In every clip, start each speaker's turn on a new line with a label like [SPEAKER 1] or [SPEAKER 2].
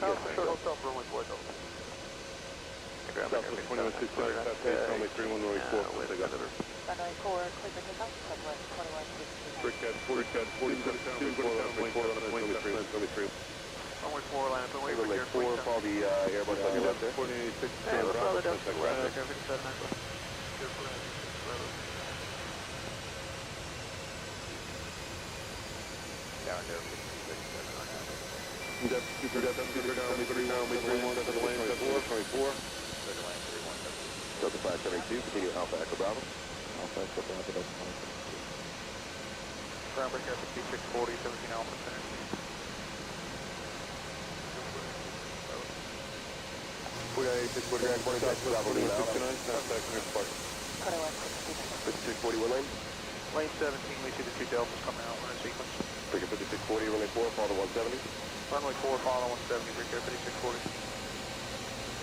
[SPEAKER 1] South Short Hotel, runway 4 Delta. Southwest 2169, pass base, runway 31, runway 4, take off.
[SPEAKER 2] Runway 4, clear for takeoff, Southwest 2169.
[SPEAKER 1] Brickhead 47, runway 4, runway 3. Runway 4, land, runway 4, follow the Airbus on your left there. 4886,
[SPEAKER 2] hey, let's follow the Delta
[SPEAKER 1] right.
[SPEAKER 2] traffic, 57 Echo.
[SPEAKER 1] Down there, 667. Super down, runway 31, 24. Delta 572, continue Alpha Echo Bravo. Alpha Echo Bravo, Delta 572. Ground break air 5640, 17 Alpha Center. We got 8640, 26, Bravo, 69, contact next park. 5640, what lane? Lane 17, we see the two Deltas coming out, we're in sequence. Break 5640, runway 4, follow 170. Runway 4, follow 170, break air 5640.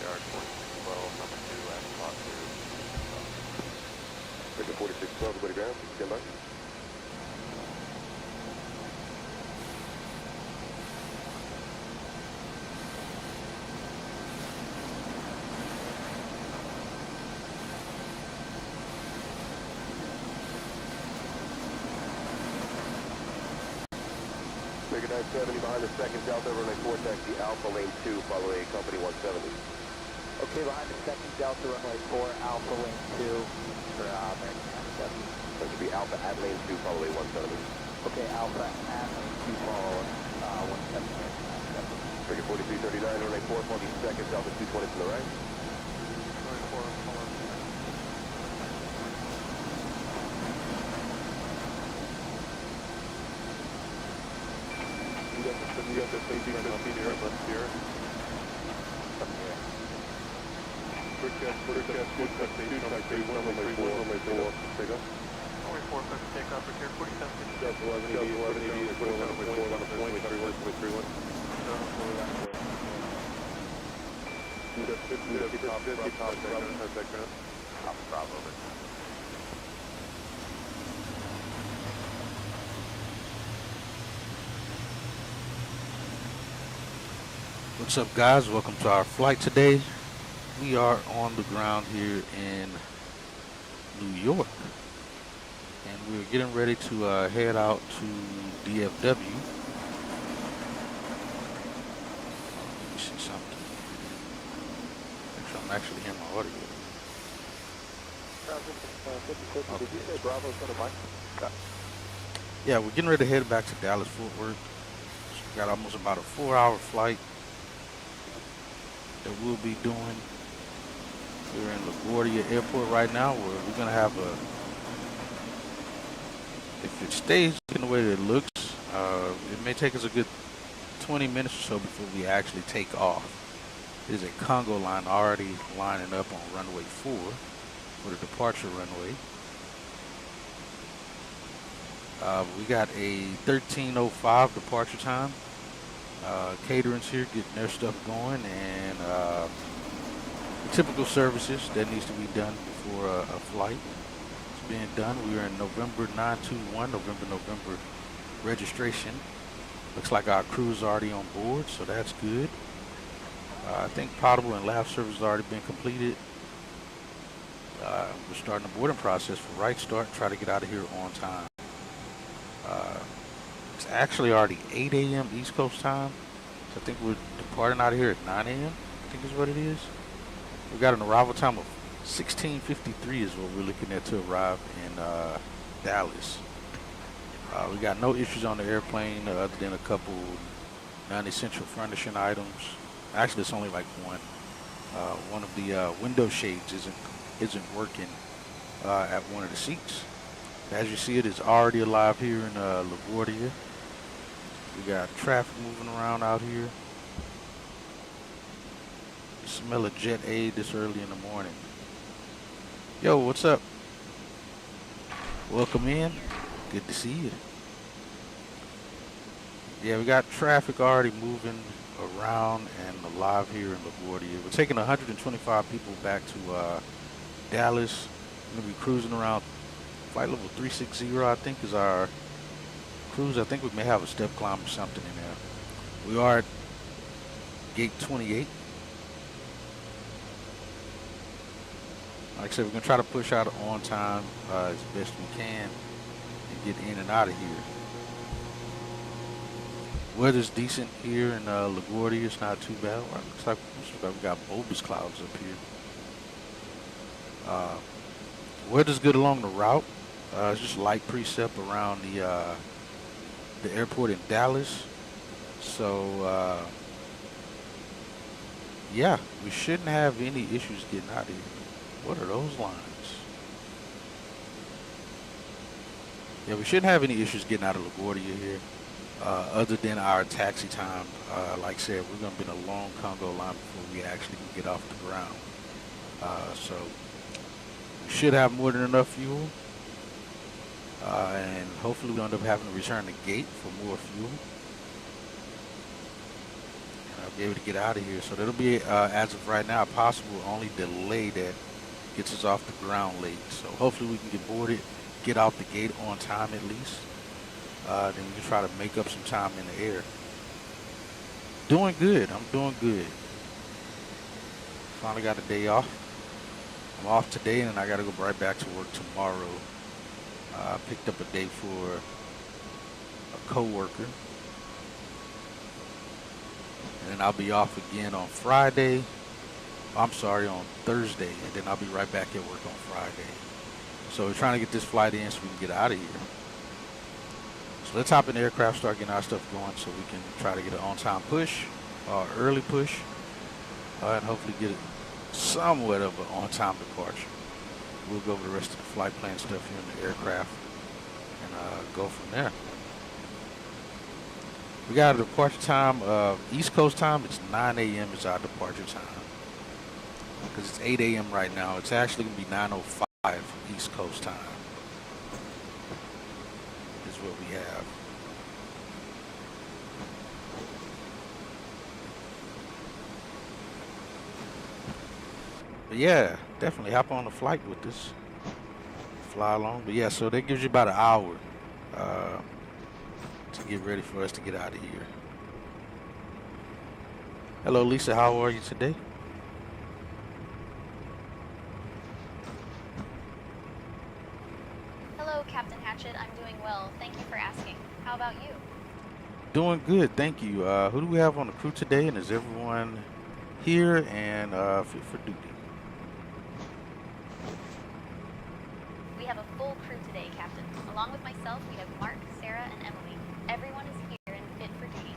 [SPEAKER 1] Yard 4612, number 2, last spot 2. Break 4612, everybody ground, stand by. Break 970 behind the second Delta, runway 4, taxi Alpha, lane 2, follow a company 170.
[SPEAKER 2] Okay, behind the second Delta, runway 4, Alpha, lane 2, for American 97.
[SPEAKER 1] That should be Alpha at lane 2, follow a 170.
[SPEAKER 2] Okay, Alpha at lane 2, follow 170, American 97.
[SPEAKER 1] Break 4339, runway 4, follow the second Delta 220 from the right. Runway 4, follow. You got the safety turn left here, Brickhead, good touch, safety, runway 4, take off. Runway 4, touch, take off, Brickhead, 47, Delta 1180, runway 4, on the point, 31. You got 50 top, contact ground. Bravo, over.
[SPEAKER 3] What's up, guys? Welcome to our flight today. We are on the ground here in New York, and we're getting ready to head out to DFW. Let me see something. Make sure I'm actually hearing my audio. Okay. Yeah, we're getting ready to head back to Dallas Fort Worth. So we got almost about a 4-hour flight that we'll be doing. We're in LaGuardia Airport right now, where we're gonna have if it stays in the way that it looks, it may take us a good 20 minutes or so before we actually take off. There's a Congo line already lining up on runway 4 for the departure runway. We got a 13:05 departure time. Catering's here getting their stuff going, and typical services that needs to be done before a flight is being done. We are in November 921, November registration. Looks like our crew is already on board, so that's good. I think potable and lab service has already been completed. We're starting the boarding process for right start, try to get out of here on time. It's actually already 8 a.m. East Coast time. So I think we're departing out of here at 9 a.m. I think is what it is. We got an arrival time of 16:53 is what we're looking at to arrive in Dallas. We got no issues on the airplane other than a couple non-essential furnishing items. Actually, it's only like one. One of the window shades isn't working at one of the seats. As you see, it is already alive here in LaGuardia. We got traffic moving around out here. You smell a jet aid this early in the morning. Yo, what's up? Welcome in. Good to see you. Yeah, we got traffic already moving around and alive here in LaGuardia. We're taking 125 people back to Dallas. We're going to be cruising around. Flight level 360, I think, is our cruise. I think we may have a step climb or something in there. We are gate 28. Like I said, we're going to try to push out on time as best we can and get in and out of here. Weather's decent here in LaGuardia. It's not too bad. Well, looks like we got bulbous clouds up here. Weather's good along the route. It's just light precip around the airport in Dallas. So, yeah, we shouldn't have any issues getting out of here. What are those lines? Yeah, we shouldn't have any issues getting out of LaGuardia here, other than our taxi time. Like I said, we're going to be in a long Congo line before we actually can get off the ground. So we should have more than enough fuel. And hopefully we don't end up having to return the gate for more fuel. And I'll be able to get out of here. So that'll be, as of right now, a possible only delay that gets us off the ground late. So hopefully we can get boarded, get out the gate on time at least. Then we can try to make up some time in the air. Doing good. I'm doing good. Finally got a day off. I'm off today, and then I got to go right back to work tomorrow. I picked up a day for a coworker, and then I'll be off again on Friday. I'm sorry, on Thursday, and then I'll be right back at work on Friday. So we're trying to get this flight in so we can get out of here. So let's hop in the aircraft, start getting our stuff going so we can try to get an on-time push, or early push, and hopefully get somewhat of an on-time departure. We'll go over the rest of the flight plan stuff here in the aircraft and go from there. We got a departure time, East Coast time. It's 9 a.m. is our departure time. Because it's 8 a.m. right now. It's actually going to be 9:05 East Coast time. Is what we have. But yeah, definitely hop on the flight with us. Fly along. But yeah, so that gives you about an hour to get ready for us to get out of here. Hello, Lisa. How are you today?
[SPEAKER 4] Hello, Captain Hatchet. I'm doing well. Thank you for asking. How about you?
[SPEAKER 3] Doing good, thank you. Who do we have on the crew today, and is everyone here and fit for duty?
[SPEAKER 4] We have a full crew today, Captain. Along with myself, we have Mark, Sarah, and Emily. Everyone is here and fit for duty.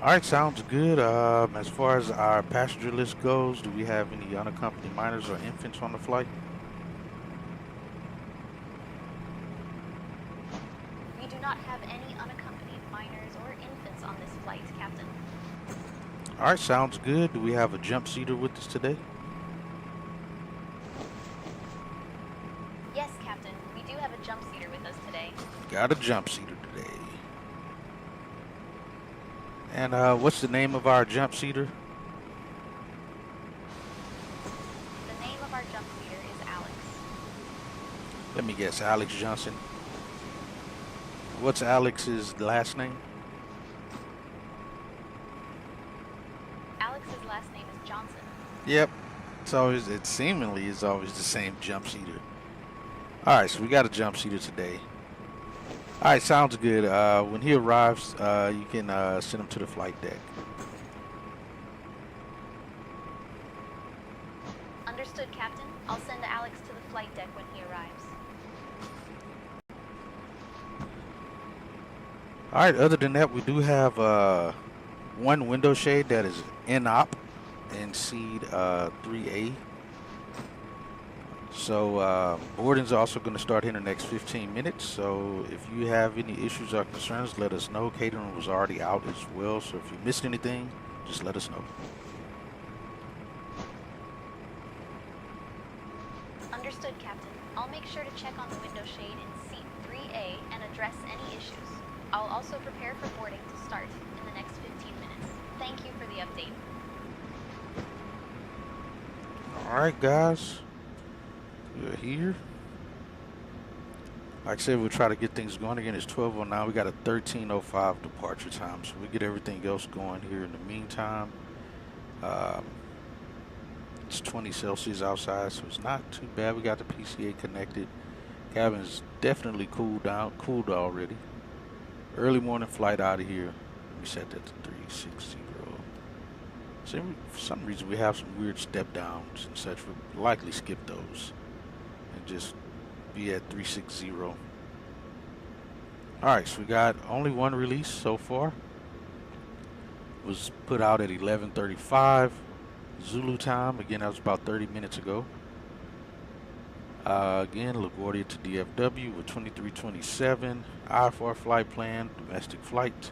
[SPEAKER 3] All right, sounds good. As far as our passenger list goes, do we have any unaccompanied minors or infants on the flight?
[SPEAKER 4] We do not have any unaccompanied minors or infants on this flight, Captain.
[SPEAKER 3] All right, sounds good. Do we have a jump seater with us today?
[SPEAKER 4] Yes, Captain. We do have a jump seater with us today.
[SPEAKER 3] Got a jump seater today. And what's the name of our jump seater?
[SPEAKER 4] The name of our jump seater is Alex.
[SPEAKER 3] Let me guess, Alex Johnson. What's Alex's last name?
[SPEAKER 4] Alex's last name is Johnson.
[SPEAKER 3] Yep. It seemingly is always the same jump seater. All right, so we got a jump seater today. All right, sounds good. When he arrives, you can send him to the flight deck.
[SPEAKER 4] Understood, Captain. I'll send Alex to the flight deck when he arrives.
[SPEAKER 3] All right, other than that, we do have one window shade that is in-op in seed 3A. So boarding's also going to start here in the next 15 minutes. So if you have any issues or concerns, let us know. Catering was already out as well. So if you missed anything, just let us know.
[SPEAKER 4] Understood, Captain. I'll make sure to check on the window shade in seat 3A and address any issues. I'll also prepare for boarding to start in the next 15 minutes. Thank you for the update.
[SPEAKER 3] All right, guys. We're here. Like I said, we'll try to get things going again. It's 12:09. We got a 13:05 departure time, so we get everything else going here in the meantime. It's 20 Celsius outside, so it's not too bad. We got the PCA connected. Cabin's definitely cooled already. Early morning flight out of here. We set that to 360. So for some reason we have some weird step downs and such. We'll likely skip those and just be at 360. Alright, so we got only one release so far. It was put out at 11:35 Zulu time. Again, that was about 30 minutes ago. Again, LaGuardia to DFW with 2327. IFR flight plan, domestic flight.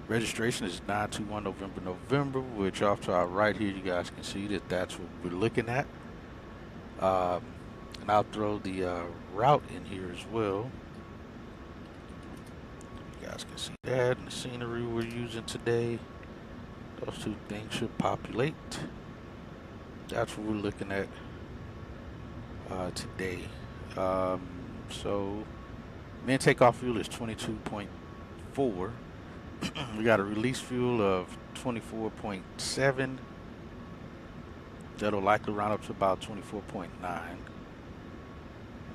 [SPEAKER 3] Registration is 921 November, which off to our right here, you guys can see that that's what we're looking at. And I'll throw the route in here as well. You guys can see that, and the scenery we're using today. Those two things should populate. That's what we're looking at today. So main takeoff fuel is 22.4. We got a release fuel of 24.7. That'll likely round up to about 24.9.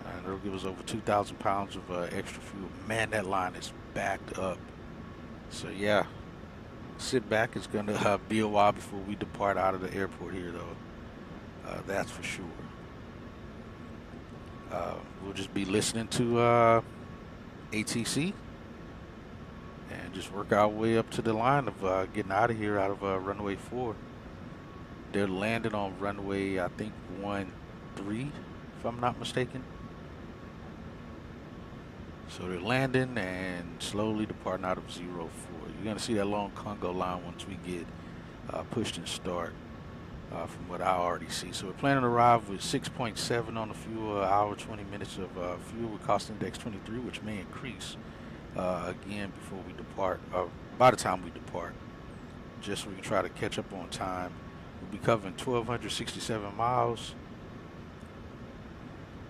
[SPEAKER 3] And it'll give us over 2,000 pounds of extra fuel. Man, that line is backed up. So yeah, sit back. It's gonna be a while before we depart out of the airport here, though. That's for sure. We'll just be listening to ATC and just work our way up to the line of getting out of here, out of runway 4. They're landing on runway, I think, 13, if I'm not mistaken. So they're landing and slowly departing out of 04. You're going to see that long Congo line once we get pushed and start, from what I already see. So we're planning to arrive with 6.7 on the fuel, hour 20 minutes of fuel with cost index 23, which may increase again before we depart, by the time we depart, just so we can try to catch up on time. We'll be covering 1,267 miles.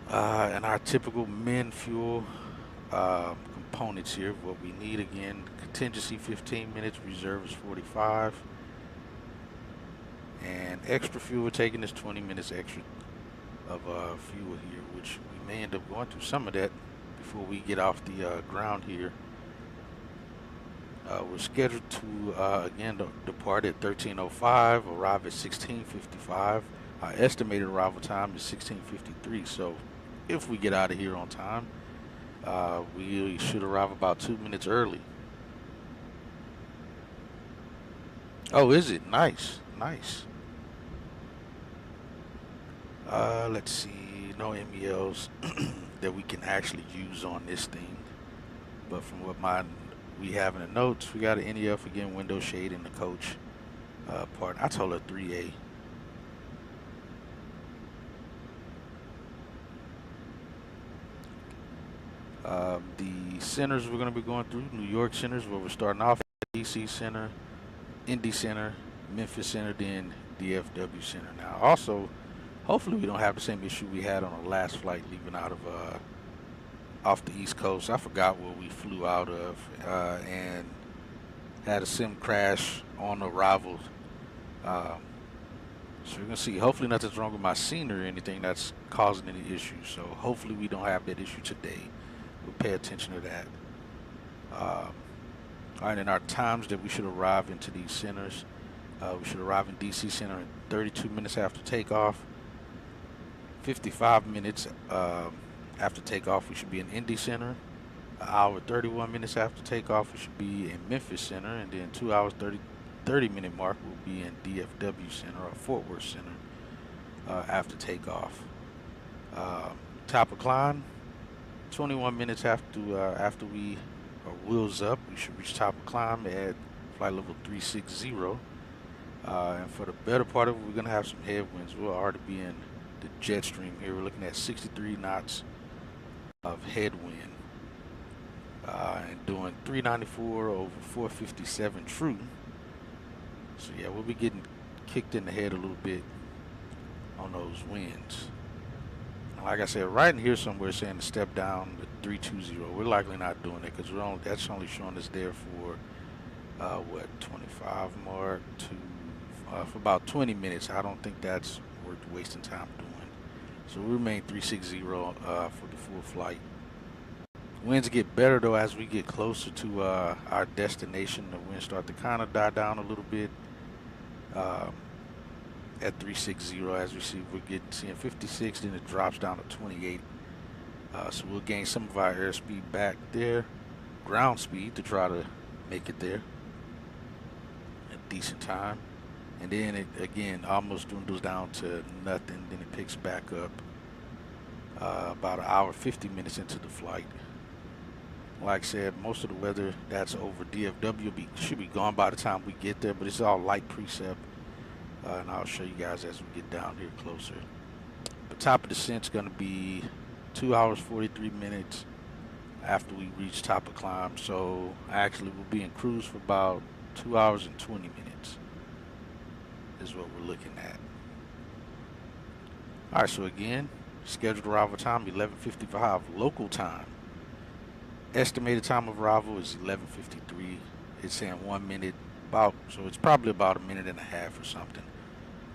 [SPEAKER 3] And our typical min fuel components here, what we need again, contingency 15 minutes, reserve is 45. And extra fuel we're taking is 20 minutes extra of fuel here, which we may end up going through some of that before we get off the ground here. We're scheduled to again depart at 13:05, arrive at 16:55. Our estimated arrival time is 16:53. So if we get out of here on time, we should arrive about 2 minutes early. Oh, is it? Nice, nice. Let's see, no MELs that we can actually use on this thing. But from what we have in the notes, we got an NEF again, window shade in the coach part. I told her 3A. The centers we're going to be going through, New York centers, where we're starting off at DC Center, Indy Center, Memphis Center, then DFW Center. Now, also, hopefully we don't have the same issue we had on the last flight leaving out of off the East Coast. I forgot where we flew out of and had a sim crash on arrival. So you're going to see, hopefully nothing's wrong with my scenery or anything that's causing any issues. So hopefully we don't have that issue today. We'll pay attention to that. All right, and our times that we should arrive into these centers. We should arrive in DC Center in 32 minutes after takeoff. 55 minutes after takeoff, we should be in Indy Center. An hour 31 minutes after takeoff, we should be in Memphis Center. And then 2 hours 30 minute mark, we'll be in DFW Center or Fort Worth Center after takeoff. Top of climb, 21 minutes after we are wheels up, we should reach top of climb at flight level 360. And for the better part of it, we're going to have some headwinds. We'll already be in the jet stream here. We're looking at 63 knots of headwind. And doing 394 over 457 true. So yeah, we'll be getting kicked in the head a little bit on those winds. Like I said, right in here somewhere saying to step down to 320. We're likely not doing it because that's only showing us there for what 25 mark to for about 20 minutes. I don't think that's worth wasting time doing. So we remain 360 for the full flight. Winds get better though as we get closer to our destination. The winds start to kind of die down a little bit. At 360, as we see, we're seeing 56, then it drops down to 28. So we'll gain some of our airspeed back there, ground speed, to try to make it there a decent time. And then it again almost dwindles down to nothing. Then it picks back up about an hour 50 minutes into the flight. Like I said, most of the weather that's over DFW should be gone by the time we get there, but it's all light precept. And I'll show you guys as we get down here closer. The top of descent's going to be 2 hours 43 minutes after we reach top of climb. So actually we'll be in cruise for about 2 hours and 20 minutes is what we're looking at. Alright, so again, scheduled arrival time 11:55 local time. Estimated time of arrival is 11:53. It's saying 1 minute about, so it's probably about a minute and a half or something.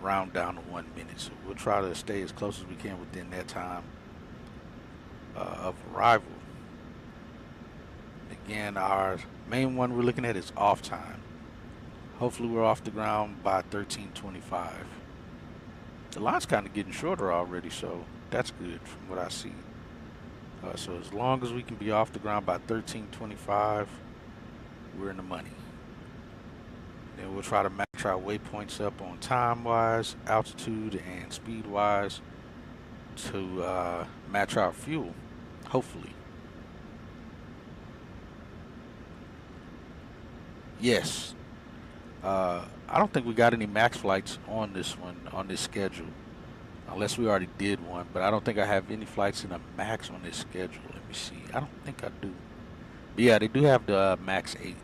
[SPEAKER 3] Round down to 1 minute. So we'll try to stay as close as we can within that time of arrival. Again, our main one we're looking at is off time. Hopefully we're off the ground by 13:25. The line's kind of getting shorter already, so that's good from what I see. So as long as we can be off the ground by 13:25, we're in the money. Then we'll try to match our waypoints up on time-wise, altitude, and speed-wise to match our fuel, hopefully. Yes. I don't think we got any max flights on this one, on this schedule, unless we already did one, but I don't think I have any flights in a max on this schedule. Let me see. I don't think I do. But yeah, they do have the max 8.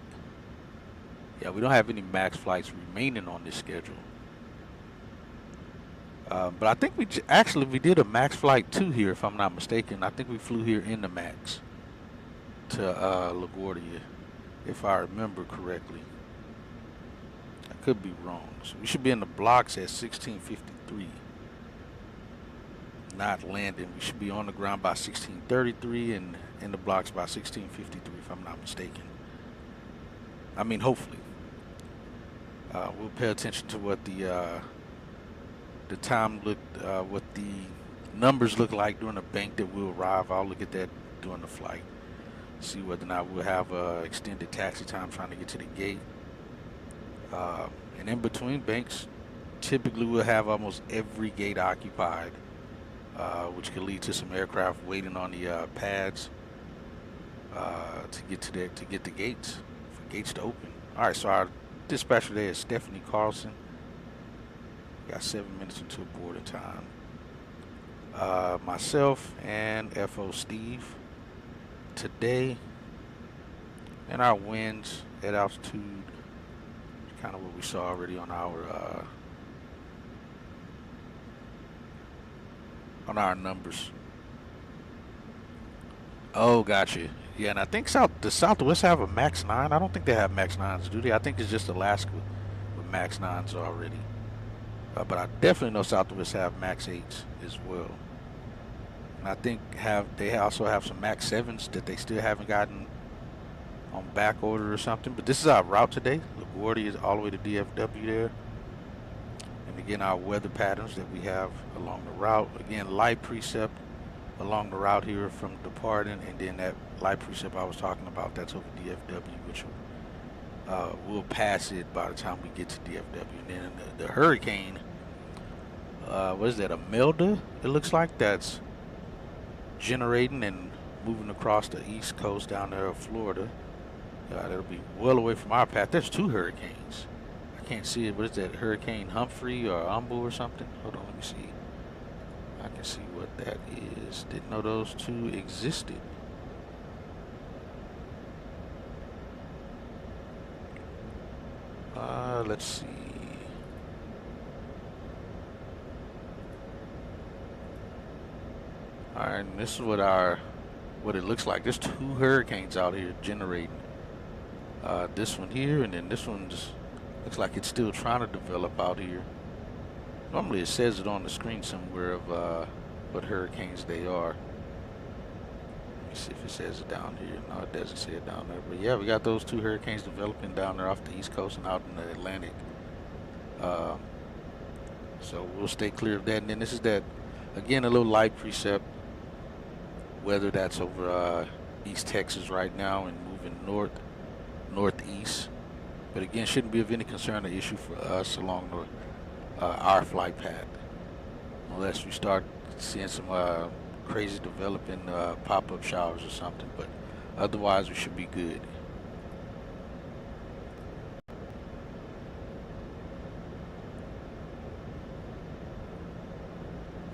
[SPEAKER 3] Yeah, we don't have any max flights remaining on this schedule. But I think we did a max flight 2 here, if I'm not mistaken. I think we flew here in the max to LaGuardia, if I remember correctly. I could be wrong. So we should be in the blocks at 16:53. Not landing. We should be on the ground by 16:33 and in the blocks by 16:53, if I'm not mistaken. I mean, hopefully. We'll pay attention to what the time looked, what the numbers look like during the bank that we'll arrive. I'll look at that during the flight. See whether or not we'll have extended taxi time trying to get to the gate. And in between banks, typically we'll have almost every gate occupied, which could lead to some aircraft waiting on the pads to get the gates, for gates to open. All right, so our dispatcher there is Stephanie Carlson. Got 7 minutes until boarding time. Myself and FO Steve today, and our winds at altitude, kind of what we saw already on our numbers. Oh, gotcha. Yeah, and I think the Southwest have a max 9. I don't think they have max 9s, do they? I think it's just Alaska with max 9s already. But I definitely know Southwest have max 8s as well. And I think they also have some max 7s that they still haven't gotten on back order or something. But this is our route today. LaGuardia is all the way to DFW there. And again, our weather patterns that we have along the route. Again, light precept along the route here from departing, and then that light precept I was talking about, that's over DFW, which we'll pass it by the time we get to DFW. And then the hurricane, what is that, a Melda, it looks like, that's generating and moving across the east coast down there of Florida. That'll be well away from our path. There's 2 hurricanes. I can't see it. What is that, Hurricane Humphrey or Umbu or something? Hold on, let me see. I can see what that is. Didn't know those 2 existed. Let's see. All right, and this is what it looks like. There's 2 hurricanes out here generating. This one here, and then this one just looks like it's still trying to develop out here. Normally it says it on the screen somewhere of what hurricanes they are. Let me see if it says it down here. No, it doesn't say it down there. But yeah, we got those 2 hurricanes developing down there off the East Coast and out in the Atlantic. So we'll stay clear of that. And then this is that, again, a little light precip weather that's over East Texas right now and moving northeast. But again, shouldn't be of any concern or issue for us along our flight path, unless we start seeing some crazy developing pop-up showers or something. But otherwise, we should be good.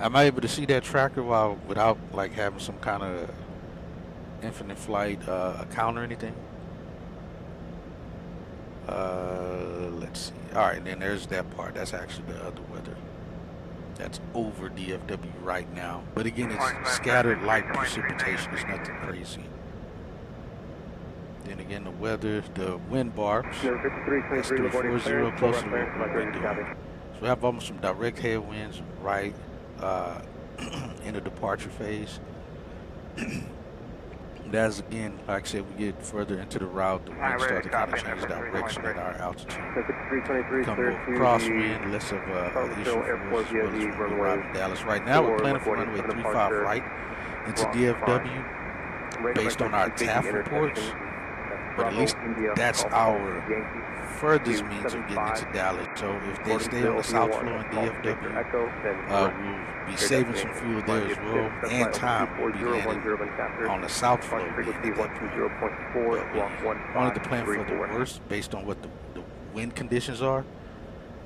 [SPEAKER 3] Am I able to see that tracker without like having some kind of infinite flight account or anything? Let's see. All right, then there's that part. That's actually the other weather. That's over DFW right now. But again, it's scattered light precipitation. It's nothing crazy. Then again, the weather, the wind bars. That's 340 close to what we're doing. So we have almost some direct headwinds right in the departure phase. That's again, like I said, we get further into the route, the wind start to kind of change direction at our altitude. Come more crosswind, less of an issue for us as well as when we arrive in Dallas. Right now, we're planning for runway 35 right into DFW based on our TAF reports, but at least that's our furthest means of getting into Dallas. So if they stay on the south floor in DFW, we'll be saving some fuel there as well, and time will be landing on the south floor. But we wanted to plan for the worst based on what the wind conditions are,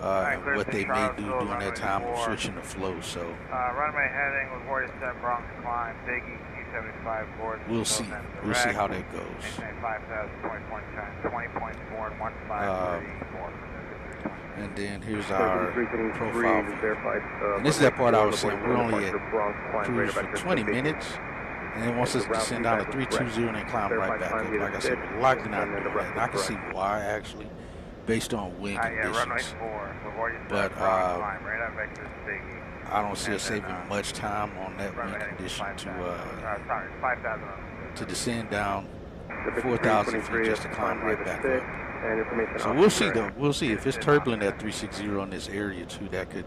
[SPEAKER 3] and what they may do during that time of switching the flow. So
[SPEAKER 1] runway heading with 47 Bronx climb, Big E 275 board.
[SPEAKER 3] We'll see how that goes.
[SPEAKER 1] 5,000, 20.4 and 1534. And
[SPEAKER 3] then here's our profile view. And this is that part I was saying. We're only at cruise for 20 minutes, and then once it's descend down to 320 and then climb right back up. Like I said, we're likely not doing that. And I can see why, actually, based on wind conditions. But I don't see us saving much time on that wind condition to descend down 4,000 feet just to climb right back up. So we'll see though. We'll see if it's turbulent at 360 in this area too. That could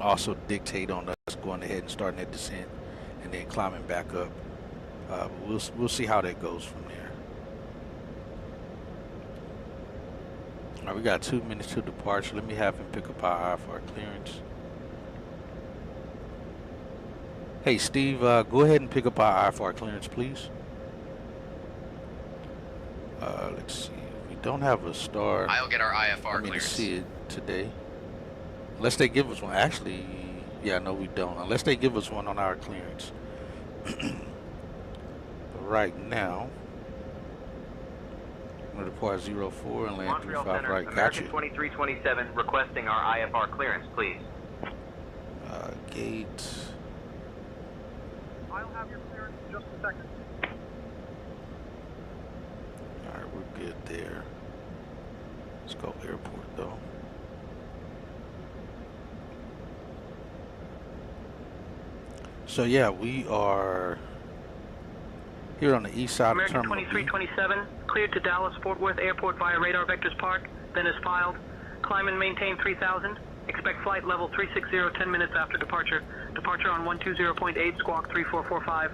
[SPEAKER 3] also dictate on us going ahead and starting that descent and then climbing back up. We'll see how that goes from there. All right, we got 2 minutes to departure. Let me have him pick up our IFR clearance. Hey Steve, go ahead and pick up our IFR clearance, please. Let's see. We don't have a star.
[SPEAKER 5] I'll get our IFR clearance.
[SPEAKER 3] See it today. Unless they give us one. Actually, yeah, no, we don't. Unless they give us one on our clearance. Right now, I'm going to depart 04 and land 35 right. Got you.
[SPEAKER 5] 2327 requesting our IFR clearance, please.
[SPEAKER 3] Gate.
[SPEAKER 1] I'll have your clearance in just a second.
[SPEAKER 3] Alright, we're good there. Let's go airport though. So yeah, we are here on the east side
[SPEAKER 6] American
[SPEAKER 3] of Terminal
[SPEAKER 6] 2327, cleared to Dallas Fort Worth Airport via Radar Vectors Park, then is filed. Climb and maintain 3000. Expect flight level 360 10 minutes after departure. Departure on 120.8, squawk 3445.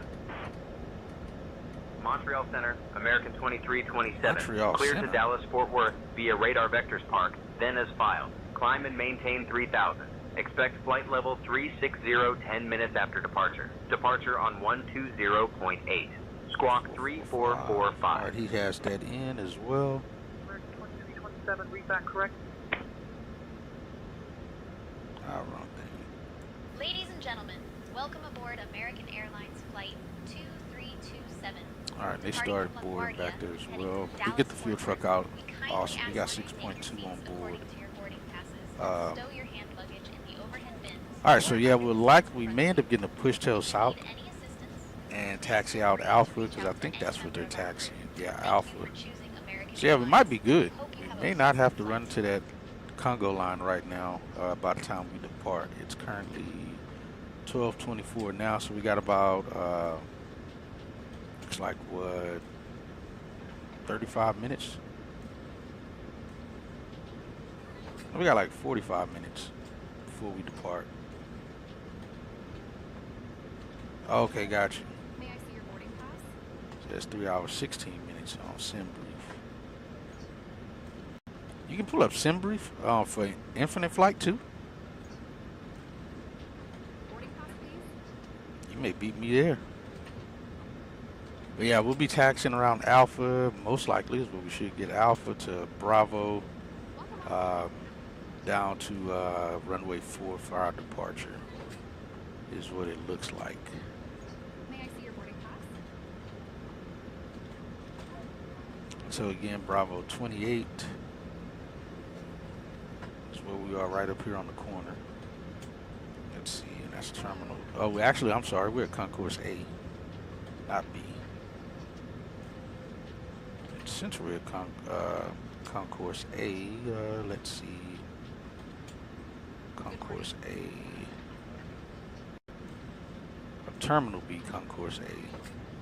[SPEAKER 5] Montreal Center, American 2327.
[SPEAKER 3] Montreal
[SPEAKER 5] cleared
[SPEAKER 3] Center.
[SPEAKER 5] to Dallas Fort Worth via Radar Vectors Park, then as filed. Climb and maintain 3000. Expect flight level 360 10 minutes after departure. Departure on 120.8. Squawk 3445.
[SPEAKER 3] Alright, he has that in as well.
[SPEAKER 6] American 2327, read that correct?
[SPEAKER 3] Wrong thing.
[SPEAKER 4] Ladies and gentlemen, welcome aboard American Airlines Flight 2327.
[SPEAKER 3] Alright, they started boarding back there as well. We get the fuel truck out. Awesome. We got 6.2 on board. Alright, so yeah, we may end up getting a pushtail south and taxi out Alpha, because I think that's what they're taxiing. Yeah,
[SPEAKER 4] Thank
[SPEAKER 3] Alpha.
[SPEAKER 4] you for choosing American
[SPEAKER 3] So yeah, we might be good.
[SPEAKER 4] Hope you
[SPEAKER 3] We
[SPEAKER 4] have a
[SPEAKER 3] may not have to
[SPEAKER 4] pleasant
[SPEAKER 3] run
[SPEAKER 4] flight.
[SPEAKER 3] to that Congo line right now by the time we depart. It's currently 12:24 now, so we got about looks like what, 35 minutes. We got like 45 minutes before we depart. Okay, got you.
[SPEAKER 7] May I see your boarding pass?
[SPEAKER 3] So that's 3 hours 16 minutes on SimBrief. You can pull up SimBrief for infinite flight too.
[SPEAKER 7] Boarding pass, please.
[SPEAKER 3] You may beat me there. But yeah, we'll be taxiing around Alpha. Most likely is where we should get Alpha to Bravo, down to runway 4 for our departure. Is what it looks like.
[SPEAKER 7] May I see your boarding pass?
[SPEAKER 3] So again, Bravo 28 is where we are, right up here on the corner. Let's see, and that's terminal. Oh, actually, I'm sorry, we're at Concourse A, not B. And since we're at Concourse A, let's see, Concourse A, Terminal B, Concourse A.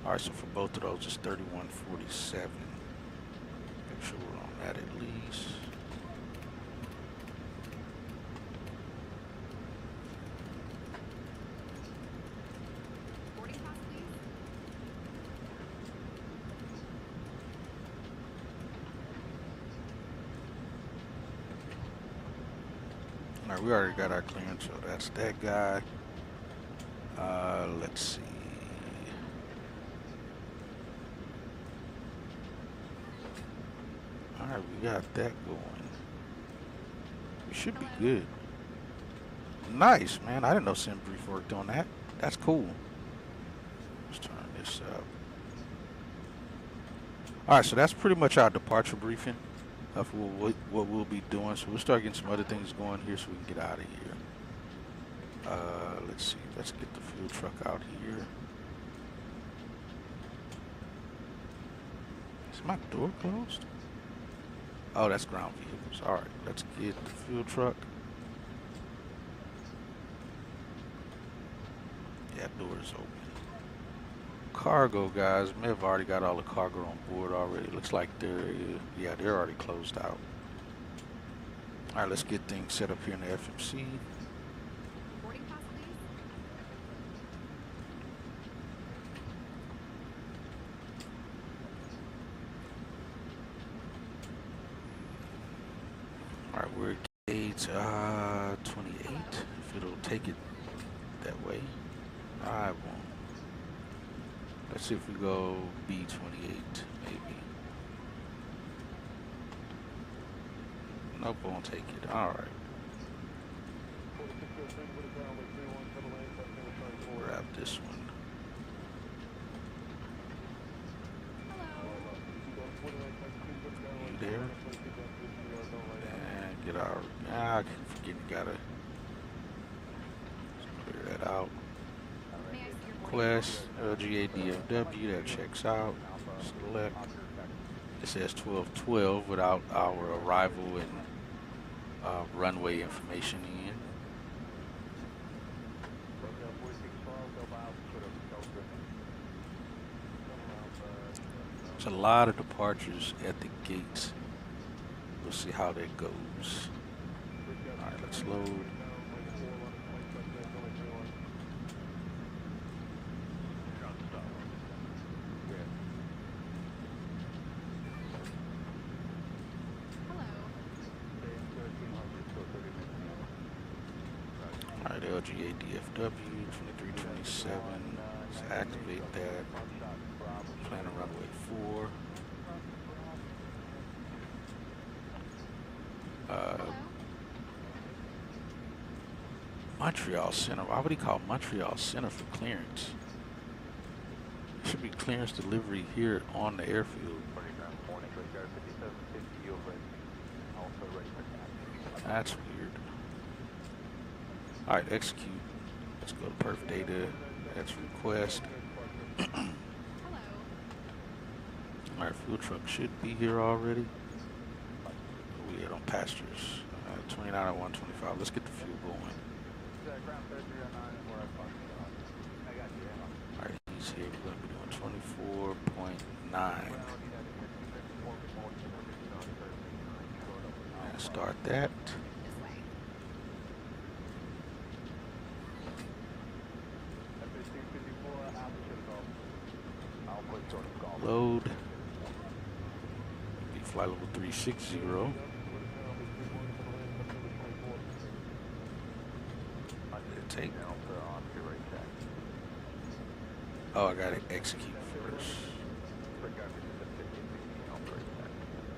[SPEAKER 3] All right, so for both of those, it's 3147. Make sure we're on that at least.
[SPEAKER 7] Boarding pass, please.
[SPEAKER 3] All right, we already got our clearance, so that's that guy. Let's see. All right, we got that going. We should be good. Nice, man. I didn't know SimBrief worked on that. That's cool. Let's turn this up. All right, so that's pretty much our departure briefing of what we'll be doing. So we'll start getting some other things going here so we can get out of here. Let's see. Let's get the fuel truck out here. Is my door closed? Oh, that's ground vehicles. All right, let's get the fuel truck. Yeah, door is open. Cargo guys may have already got all the cargo on board already. Looks like they're already closed out. All right, let's get things set up here in the FMC.
[SPEAKER 7] Boarding pass, please.
[SPEAKER 3] All right, we're at gate 28. If it'll take it that way, I won't. Let's see if we go B28, maybe. Nope, won't take it. All right. Grab this one. You there? And get our. I keep forgetting. Gotta clear that out.
[SPEAKER 7] May I see your boarding
[SPEAKER 3] Request Klga-Kdfw, that checks out. Select. It says 12:12 without our arrival and runway information in. There's a lot of departures at the gates. We'll see how that goes. All right, let's load. All right, Klga-Kdfw 2327. Let's activate that. Plan on runway 4. Montreal Center. Why would he call Montreal Center for clearance? It should be clearance delivery here on the airfield. That's weird. Alright, execute. Let's go to perf data. That's request.
[SPEAKER 7] Hello.
[SPEAKER 3] Alright, fuel truck should be here already. We are on pastures. 29 at 125. Let's get the fuel going. Alright, he's here. We're going to be doing 24.9. And start that.
[SPEAKER 7] This way.
[SPEAKER 3] Load. Be flight level 360. Take. Oh, I gotta execute first.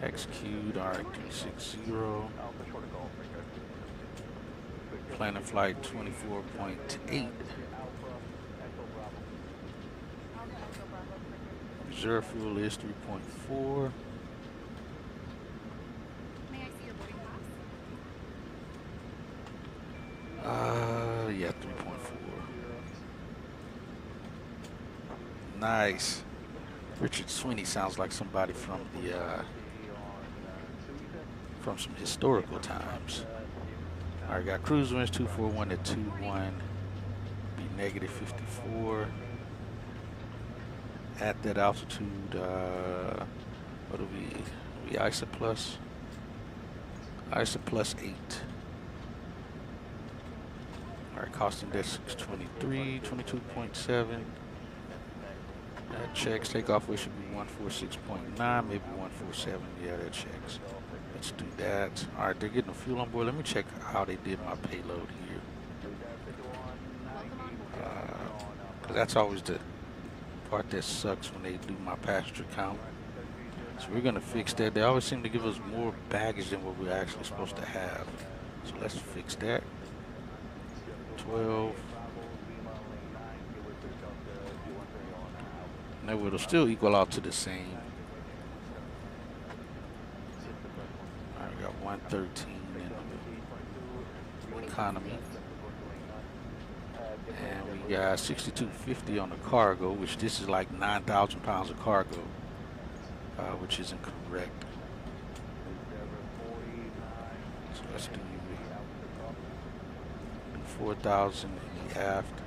[SPEAKER 3] Execute R360. Planning flight 24.8. Reserve fuel is 3.4.
[SPEAKER 7] May I see your boarding pass?
[SPEAKER 3] Yeah, 3.4. Nice. Richard Sweeney sounds like somebody from the from some historical times. All right, got cruise winds 241 at 21. Be negative 54. At that altitude, what do we ISA plus 8. All right, cost index 623, 22.7. That checks. Takeoff weight should be 146.9, maybe 147. Yeah, that checks. Let's do that. All right, they're getting the fuel on board. Let me check how they did my payload here. Because that's always the part that sucks when they do my passenger count. So we're going to fix that. They always seem to give us more baggage than what we're actually supposed to have. So let's fix that. 12. Now it'll still equal out to the same. All right, we got 113 in economy. And we got 6250 on the cargo, which this is like 9,000 pounds of cargo, which isn't correct. So let's do 4,000 in the aft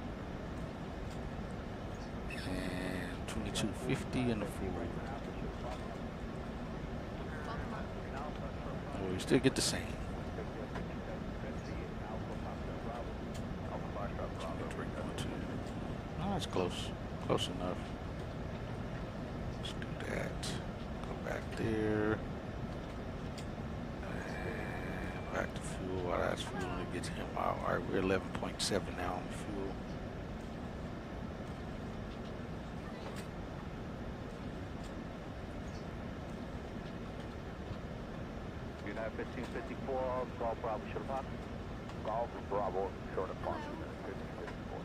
[SPEAKER 3] and 2250 in the forward. Well, we still get the same. That's close enough. Let's do that. Go back there. And back to fuel. While that's fuel, to get him out. All right, we're 11.7 now on fuel.
[SPEAKER 2] United 1554, Golf Bravo, short upon. Golf Bravo, short upon. 1554.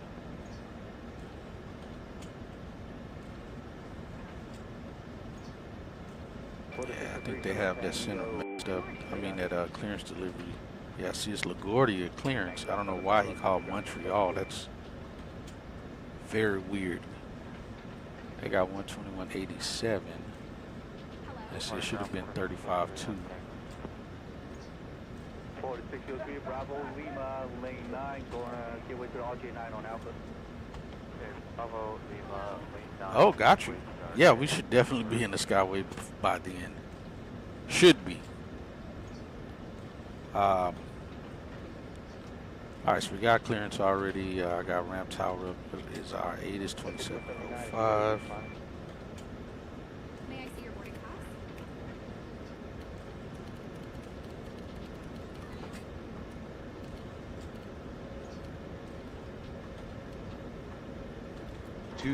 [SPEAKER 3] Yeah, I think they have that center mixed up. I mean, that clearance delivery. Yeah, I see it's LaGuardia clearance. I don't know why he called Montreal. That's very weird. They got 121.87. Let's see, it should have been 35.2.
[SPEAKER 2] 4603, Bravo, Lima, lane 9, going gateway to RJ9 on Alpha. Bravo, Lima, lane 9.
[SPEAKER 3] Oh, got you. Yeah, we should definitely be in the Skyway by then. Should be. All right, so we got clearance already. I got ramp tower up. Is our 8 is 2705.
[SPEAKER 7] May I see your boarding pass?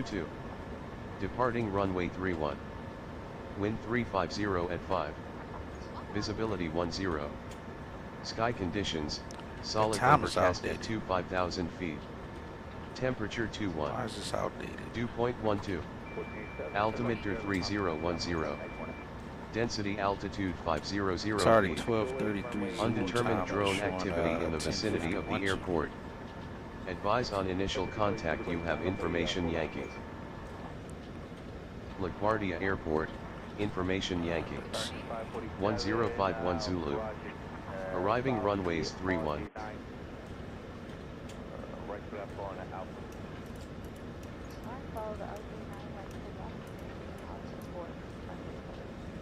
[SPEAKER 8] Two. Departing runway 31. Wind 350 at 5. Visibility 10. Sky conditions, solid overcast at 5,000 feet. Temperature 21.
[SPEAKER 3] Why is this outdated?
[SPEAKER 8] Dew point 12. Altimeter 3010. Density altitude 500
[SPEAKER 3] It's already
[SPEAKER 8] feet.
[SPEAKER 3] 12:33.
[SPEAKER 8] Undetermined drone activity in the vicinity of the airport. Advise on initial contact. You have information, Yankee. LaGuardia Airport, information Yankee. 1051 Zulu. Arriving runways 31.
[SPEAKER 2] Right left on Alpha.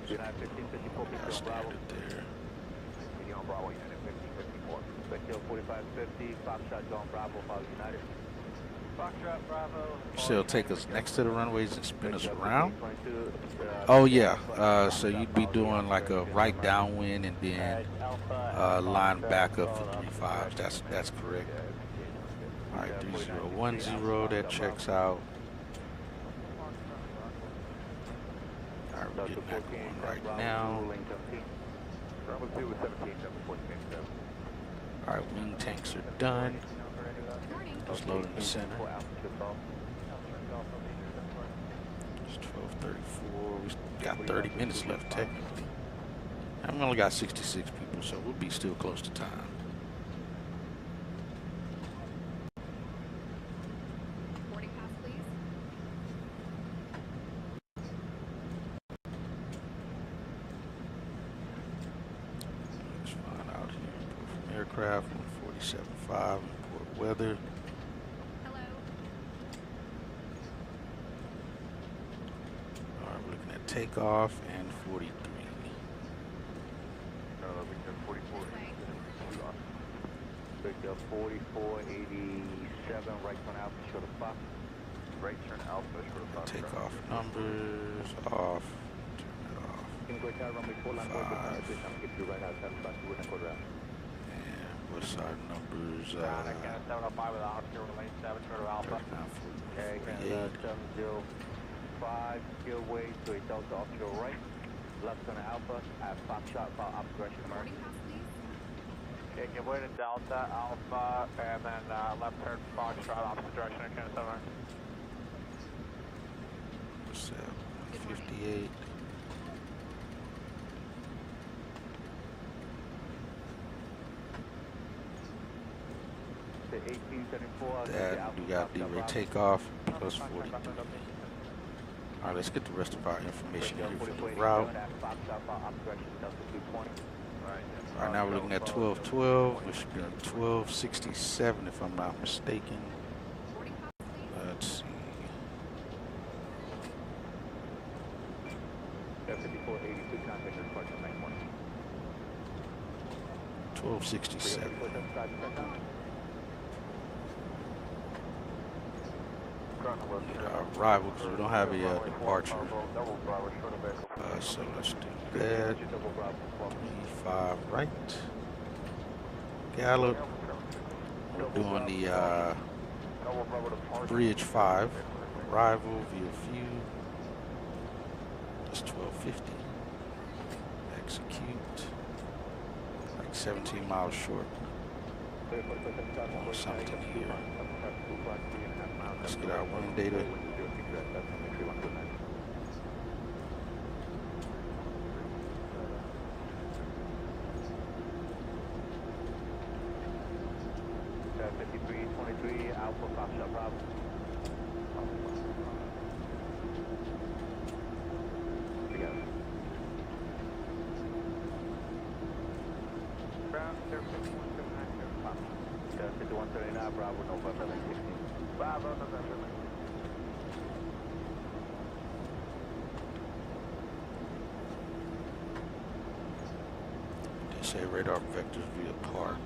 [SPEAKER 2] United 1554,
[SPEAKER 3] That's
[SPEAKER 2] Bravo.
[SPEAKER 3] standard there.
[SPEAKER 2] Continue on Bravo, United 1554. Vector 4550, Foxtrot John Bravo, follow United. Foxtrot Bravo.
[SPEAKER 3] So it'll take us next to the runways and spin us around. Oh yeah, so you'd be doing like a right downwind and then line back up for 35s. That's correct. All right, 3010, that checks out. All right, we're getting that going right now. All right, wing tanks are done. Just loading the center. It's 12:34. We got 30 minutes left technically. And we only got 66 people, so we'll be still close to time.
[SPEAKER 7] Boarding pass, please.
[SPEAKER 3] Let's find out here. From aircraft 147.5, import weather.
[SPEAKER 7] Hello.
[SPEAKER 3] All right, we're looking at takeoff and 43.
[SPEAKER 2] Victor 4487, right turn Alpha, short of Fox. Right turn Alpha, short of Fox.
[SPEAKER 3] Takeoff numbers off. Turn it off. And what's our numbers?
[SPEAKER 2] 705 with a Oscar with lane 7, short of Alpha. Okay, and 705, Skillway to a Delta offshore right. Left turn Alpha at Foxtrot, follow observation mark.
[SPEAKER 7] Boarding pass, please.
[SPEAKER 2] Okay, give way to Delta, Alpha, and then left turn Foxtrot, opposite direction, kind of somewhere.
[SPEAKER 3] What's that? 158.
[SPEAKER 2] To 1874.
[SPEAKER 3] That we got D-Ray takeoff plus 43. All right, let's get the rest of our information here for the route. All right, now we're looking at 1212, which should be 1267 if I'm not mistaken.
[SPEAKER 7] Boarding pass, please.
[SPEAKER 3] Let's see. 1267. Get our arrival because we don't have a departure. So let's do that. 25 right. Gallop. We're doing the Bridge 5. Arrival via few. That's 1250. Execute. Like 17 miles short. Or something here. Let's get our wind data.
[SPEAKER 2] Alpha Foxtrot Bravo. Ground 5139 Bravo, November 16. Bravo, November 16.
[SPEAKER 3] They say radar vectors via park.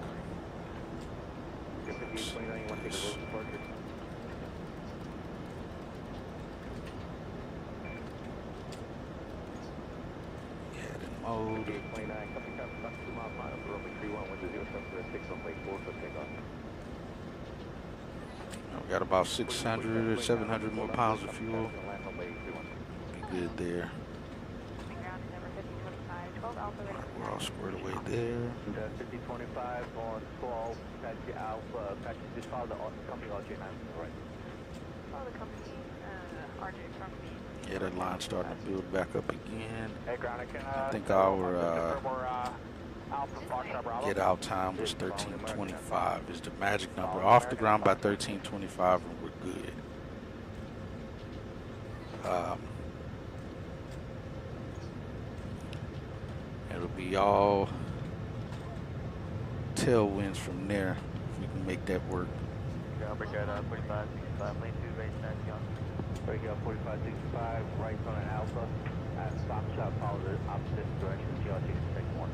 [SPEAKER 3] Head in mode. We got about 600 or 700 more pounds of fuel. Be good there. We're all squared away there.
[SPEAKER 2] 5025 on 12, Apache Alpha, Apache, just follow the company RJ9, right?
[SPEAKER 9] Follow the company, RJ from me.
[SPEAKER 3] Yeah, that line's starting to build back up again.
[SPEAKER 2] Hey, ground,
[SPEAKER 3] I think our get out time was 13:25 is the magic number. Off the ground by 13:25 and we're good. it'll be all tailwinds from there if we can make that work.
[SPEAKER 2] Break at 45, 65, lane 2, base 9, break at 45, 65, right on an Alpha, at Foxtrot, follow the opposite direction, GRT, take 1.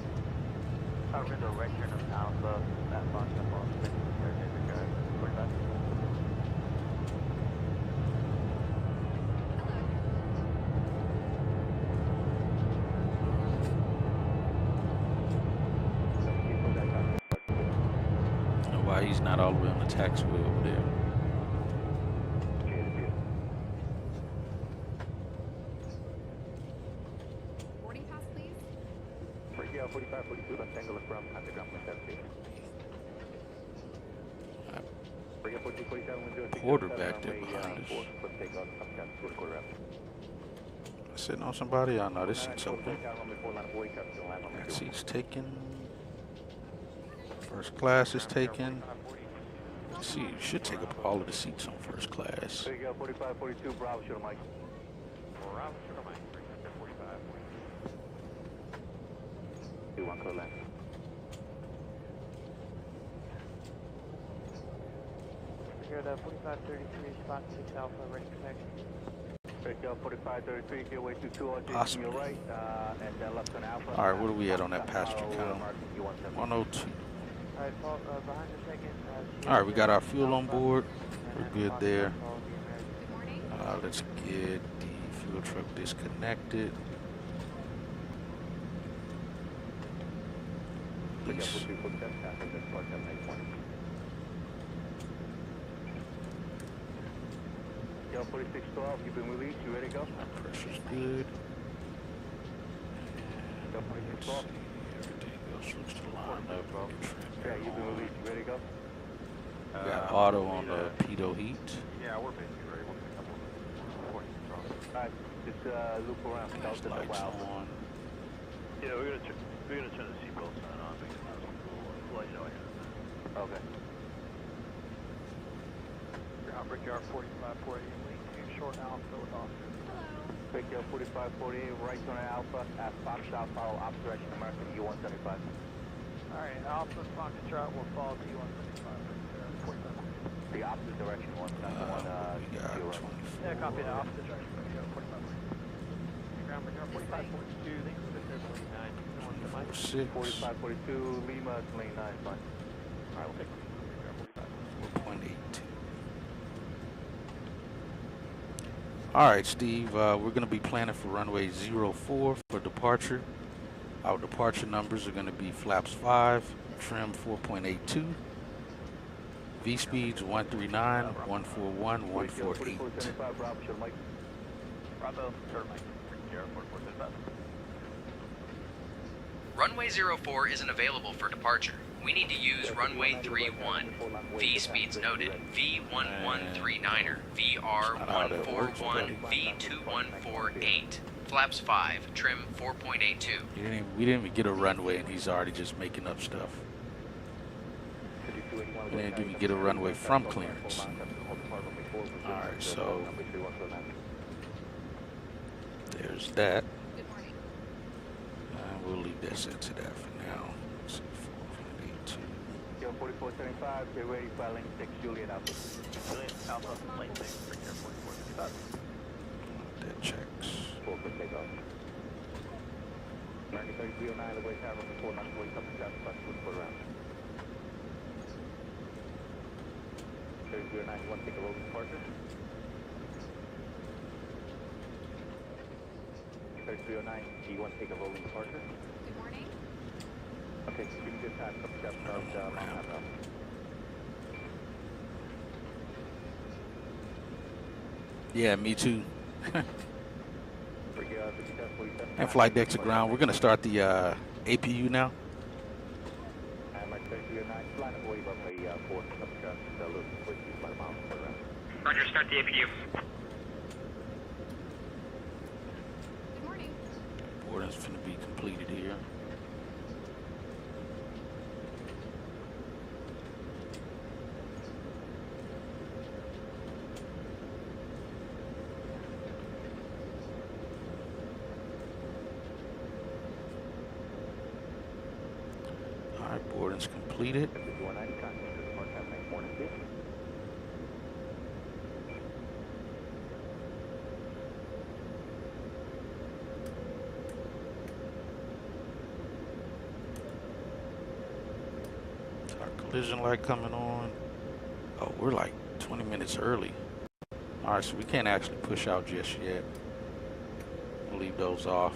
[SPEAKER 2] I'll read the right turn of Alpha, at Foxtrot, follow the opposite direction, break at 45.
[SPEAKER 3] Why he's not all the way on the taxiway over there.
[SPEAKER 7] Boarding pass, please.
[SPEAKER 2] Yeah, 45, 42, left angle from underground, 17.
[SPEAKER 3] Quarterback there behind us. Sitting on somebody? Oh no, this seat's open. That seat's taken. First class is taken. Let's see, you should take up all of the seats on first class.
[SPEAKER 2] 45, 42, Bravo, shoot Mike. Bravo, shoot Mike. 45, 42. 1 code left.
[SPEAKER 9] Here at 4533, spot 6 Alpha, ready to connect.
[SPEAKER 2] Break up 4533, your way to 2
[SPEAKER 3] Awesome.
[SPEAKER 2] your right, and then left on Alpha.
[SPEAKER 3] All right, what are we at on that passenger count? 102.
[SPEAKER 9] Alright, behind the second.
[SPEAKER 3] All right, we got our fuel on board. We're good there.
[SPEAKER 7] Good morning.
[SPEAKER 3] Let's get the fuel truck disconnected. Please.
[SPEAKER 2] Yo, 4612, you've been released, you ready to go?
[SPEAKER 3] Pressure's good.
[SPEAKER 2] Yo, 4612.
[SPEAKER 3] Everything else looks to line up.
[SPEAKER 2] Yeah, you've been released, you ready to go?
[SPEAKER 3] We got auto on the pitot heat.
[SPEAKER 1] Yeah, we're basically ready. We'll pick up
[SPEAKER 2] Alright, just loop around.
[SPEAKER 3] There's lights on.
[SPEAKER 1] Yeah, we're gonna turn the seatbelt sign on because we'll let you know ahead.
[SPEAKER 2] Okay.
[SPEAKER 9] Ground brickyard 4548, lane 2, short Alpha with officer.
[SPEAKER 7] Hello.
[SPEAKER 2] Break up 4548, right on Alpha, at Foxtrot, follow opposite direction, American U-175.
[SPEAKER 9] Alright, Alpha Foxtrot will follow T-175, 45.
[SPEAKER 2] The opposite direction, one, not the one,
[SPEAKER 3] We got 24.
[SPEAKER 9] Yeah, copy the opposite direction, 45. Ground brickyard 4542, lane 49,
[SPEAKER 3] 6.
[SPEAKER 2] 4542, Lima, lane 9, fine. Alright, we'll take it.
[SPEAKER 3] 4.82. All right, Steve, we're going to be planning for runway 04 for departure. Our departure numbers are going to be flaps 5, trim 4.82, V speeds 139, 141, 148.
[SPEAKER 1] Bravo, turn Mike. Sierra 4475.
[SPEAKER 10] Runway 04 isn't available for departure. We need to use runway 31. V speeds noted. V1139er, VR141, V2148. Flaps 5, trim 4.82.
[SPEAKER 3] We didn't even get a runway, and he's already just making up stuff. We didn't even get a runway from clearance. All right, so there's that.
[SPEAKER 7] Good morning.
[SPEAKER 3] We'll leave that set to that for now. Let's see, 4.82.
[SPEAKER 2] Yo, 4475, get ready for lane 6, Juliet Alpha.
[SPEAKER 1] Juliet Alpha, lane 6, Sierra 4475.
[SPEAKER 3] That checks.
[SPEAKER 2] 4 for takeoff. American 3309, the way tower before not wake up and down, but put around. 3309, you want to take a rolling departure? 3309, do you want to take a rolling departure?
[SPEAKER 7] Good morning.
[SPEAKER 2] Okay, give me good time, couple steps out,
[SPEAKER 3] Yeah, me too. And flight decks are ground. We're gonna start the APU now.
[SPEAKER 6] Roger, start the APU.
[SPEAKER 7] Good morning.
[SPEAKER 3] Boarding's finna be completed here. Alright, boarding's completed. Our collision light coming on. Oh, we're like 20 minutes early. Alright, so we can't actually push out just yet. We'll leave those off.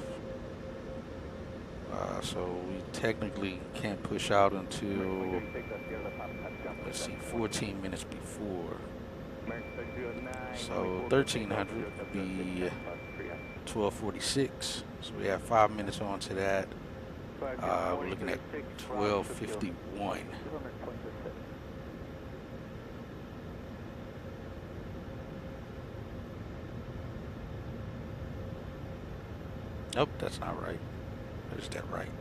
[SPEAKER 3] So we technically can't push out until, let's see, 14 minutes before. So 1300 would be 12:46. So we have 5 minutes on to that. We're looking at 12:51. Nope, that's not right. Is that right?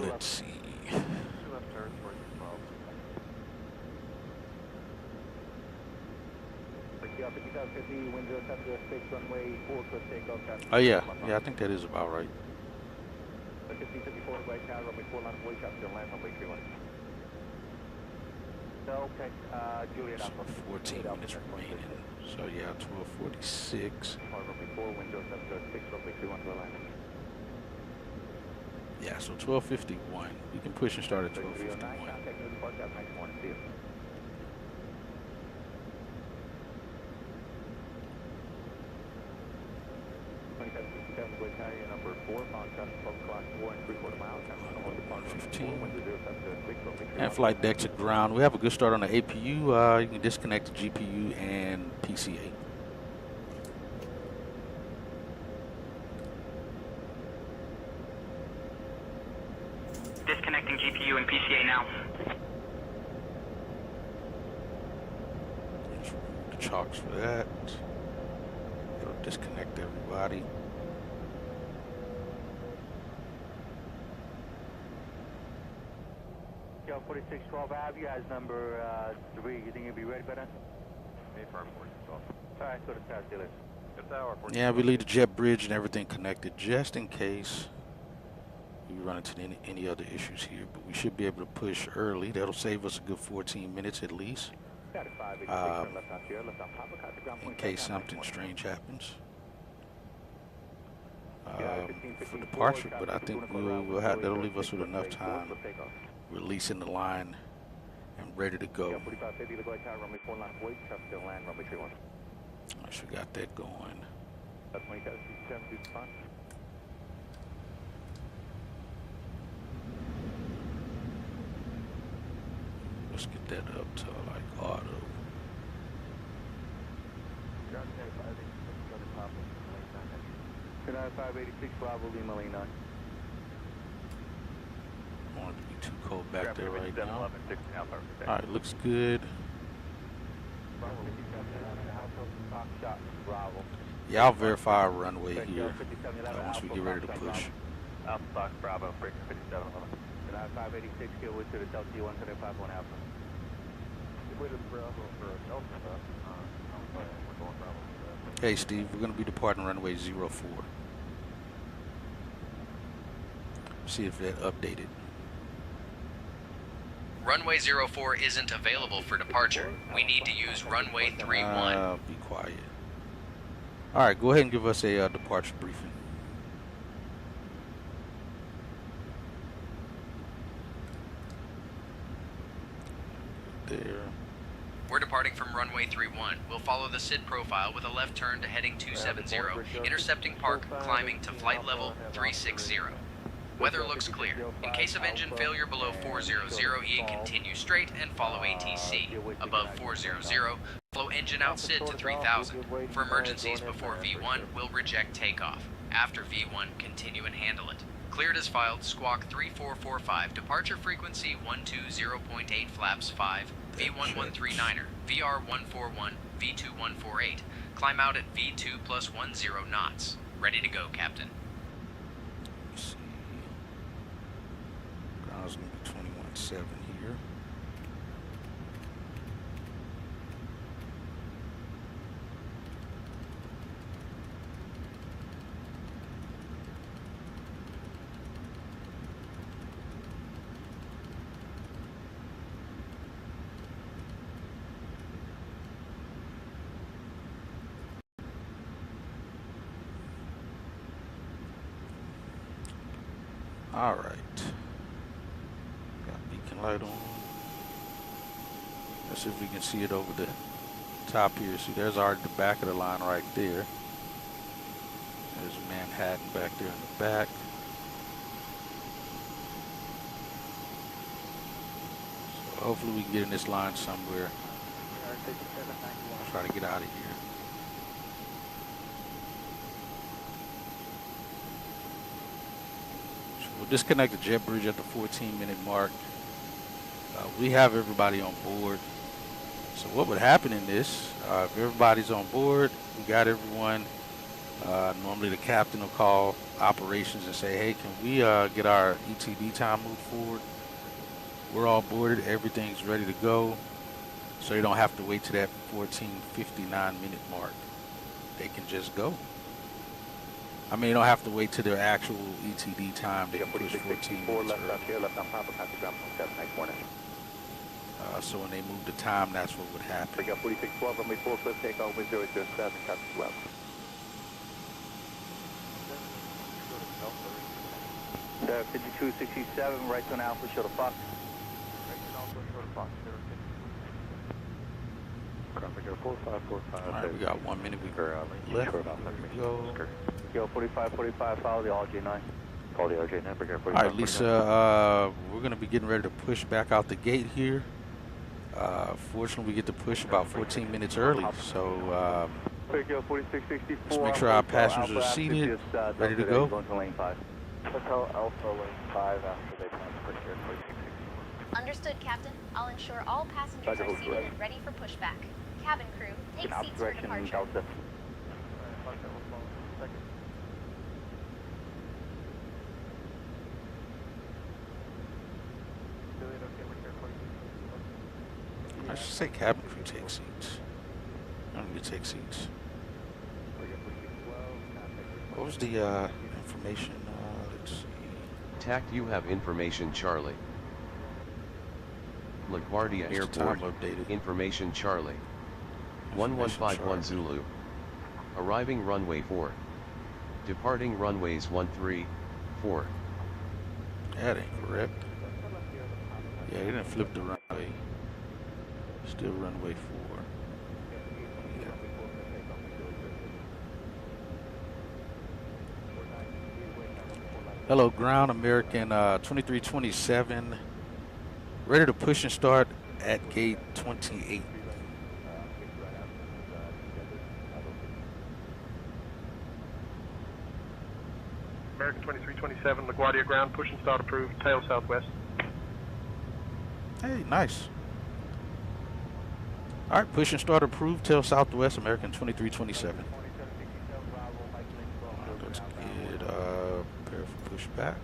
[SPEAKER 3] Let's see. Oh yeah, I think that is about right. So 14 minutes remaining. So yeah, 12:46. Yeah, so 12:51. We can push and start at 12:51. And flight deck to ground. We have a good start on the APU. You can disconnect the GPU and PCA.
[SPEAKER 6] Disconnecting GPU and PCA now.
[SPEAKER 3] Let's remove the chocks for that. It'll disconnect everybody.
[SPEAKER 2] Yo, 4612 Ave, you guys number 3. You think you'll be ready by then?
[SPEAKER 1] Affirm 4612.
[SPEAKER 2] Alright, go to South Dealers.
[SPEAKER 1] Good tower.
[SPEAKER 3] Yeah, we leave the jet bridge and everything connected just in case we run into any other issues here. But we should be able to push early. That'll save us a good 14 minutes at least. In case something strange happens. For departure, but I think we'll have, that'll leave us with enough time releasing the line and ready to go. I should got that going. Let's get that up to like auto.
[SPEAKER 2] Good night, 586 Bravo, Lima Lane 9.
[SPEAKER 3] I want it to be too cold back there right now. Alright, looks good. Yeah, I'll verify our runway here once we get ready to push.
[SPEAKER 2] Alpha Fox Bravo, breaker 5711. Good night, 586, get with to the Delta 175 Alpha.
[SPEAKER 3] Hey Steve, we're going to be departing runway 04. See if that updated.
[SPEAKER 10] Runway 04 isn't available for departure. We need to use runway 31.
[SPEAKER 3] Be quiet. Alright, go ahead and give us a departure briefing. There.
[SPEAKER 10] We're departing from runway 31. We'll follow the SID profile with a left turn to heading 270, intercepting park, climbing to flight level 360. Weather looks clear. In case of engine failure below 400E, continue straight and follow ATC. Above 400, follow engine out SID to 3000. For emergencies before V1, we'll reject takeoff. After V1, continue and handle it. Cleared as filed, squawk 3445, departure frequency 120.8 flaps 5, V1139er, VR141, V2148. Climb out at V2 plus 10 knots. Ready to go, Captain.
[SPEAKER 3] miles gonna be 21.7 here. All right. Got beacon light on. Let's see if we can see it over the top here. See, there's already the back of the line right there. There's Manhattan back there in the back. So hopefully we can get in this line somewhere. Try to get out of here. We'll disconnect the jet bridge at the 14-minute mark. We have everybody on board. So what would happen in this, if everybody's on board, we got everyone, normally the captain will call operations and say, hey, can we get our ETD time moved forward? We're all boarded, everything's ready to go. So you don't have to wait to that 14:59-minute mark. They can just go. I mean, you don't have to wait to their actual ETD time. They can push 14 minutes early. So when they move the time, that's what would happen.
[SPEAKER 1] We got 4612, runway 4, clear takeoff with 007, Captain left.
[SPEAKER 2] The 5267, right to an Alpha, show the Fox.
[SPEAKER 1] Right to an Alpha, show the Fox, 4545.
[SPEAKER 3] All right, we got 1 minute. We left. Go.
[SPEAKER 2] Yo, 4545, follow the RJ9.
[SPEAKER 1] Call the RJ9, we got 45.
[SPEAKER 3] All right, Lisa, we're going to be getting ready to push back out the gate here. Fortunately, we get to push about 14 minutes early, so let's make sure our passengers are seated, ready to go.
[SPEAKER 1] Hotel Alpha Lane 5 after they transfer here, 4661.
[SPEAKER 4] Understood, Captain. I'll ensure all passengers are seated and ready for pushback. Cabin crew, take seats for departure.
[SPEAKER 3] I should say cabin crew take seats. I don't need to take seats. What was the information? Let's see.
[SPEAKER 8] TAC, you have information, Charlie. LaGuardia Airport, information, Charlie. 1151 Zulu. Arriving runway 4. Departing runways 13, 4.
[SPEAKER 3] That ain't correct. Yeah, they didn't flip the runway. Still runway 4. Yeah. Hello, ground American 2327. Ready to push and start at gate 28.
[SPEAKER 9] American 2327, LaGuardia ground, push and start approved, tail southwest.
[SPEAKER 3] Hey, nice. All right, push and start approved, tail southwest, American 2327. Let's get prepare for pushback.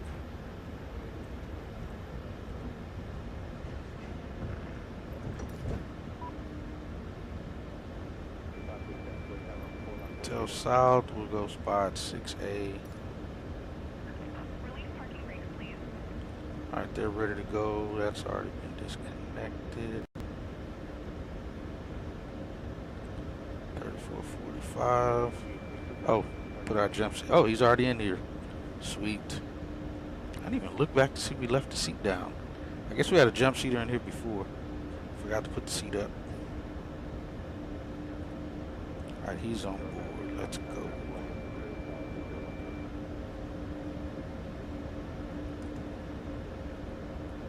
[SPEAKER 3] Tail south, we'll go spot 6A. All right, they're ready to go. That's already been disconnected. 3445. Oh, put our jump seat. Oh, he's already in here. Sweet. I didn't even look back to see if we left the seat down. I guess we had a jump seater in here before. Forgot to put the seat up. All right, he's on board. Let's go.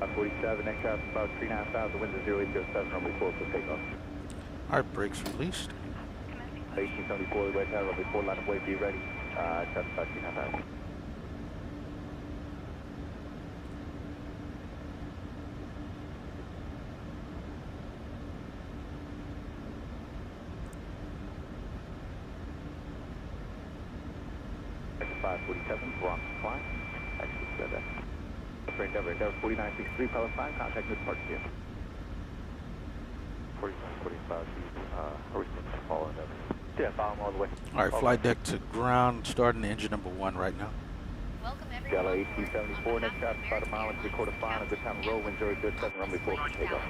[SPEAKER 2] .47, next traffic about 3,500, winds are 0807, runway 4 for takeoff.
[SPEAKER 3] All right, brakes released.
[SPEAKER 2] 1874, west tower, runway 4, line of way, be ready. Traffic about 3,500. Exit 547, wrong climb. Exit 7.
[SPEAKER 1] for Endeavor, Endeavor 4963, Palestine, contact this part here. 45, are we supposed to follow Endeavor? Yeah, follow them all the way.
[SPEAKER 3] All right, flight deck to ground, starting engine number 1 right now.
[SPEAKER 4] Welcome
[SPEAKER 1] Gala
[SPEAKER 4] everyone.
[SPEAKER 1] 1874, next traffic about a mile and 3/4 fine, a good time to roll, wind 037, runway 4 for takeoff.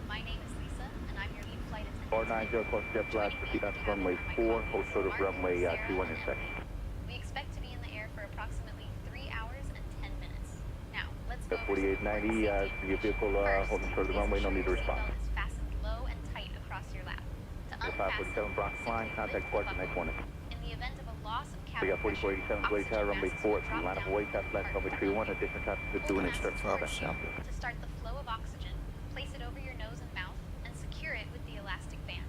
[SPEAKER 4] My name is Lisa, and I'm your lead flight attendant.
[SPEAKER 1] 490, close jet flash, proceed on to runway 4, hold short of runway 21 in section.
[SPEAKER 4] We expect to be in the air for approximately 3 hours and 10 minutes. Now, let's go.
[SPEAKER 1] 4890, your vehicle holding short of the runway, no need to respond.
[SPEAKER 4] Is fastened low and tight across your lap. To unfasten,
[SPEAKER 1] 547 Bronx line, contact departure next morning.
[SPEAKER 4] in the event of a loss of
[SPEAKER 1] We
[SPEAKER 4] cabin
[SPEAKER 1] got 4487 Blade Tower, runway 4, line up away, test left, runway 31, additional traffic to do an extra.
[SPEAKER 4] To start the flow of oxygen, place it over your nose and mouth, and secure it with the elastic band.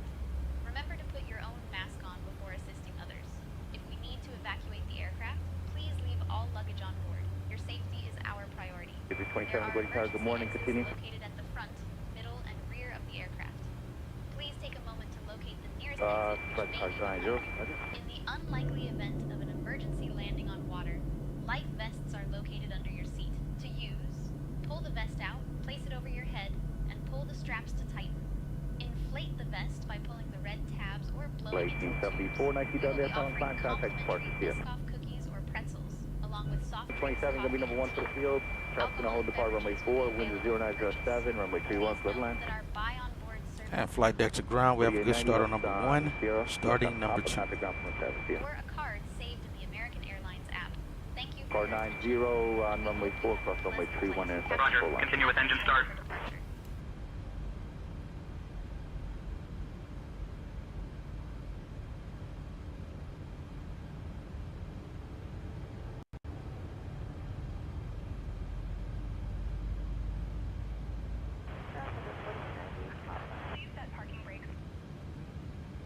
[SPEAKER 4] Remember to put your own mask on before assisting others. If we need to evacuate the aircraft, please leave all luggage on board. Your safety is our priority. There
[SPEAKER 1] 27
[SPEAKER 4] are
[SPEAKER 1] Blade Tower, good morning,
[SPEAKER 4] emergency
[SPEAKER 1] continue.
[SPEAKER 4] exits located at the front, middle, and rear of the aircraft. Please take a moment to locate the nearest
[SPEAKER 1] Flight
[SPEAKER 4] exit,
[SPEAKER 1] car
[SPEAKER 4] which may be in the unlikely event of an emergency landing on water, life vests are located under your seat. To use, pull the vest out, place it over your head, and pull the straps to tighten. Inflate the vest by pulling the red tabs or blowing into the
[SPEAKER 1] 1874, Nike
[SPEAKER 4] tubes. We will be
[SPEAKER 1] WF on
[SPEAKER 4] offering
[SPEAKER 1] time, contact departure here.
[SPEAKER 4] Biscoff cookies or pretzels, along with soft
[SPEAKER 1] 27 gonna be number 1 for the field. Traffic gonna hold depart runway 4, wind is 0907, runway 31, split line.
[SPEAKER 3] And flight deck to ground, we have a good start on number 1, starting number 2.
[SPEAKER 4] Or a card saved in the American Airlines app. Thank you for
[SPEAKER 1] Car 90 on runway 4, cross runway 31 and
[SPEAKER 6] Roger, continue with engine start.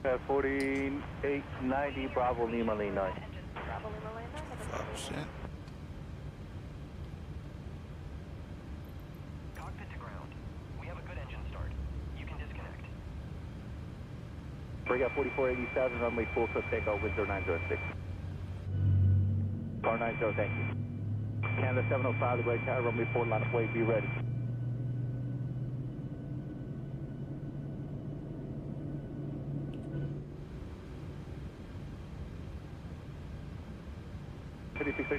[SPEAKER 1] At 4890, Bravo Lima Lane 9.
[SPEAKER 3] 5%.
[SPEAKER 11] Cockpit to ground. We have a good engine start. You can disconnect.
[SPEAKER 1] Bring up 4487, runway 4, clip takeoff, wind 0906. Car 90, thank you. Canada 705, the Blade Tower, runway 4, line of way, be ready.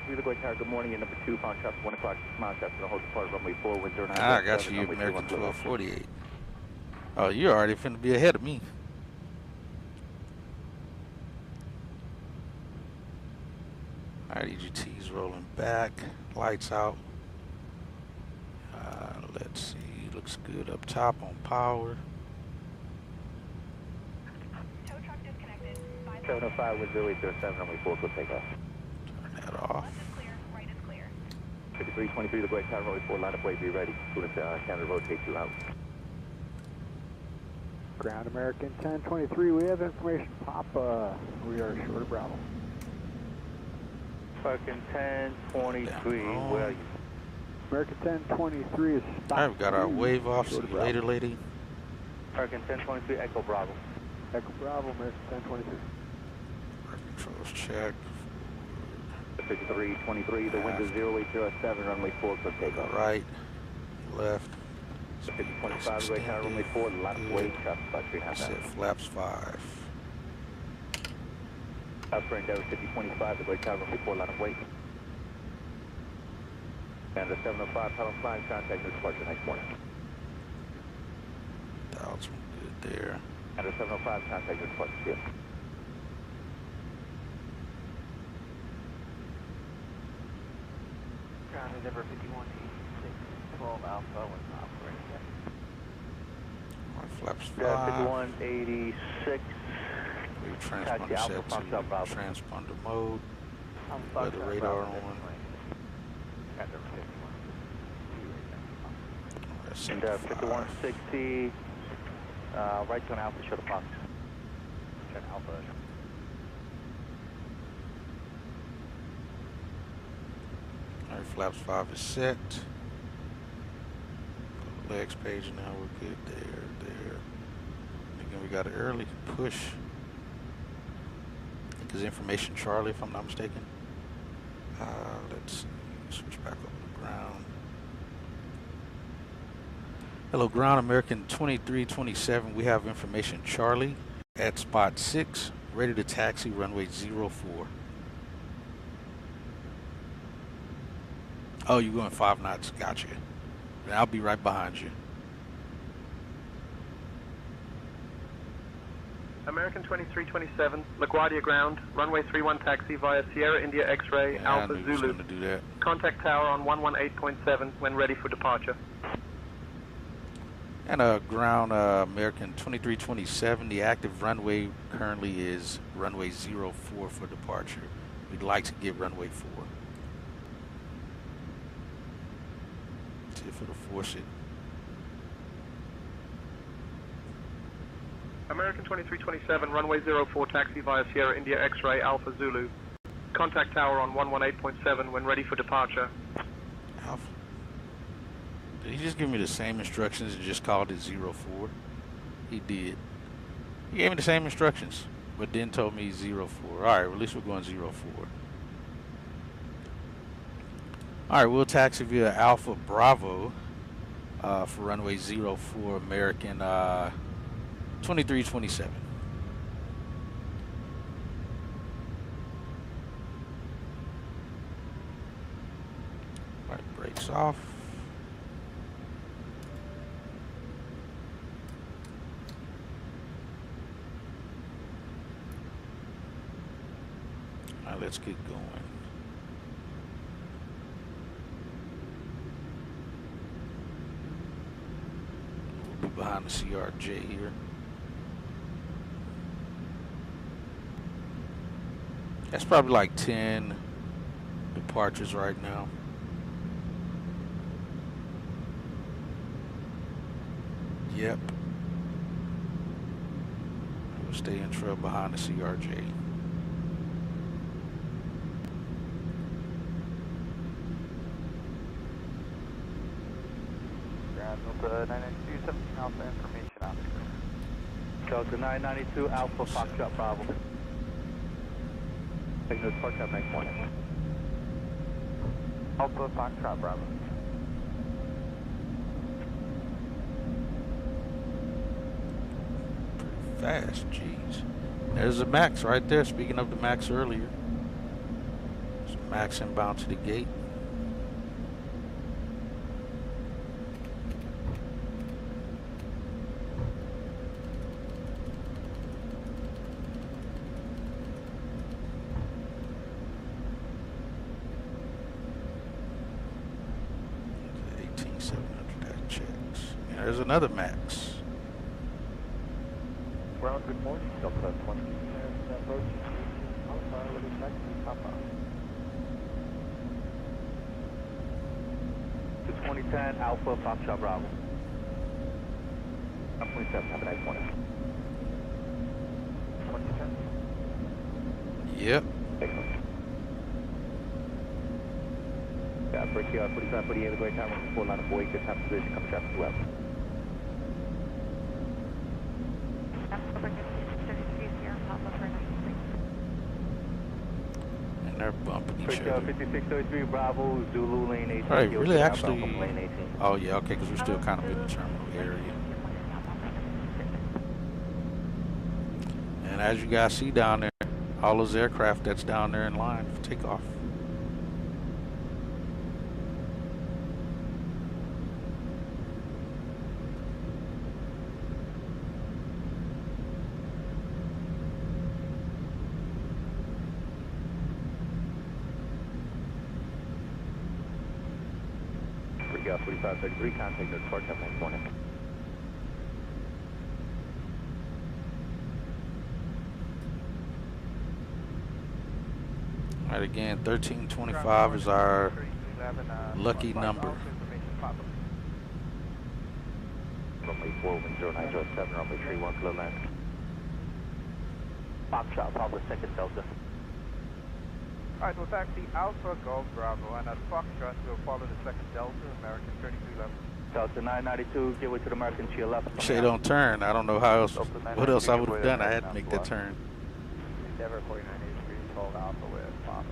[SPEAKER 1] The Blade Tower, good morning, and number 2, pound traffic 1 o'clock, 6 miles after the whole depart, runway 4, wind 0907.
[SPEAKER 3] I got you, American 1248. Oh, you're already finna be ahead of me. Alright, EGT's rolling back, lights out. Let's see, looks good up top on power.
[SPEAKER 7] Tow truck disconnected.
[SPEAKER 1] 705 with 0807, runway 4, clip takeoff.
[SPEAKER 3] Turn that off.
[SPEAKER 7] Left is clear, right is clear.
[SPEAKER 1] 5323, the Blade Tower, runway 4, line of way, be ready. As soon as Canada rotates you out.
[SPEAKER 9] Ground American 1023, we have information, Papa. We are short of Bravo.
[SPEAKER 1] Fucking 1023, where are you?
[SPEAKER 9] American 1023 is stopped.
[SPEAKER 3] Alright, we got our wave off. See you later, lady.
[SPEAKER 1] American 1023, Echo Bravo.
[SPEAKER 9] Echo Bravo, American 1023.
[SPEAKER 3] Our controls check.
[SPEAKER 1] 5323, the wind is 0807, runway 4, clip takeoff.
[SPEAKER 3] Right, left.
[SPEAKER 1] 5025, Blade Tower, runway 4, line of way, traffic about 3.5
[SPEAKER 3] Set
[SPEAKER 1] miles.
[SPEAKER 3] flaps 5.
[SPEAKER 1] Osprey Endeavor 5025, the Blade Tower, runway 4, line of way. And the 705, Pelham flying, contact new departure next morning.
[SPEAKER 3] Dials were good there.
[SPEAKER 1] And the 705, contact new departure here.
[SPEAKER 9] Ground Endeavor 5186, 12 Alpha, was operating yet.
[SPEAKER 3] Alright, flaps 5.
[SPEAKER 1] Yeah, 5186.
[SPEAKER 3] Wave transponder set to transponder mode. Weather radar on.
[SPEAKER 1] And 5160, right to an Alpha, shut the box. Shut Alpha.
[SPEAKER 3] Alright, flaps 5 is set. Legs page now, we're good there. Again, we got an early push. I think it's information Charlie, if I'm not mistaken. Let's see, switch back over to ground. Hello, ground American 2327. We have information Charlie at spot 6, ready to taxi runway 04. Oh, you're going 5 knots. Gotcha. And I'll be right behind you.
[SPEAKER 6] American 2327, LaGuardia ground, runway 31 taxi via Sierra India X-ray,
[SPEAKER 3] Yeah,
[SPEAKER 6] Alpha
[SPEAKER 3] I knew he was
[SPEAKER 6] Zulu.
[SPEAKER 3] going to do that.
[SPEAKER 6] Contact tower on 118.7 when ready for departure.
[SPEAKER 3] And ground American 2327, the active runway currently is runway 04 for departure. We'd like to get runway 4. See if it'll force it.
[SPEAKER 6] American 2327, runway 04 taxi via Sierra India X-ray, Alpha Zulu. Contact tower on 118.7 when ready for departure.
[SPEAKER 3] Alpha. Did he just give me the same instructions and just called it 04? He did. He gave me the same instructions, but then told me 04. Alright, well, at least we're going 04. Alright, we'll taxi via Alpha Bravo for runway 04 American 2327. Alright, brakes off. Alright, let's get going. We'll be behind the CRJ here. That's probably like 10 departures right now. Yep. We'll stay in trail behind the CRJ.
[SPEAKER 2] Delta 992, 17 Alpha information out here. Delta 992 Alpha Foxtrot Bravo. Signal departure at next one. Alpha Foxtrot Bravo.
[SPEAKER 3] Fast, jeez. There's the Max right there. Speaking of the Max earlier. There's Max inbound to the gate. There's another Max.
[SPEAKER 2] Ground, good morning. Delta 20 approach. Alpha, ready taxi, Papa. To 2010 Alpha Foxtrot Bravo. 27, have a nice morning. 2010?
[SPEAKER 3] Yep.
[SPEAKER 2] Excellent. Yeah, break here, 45, 48, the great time on the 4 line of boy, good time position, come traffic to left.
[SPEAKER 3] And they're bumping each
[SPEAKER 2] Break
[SPEAKER 3] other.
[SPEAKER 2] 5633 Bravo, Zulu lane 18.
[SPEAKER 3] Alright, really actually.
[SPEAKER 2] Lane 18.
[SPEAKER 3] Oh yeah, okay, because we're still kind of in the terminal area. And as you guys see down there, all those aircraft that's down there in line for takeoff.
[SPEAKER 2] Break 4533, contact the departure at next morning.
[SPEAKER 3] Alright, again, 1325 is our lucky number.
[SPEAKER 2] Runway 4109007, runway 31 clear land. Foxtrot, Papa, second Delta.
[SPEAKER 9] Alright, we'll taxi Alpha Golf Bravo, and at Foxtrot we'll follow the second Delta, American 3311.
[SPEAKER 2] Delta 992, give way to the American to your left.
[SPEAKER 3] Say don't turn. I don't know how else. What else I would have done? I had to make that turn.
[SPEAKER 9] Endeavor 4983, 12 Alpha with Papa.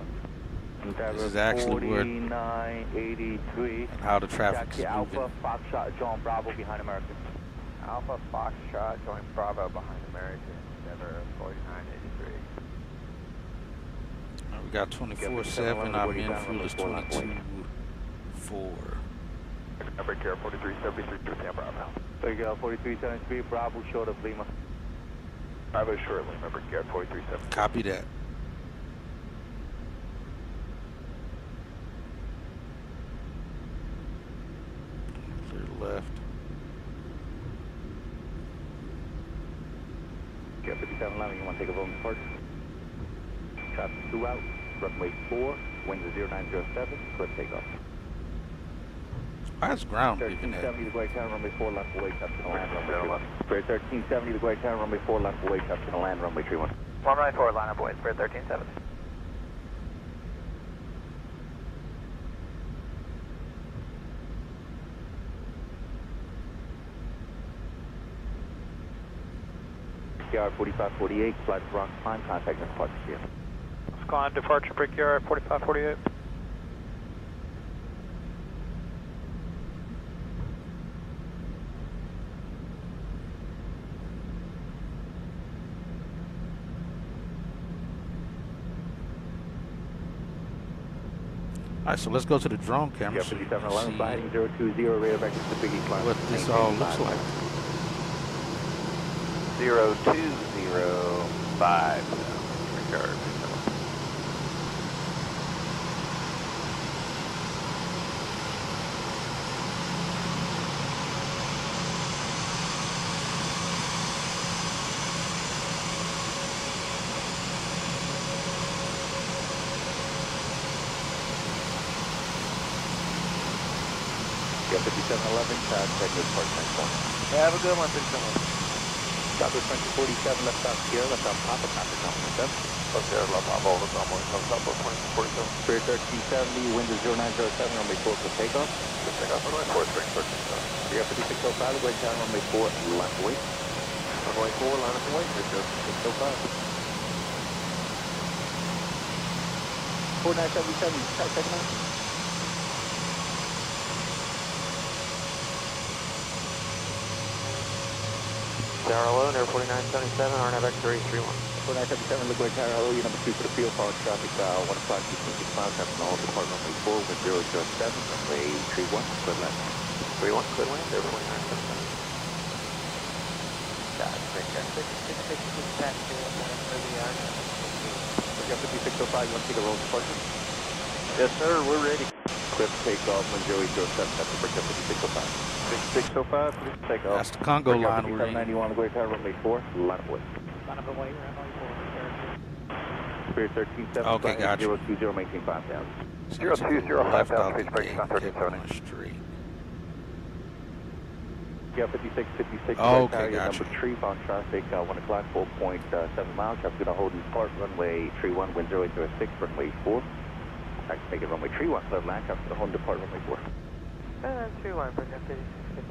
[SPEAKER 3] This is actually where
[SPEAKER 2] 4983.
[SPEAKER 3] and how the traffic is
[SPEAKER 2] Taxi
[SPEAKER 3] moving.
[SPEAKER 2] Alpha, Foxtrot, John Bravo behind American.
[SPEAKER 9] Alpha Foxtrot, join Bravo behind American, Endeavor 4983.
[SPEAKER 3] We got 24/7. Our min fuel is 22.4.
[SPEAKER 1] Number care 4373 to San Bravo.
[SPEAKER 2] Big 4373, Bravo short of Lima.
[SPEAKER 1] Bravo short, remember care 4373.
[SPEAKER 3] Copy that. Clear left.
[SPEAKER 2] Yeah, 5711, you want to take a vote in park? Traffic 2 out, runway 4, winds of 0907, cliff takeoff.
[SPEAKER 3] Why is ground leaving
[SPEAKER 2] 1370
[SPEAKER 3] that?
[SPEAKER 2] the Guay Tower, runway 4, left away, touch to land, runway 31. Spirit 1370 the Guay Tower, runway 4, left away, touch to land, runway 31.
[SPEAKER 9] Runway 4, line up away, Spirit 1370.
[SPEAKER 2] PR 4548, flight to Bronx Climb, contact us, departure here.
[SPEAKER 9] Climb, departure, Brickyard 4548.
[SPEAKER 3] Alright, so let's go to the drone camera.
[SPEAKER 2] Yeah,
[SPEAKER 3] So you
[SPEAKER 2] 5711,
[SPEAKER 3] can
[SPEAKER 2] fighting 020, radar vector to Biggie Climb.
[SPEAKER 3] what this all looks like.
[SPEAKER 1] 0205. Regard.
[SPEAKER 2] Yeah, 5711, contact us, departure next morning.
[SPEAKER 1] Have a good one, 611.
[SPEAKER 2] Southwest French 47, left on Sierra, left on Papa, contact us, 17.
[SPEAKER 1] Okay, left on Volvo, someone comes up with 47.
[SPEAKER 2] Spirit 1370, wind is 0907, runway 4 for takeoff.
[SPEAKER 1] Just take off runway 4, Spring 1370.
[SPEAKER 2] Yeah, 5605, Guay Tower, runway 4, left away.
[SPEAKER 1] Runway 4, line up and wait,
[SPEAKER 2] 605. 4977, try second line.
[SPEAKER 1] Tower Low, Air 4977, RNAV X-ray 31.
[SPEAKER 2] 4977, Guay Tower, hello, you number 2 for the field, power traffic, 1 o'clock, 2.6 miles, after the whole department, runway 4, with 007, runway 31, clear land.
[SPEAKER 1] 31, clear land, Air 4977.
[SPEAKER 2] Yeah, 5605, you want to take a roll departure?
[SPEAKER 1] Yes, sir, we're ready.
[SPEAKER 2] Cliff takeoff, when Joey 07, that's the break up 5605.
[SPEAKER 1] 6605, please take off.
[SPEAKER 3] That's the Congo line we're in.
[SPEAKER 2] 5791, Guay Tower, runway 4, line up away.
[SPEAKER 9] Line up away, runway 4,
[SPEAKER 2] Spirit 1370,
[SPEAKER 3] Okay, gotcha.
[SPEAKER 2] 020, maintain 5000.
[SPEAKER 1] 020,
[SPEAKER 3] left
[SPEAKER 1] 5000,
[SPEAKER 3] out the
[SPEAKER 1] please break
[SPEAKER 3] gate,
[SPEAKER 1] down
[SPEAKER 3] kept
[SPEAKER 1] 1370.
[SPEAKER 3] going straight.
[SPEAKER 2] Yeah, 5656,
[SPEAKER 3] Oh,
[SPEAKER 2] Guay Tower,
[SPEAKER 3] okay,
[SPEAKER 2] your
[SPEAKER 3] gotcha.
[SPEAKER 2] number 3, on traffic, 1 o'clock, 4.7 miles, traffic going to hold depart, runway 31, wind 006, runway 4. I can make it runway 31, clear land, traffic going to hold depart, runway 4.
[SPEAKER 9] 31, bring up 5656.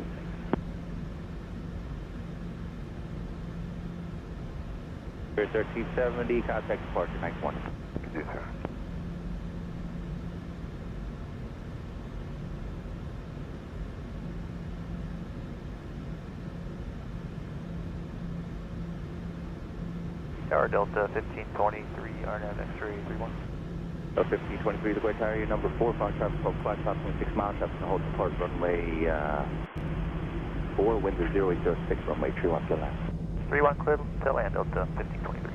[SPEAKER 2] Spirit 1370, contact departure, next one.
[SPEAKER 1] Yes, sir.
[SPEAKER 9] Tower Delta 1523, RNAV X-ray 31.
[SPEAKER 2] 1523, the Guay Tower, your number 4, found traffic from flight top 26 miles, traffic going to hold depart, runway 4, wind is 006, runway 31, clear land.
[SPEAKER 9] 31 clear to land, Delta 1523.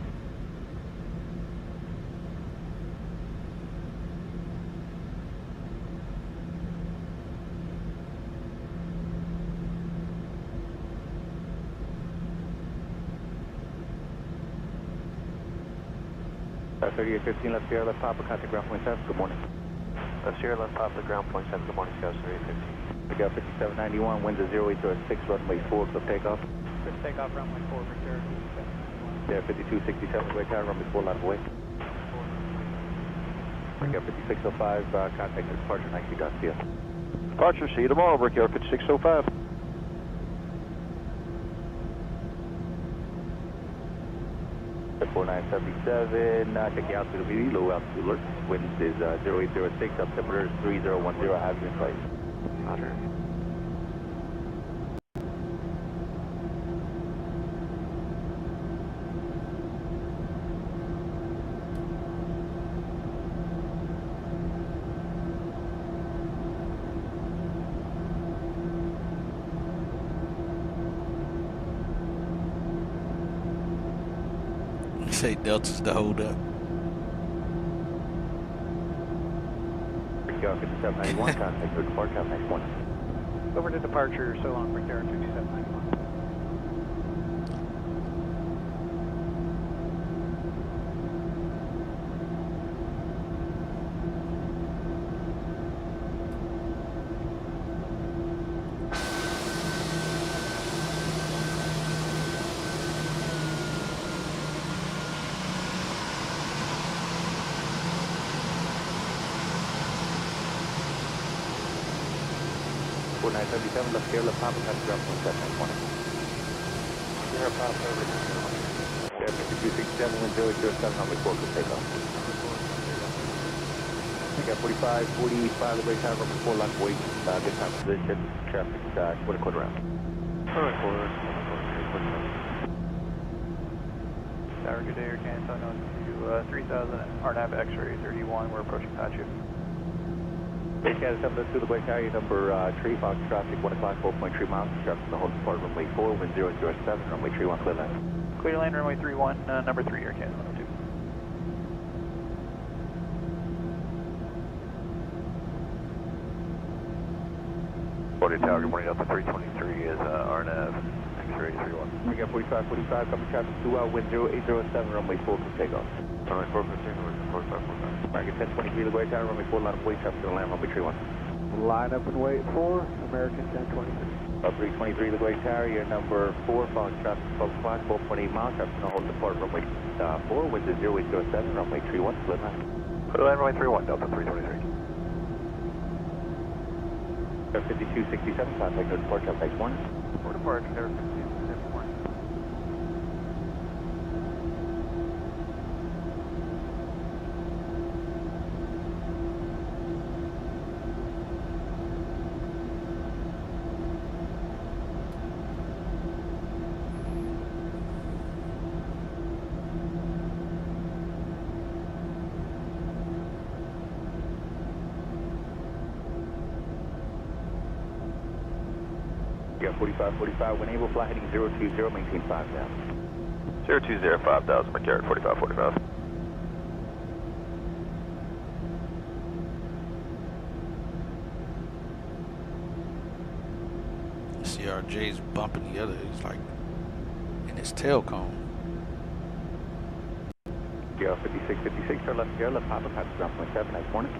[SPEAKER 2] Uh, 3815, left Sierra, left Papa, contact ground point 7, good morning.
[SPEAKER 9] Left Sierra, left Papa, ground point 7, good morning, Scouts 3815.
[SPEAKER 2] We got 5791, winds is 086, runway 4, cliff takeoff.
[SPEAKER 9] Cliff takeoff, runway 4, Victor.
[SPEAKER 2] Yeah, 5267, Guay Tower, runway 4, line of way. We got 5605, contact departure, 93.CF.
[SPEAKER 1] Departure, see you tomorrow, Brickyard 5605.
[SPEAKER 2] 4977, checking out to the VV, low altitude alert. Wind is 0806, altimeter is 3010, have you in place. Roger.
[SPEAKER 3] Say Delta's the hold up.
[SPEAKER 2] Brickyard 5791, contact for departure, next one.
[SPEAKER 9] Over to departure, so long, Brickyard 5791.
[SPEAKER 2] Left Sierra Papa, cut drop 1791.
[SPEAKER 9] Sierra Papa, over to
[SPEAKER 2] Sierra 5267, wind 0807, runway 4, good takeoff. We got 45, 45, the break time, runway 4, lock weight, good time position, traffic, quarter round.
[SPEAKER 9] quarter. Tower, good day, Air Canada, on to 3000, RNAV X-ray 31, we're approaching Pachu.
[SPEAKER 2] Air Canada 7 to the break area, number 3, Fox traffic, 1 o'clock, 4.3 miles, traffic in the whole depart, runway 4, wind 007, runway 31, clear land.
[SPEAKER 9] Clear land, runway 31, number 3, Air Canada 102.
[SPEAKER 1] Tower, good morning, Delta 323 is RNAV X-ray 31.
[SPEAKER 2] We got 45, 45, coming traffic 2 out, wind 0807, runway 4, good takeoff.
[SPEAKER 1] Runway 4, continue, 45, 45.
[SPEAKER 2] American 1023, the break area, runway 4, line up wait, traffic in the land, runway 31.
[SPEAKER 9] Line up and wait for American 1023.
[SPEAKER 2] 323, the Great Carrier, number 4, following traffic 12 o'clock, 4.8 miles, traffic in the whole depart, runway 4, wind is 0807, runway 31, split line.
[SPEAKER 1] Clear land, runway 31, Delta 323.
[SPEAKER 2] 5267, contact no departure, next one.
[SPEAKER 9] For departure, 5271.
[SPEAKER 2] You got 45, 45, when able, fly heading 020, maintain 5000.
[SPEAKER 1] 020, 5000, Brickyard 45, 45.
[SPEAKER 3] CRJ's bumping the other. He's like in his tail cone.
[SPEAKER 2] Yeah, 5656, turn left Sierra, left Papa, patch ground 7, nice morning.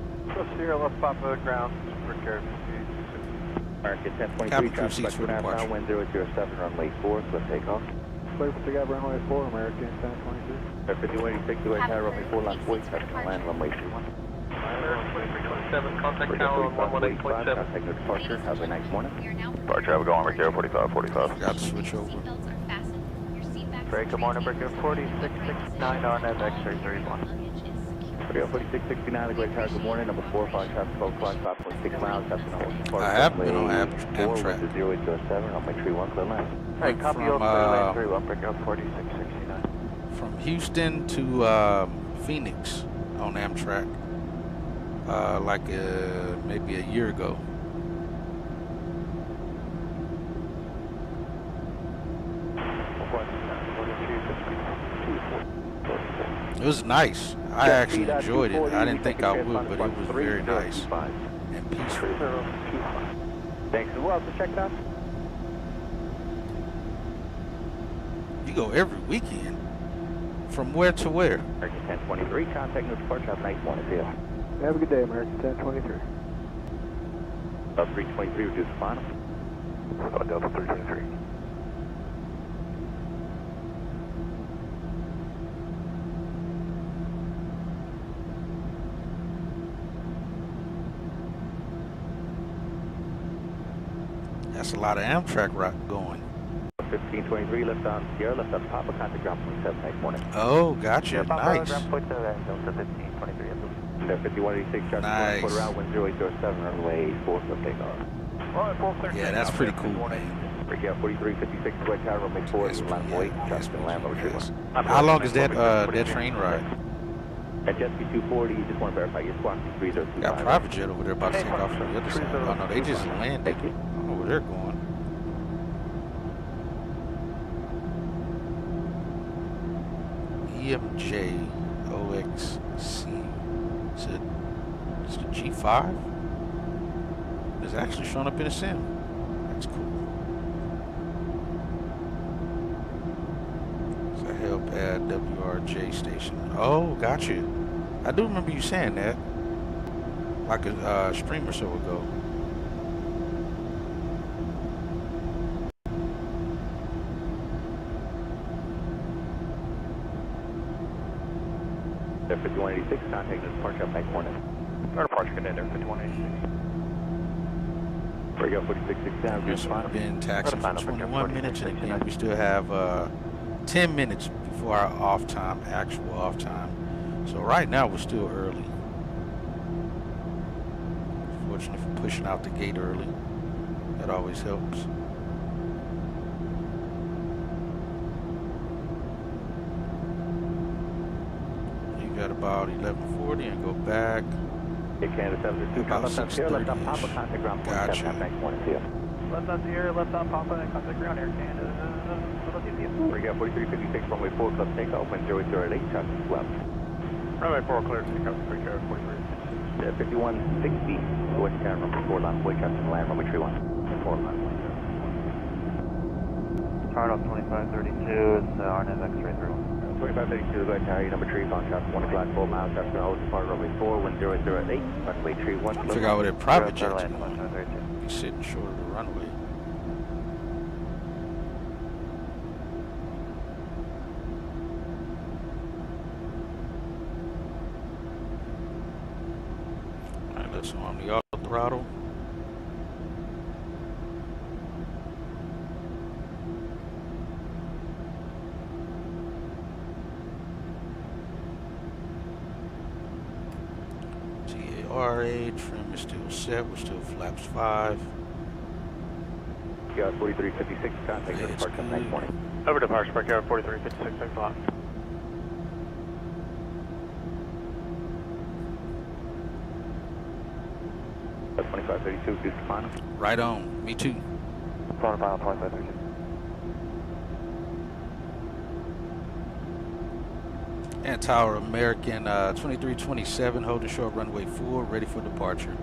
[SPEAKER 9] Sierra, left Papa, ground, Brickyard 5260.
[SPEAKER 2] American 1023,
[SPEAKER 3] Cabin crew
[SPEAKER 2] traffic
[SPEAKER 3] seats for
[SPEAKER 2] about 2.5
[SPEAKER 3] departure.
[SPEAKER 2] wind 007, runway 4, split takeoff.
[SPEAKER 9] Clear for Together, runway 4, American 1023.
[SPEAKER 2] 5186, the Great Carrier, runway 4, line wait, traffic in the land, runway 31.
[SPEAKER 6] American 2327, contact tower on 118.7.
[SPEAKER 2] Contact no departure, have a nice morning.
[SPEAKER 4] We are now
[SPEAKER 1] Departure, have a go on, Brickyard 45, 45.
[SPEAKER 3] Got to switch over.
[SPEAKER 4] Seatbelts are fastened. Your seat backs
[SPEAKER 9] Very
[SPEAKER 4] and
[SPEAKER 9] good morning,
[SPEAKER 4] tray
[SPEAKER 9] Brickyard
[SPEAKER 4] tables
[SPEAKER 9] 4669, RNAV X-ray 31.
[SPEAKER 4] Luggage is secure.
[SPEAKER 2] Radio 4669, the Great Carrier, good morning, number 4, following traffic 12 o'clock, 5.6 miles, traffic in the whole depart,
[SPEAKER 3] I have been on
[SPEAKER 2] runway 4,
[SPEAKER 3] Amtrak.
[SPEAKER 2] wind is 0807, runway 31, clear line.
[SPEAKER 9] Alright,
[SPEAKER 3] Went
[SPEAKER 9] copy
[SPEAKER 3] from,
[SPEAKER 9] of clear lane 31, Brickyard 4669.
[SPEAKER 3] From Houston to Phoenix on Amtrak, like maybe a year ago. It was nice. I actually enjoyed it. I didn't think I would, but it was very nice and peaceful.
[SPEAKER 2] Thanks as well, so check it out.
[SPEAKER 3] You go every weekend. From where to where?
[SPEAKER 2] American 1023, contact no departure, have a nice morning, see ya.
[SPEAKER 9] Have a good day, American 1023.
[SPEAKER 2] 323, reduce the final.
[SPEAKER 1] Delta 323.
[SPEAKER 3] That's a lot of Amtrak rock going.
[SPEAKER 2] 1523, left on Sierra, left on Papa, contact ground point 7, nice morning.
[SPEAKER 3] Oh, gotcha. Nice.
[SPEAKER 2] Ground point 7, Delta 1523, Delta 5186, traffic
[SPEAKER 3] Nice.
[SPEAKER 2] quarter out, wind 0807, runway 4 for takeoff.
[SPEAKER 3] Yeah, that's pretty cool, man.
[SPEAKER 2] Breakout 4356, West Tower, runway 4, land weight, traffic and land, runway 31.
[SPEAKER 3] How long is that train ride?
[SPEAKER 2] At Jetski 240, you just want to verify your squawk 3025.
[SPEAKER 3] Got a private jet over there about to take off from the other side. Oh no, they just landed. I don't know where they're going. EMJ OXC. It's the G5. It's actually showing up in a sim. That's cool. It's a helipad WRJ station. Oh, got you. I do remember you saying that, like a stream or so ago.
[SPEAKER 2] Air 5186, contact the departure up nice morning.
[SPEAKER 9] Our departure contender, 5186.
[SPEAKER 2] Breakout 4667,
[SPEAKER 3] Yes, we've been taxiing for 21 minutes, and again, we still have 10 minutes before our off time, actual off time. So right now we're still early. Fortunately for pushing out the gate early. That always helps. You got about 11:40 and go back.
[SPEAKER 2] Canada 72,
[SPEAKER 3] about
[SPEAKER 2] 6:30. Left on Papa,
[SPEAKER 3] 6:30-ish.
[SPEAKER 2] contact ground point 7,
[SPEAKER 3] Gotcha.
[SPEAKER 2] have a nice morning, see ya.
[SPEAKER 9] Left on Sierra, left on Papa, and contact ground, Air Canada.
[SPEAKER 2] Breakout 4356, runway 4, club takeoff, wind 0808, traffic left.
[SPEAKER 9] Runway 4 clear to take off, breakout 43.
[SPEAKER 2] 5160, West Tower, runway 4, land weight, traffic and land, runway 31. 4 line.
[SPEAKER 12] Start off 2532, it's RNAV X-ray through.
[SPEAKER 2] 2532, go ahead, Tower, number 3, on traffic 1 o'clock, 4 miles, traffic on hold, depart runway 4, wind 0808, runway 31.
[SPEAKER 3] Figure out where that private jet
[SPEAKER 12] Zero,
[SPEAKER 3] is.
[SPEAKER 12] land, 2532.
[SPEAKER 3] He's sitting short of the runway. Alright, let's arm the auto throttle. TARA, trim is still set, we're still flaps 5.
[SPEAKER 2] Yeah, 4356, contact the
[SPEAKER 3] It's
[SPEAKER 2] departure, nice
[SPEAKER 3] good.
[SPEAKER 2] morning.
[SPEAKER 9] Over departure, breakout 4356, 6 o'clock.
[SPEAKER 2] That's 2532, Houston final.
[SPEAKER 3] Right on, me too.
[SPEAKER 12] Final 2532.
[SPEAKER 3] And Tower American 2327, holding short runway 4, ready for departure.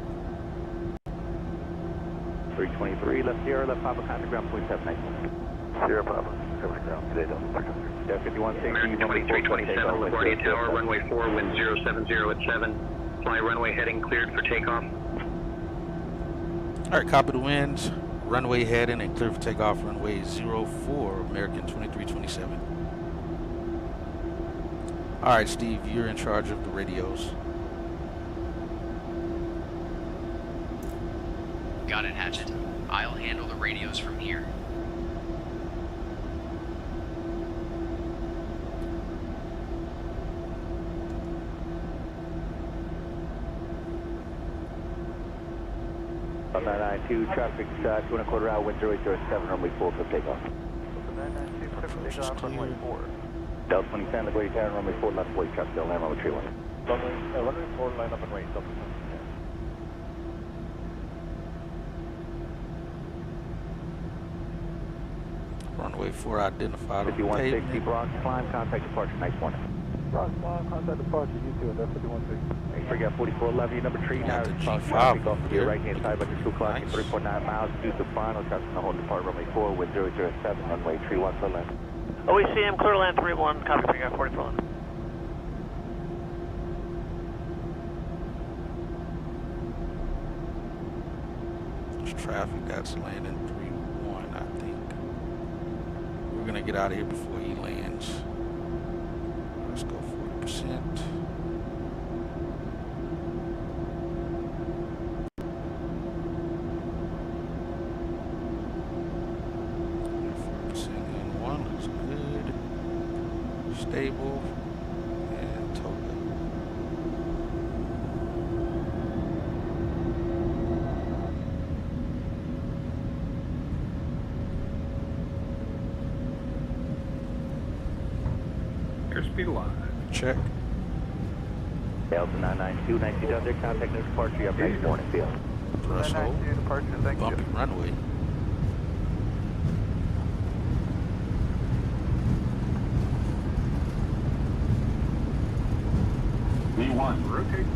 [SPEAKER 2] 323, left Sierra, left Papa, contact ground point 7, nice morning.
[SPEAKER 12] Sierra Papa, cover ground, today don't start.
[SPEAKER 2] Yeah, 5160,
[SPEAKER 5] American 2327, LaGuardia Tower, runway 4, wind 070 at 7. Fly runway heading cleared for takeoff.
[SPEAKER 3] All right, copy the winds, runway heading and clear for takeoff, runway 04, American 2327. All right, Steve, you're in charge of the radios.
[SPEAKER 10] Got it, Hatchet. I'll handle the radios from here.
[SPEAKER 2] On 992, traffic 2 1/4 hour, wind 0807, runway 4 for takeoff.
[SPEAKER 9] 992, clear for takeoff, runway 4.
[SPEAKER 2] Delta 27, LaGuardia Tower, runway 4, left weight, traffic, land, runway 31.
[SPEAKER 9] Runway 4, line up and wait, Delta 27.
[SPEAKER 3] Runway 4 identified on the
[SPEAKER 2] 5160,
[SPEAKER 3] pavement.
[SPEAKER 2] Bronx climb, contact departure, nice morning.
[SPEAKER 9] Bronx line, contact departure, you too, that's 5160.
[SPEAKER 2] Breakout 4411, number 3, now
[SPEAKER 3] the
[SPEAKER 2] response
[SPEAKER 3] G5
[SPEAKER 2] traffic off
[SPEAKER 3] over
[SPEAKER 2] to your
[SPEAKER 3] there.
[SPEAKER 2] right hand side, about 2 o'clock,
[SPEAKER 3] Nice.
[SPEAKER 2] 3.9 miles, due to final, traffic on hold, depart runway 4, wind 007, runway 31 for land.
[SPEAKER 6] OECM, clear land 31, copy, breakout 4411.
[SPEAKER 3] There's traffic that's landing 3-1, I think. We're gonna get out of here before he lands. Let's go 40%. stable and total.
[SPEAKER 1] Airspeed alive.
[SPEAKER 3] Check.
[SPEAKER 2] Delta 992, 92 down there, contact no departure, up next morning, field.
[SPEAKER 3] Threshold.
[SPEAKER 1] Departure, thank
[SPEAKER 3] Bumpy runway.
[SPEAKER 1] V1. Rotate.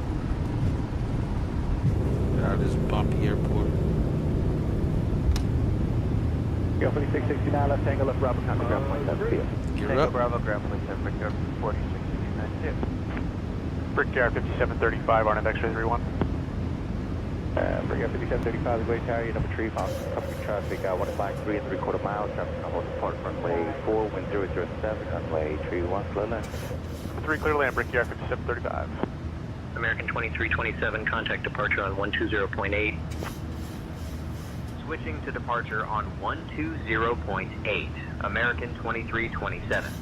[SPEAKER 3] Get out of this bumpy airport.
[SPEAKER 2] Go 4669, left angle, left Bravo, contact ground point 7, field.
[SPEAKER 3] Gear up.
[SPEAKER 12] Bravo, ground point 7, Brickyard 4692.
[SPEAKER 9] Brickyard 5735, RNF X-ray 31.
[SPEAKER 2] Brickyard 5735, Great Tower, you number 3, found company traffic, 153 and 3/4 miles, traffic on hold depart runway 4, wind 007, runway 31, clear land.
[SPEAKER 9] 3 clear land, Brickyard 5735.
[SPEAKER 6] American 2327, contact departure on 120.8.
[SPEAKER 5] Switching to departure on 120.8, American 2327.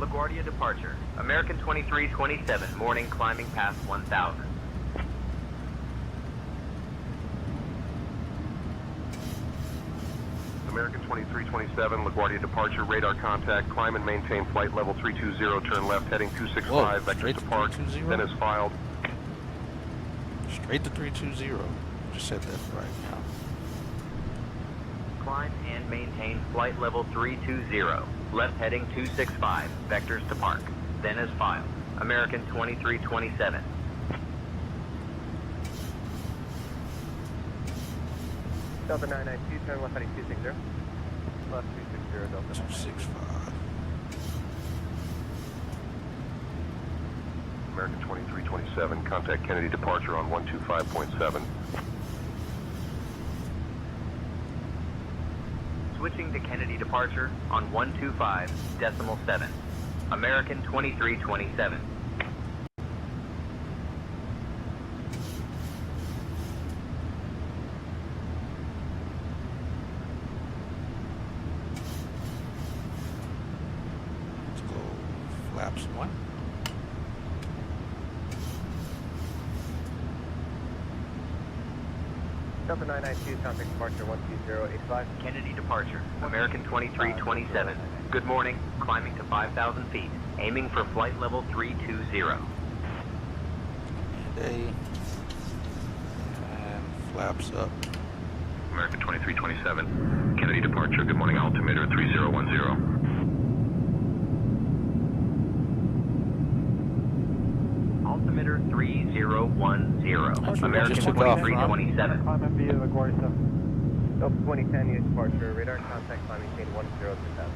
[SPEAKER 5] LaGuardia departure, American 2327, morning climbing past 1000.
[SPEAKER 1] American 2327, LaGuardia departure, radar contact, climb and maintain flight level 320, turn left, heading 265, vectors to park, then is filed.
[SPEAKER 3] Straight to 320. Just said that right now.
[SPEAKER 5] Climb and maintain flight level 320, left heading 265, vectors to park, then is filed. American 2327.
[SPEAKER 12] Delta 992, turn left heading 260. Left 260, Delta
[SPEAKER 3] 265.
[SPEAKER 1] American 2327, contact Kennedy departure on 125.7.
[SPEAKER 5] Switching to Kennedy departure on 125.7. American 2327.
[SPEAKER 3] Let's go flaps 1.
[SPEAKER 12] Delta 992, contact departure 12085.
[SPEAKER 5] Kennedy departure, American 2327. Good morning, climbing to 5,000 feet, aiming for flight level 320.
[SPEAKER 3] And flaps up.
[SPEAKER 1] American 2327, Kennedy departure, good morning, altimeter 3010.
[SPEAKER 5] Altimeter 3010. American
[SPEAKER 3] Just took off,
[SPEAKER 5] 2327.
[SPEAKER 12] Climb via LaGuardia 7. Delta 2010, unit departure, radar contact, climb maintain 102,000.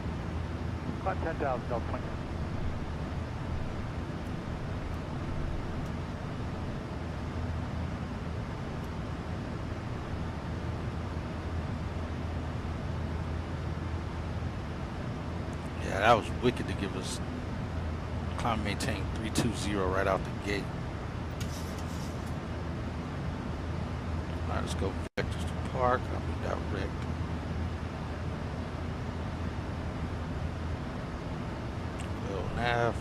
[SPEAKER 9] Climb 10,000, Delta 20.
[SPEAKER 3] Yeah, that was wicked to give us climb maintain 320 right out the gate. All right, let's go vectors to park. I'll be direct. Well, nav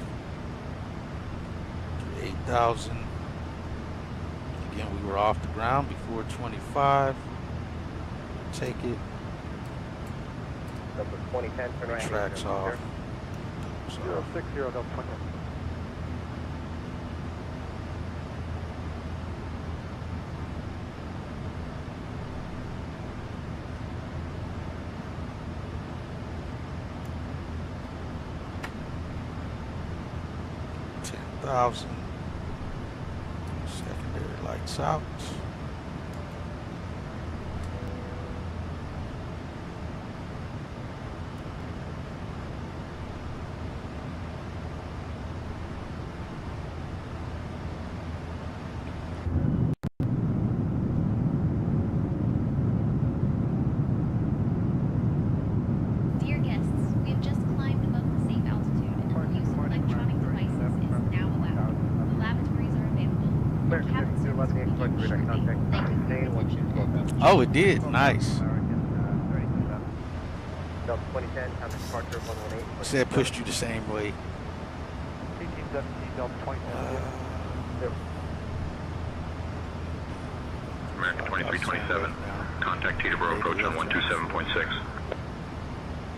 [SPEAKER 3] 8,000. Again, we were off the ground before 25. Take it.
[SPEAKER 12] Delta 2010, turn right.
[SPEAKER 3] Tracks off.
[SPEAKER 9] 060, Delta 20.
[SPEAKER 3] Secondary lights out.
[SPEAKER 12] 11 departure, radar contact, maintain 12,000.
[SPEAKER 3] Oh, it did. Nice.
[SPEAKER 12] Delta 2010, contact departure 118.
[SPEAKER 3] Said pushed you the same way.
[SPEAKER 9] Delta 2010.
[SPEAKER 1] American 2327, contact Teterboro approach on 127.6.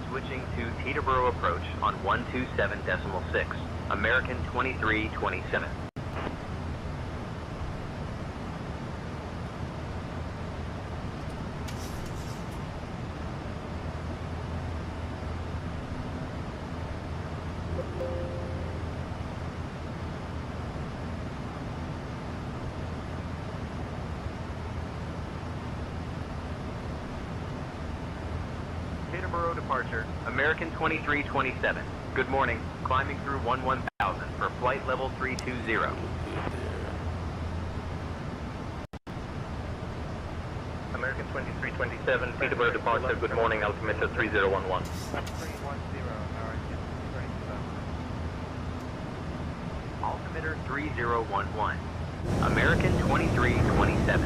[SPEAKER 5] Switching to Teterboro approach on 127.6. American 2327. Teterboro departure, American 2327. Good morning. Climbing through 11,000 for flight level 320.
[SPEAKER 6] American 2327, Peterborough departure, good morning, altimeter 3011.
[SPEAKER 12] 310,
[SPEAKER 5] Altimeter 3011. American 2327.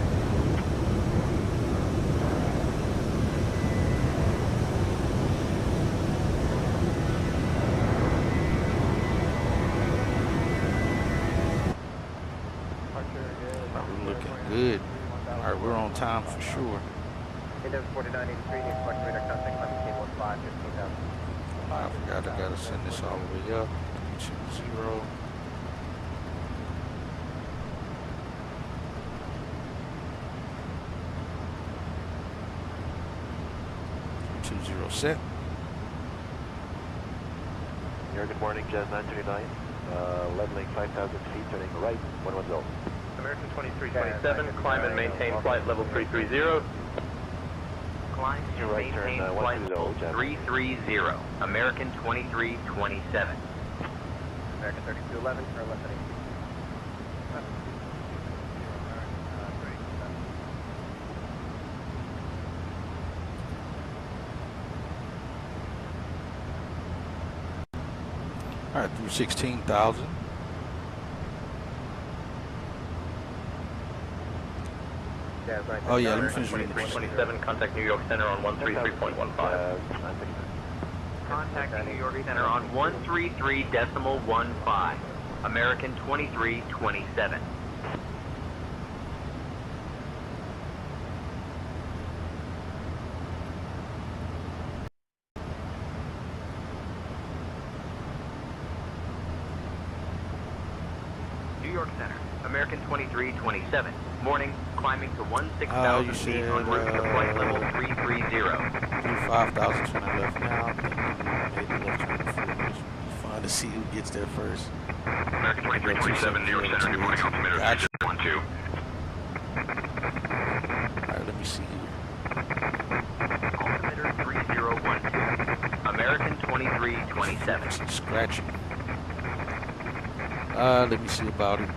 [SPEAKER 3] We're looking good. All right, we're on time for sure.
[SPEAKER 12] AW 4983, departure radar contact, maintain 15,000.
[SPEAKER 3] I forgot I gotta send this all the way up. 0. Set.
[SPEAKER 9] Good morning, Jazz 939. Leveling 5,000 feet, turning right, 110.
[SPEAKER 6] American 2327, climb and maintain flight level 330.
[SPEAKER 5] Climb
[SPEAKER 9] Your
[SPEAKER 5] and
[SPEAKER 9] right turn,
[SPEAKER 5] maintain flight
[SPEAKER 9] 120,
[SPEAKER 5] level
[SPEAKER 9] Jazz.
[SPEAKER 5] 330. American 2327.
[SPEAKER 12] American 3211, turn left at 8.
[SPEAKER 3] All right, through 16,000. Oh yeah, let me finish reading the
[SPEAKER 6] 327, contact New York Center on 133.15.
[SPEAKER 5] Contact New York Center on 133.15. American 2327. New York Center, American 2327. Morning, climbing to 16,000 feet on route to flight level 330.
[SPEAKER 3] Do 5,000 turn left now. I think we made the left turn before. It's fun to see who gets there first.
[SPEAKER 1] American 2327, New York Center, good morning, altimeter 3012.
[SPEAKER 3] Alright, let me see here.
[SPEAKER 5] Altimeter 3012. American 2327.
[SPEAKER 3] Scratching. Let me see about it.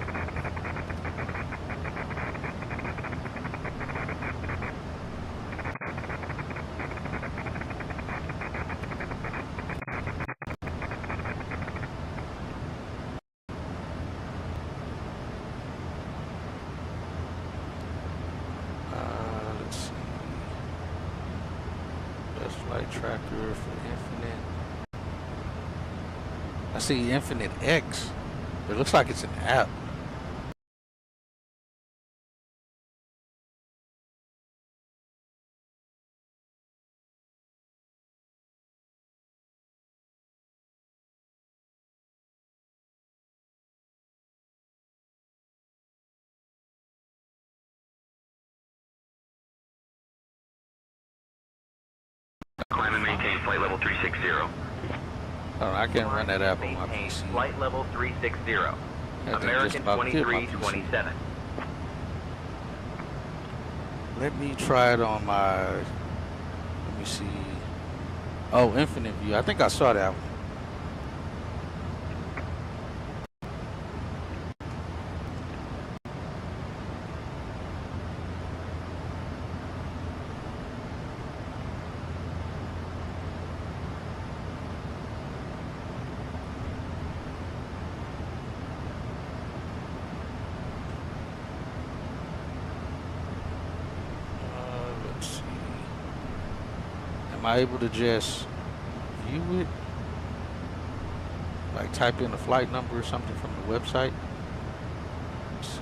[SPEAKER 3] Let's see. Best flight tracker for Infinite. I see Infinite X. It looks like it's an app.
[SPEAKER 1] Climb and maintain flight level 360.
[SPEAKER 3] I can't run that app on my
[SPEAKER 5] Maintain
[SPEAKER 3] PC.
[SPEAKER 5] flight level 360. American 2327.
[SPEAKER 3] Let me try it on my. Let me see. Oh, Infinite View. I think I saw that one. Am I able to just view it? Like type in the flight number or something from the website? Let's see.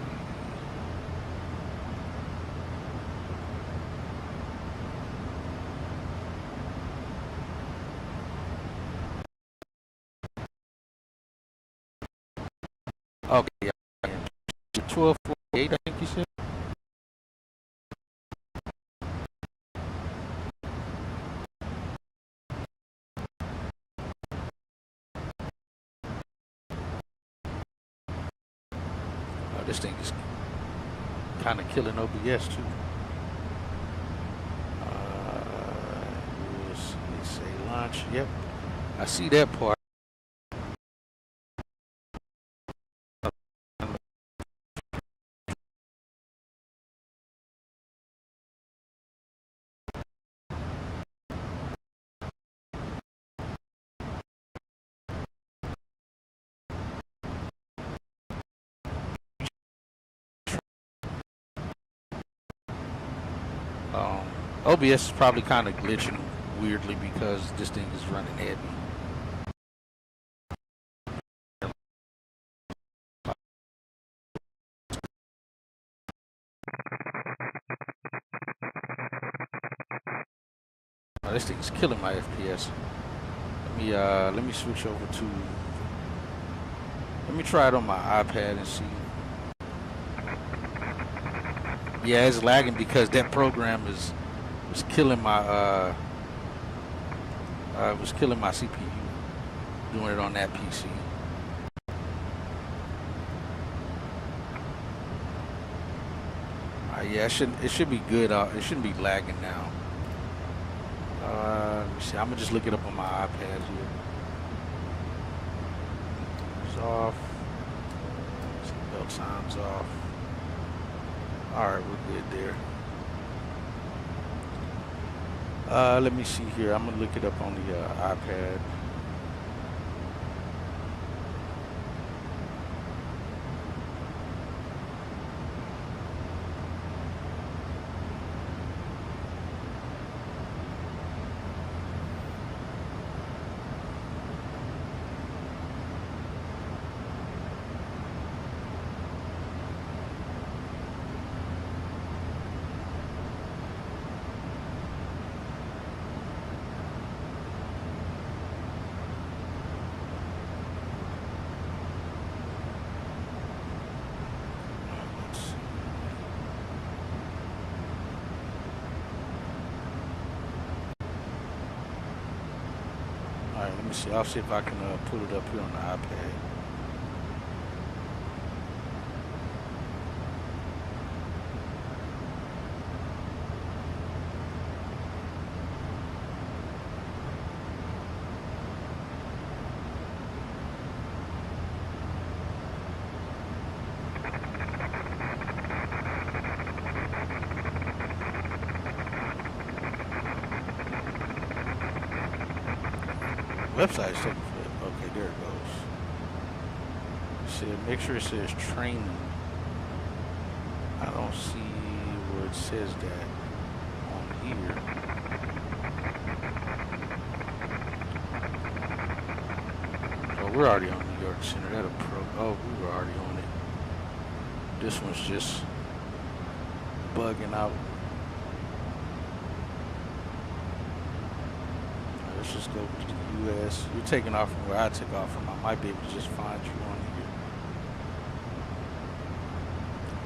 [SPEAKER 3] Okay, yeah. 1248, I think you said. Oh, this thing is kind of killing OBS too. Let's say launch. Yep, I see that part. OBS is probably kind of glitching weirdly because this thing is running heavy. Oh, this thing is killing my FPS. Let me switch over to. Let me try it on my iPad and see. Yeah, it's lagging because that program was killing my CPU doing it on that PC. Yeah, it should be good. It shouldn't be lagging now. Let me see. I'm gonna just look it up on my iPad here. It's off. Seatbelt signs off. All right, we're good there. Let me see here. I'm gonna look it up on the iPad. Alright, let me see. I'll see if I can put it up here on the iPad. Website is taking forever. Okay, there it goes. See, make sure it says training. I don't see where it says that on here. Oh, we're already on New York Center. That'll oh, we were already on it. This one's just bugging out. Let's just go to the U.S. You're taking off from where I took off from. I might be able to just find you on here.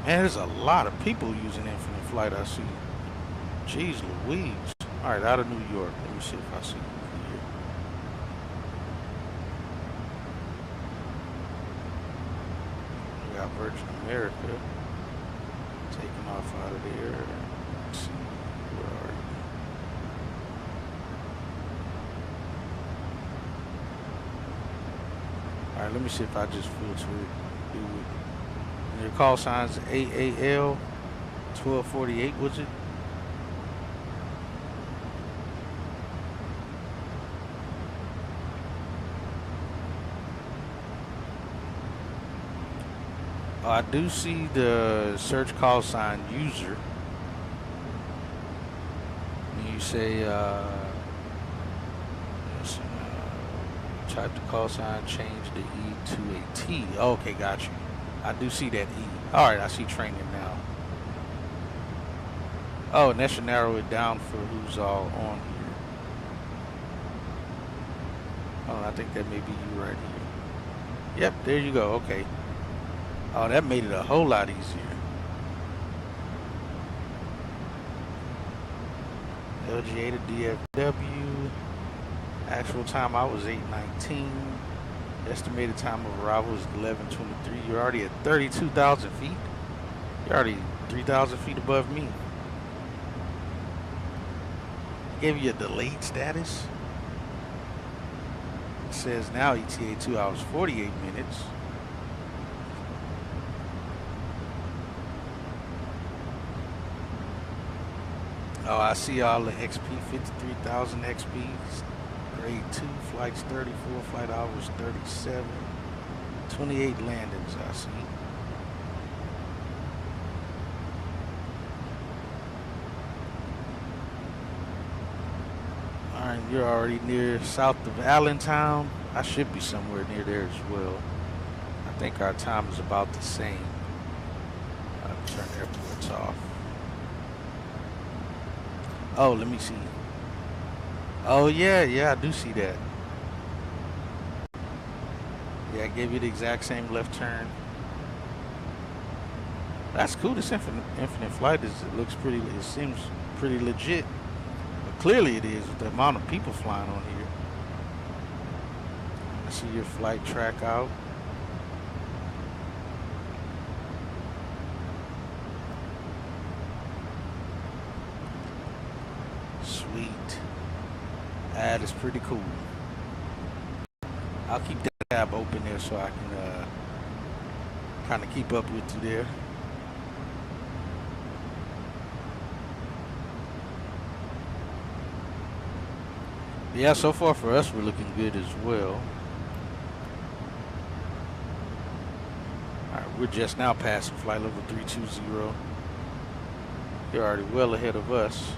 [SPEAKER 3] Man, there's a lot of people using Infinite Flight, I see. Jeez Louise. All right, out of New York. Let me see if I see you here. We got Virgin America taking off out of there. Let's see. Where are you? Alright, let me see if I just filter it. And your call sign's AAL 1248, was it? I do see the search call sign user. And you say Listen, type the call sign, change the E to a T. Okay, got you. I do see that E. All right, I see training now. Oh, and that should narrow it down for who's all on here. Oh, I think that may be you right here. Yep, there you go. Okay. Oh, that made it a whole lot easier. LGA to DFW. Actual time out was 8:19. Estimated time of arrival is 11:23. You're already at 32,000 feet. You're already 3,000 feet above me. Gave you a delayed status. It says now ETA 2 hours 48 minutes. Oh, I see all the XP, 53,000 XPs. Grade 2, flights 34, flight hours 37. 28 landings, I see. Alright, you're already near south of Allentown. I should be somewhere near there as well. I think our time is about the same. I'll turn airports off. Oh, let me see. Oh, yeah, I do see that. Yeah, I gave you the exact same left turn. That's cool. This infinite flight it seems pretty legit. But clearly it is with the amount of people flying on here. I see your flight track out. Sweet. That is pretty cool. I'll keep that tab open there so I can kind of keep up with you there. Yeah, so far for us, we're looking good as well. All right, we're just now passing flight level 320. You're already well ahead of us.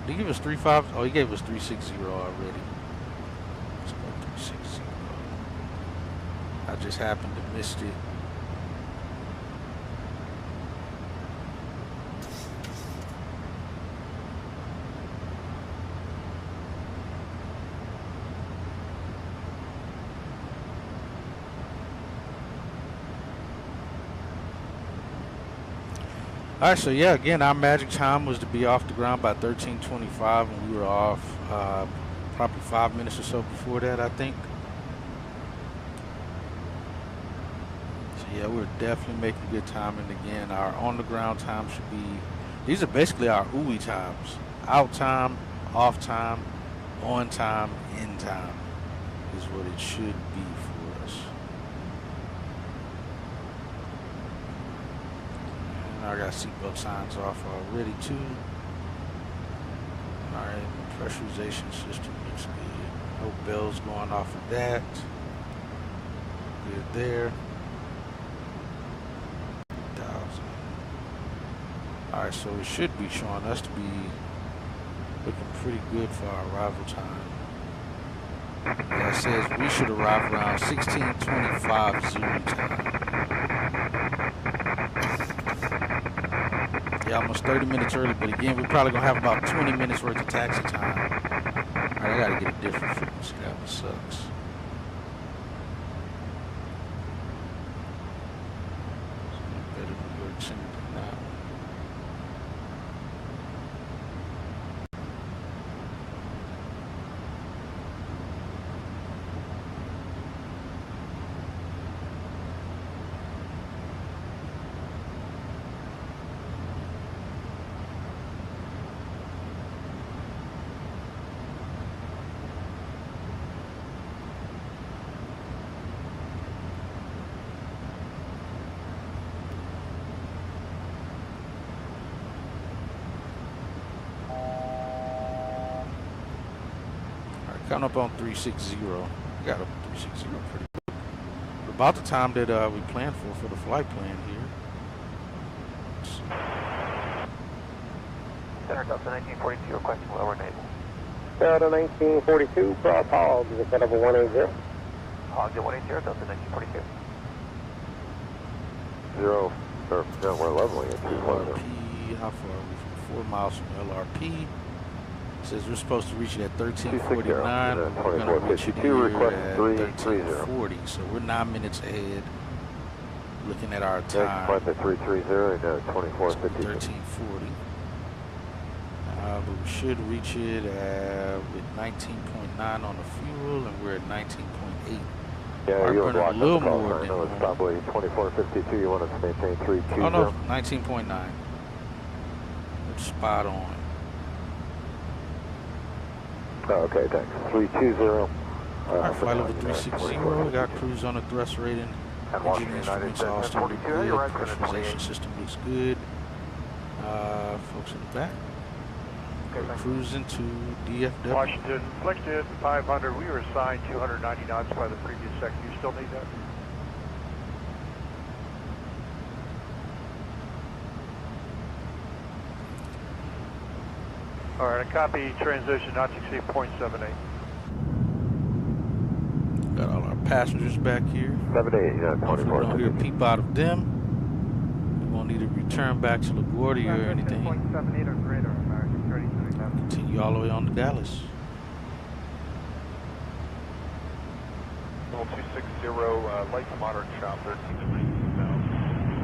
[SPEAKER 3] Did he give us 3.5? Oh, he gave us 360 already. Let's go 360. I just happened to miss it. Alright, so yeah, again, our magic time was to be off the ground by 13:25, and we were off probably 5 minutes or so before that, I think. So yeah, we're definitely making good time, and again, our on-the-ground time should be, these are basically our OUI times. Out time, off time, on time, in time is what it should be for us. I got seatbelt signs off already too. Alright, pressurization system looks good. No bells going off of that. Good there. 1,000. Alright, so it should be showing us to be looking pretty good for our arrival time. Yeah, it says we should arrive around 16:25 Zulu time. Yeah, almost 30 minutes early, but again, we're probably gonna have about 20 minutes worth of taxi time. All right, I gotta get a different frequency. That one sucks. Better New York Center than that one. Coming up on 360. We got up 360 pretty good. About the time that we planned for the flight plan here.
[SPEAKER 1] Center Delta 1942 requesting lower naval.
[SPEAKER 12] Delta 1942, cross hog, is a level 180.
[SPEAKER 1] Hog 180, Delta 1942. 0, or no, we're leveling it.
[SPEAKER 3] LRP, how far are we from 4 miles from LRP? It says we're supposed to reach it at 1349. We're going to reach it here at 1340, so we're 9 minutes ahead. Looking at our time.
[SPEAKER 1] Next at 330, 2450.
[SPEAKER 3] 1340. But we should reach it with 19.9 on the fuel, and we're at 19.8.
[SPEAKER 1] Yeah, you're
[SPEAKER 3] burning a little more than
[SPEAKER 1] it's probably 2452. You want us to maintain 320.
[SPEAKER 3] Oh no, 19.9. It's spot on.
[SPEAKER 1] Oh, okay, thanks. 320.
[SPEAKER 3] Alright, flight level 360. We got cruise on the thrust rating. Engine instruments all still look good. Pressurization system looks good. Folks in the back. We're cruising to DFW.
[SPEAKER 13] Washington, Flexjet 500. We were assigned 290 knots by the previous sector. You still need that? All right, a copy transition not to exceed 0.78.
[SPEAKER 3] Got all our passengers back here.
[SPEAKER 1] 78, yeah, 24.
[SPEAKER 3] We don't hear a peep out of them. We won't need to return back to LaGuardia or anything.
[SPEAKER 12] 0.78 or greater, American 3027.
[SPEAKER 3] Continue all the way on to Dallas.
[SPEAKER 13] 260, light to moderate chop, 13 degrees south.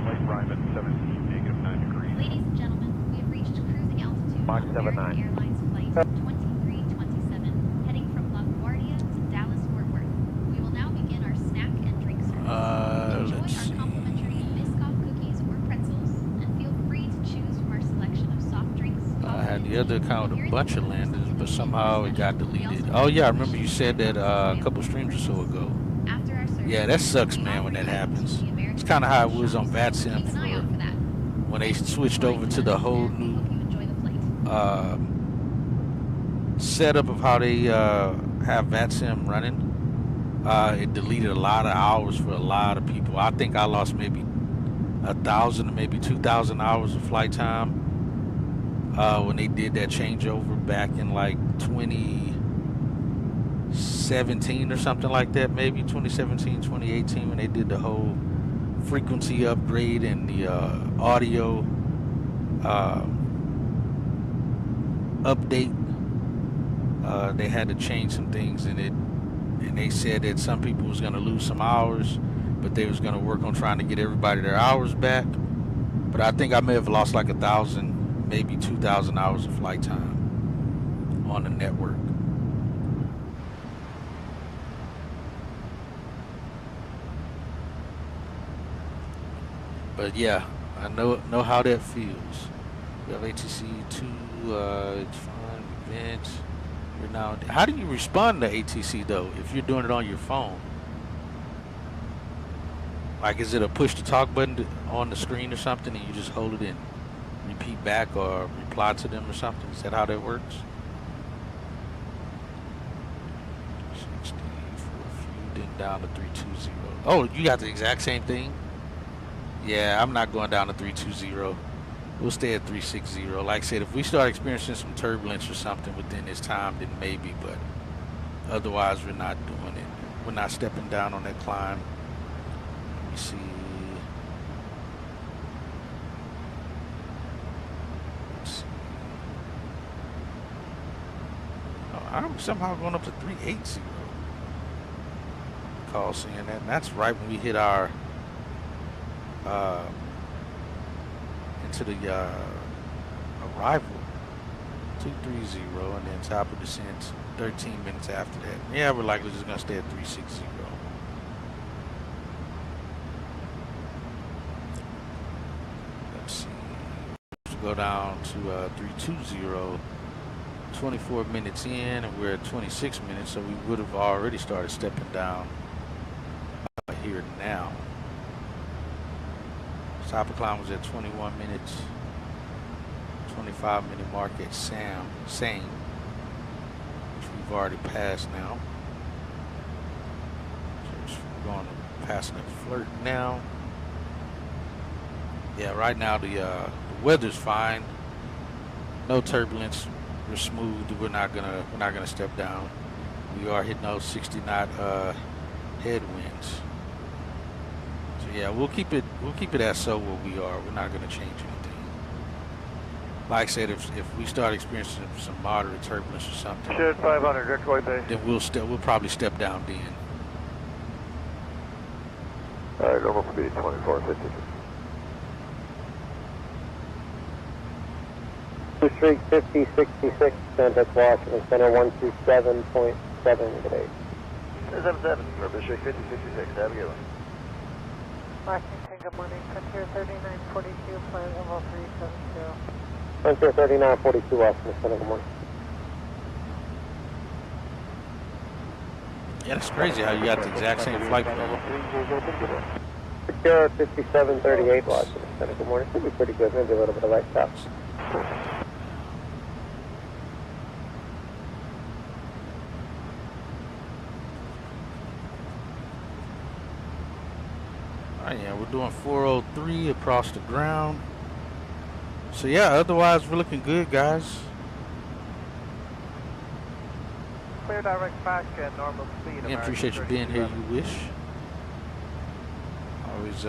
[SPEAKER 13] Light Ryman, 17, negative 9 degrees.
[SPEAKER 4] Ladies and gentlemen, we have reached cruising altitude
[SPEAKER 12] Mach
[SPEAKER 4] on
[SPEAKER 12] 79.
[SPEAKER 4] American Airlines Flight 2327, heading from LaGuardia to Dallas-Fort Worth. We will now begin our snack and drink service. Enjoy our complimentary Biscoff cookies or pretzels, and feel free to choose from our selection of soft drinks.
[SPEAKER 3] I had the other account with a bunch of landings, but somehow it got deleted. Oh yeah, I remember you said that a couple streams or so ago. Yeah, that sucks, man, when that happens. It's kind of how it was on VATSIM when they switched over to the whole new setup of how they have VATSIM running. It deleted a lot of hours for a lot of people. I think I lost maybe 1,000 or maybe 2,000 hours of flight time when they did that changeover back in like 2017 or something like that, maybe 2017, 2018, when they did the whole frequency upgrade and the audio update. They had to change some things in it, and they said that some people was going to lose some hours, but they was going to work on trying to get everybody their hours back. But I think I may have lost like 1,000, maybe 2,000 hours of flight time on the network. But yeah, I know how that feels. We have ATC 2, it's fun, events. You're now. How do you respond to ATC though if you're doing it on your phone? Like, is it a push to talk button on the screen or something, and you just hold it and repeat back or reply to them or something? Is that how that works? 64 then down to 320. Oh, you got the exact same thing? Yeah, I'm not going down to 320. We'll stay at 360. Like I said, if we start experiencing some turbulence or something within this time, then maybe, but otherwise we're not doing it. We're not stepping down on that climb. Let me see. Let's see. Oh, I'm somehow going up to 380. Call seeing that, and that's right when we hit our into the arrival, 230, and then top of descent 13 minutes after that. Yeah, we're likely just gonna stay at 360. Let's see. Let's go down to 320. 24 minutes in, and we're at 26 minutes, so we would have already started stepping down here now. Top of climb was at 21 minutes, 25-minute mark at Same, which we've already passed now. So we're going to passing the Flirt now. Yeah, right now the weather's fine. No turbulence. We're smooth. We're not gonna step down. We are hitting those 60 knot headwinds. So yeah, we'll keep it as so where we are. We're not gonna change anything. Like I said, if we start experiencing some moderate turbulence or something,
[SPEAKER 1] Shed 500, direct White Bay.
[SPEAKER 3] then we'll probably step down then.
[SPEAKER 1] All right, normal speed 2450.
[SPEAKER 12] Street 5066, contact Washington Center 127.7 today.
[SPEAKER 1] 77, Purple Street 5066, have a good one.
[SPEAKER 14] Washington, good morning. Frontier 3942, flight level 370.
[SPEAKER 12] Frontier 3942, Washington Center, good morning.
[SPEAKER 3] Yeah, that's crazy how you got the exact same flight plan.
[SPEAKER 12] Frontier 5738, Washington Center, good morning. Should be pretty good, maybe a little bit of light top.
[SPEAKER 3] Yeah, we're doing 403 across the ground. So yeah, otherwise we're looking good, guys.
[SPEAKER 9] Clear direct Foxtrot, normal speed.
[SPEAKER 3] Yeah, appreciate you being here, you wish. Always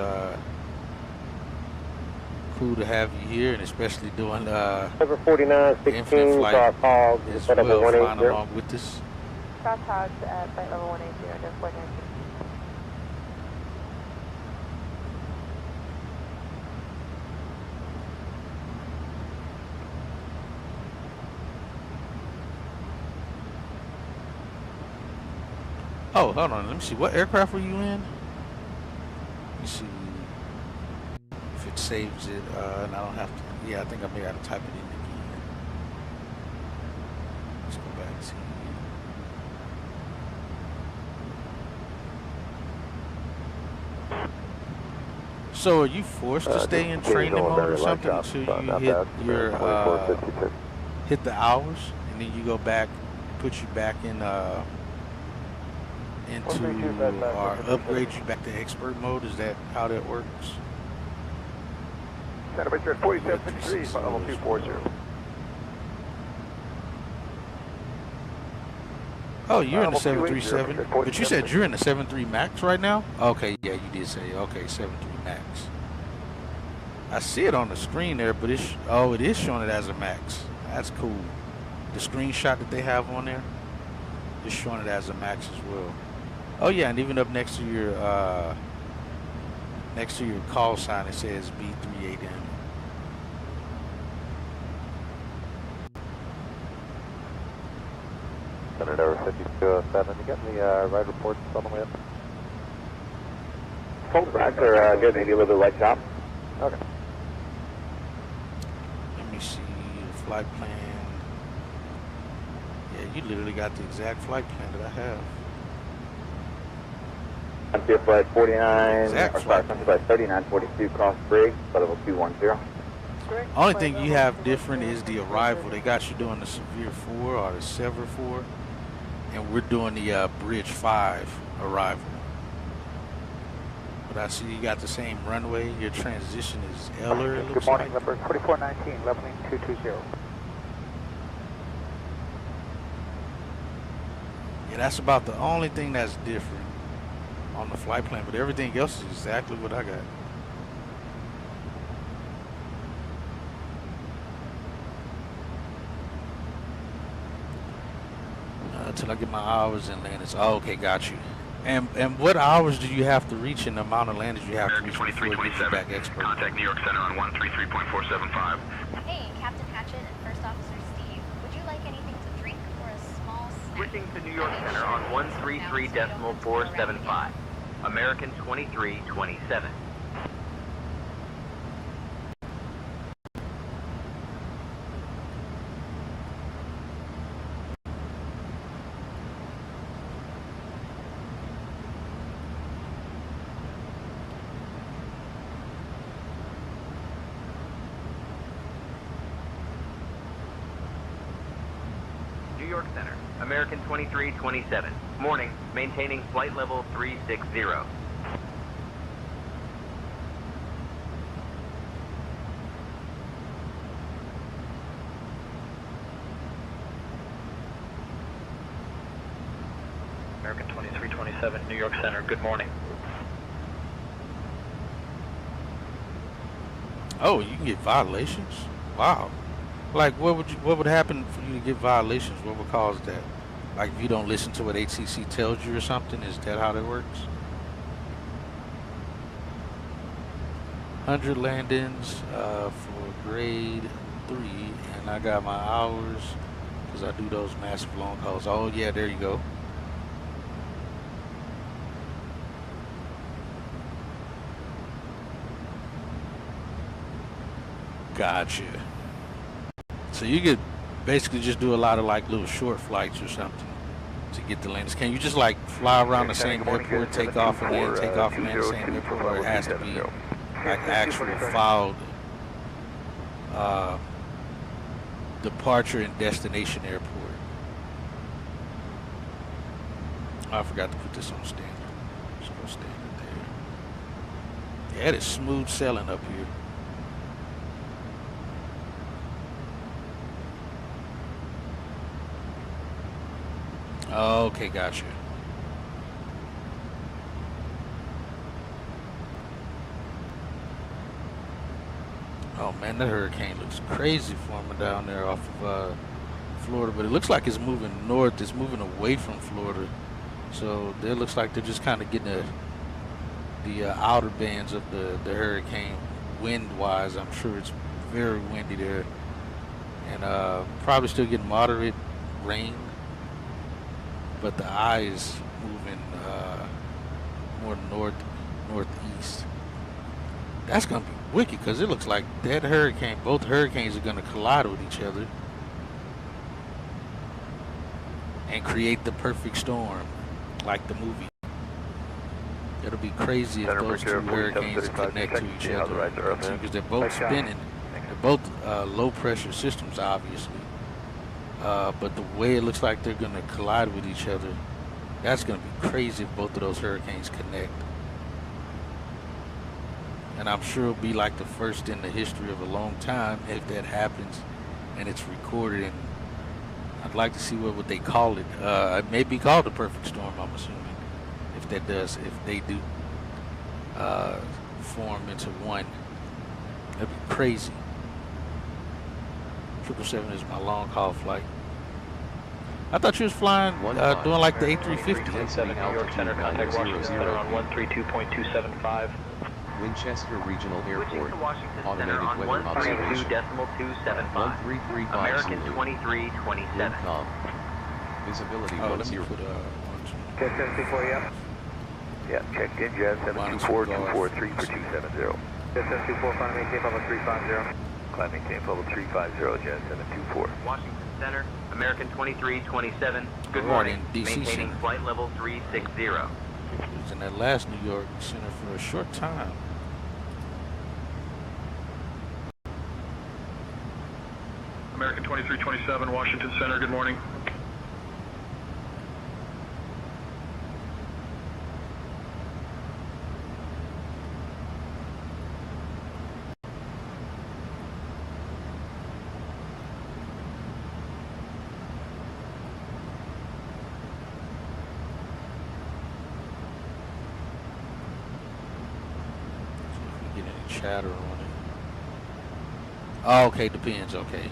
[SPEAKER 3] cool to have you here, and especially doing
[SPEAKER 12] Number 4916, cross hogs,
[SPEAKER 3] as
[SPEAKER 12] set up
[SPEAKER 3] well,
[SPEAKER 12] at
[SPEAKER 3] flying
[SPEAKER 12] 180.
[SPEAKER 3] along with us.
[SPEAKER 14] Cross hogs at flight level 180, just 190.
[SPEAKER 3] Oh, hold on. Let me see. What aircraft were you in? Let me see if it saves it. And I don't have to. Yeah, I think I may have to type it in again. Let's go back and see. So, are you forced to stay in training mode or something until you hit your hit the hours, and then you go back, put you back in into or upgrade you back to expert mode? Is that how that works?
[SPEAKER 1] Center Base 4753, flight level 240.
[SPEAKER 3] Oh, you're in the 737, but you said you're in the 73 Max right now? Okay, yeah, you did say, okay, 73 Max. I see it on the screen there, but it is showing it as a Max. That's cool. The screenshot that they have on there is showing it as a Max as well. Oh yeah, and even up next to your call sign, it says B38M.
[SPEAKER 1] Senator 5207, you got the ride reports on the way up?
[SPEAKER 12] Full racks are good, maybe a little bit light top.
[SPEAKER 1] Okay.
[SPEAKER 3] Let me see the flight plan. Yeah, you literally got the exact flight plan that I have.
[SPEAKER 12] Frontier flight 49,
[SPEAKER 3] Exact
[SPEAKER 12] or sorry, Frontier flight 3942, cross brig, flight level 210.
[SPEAKER 3] Only thing you have different is the arrival. They got you doing the Severe 4 or the Sever 4, and we're doing the Bridge 5 arrival. But I see you got the same runway. Your transition is Eller, it
[SPEAKER 9] Good
[SPEAKER 3] looks
[SPEAKER 9] morning,
[SPEAKER 3] like.
[SPEAKER 9] number 4419, leveling 220.
[SPEAKER 3] Yeah, that's about the only thing that's different on the flight plan, but everything else is exactly what I got. Until I get my hours in landings. Oh, okay, got you. And what hours do you have to reach in the amount of landings you have to reach before it gives you back expert?
[SPEAKER 11] Contact New York Center on 133.475.
[SPEAKER 4] Hey, Captain Hatchet and First Officer Steve. Would you like anything to drink or a small snack?
[SPEAKER 5] Switching to New York Center on 133.475. American 2327. New York Center, American 2327. Morning, maintaining flight level 360.
[SPEAKER 6] American 2327, New York Center. Good morning.
[SPEAKER 3] Oh, you can get violations? Wow. Like, what would happen for you to get violations? What would cause that? Like, if you don't listen to what HCC tells you or something? Is that how that works? 100 landings for grade 3, and I got my hours because I do those massive long calls. Oh, yeah, there you go. Gotcha. So you could basically just do a lot of like little short flights or something to get the landings. Can you just like fly around the same airport, take off and land, take off and land the same airport, or it has to be like actual filed departure and destination airport? Oh, I forgot to put this on standard. Let's go standard there. Yeah, it is smooth sailing up here. Okay, gotcha. Oh man, that hurricane looks crazy forming down there off of Florida, but it looks like it's moving north. It's moving away from Florida, so it looks like they're just kind of getting the outer bands of the hurricane wind-wise. I'm sure it's very windy there, and probably still getting moderate rain. But the eye is moving more northeast. That's gonna be wicked because it looks like that hurricane, both hurricanes are gonna collide with each other and create the perfect storm, like the movie. It'll be crazy if those two hurricanes connect to each other because they're both spinning. They're both low pressure systems, obviously. But the way it looks like they're going to collide with each other, that's going to be crazy if both of those hurricanes connect. And I'm sure it'll be like the first in the history of a long time if that happens and it's recorded. And I'd like to see what would they call it. It may be called the perfect storm, I'm assuming, if they do form into one. That'd be crazy. 777 is my long haul flight. I thought you was flying, doing like the A350.
[SPEAKER 6] 17 New York Center, contact Washington Center on 132.275.
[SPEAKER 8] Winchester Regional Airport, automated
[SPEAKER 5] on
[SPEAKER 8] weather observation.
[SPEAKER 5] 132.275.
[SPEAKER 8] 1335
[SPEAKER 5] American
[SPEAKER 8] Zulu.
[SPEAKER 5] 2327.
[SPEAKER 8] Windcom. Visibility 10.
[SPEAKER 12] Jet 724, yeah. Yeah, checked in, Jet 724, 243 for 270. Jet 724, final maintain level 350. Climb maintain level 350, Jet 724.
[SPEAKER 5] Washington Center, American 2327. Good morning.
[SPEAKER 3] DC
[SPEAKER 5] Maintaining
[SPEAKER 3] Center.
[SPEAKER 5] flight level 360.
[SPEAKER 3] I was in that last New York center for a short time.
[SPEAKER 13] American 2327, Washington Center, good morning.
[SPEAKER 3] Chatter on it. Oh, okay, depends. Okay.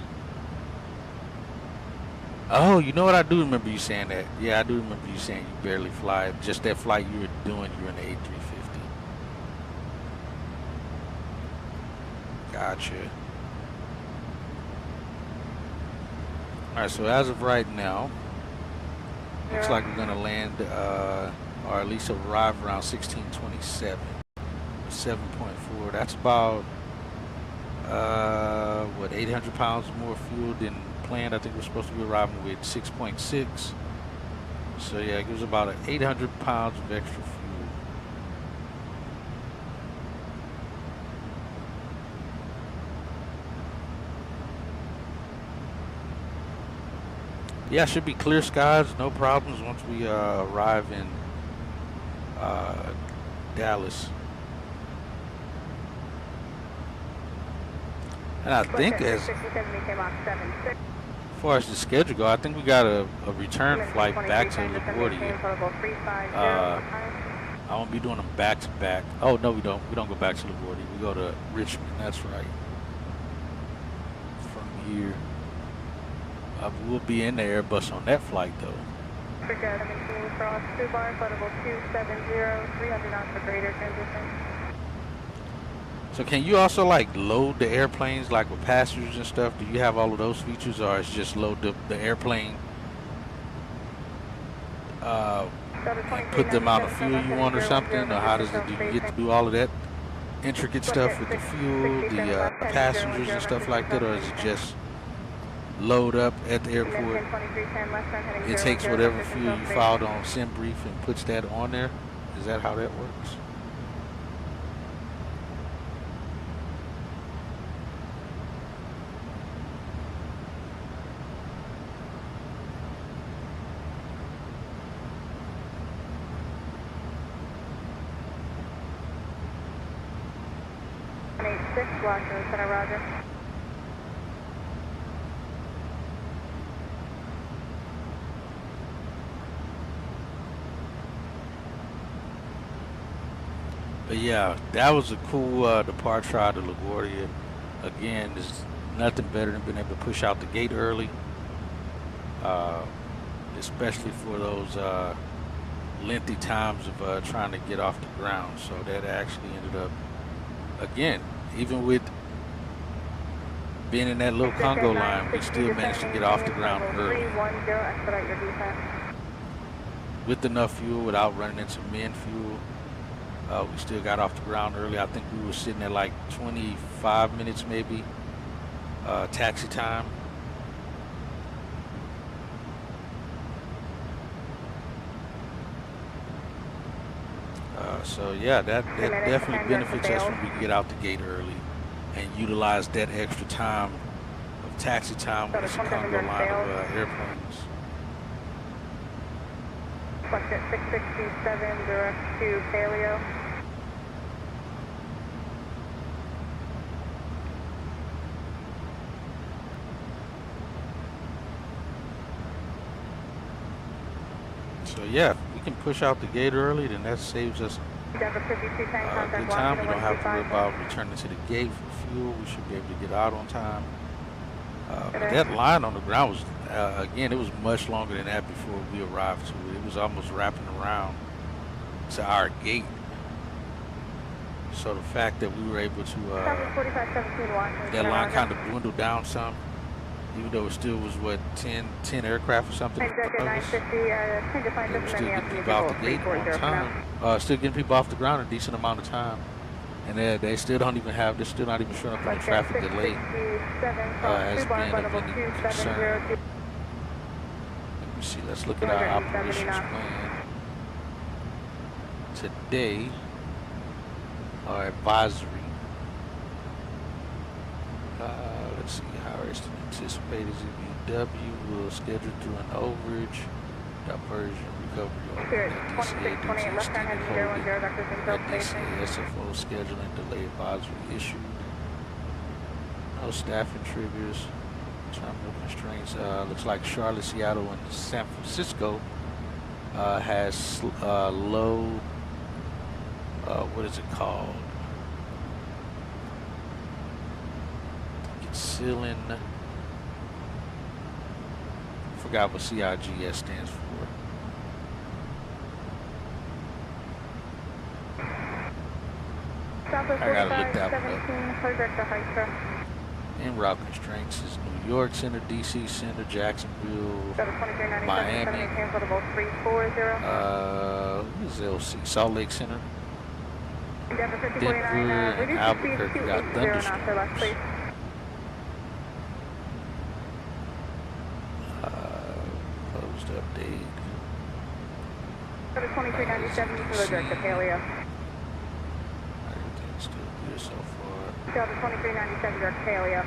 [SPEAKER 3] Oh, you know what? I do remember you saying that. Yeah, I do remember you saying you barely fly. Just that flight you were doing, you were in the A350. Gotcha. All right, so as of right now, looks like we're gonna land, or at least arrive around 1627. 7.4. That's about what, 800 pounds more fuel than planned. I think we're supposed to be arriving with 6.6. So yeah, it gives about 800 pounds of extra fuel. Yeah, should be clear skies, no problems once we arrive in Dallas. And I think as far as the schedule go, I think we got a return flight back to LaGuardia. I won't be doing them back to back. Oh no, we don't. We don't go back to LaGuardia. We go to Richmond. That's right. From here, we'll be in the Airbus on that flight though.
[SPEAKER 14] Forget 17 cross 2 bar, flight level 270, 300 knots for greater transition.
[SPEAKER 3] So can you also like load the airplanes like with passengers and stuff? Do you have all of those features, or it's just load the airplane and put the amount of fuel you want or something? Or how does it, do you get to do all of that intricate stuff with the fuel, the passengers and stuff like that, or is it just load up at the airport? It takes whatever fuel you filed on SimBrief and puts that on there? Is that how that works?
[SPEAKER 14] Washington Center, roger.
[SPEAKER 3] But yeah, that was a cool departure out of LaGuardia. Again, there's nothing better than being able to push out the gate early, especially for those lengthy times of trying to get off the ground. So that actually ended up, again, even with being in that little Congo line, we still managed to get off the ground early with enough fuel without running into min fuel. We still got off the ground early. I think we were sitting at like 25 minutes maybe taxi time. So yeah, that definitely benefits us when we get out the gate early and utilize that extra time of taxi time with this Congo line of airplanes.
[SPEAKER 14] Flight 667 direct to Paleo.
[SPEAKER 3] So yeah, if we can push out the gate early, then that saves us good time. We don't have to worry about returning to the gate for fuel. We should be able to get out on time. But that line on the ground was, again, it was much longer than that before we arrived to it. It was almost wrapping around to our gate. So the fact that we were able to, that line kind of dwindled down some, even though it still was, what, 10 aircraft or something? It was still getting people out the gate on time. Still getting people off the ground a decent amount of time. And they still don't even have, they're still not even showing up on the traffic delay as being of any concern. Let me see, let's look at our operations plan. Today, our advisory. Let's see, how is anticipated ZBW will schedule through an overage, diversion, recovery, over DCA due to extended holding, DCA SFO scheduling delay advisory issued. No staffing triggers, terminal constraints. Looks like Charlotte, Seattle, and San Francisco has low, what is it called? Ceiling. Forgot what CIGS stands for. I gotta look that one up. En route constraints is New York Center, DC Center, Jacksonville, Miami. What is LC? Salt Lake Center, Denver, and Albuquerque got thunderstorms. Closed update.
[SPEAKER 14] 2397 for the direct to Paleo.
[SPEAKER 3] Everything's still good so far.
[SPEAKER 14] Delta 2397 direct Paleo.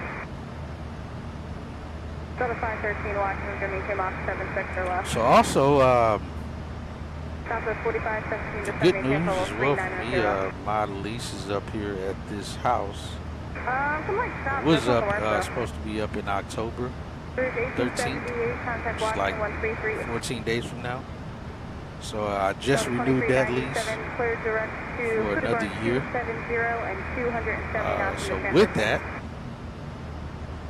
[SPEAKER 14] Delta 513 Washington, Jimmy came off 76 or left.
[SPEAKER 3] So also,
[SPEAKER 14] Southwest 4517
[SPEAKER 3] the good news as well for me, my lease is up here at this house. It was up, supposed to be up in October, 13th, which is like 14 days from now. So I just renewed that lease for another year. So with that,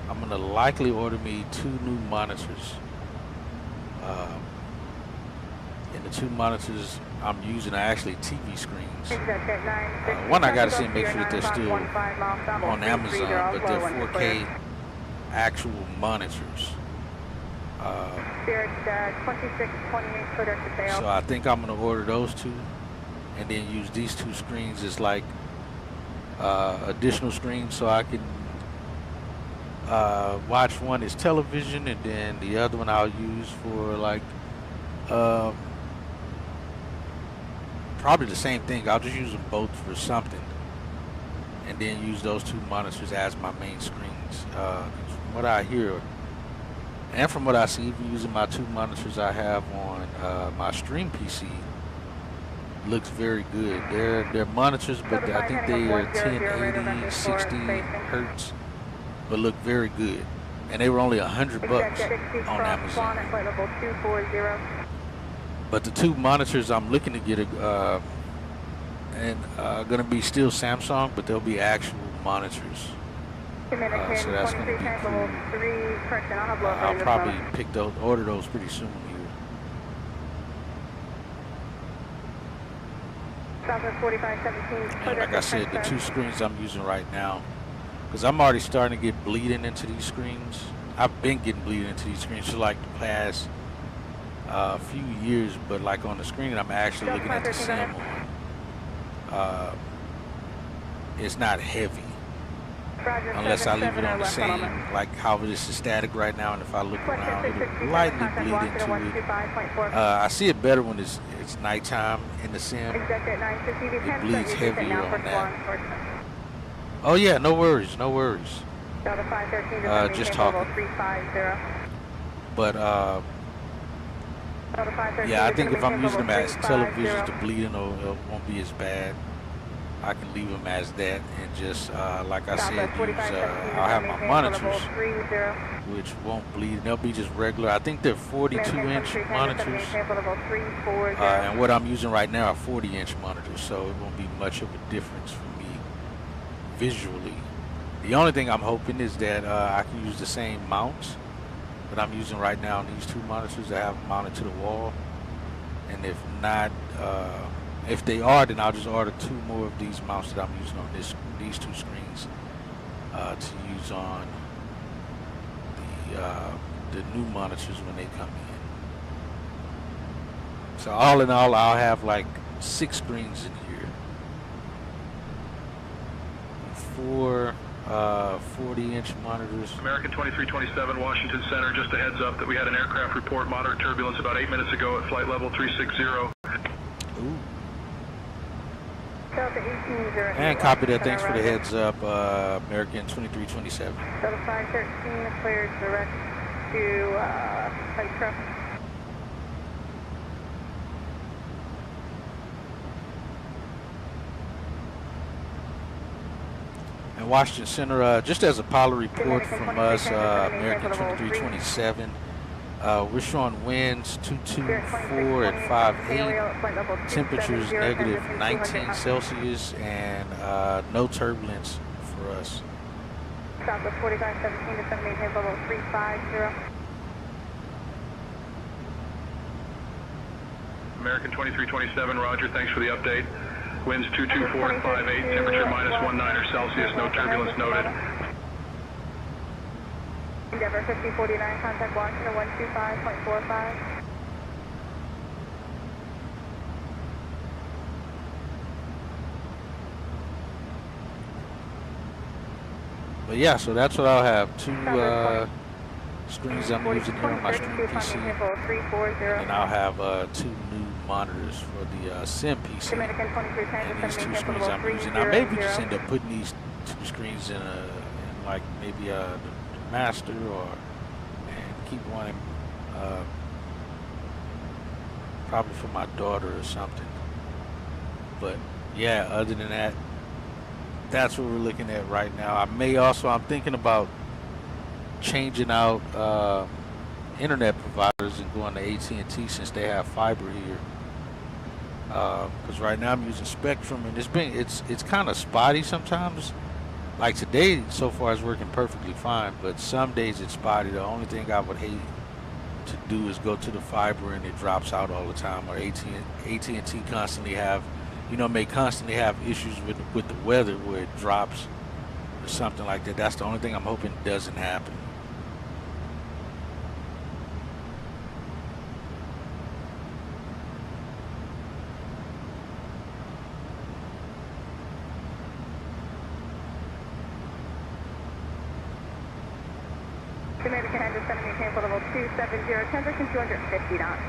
[SPEAKER 3] I'm going to likely order me 2 new monitors. And the 2 monitors I'm using are actually TV screens. One, I got to see and make sure that they're still on Amazon, but they're 4K actual monitors. So I think I'm going to order those 2 and then use these 2 screens as like additional screens, so I can watch one as television, and then the other one I'll use for like probably the same thing. I'll just use them both for something and then use those 2 monitors as my main screens. From what I hear and from what I see, even using my 2 monitors I have on my stream PC, looks very good. They're monitors, but I think they are 1080, 60 hertz, but look very good. And they were only $100 on Amazon. But the 2 monitors I'm looking to get gonna be still Samsung, but they'll be actual monitors. So that's gonna be cool. I'll probably order those pretty soon here. And like I said, the 2 screens I'm using right now, because I'm already starting to get bleeding into these screens. I've been getting bleeding into these screens for like the past few years, but like on the screen I'm actually looking at the sim on. It's not heavy unless I leave it on the same, like how this is static right now, and if I look around it'll lightly bleed into it. I see it better when it's nighttime in the sim. It bleeds heavier on that. Oh yeah, no worries, no worries. Just talking. But yeah, I think if I'm using them as televisions, the bleeding won't be as bad. I can leave them as that and just, like I said, I'll have my monitors, which won't bleed. They'll be just regular. I think they're 42-inch monitors. And what I'm using right now are 40-inch monitors, so it won't be much of a difference for me visually. The only thing I'm hoping is that I can use the same mounts that I'm using right now on these 2 monitors that have mounted to the wall. And if not, if they are, then I'll just order 2 more of these mounts that I'm using on these 2 screens to use on the new monitors when they come in. So all in all, I'll have like 6 screens in here. 4 40-inch monitors.
[SPEAKER 15] American 2327, Washington Center, just a heads up that we had an aircraft report moderate turbulence about 8 minutes ago at flight level 360.
[SPEAKER 3] Ooh. And copy that. Thanks for the heads up, American 2327.
[SPEAKER 14] Delta 513 cleared direct to site traffic.
[SPEAKER 3] And Washington Center, just as a pilot report from us, American 2327, we're showing winds 224 at 5'8", temperatures negative 19 Celsius, and no turbulence for us.
[SPEAKER 14] Southwest 4517 to 78 level 350.
[SPEAKER 15] American 2327, roger, thanks for the update. Winds 224 at 5'8", temperature -19 Celsius, no turbulence noted.
[SPEAKER 14] Endeavor 5049, contact Washington 125.45.
[SPEAKER 3] But yeah, so that's what I'll have. 2 screens I'm using here on my stream PC, and I'll have 2 new monitors for the sim PC, and these 2 screens I'm using. I maybe just end up putting these 2 screens in like maybe the master, and keep one probably for my daughter or something. But yeah, other than that, that's what we're looking at right now. I'm thinking about changing out internet providers and going to AT&T since they have fiber here. Because right now I'm using Spectrum, and it's kind of spotty sometimes. Like today, so far, it's working perfectly fine, but some days it's spotty. The only thing I would hate to do is go to the fiber and it drops out all the time, or AT&T constantly have, may constantly have issues with the weather where it drops or something like that. That's the only thing I'm hoping doesn't happen.
[SPEAKER 14] American Head descending maintain full level 270, temperature 250 knots.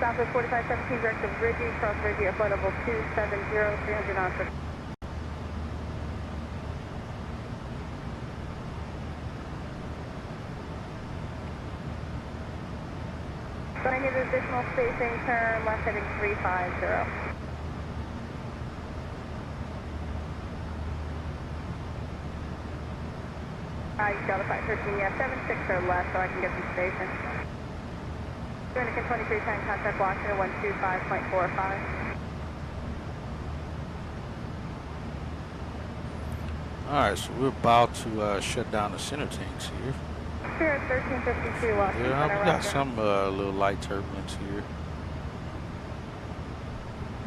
[SPEAKER 14] Southwest 4517 direct to Ridgey, cross Ridgey at flight level 270, 300 knots. So I need additional spacing, turn left heading 350. You got a 513, yeah, 76 or less, so I can get some spacing. Dominican 2310, contact Washington 125.45.
[SPEAKER 3] Alright, so we're about to shut down the center tanks here.
[SPEAKER 14] Here at 1352 Washington.
[SPEAKER 3] Yeah, we got some little light turbulence here.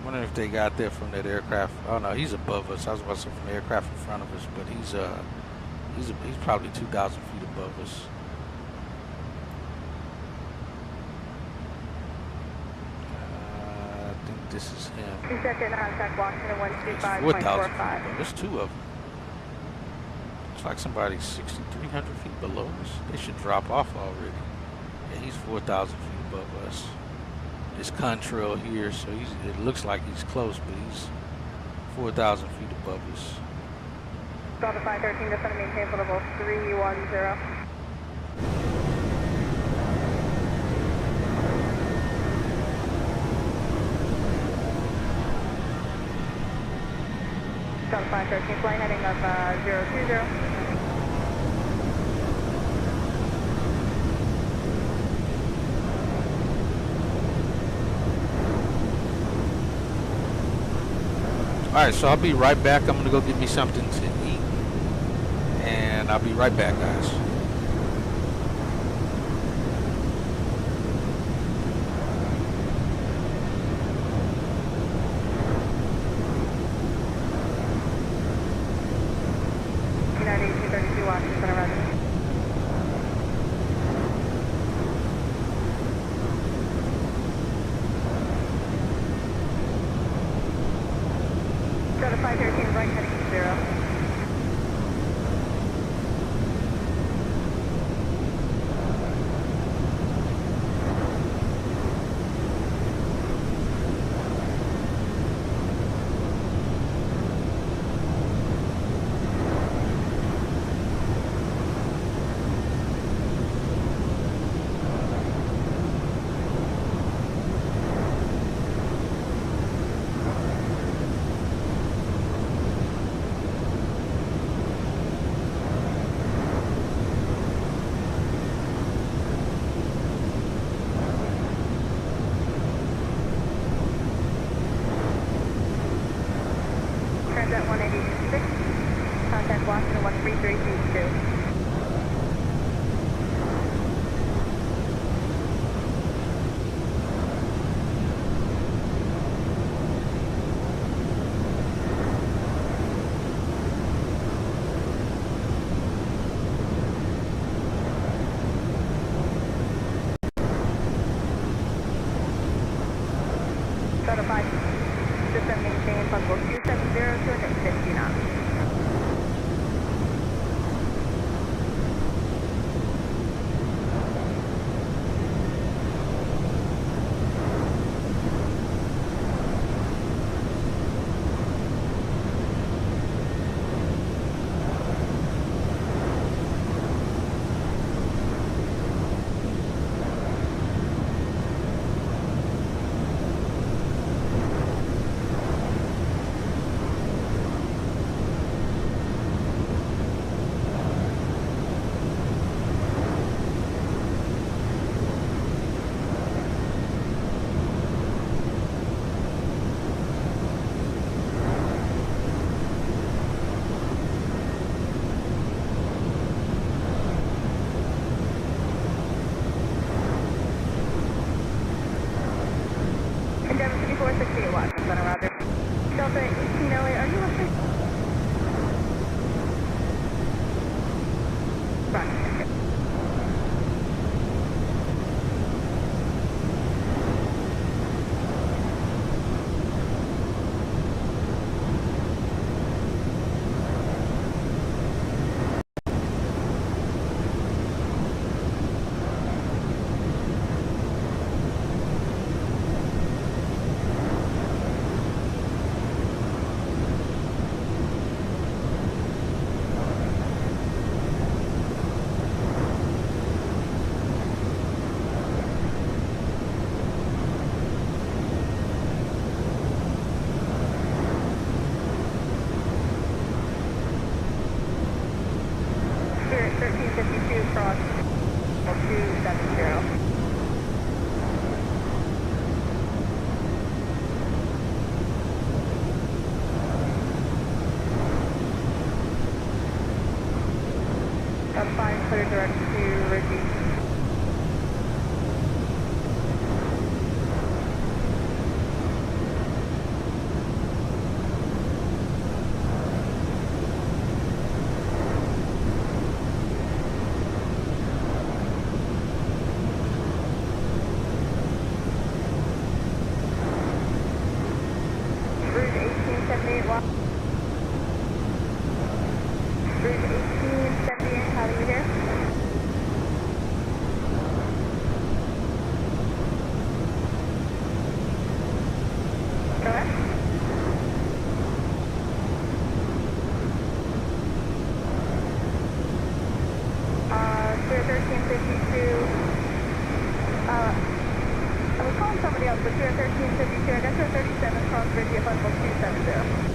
[SPEAKER 3] Wondering if they got that from that aircraft. Oh no, he's above us. I was about to say from the aircraft in front of us, but he's probably 2,000 feet above us. I think this is him.
[SPEAKER 14] Second contact Washington 125.45.
[SPEAKER 3] 4,000 feet. There's two of them. Looks like somebody's 6,300 feet below us. They should drop off already. Yeah, he's 4,000 feet above us. This contrail here, so it looks like he's close, but he's 4,000 feet above us.
[SPEAKER 14] Delta 513, descend and maintain for level 310. Delta 513, flight heading of 020.
[SPEAKER 3] Alright, so I'll be right back. I'm going to go get me something to eat. And I'll be right back, guys.
[SPEAKER 14] United 1832 Washington, arriving. Delta 513, right heading 0. Transat 186, contact Washington 13322. Delta 5, system maintain, level 270, 250 knots. 1868 Washington Center, roger. Delta 1808, are you listening? Roger. Spirit 1352 cross 270. That's fine, clear direct to Ridgey. Bridge 1878 Washington. Bridge 1878, how do you hear? Go ahead. Spirit 1352. I was calling somebody else, but Spirit 1352. I got your 37 cross Bridge level 270.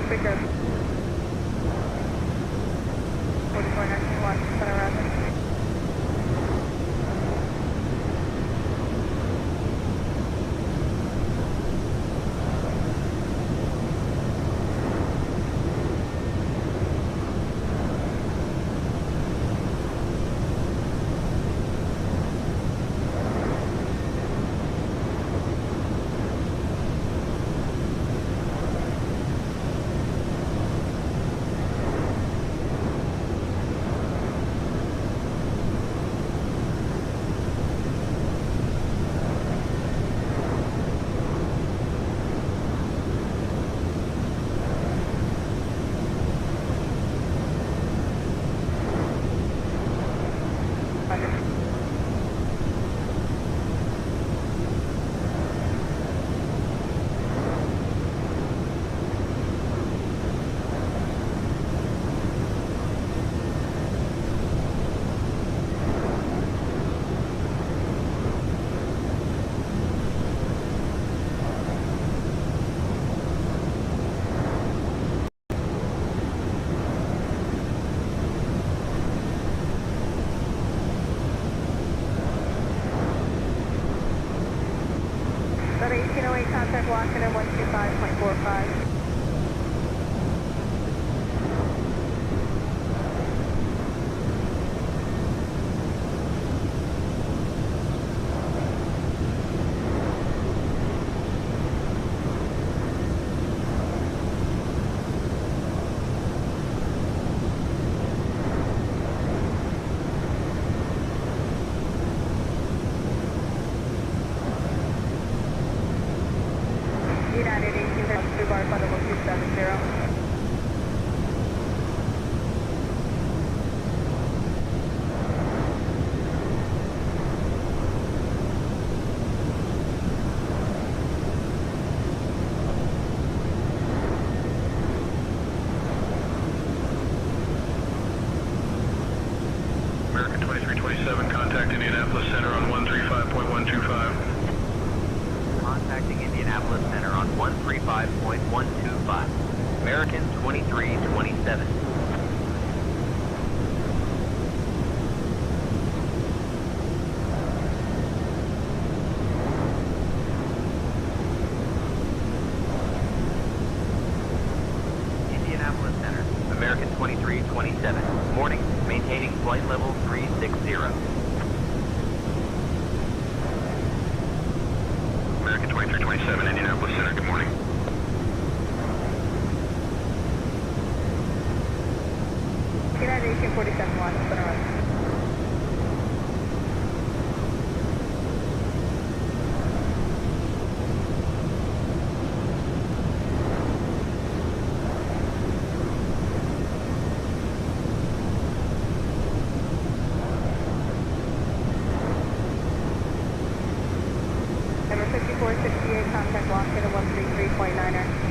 [SPEAKER 14] Speaker 4419 Washington Center, roger. Got 1808 contact Washington 125.45. United 18 bar fundable 270.
[SPEAKER 5] 135.125. American 2327. Indianapolis Center, American 2327. Morning, maintaining flight level 360.
[SPEAKER 15] American 2327, Indianapolis Center, good morning.
[SPEAKER 14] United 1847-1, open around. Number 5468, contact locked in 133.9er.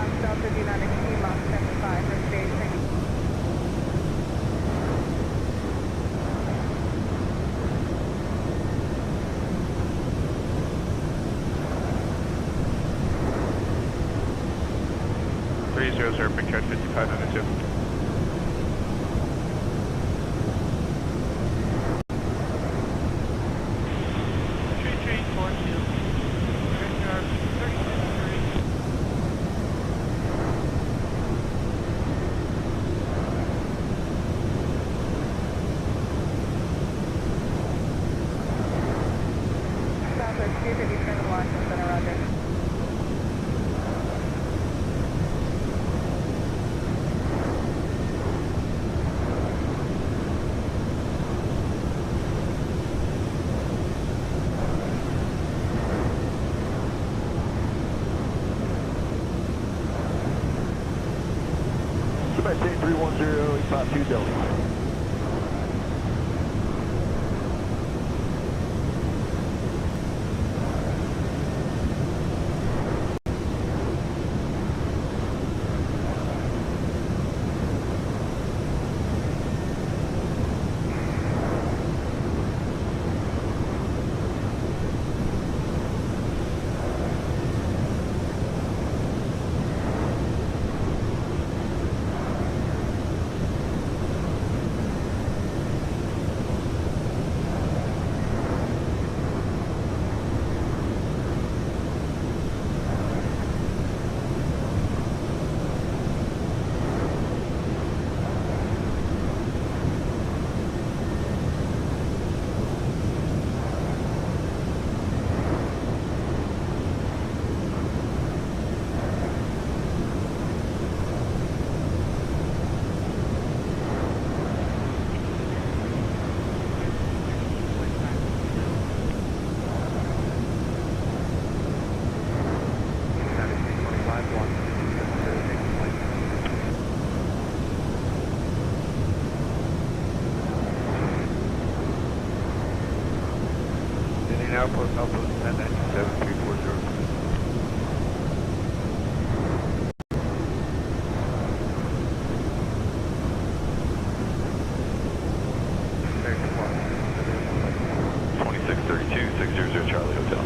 [SPEAKER 14] Fox Delta, do not exceed Mach 75 for spacing.
[SPEAKER 13] Big Cat 5592.
[SPEAKER 14] Southwest 257 Washington Center, roger.
[SPEAKER 12] Maintain 310, 852 Delta. Outpost 1097-340. Charlie Hotel.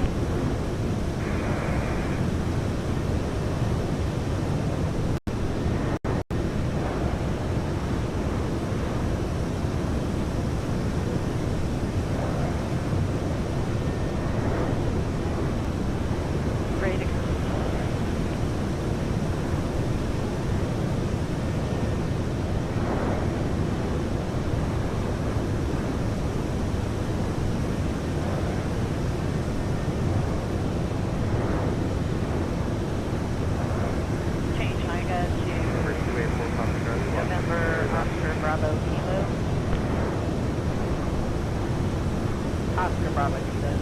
[SPEAKER 14] Oscar Bravo Kilo,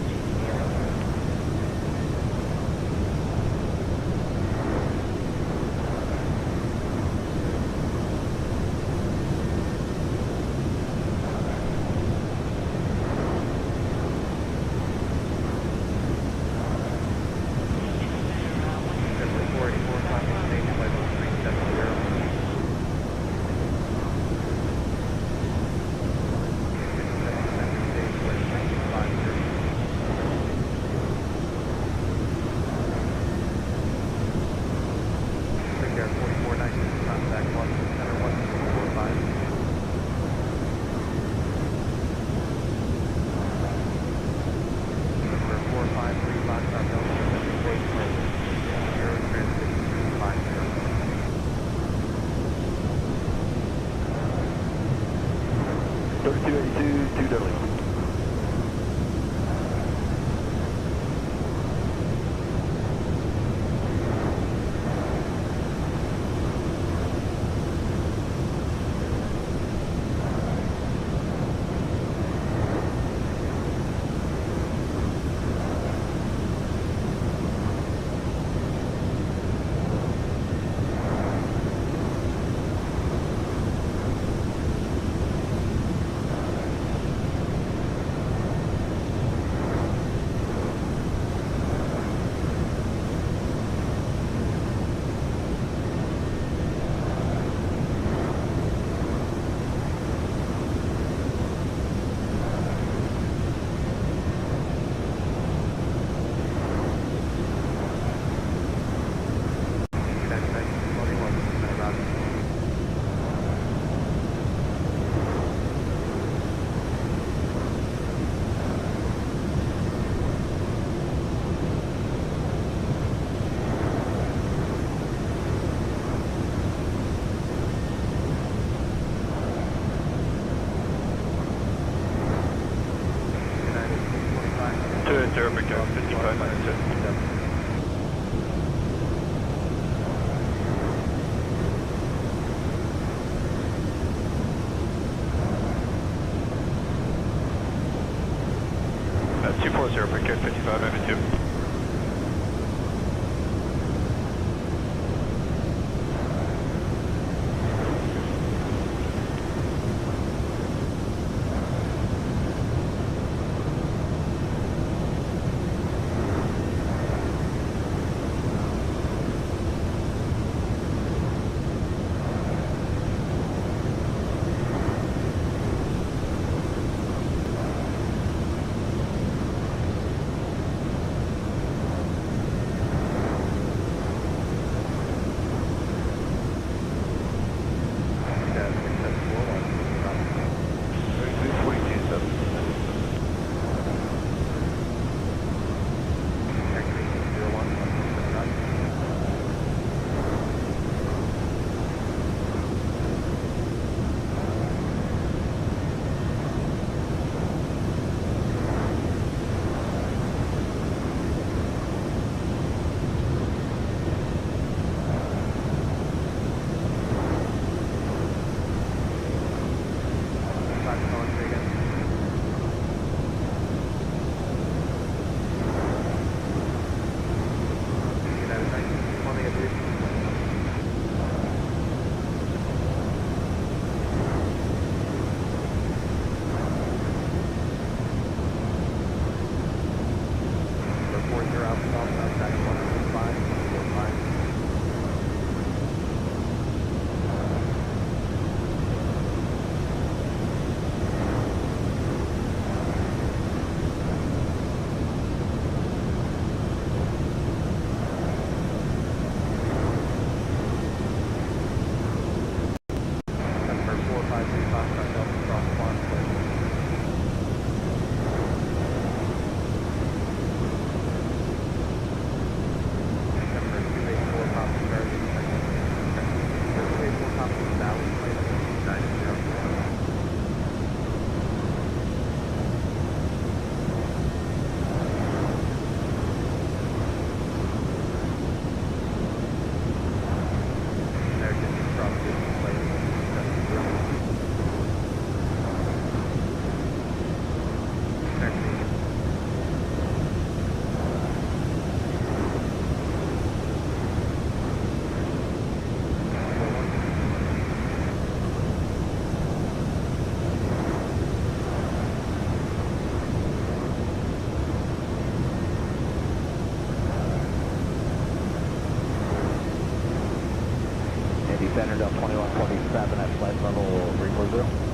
[SPEAKER 2] Standard up 2147 at flight level 340.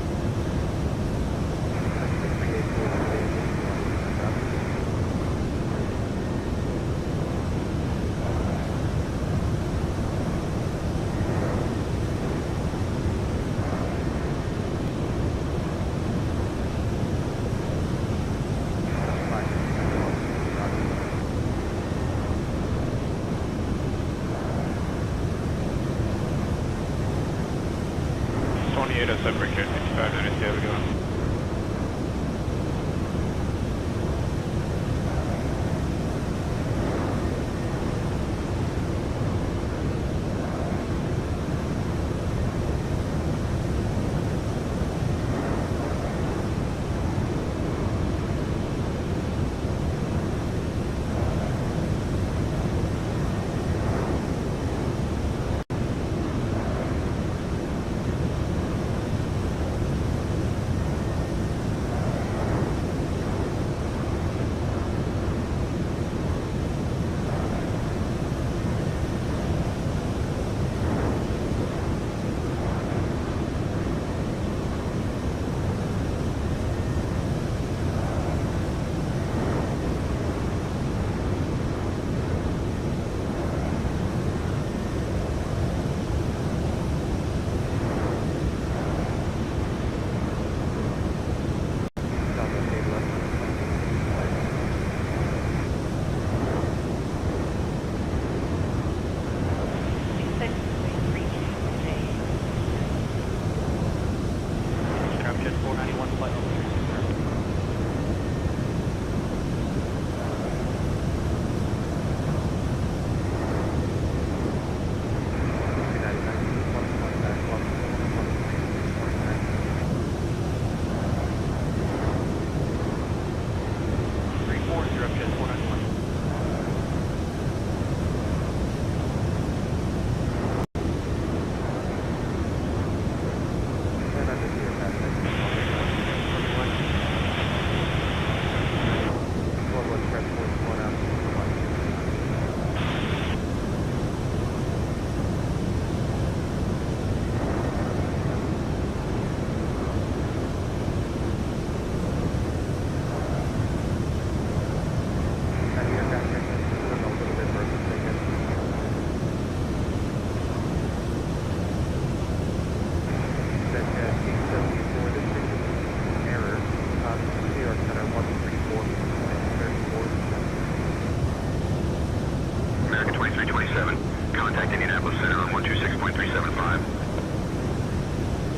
[SPEAKER 15] Contact Indianapolis Center on 126.375.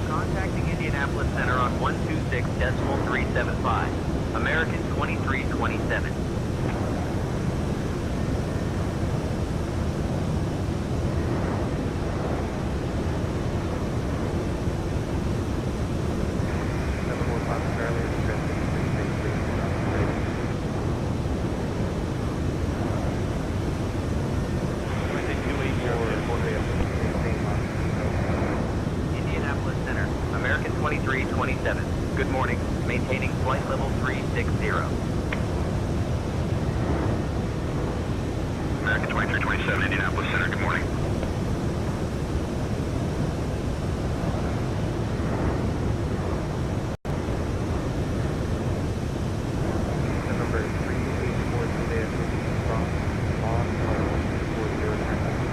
[SPEAKER 5] Contacting Indianapolis Center on 126.375. American 2327. Indianapolis Center, American 2327. Good morning. Maintaining flight level 360.
[SPEAKER 15] American 2327, Indianapolis Center, good morning.
[SPEAKER 12] Number 384 today from on
[SPEAKER 15] 126.375.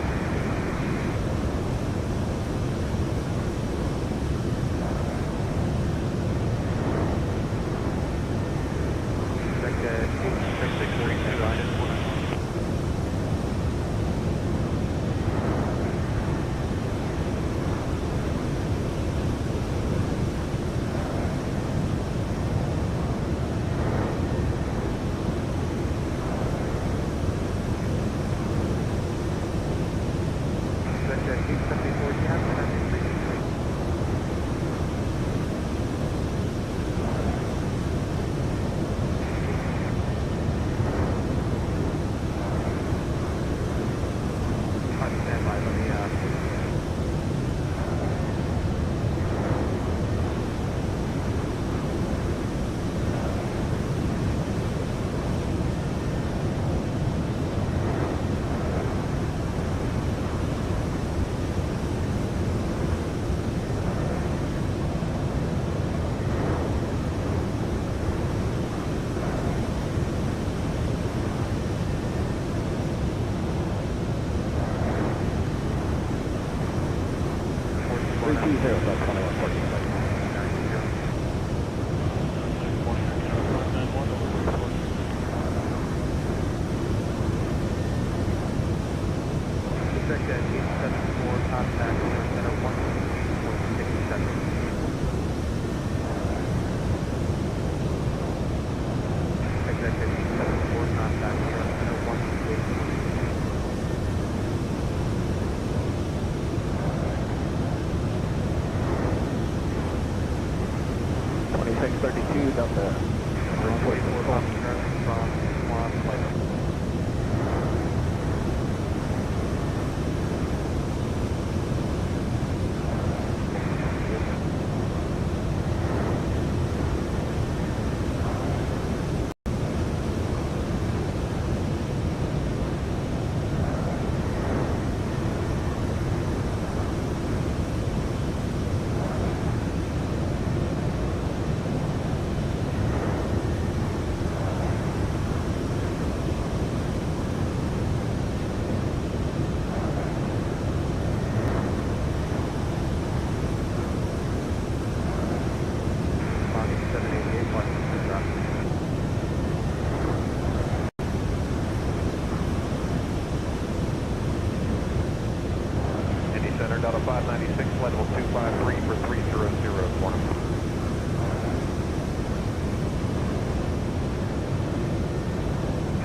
[SPEAKER 1] Delta 596, flight level 253 for 300 corner.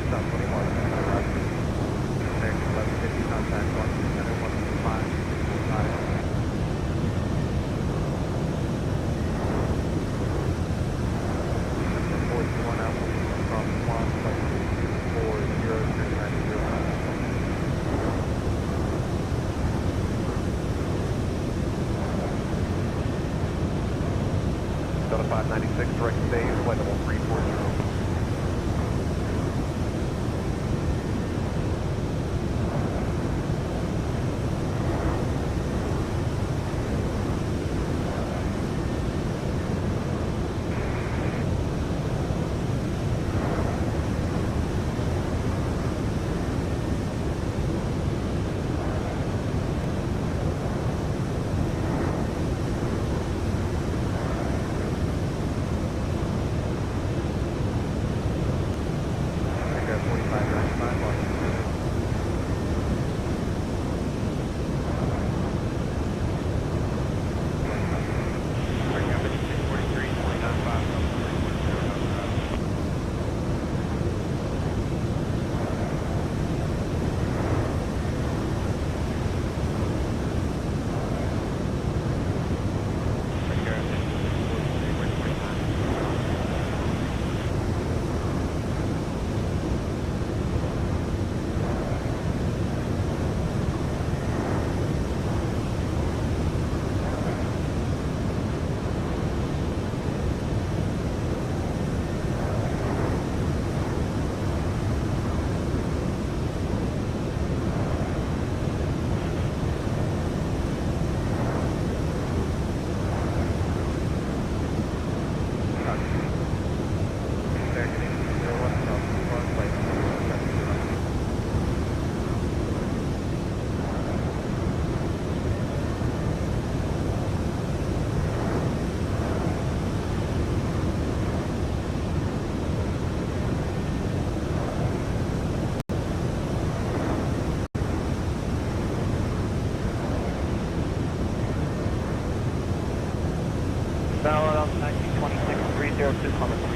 [SPEAKER 1] South 21, 1150, contact 115. Delta 596, direct stage, flight level 340.
[SPEAKER 6] Valid 1926, 302, Columbus.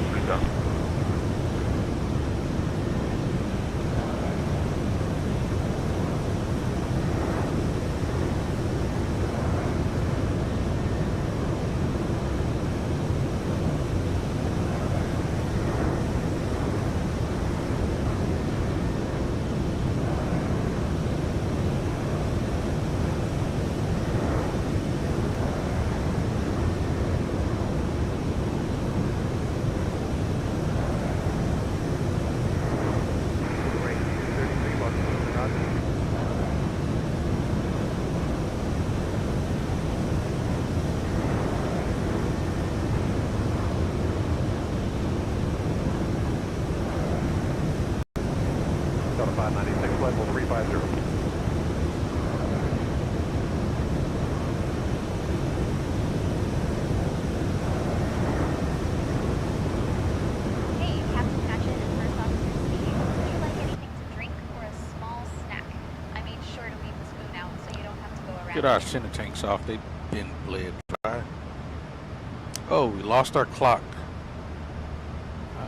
[SPEAKER 3] Get our center tanks off. They've been bled dry. Oh, we lost our clock.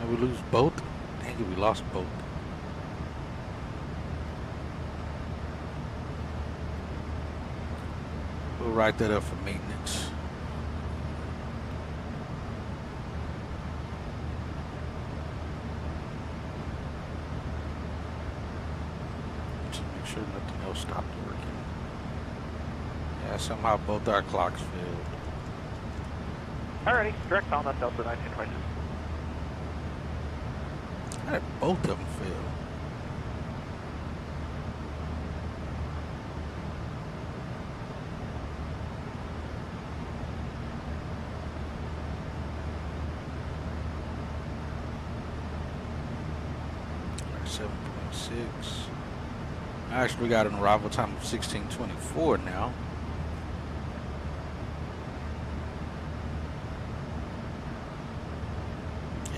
[SPEAKER 3] We lose both? Dang it, we lost both. We'll write that up for maintenance. Just make sure nothing else stopped working. Yeah, somehow both our clocks failed.
[SPEAKER 9] Alrighty, direct on that Delta 1920.
[SPEAKER 3] How did both of them fail? Alright, 7.6. Actually, we got an arrival time of 16:24 now.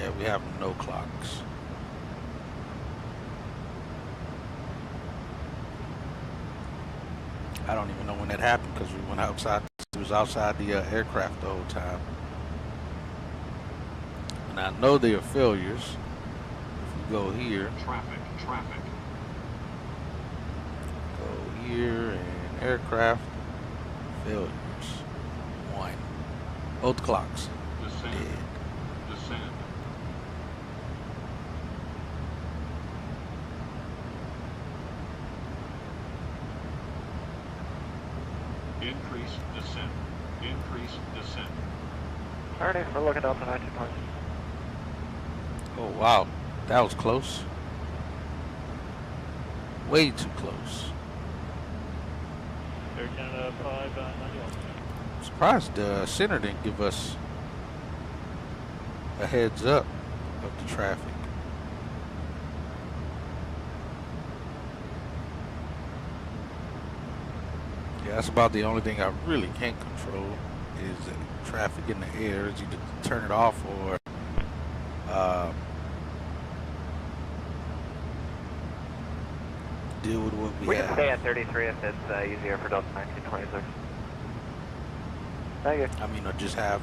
[SPEAKER 3] Yeah, we have no clocks. I don't even know when that happened because we went outside. It was outside the aircraft the whole time. And I know they are failures. If we go here.
[SPEAKER 15] Traffic.
[SPEAKER 3] Go here and aircraft. Failures. 1. Both clocks.
[SPEAKER 15] Descend. Increase descent.
[SPEAKER 9] Alrighty, we're looking Delta 1920.
[SPEAKER 3] Oh wow, that was close. Way too close.
[SPEAKER 9] Air Canada 591.
[SPEAKER 3] Surprised the center didn't give us a heads up of the traffic. Yeah, that's about the only thing I really can't control is the traffic in the air. Is either turn it off or deal with what we have.
[SPEAKER 9] We can stay at 33 if it's easier for Delta 1926. Thank you.
[SPEAKER 3] I mean, or just have,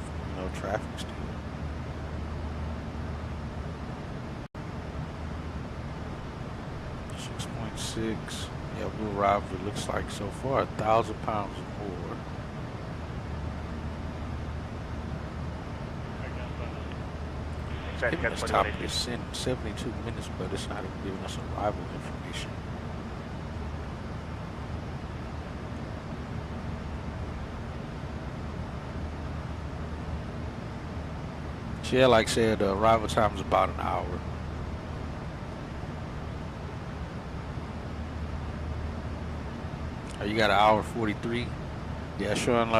[SPEAKER 3] traffic still. .6. Yeah, we'll arrive, it looks like so far, 1,000 pounds or more. It's giving us top of descent 72 minutes, but it's not even giving us arrival information. So yeah, like I said, arrival time is about an hour. You got an hour 43. Yeah, showing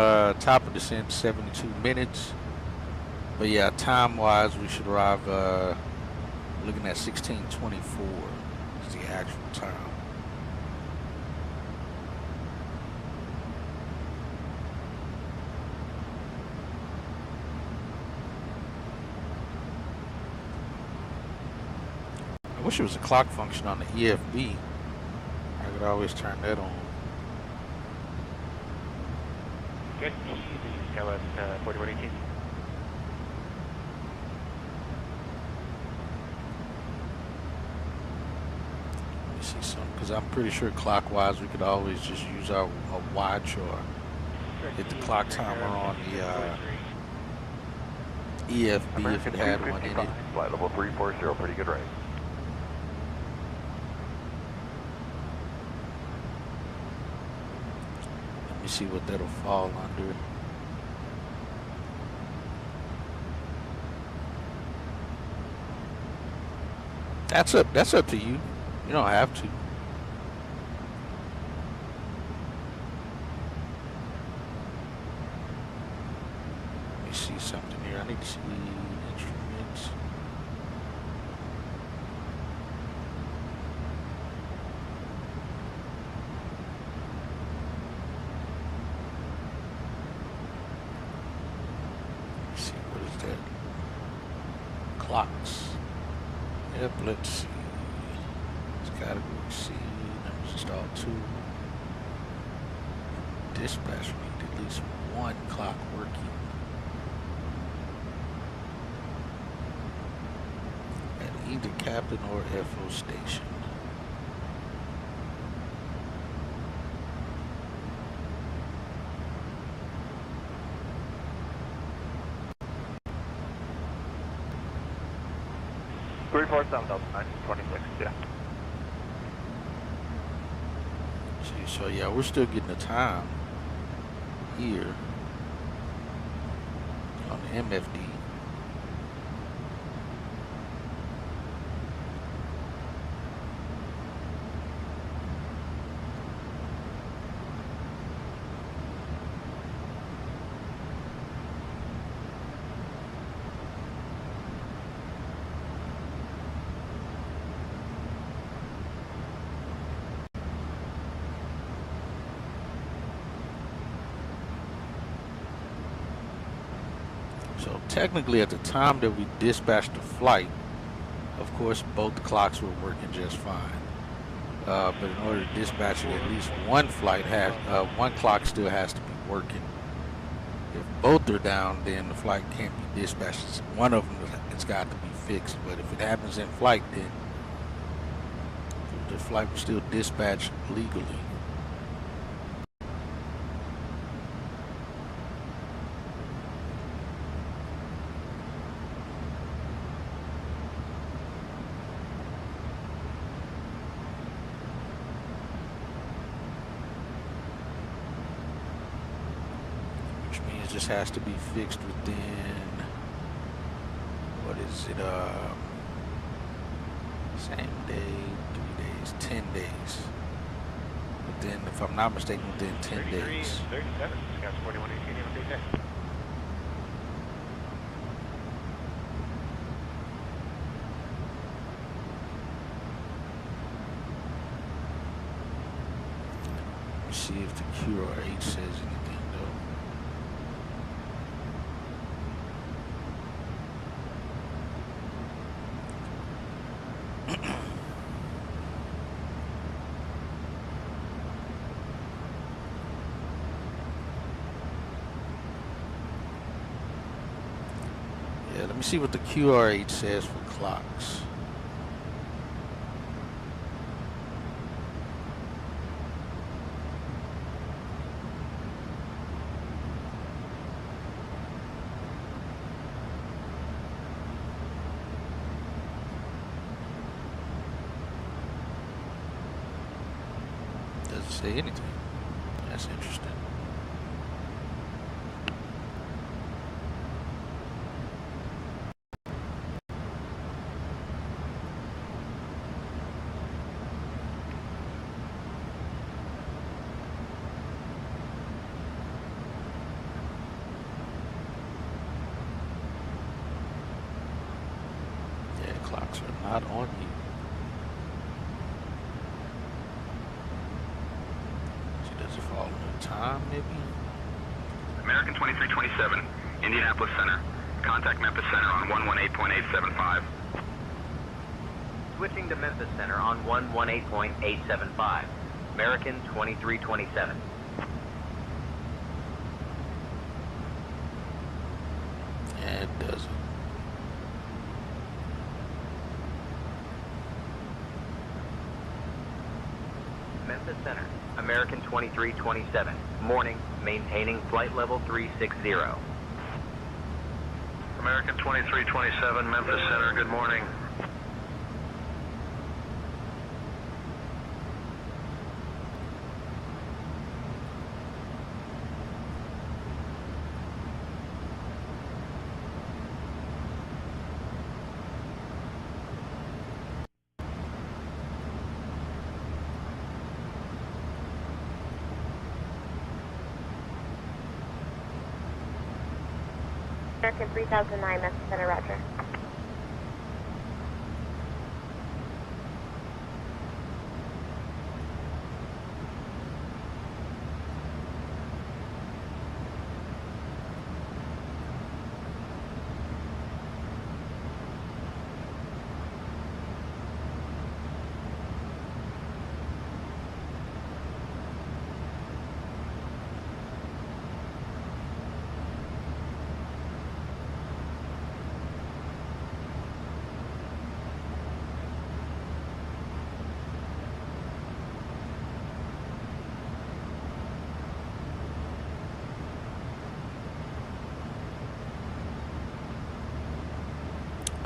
[SPEAKER 3] top of descent 72 minutes. But yeah, time wise, we should arrive looking at 16:24 is the actual time. I wish there was a clock function on the EFB. I could always turn that on.
[SPEAKER 9] Good. Go at 4118.
[SPEAKER 3] Let me see something, because I'm pretty sure clockwise we could always just use our watch or hit the clock timer on the EFB if it had one in it.
[SPEAKER 1] Flight level 340, pretty good rate.
[SPEAKER 3] Let me see what that'll fall under. That's up to you. You don't have to. Let me see something here. I need to see instruments. Let's see, what is that? Clocks. Yep, let's see. It's category C, numbers installed 2. dispatch, we need at least one clock working at either captain or FO station.
[SPEAKER 1] Yeah.
[SPEAKER 3] See, so yeah, we're still getting the time here on the MFD. So technically at the time that we dispatched the flight, of course both clocks were working just fine. But in order to dispatch it, at least one one clock still has to be working. If both are down, then the flight can't be dispatched. One of them has got to be fixed. But if it happens in flight, then the flight will still dispatch legally. Just has to be fixed within, what is it, same day, 3 days, 10 days. Within, if I'm not mistaken, within 10 days.
[SPEAKER 1] 37, Scouts 4118, have a great day.
[SPEAKER 3] Let's see if the QRH says anything though. Let me see what the QRH says for clocks. Doesn't say anything. That's interesting. Clocks are not on you. So does it fall on time, maybe?
[SPEAKER 15] American 2327, Indianapolis Center. Contact Memphis Center on 118.875.
[SPEAKER 5] Switching to Memphis Center on 118.875. American 2327.
[SPEAKER 3] Yeah, it doesn't.
[SPEAKER 5] Memphis Center, American 2327. Morning, maintaining flight level 360.
[SPEAKER 15] American 2327, Memphis Center, good morning.
[SPEAKER 14] American 3009, Memphis Center, roger.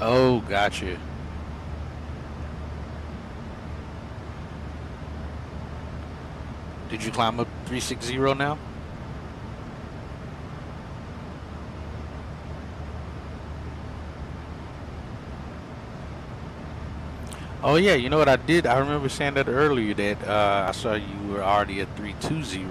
[SPEAKER 3] Oh, gotcha. Did you climb up 360 now? Oh yeah, you know what I did? I remember saying that earlier that I saw you were already at 320.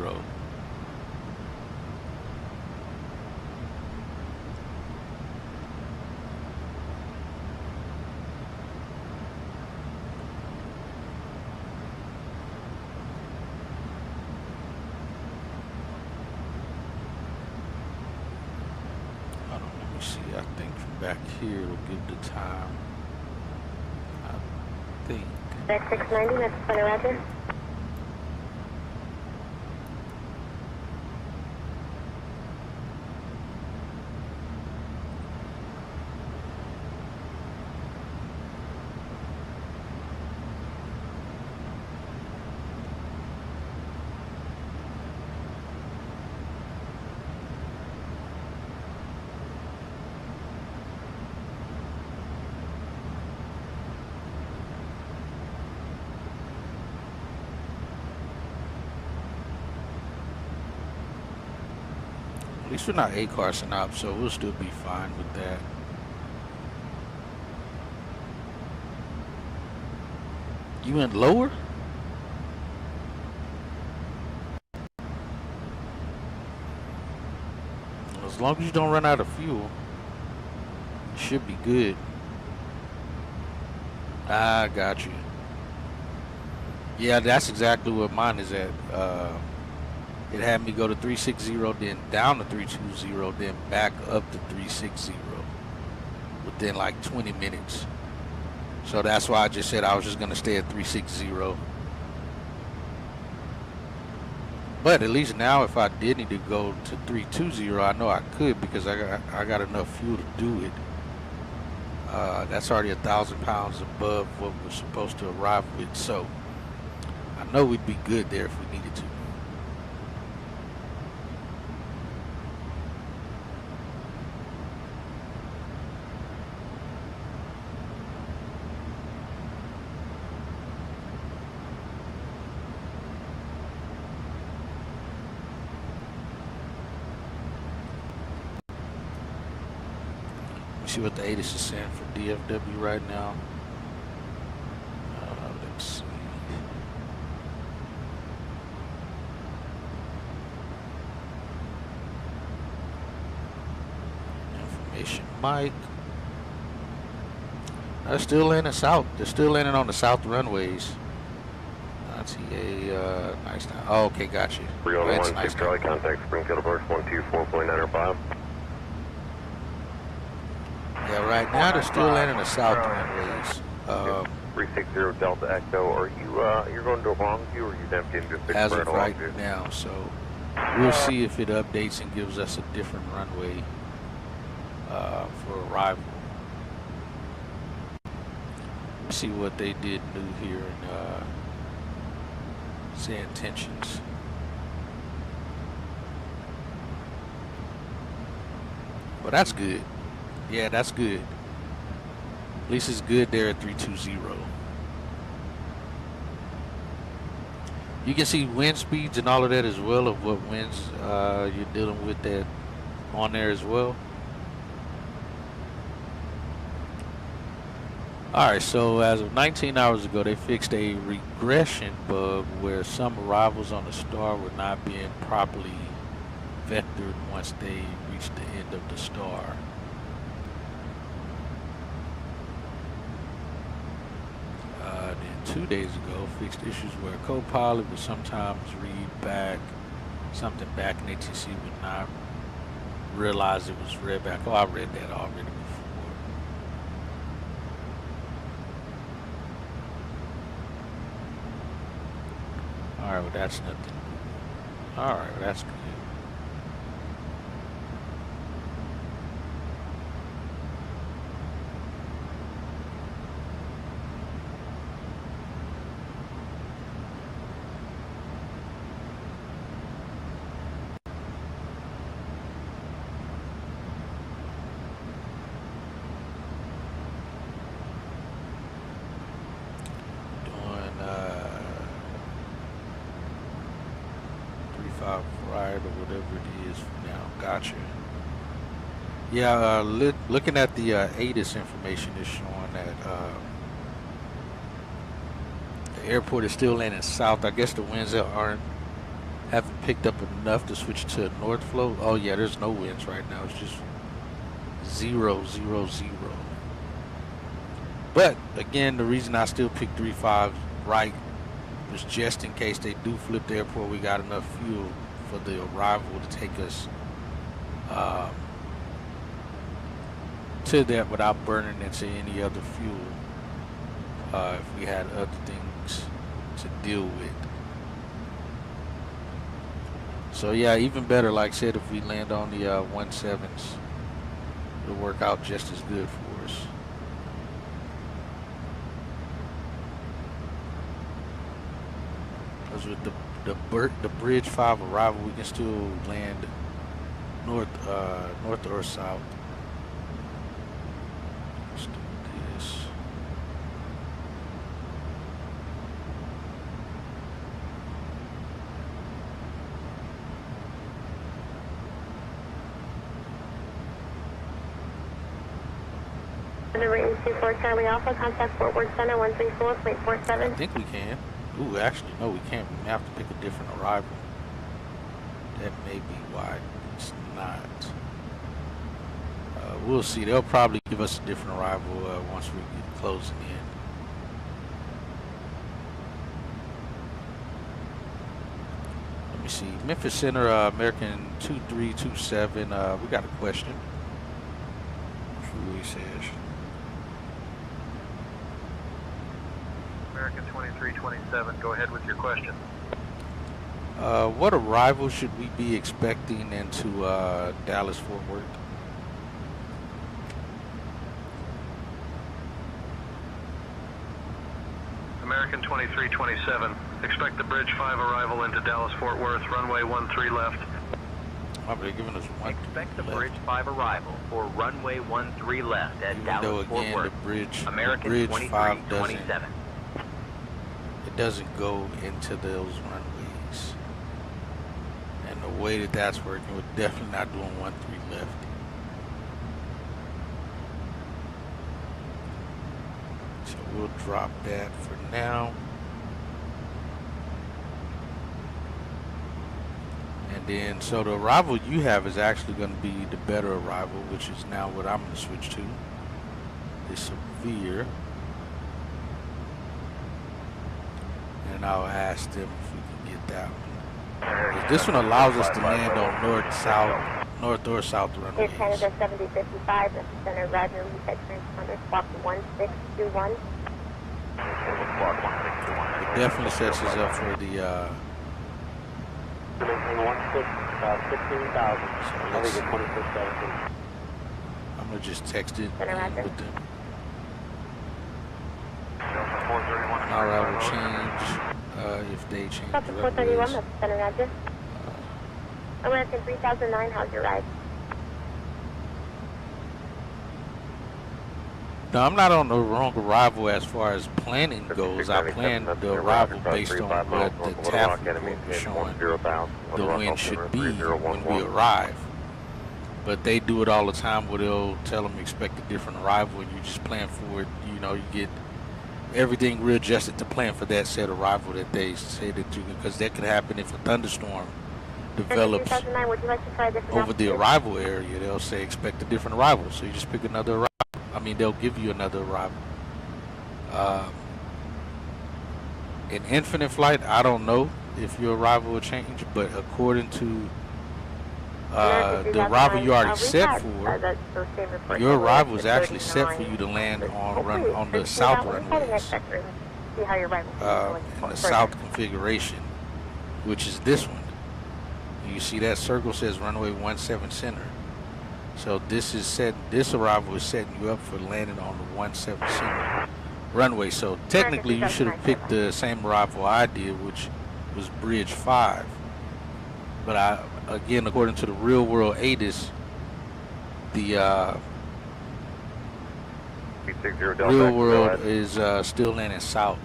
[SPEAKER 3] Hold on, let me see. I think from back here it'll give the time. I think.
[SPEAKER 16] Next 690, that's Center Roger.
[SPEAKER 3] At least we're not A-carsing up, so we'll still be fine with that. You went lower? As long as you don't run out of fuel, you should be good. I got you. Yeah, that's exactly what mine is at. It had me go to 360, then down to 320, then back up to 360 within like 20 minutes. So that's why I just said I was just going to stay at 360. But at least now if I did need to go to 320, I know I could because I got enough fuel to do it. That's already 1,000 pounds above what we're supposed to arrive with. So I know we'd be good there if we needed to. See what the ATIS is saying for DFW right now. Let's see. Information Mike. They're still landing south. They're still landing on the south runways. That's nice now. Oh, okay, got you.
[SPEAKER 17] 301 nice Charlie, contact Springfield Approach 124.905.
[SPEAKER 3] Yeah, right now they're still landing the south runways.
[SPEAKER 17] 360 Delta Echo. Are you you're going to Longview or are you navigating just
[SPEAKER 3] as of right now? So we'll see if it updates and gives us a different runway for arrival. See what they did new here in say intentions. Well, that's good. Yeah, that's good. At least it's good there at 320. You can see wind speeds and all of that as well, of what winds you're dealing with that on there as well. Alright, so as of 19 hours ago, they fixed a regression bug where some arrivals on the star were not being properly vectored once they reached the end of the star. Then 2 days ago, fixed issues where Copilot would sometimes read back something back in ATC would not realize it was read back. Oh, I read that already before. Alright, well that's nothing. Alright, well that's good. whatever it is for now. Gotcha. Yeah, looking at the ATIS information is showing that the airport is still landing south. I guess the winds haven't picked up enough to switch to north flow. Oh yeah, there's no winds right now. It's just 0, 0, 0. But again, the reason I still pick 3.5 right was just in case they do flip the airport, we got enough fuel for the arrival to take us to that without burning into any other fuel. If we had other things to deal with. So yeah, even better, like I said, if we land on the 17s, it'll work out just as good for us. Because with the Bridge 5 arrival, we can still land north or south. Let's do this.
[SPEAKER 16] Number 24 Charlie Alpha, contact Fort Worth Center 134.47.
[SPEAKER 3] I think we can. Ooh, actually, no, we can't. We have to pick a different arrival. That may be why it's not. We'll see. They'll probably give us a different arrival once we get closing in. Let me see. Memphis Center, American 2327. We got a question. He says.
[SPEAKER 13] American 2327, go ahead with your question.
[SPEAKER 3] What arrival should we be expecting into Dallas Fort Worth?
[SPEAKER 13] American 2327, expect the Bridge 5 arrival into Dallas Fort Worth, runway 13 left.
[SPEAKER 3] Oh, they're giving us one.
[SPEAKER 5] Expect the Bridge 5 arrival for runway 13 left at Dallas Fort
[SPEAKER 3] Again,
[SPEAKER 5] Worth.
[SPEAKER 3] the bridge 5 doesn't go into those runways. And the way that that's working, we're definitely not doing 13 left. So we'll drop that for now. And then, so the arrival you have is actually going to be the better arrival, which is now what I'm going to switch to. The severe. And I'll ask them if we can get that one. This one allows us to land on north or south runways.
[SPEAKER 16] Air Canada 7055, this is Center Roger, reset transponder, squawk 1621.
[SPEAKER 3] It definitely sets us up for the
[SPEAKER 2] 16,000. I think it's 2617.
[SPEAKER 3] I'm gonna just text it with them. Alright, we'll change if they change the
[SPEAKER 16] 431, that's Center Roger. American 3009, how's your ride?
[SPEAKER 3] No, I'm not on the wrong arrival as far as planning goes. I planned the arrival based on what the TAF report was showing the wind should be when we arrive. But they do it all the time where they'll tell them expect a different arrival and you just plan for it. You know, you get everything readjusted to plan for that said arrival that they say that you can, because that could happen if a thunderstorm develops over the arrival area. They'll say expect a different arrival, so you just pick another arrival. I mean, they'll give you another arrival. In infinite flight, I don't know if your arrival will change, but according to the arrival you already set for, your arrival is actually set for you to land on the south runways, in the south configuration, which is this one. You see that circle says runway 17 center. So this arrival is setting you up for landing on the 17 center runway. So technically you should have picked the same arrival I did, which was Bridge 5. But again, according to the real world ATIS, the real world is still landing south.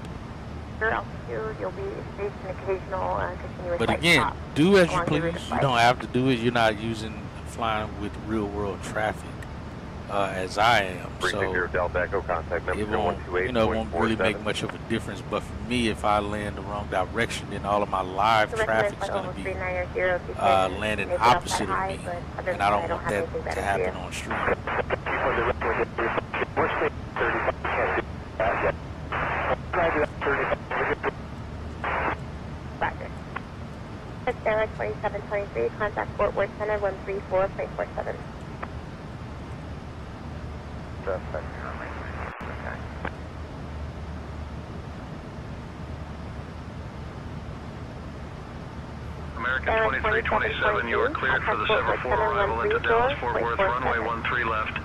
[SPEAKER 16] your altitude, you'll be facing occasional continuous
[SPEAKER 3] But
[SPEAKER 16] light
[SPEAKER 3] again,
[SPEAKER 16] stops
[SPEAKER 3] do as you
[SPEAKER 16] along the route
[SPEAKER 3] please.
[SPEAKER 16] of
[SPEAKER 3] You
[SPEAKER 16] flight.
[SPEAKER 3] don't have to do it. You're not flying with real world traffic as I am. So
[SPEAKER 17] Delta Echo, contact
[SPEAKER 3] it won't, it won't really make much of a difference. But for me, if I land the wrong direction, then all of my live traffic is going to be landing opposite of me, and I don't want that to happen on street.
[SPEAKER 16] Roger. Sarah 2723, contact Fort Worth Center 134.47.
[SPEAKER 15] American 2327, you are cleared for the 74 arrival into Dallas Fort Worth, runway 13 left.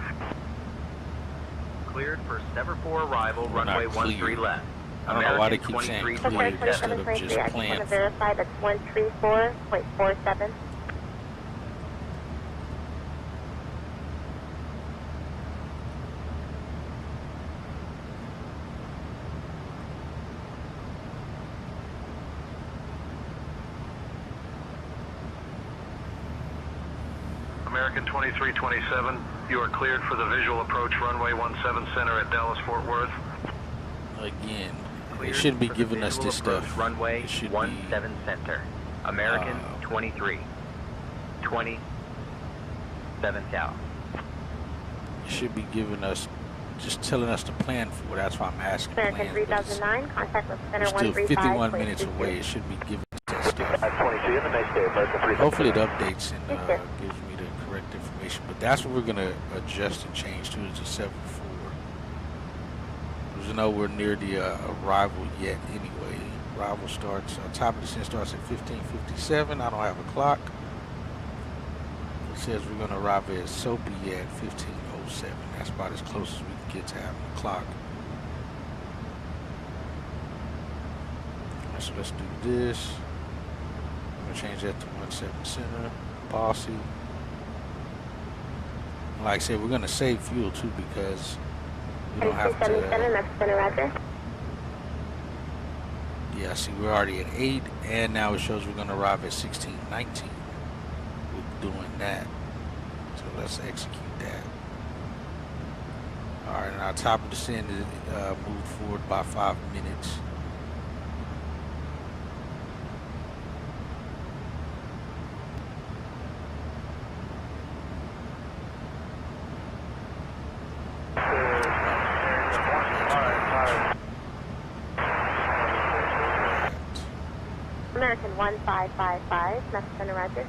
[SPEAKER 5] Cleared for 74 arrival, runway 13 left.
[SPEAKER 3] I don't know why they keep saying cleared instead of just
[SPEAKER 16] I just want
[SPEAKER 3] planned
[SPEAKER 16] to
[SPEAKER 3] for.
[SPEAKER 16] verify that's 134.47.
[SPEAKER 15] American 2327, you are cleared for the visual approach runway 17 center at Dallas Fort Worth.
[SPEAKER 3] Again, they shouldn't be giving us this stuff.
[SPEAKER 5] Runway
[SPEAKER 3] It should
[SPEAKER 5] 17 center. American 23. 20. 7 Cal.
[SPEAKER 3] It should be giving us, just telling us to plan for. That's why I'm asking.
[SPEAKER 16] American
[SPEAKER 3] Plans, but
[SPEAKER 16] 3009, contact with Center
[SPEAKER 3] it's still 51 minutes
[SPEAKER 16] 135.22.
[SPEAKER 3] away. It should be giving us that stuff.
[SPEAKER 17] 22, have a nice day, American
[SPEAKER 3] Hopefully it updates and gives me the correct information. But that's what we're going to adjust and change to, is a 7-4. There's nowhere near the arrival yet anyway. Arrival starts, top of the descent starts at 15:57. I don't have a clock. It says we're going to arrive at Soapy at 15:07. That's about as close as we can get to having a clock. So let's do this. I'm going to change that to 17 center. Bossy. Like I said, we're going to save fuel too, because we don't have to. Yeah, see, we're already at 8, and now it shows we're going to arrive at 16:19. We're doing that. So let's execute that. All right, and our top of descent is moved forward by 5 minutes.
[SPEAKER 16] American 1555, Message Center, Roger.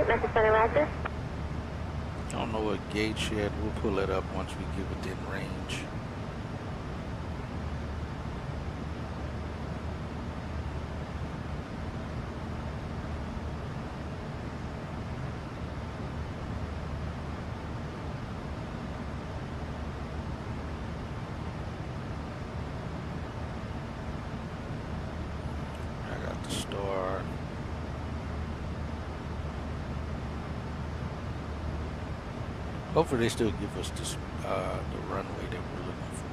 [SPEAKER 16] Message Center, Roger.
[SPEAKER 3] I don't know what gauge yet. We'll pull it up once we get within range. I got the star. Hopefully they still give us this, the runway that we're looking for.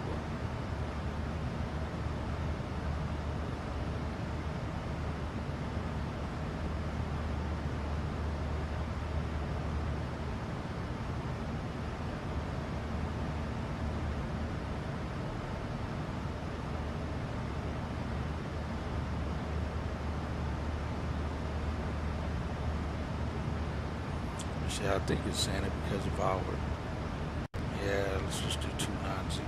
[SPEAKER 3] See, I think it's saying it because of our. Yeah, let's just do 290.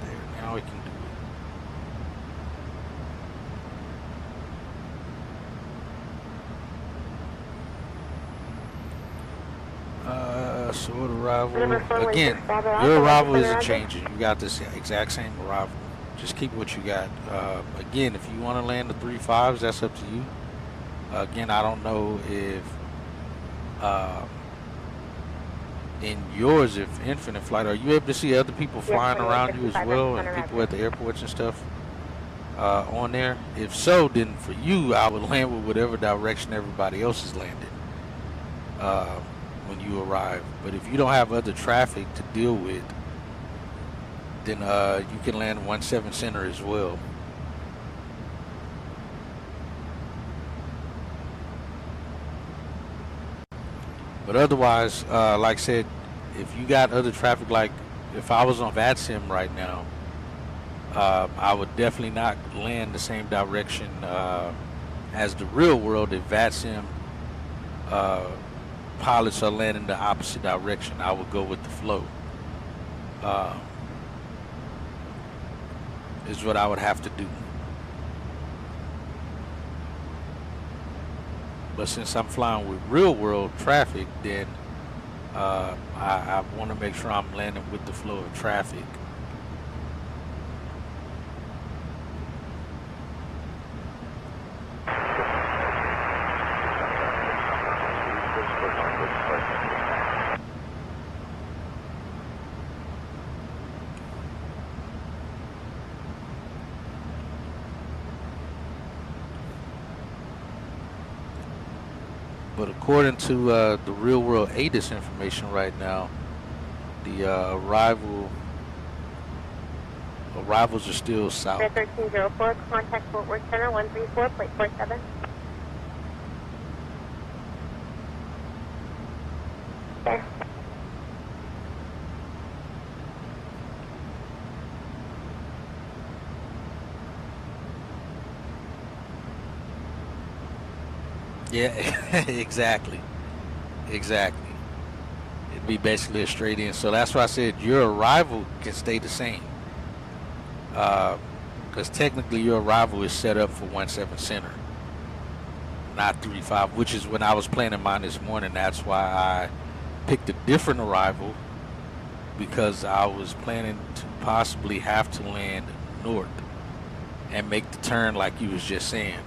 [SPEAKER 3] There, now we can do it. So what arrival? Again, your arrival isn't changing. You got this exact same arrival. Just keep what you got. Again, if you want to land the 3.5s, that's up to you. Again, I don't know if in yours, if infinite flight, are you able to see other people flying around you as well, and people at the airports and stuff on there? If so, then for you, I would land with whatever direction everybody else is landing when you arrive. But if you don't have other traffic to deal with, then you can land 17 center as well. But otherwise, like I said, if you got other traffic, like if I was on VATSIM right now, I would definitely not land the same direction as the real world. If VATSIM pilots are landing the opposite direction, I would go with the flow. Is what I would have to do. But since I'm flying with real world traffic, then I want to make sure I'm landing with the flow of traffic. But according to the real world ATIS information right now, the arrivals are still south.
[SPEAKER 16] 1304, contact Fort Worth Center 134, plate 47. Okay.
[SPEAKER 3] Yeah, exactly. It'd be basically a straight in. So that's why I said your arrival can stay the same. Because technically your arrival is set up for 17 center, not 35, which is when I was planning mine this morning. That's why I picked a different arrival, because I was planning to possibly have to land north and make the turn like you was just saying.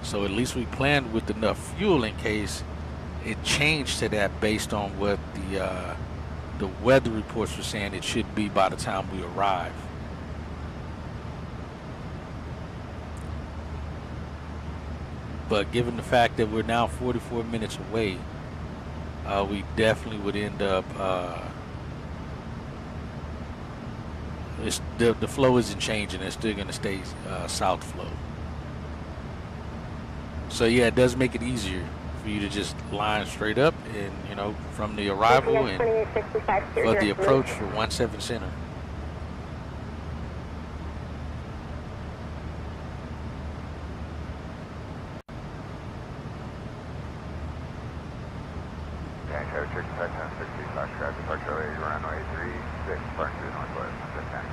[SPEAKER 3] So at least we planned with enough fuel in case it changed to that based on what the weather reports were saying it should be by the time we arrive. But given the fact that we're now 44 minutes away, we definitely would end up, the flow isn't changing. It's still going to stay south flow. So yeah, it does make it easier for you to just line straight up and, you know, from the arrival and for the approach for 17 center.
[SPEAKER 1] Runway 36, departure northwest, 10.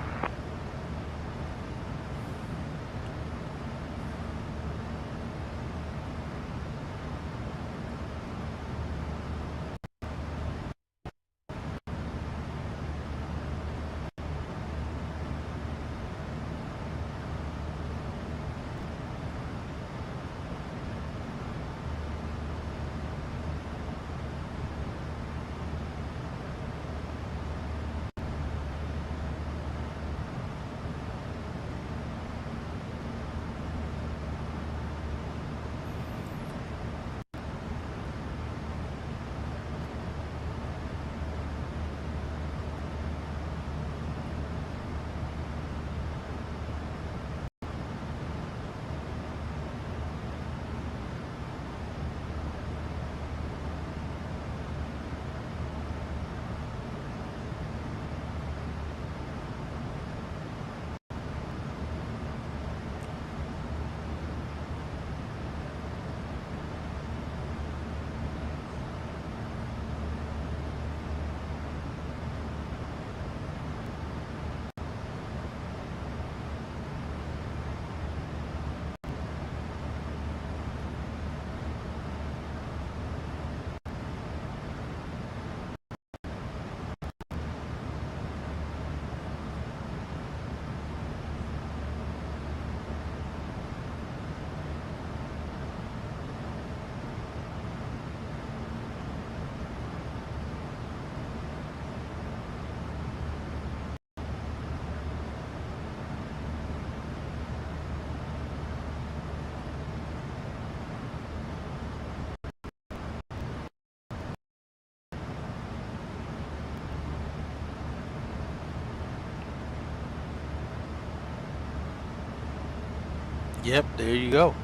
[SPEAKER 3] Yep, there you go.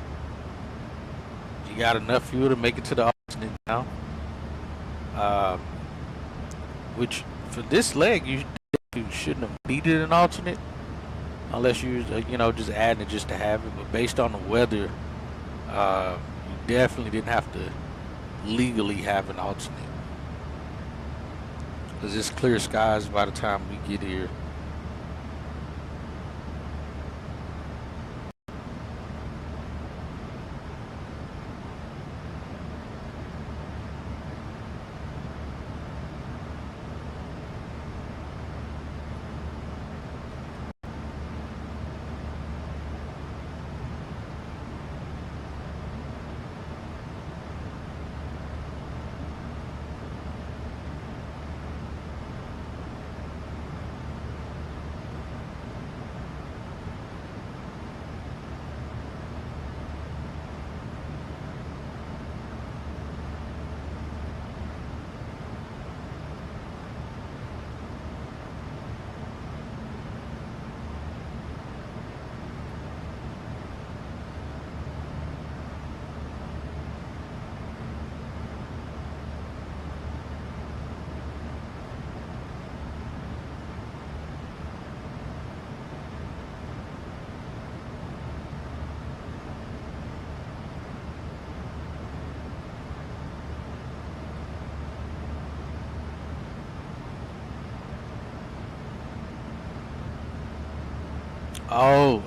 [SPEAKER 3] You got enough fuel to make it to the alternate now. Which for this leg you shouldn't have needed an alternate unless you just adding it just to have it. But based on the weather, you definitely didn't have to legally have an alternate because it's clear skies by the time we get here.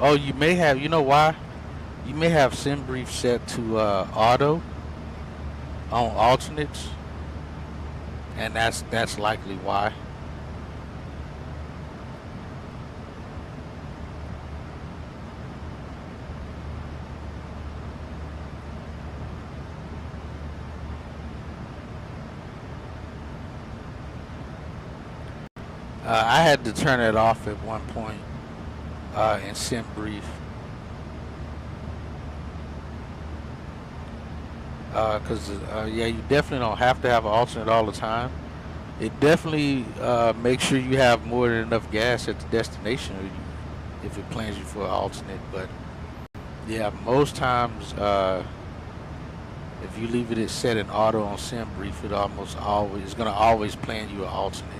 [SPEAKER 3] Oh, you may have, you know why? You may have sim brief set to auto on alternates, and that's likely why. I had to turn it off at one point in sim brief. Because yeah, you definitely don't have to have an alternate all the time. It definitely makes sure you have more than enough gas at the destination if it plans you for an alternate. But yeah, most times if you leave it set in auto on sim brief, it's gonna always plan you an alternate.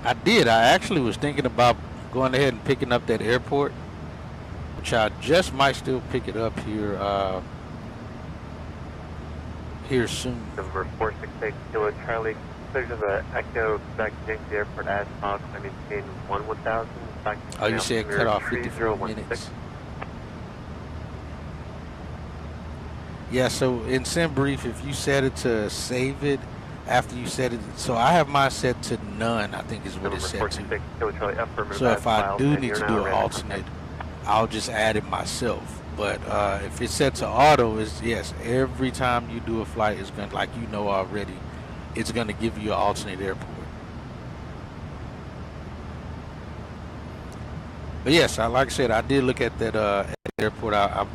[SPEAKER 3] I did. I actually was thinking about going ahead and picking up that airport, which I just might still pick it up here soon.
[SPEAKER 17] Number 468 Kilo Charlie, clear to the Echo back to the airport as fog, maintain 1000.
[SPEAKER 3] Oh, you said cut off 54 minutes. Yeah, so in sim brief, if you set it to save it after you set it, so I have mine set to none, I think is what it's set to. So if I do need to do an alternate, I'll just add it myself. But if it's set to auto, yes, every time you do a flight, it's going to, like already, it's going to give you an alternate airport. But yes, like I said, I did look at that airport. I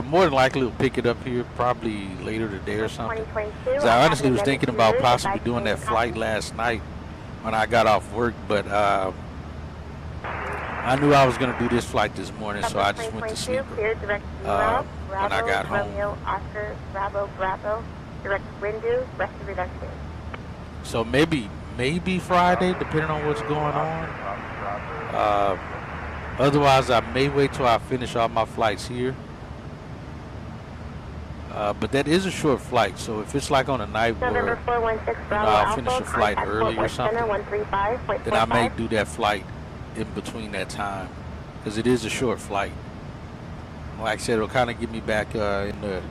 [SPEAKER 3] more than likely will pick it up here probably later today or something. 'Cause I honestly was thinking about possibly doing that flight last night when I got off work, but I knew I was going to do this flight this morning, so I just went to sleep when I got home.
[SPEAKER 16] Oscar, Bravo, Bravo, direct window, rest of reduction.
[SPEAKER 3] So maybe Friday, depending on what's going on. Otherwise, I may wait till I finish all my flights here. But that is a short flight, so if it's like on a night where I'll finish a flight early or something, then I may do that flight in between that time, because it is a short flight. Like I said, it'll kind of get me back into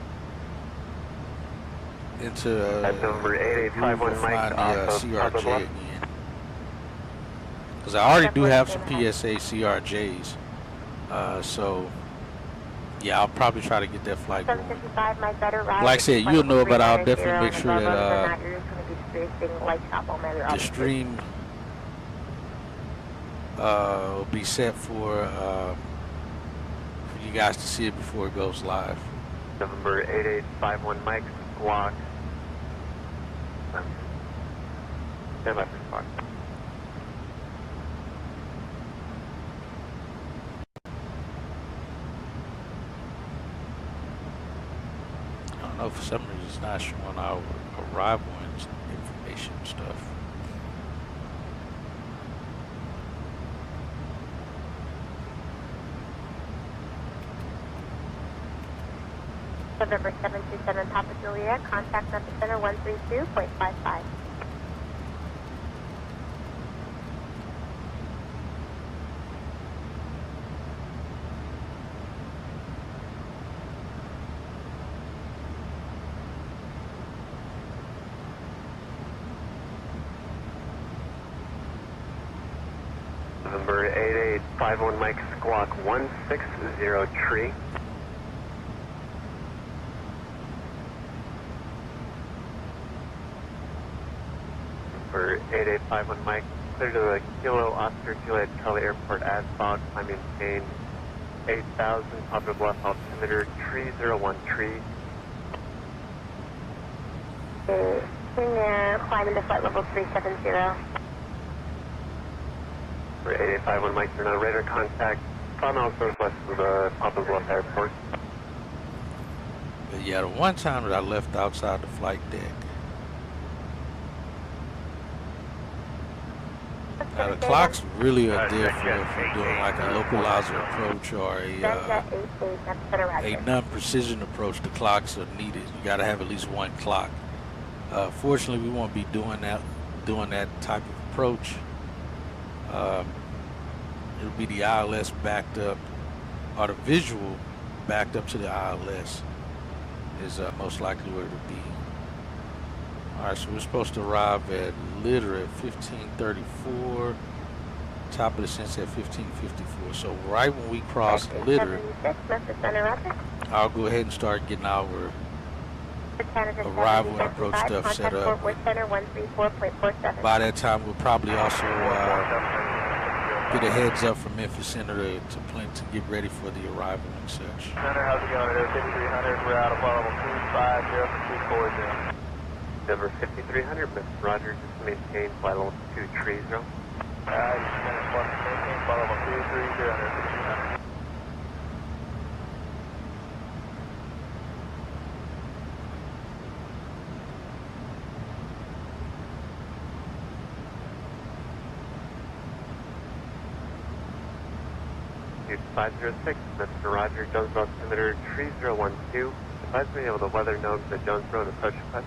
[SPEAKER 12] number 8851 Mike
[SPEAKER 3] the CRJ again. Because I already do have some PSA CRJs, so yeah, I'll probably try to get that flight going. Like I said, you'll know, but I'll definitely make sure that the stream will be set for you guys to see it before it goes live.
[SPEAKER 17] November 8851 Mike, squawk. Stand by for squawk.
[SPEAKER 3] I don't know, for some reason it's not showing our arrival information stuff.
[SPEAKER 16] November 727 Papa Juliet, contact at the center 132.55.
[SPEAKER 17] November 8851 Mike, squawk 160 tree. For 8851 Mike, clear to the Kilo Oscar Juliet Charlie Airport asphalt. I maintain 8000, Poplar Bluff altimeter, tree 01 tree.
[SPEAKER 16] Climbing to flight level 370.
[SPEAKER 17] For 8851 Mike, turn on radar contact, 5 miles northwest of the Poplar Bluff Airport.
[SPEAKER 3] But yeah, the one time that I left outside the flight deck, now the clocks really are there for if you're doing like a localizer approach or a non-precision approach. The clocks are needed. You got to have at least one clock. Fortunately, we won't be doing that type of approach. It'll be the ILS backed up, or the visual backed up to the ILS is most likely where it'll be. Alright, so we're supposed to arrive at Litter at 1534, top of the sense at 1554. So right when we cross Litter, I'll go ahead and start getting our arrival and approach stuff set up. By that time, we'll probably also get a heads up from Memphis Center to plan to get ready for the arrival and such.
[SPEAKER 1] Center, how's it going? There, 5300. We're out of level 250 for 240.
[SPEAKER 17] Number 5300, Mr. Roger, just maintain flight level 230.
[SPEAKER 1] Maintain flight level 230.
[SPEAKER 17] Dude 506, Mr. Roger, Jonesboro altimeter 3012. Advise me of the weather known to Jonesboro and approach request.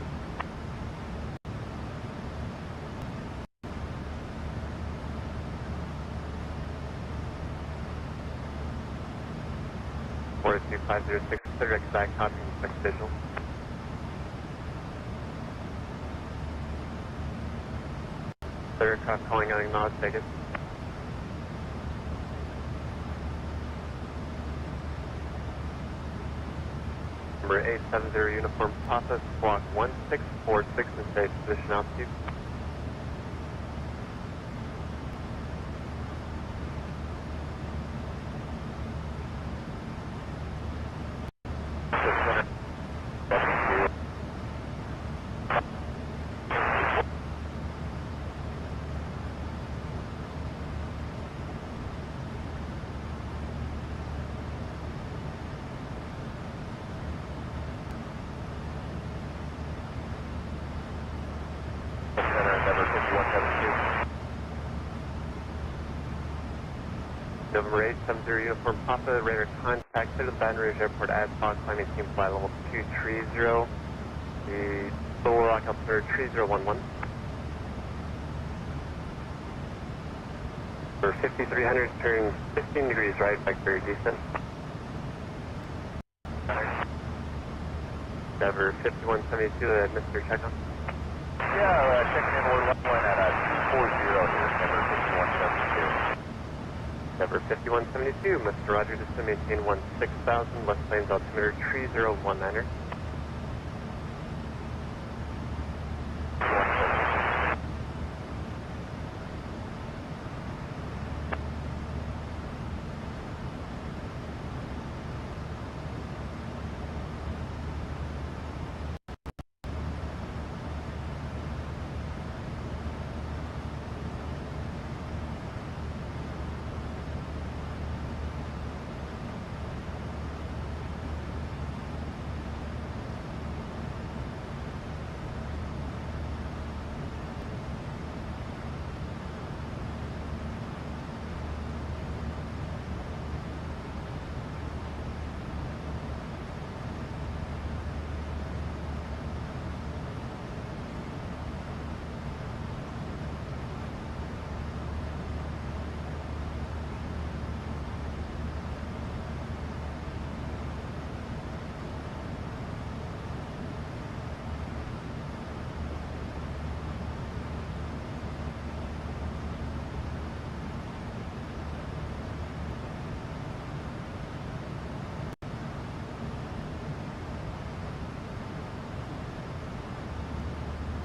[SPEAKER 17] 506, clear exact copy, expect visual. Clear aircraft calling out acknowledged, take it. Number 870 Uniform Papa, Squawk 1646 and stay position altitude. Number 870 Uniform Papa, radar contact to the Baton Rouge Airport as fog, climbing team flight level 230. The Little Rock altimeter 3011. For 5300, turn 15 degrees right, back very decent. Never 5172, Mr. Checkup.
[SPEAKER 13] Yeah, checking in Lord 1 at 240 here, Never 5172.
[SPEAKER 17] Never 5172, Mr. Roger, just to maintain 16,000, West Plains altimeter 3019er.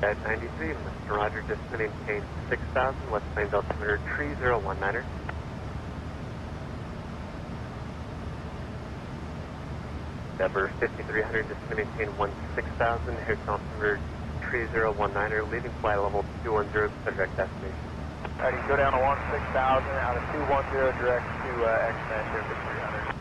[SPEAKER 17] At 93, Mr. Roger, just to maintain 6,000, West Plains altimeter 3019er. Number 5300, just to maintain 16,000, Houston altimeter 3019er, leaving flight level 210, direct destination.
[SPEAKER 13] Alright, you go down to 16,000, out of 210, direct to X-Mesh here for 300.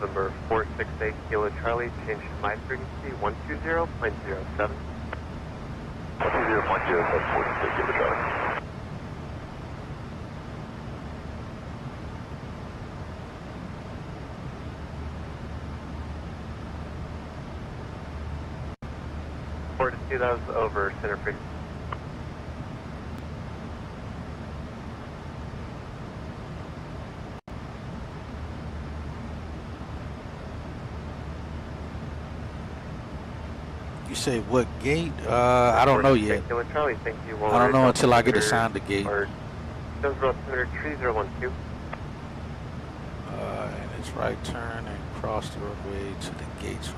[SPEAKER 17] Number 468 Kilo Charlie, change to my frequency 120.07.
[SPEAKER 13] 120.07, 468 Kilo Charlie.
[SPEAKER 17] Fortitude, that was over center frequency.
[SPEAKER 3] You say what gate? I don't know yet.
[SPEAKER 17] Charlie, thank you.
[SPEAKER 3] I don't know until I get assigned the gate.
[SPEAKER 17] Jonesboro altimeter 3012.
[SPEAKER 3] And it's right turn and cross the roadway to the gates.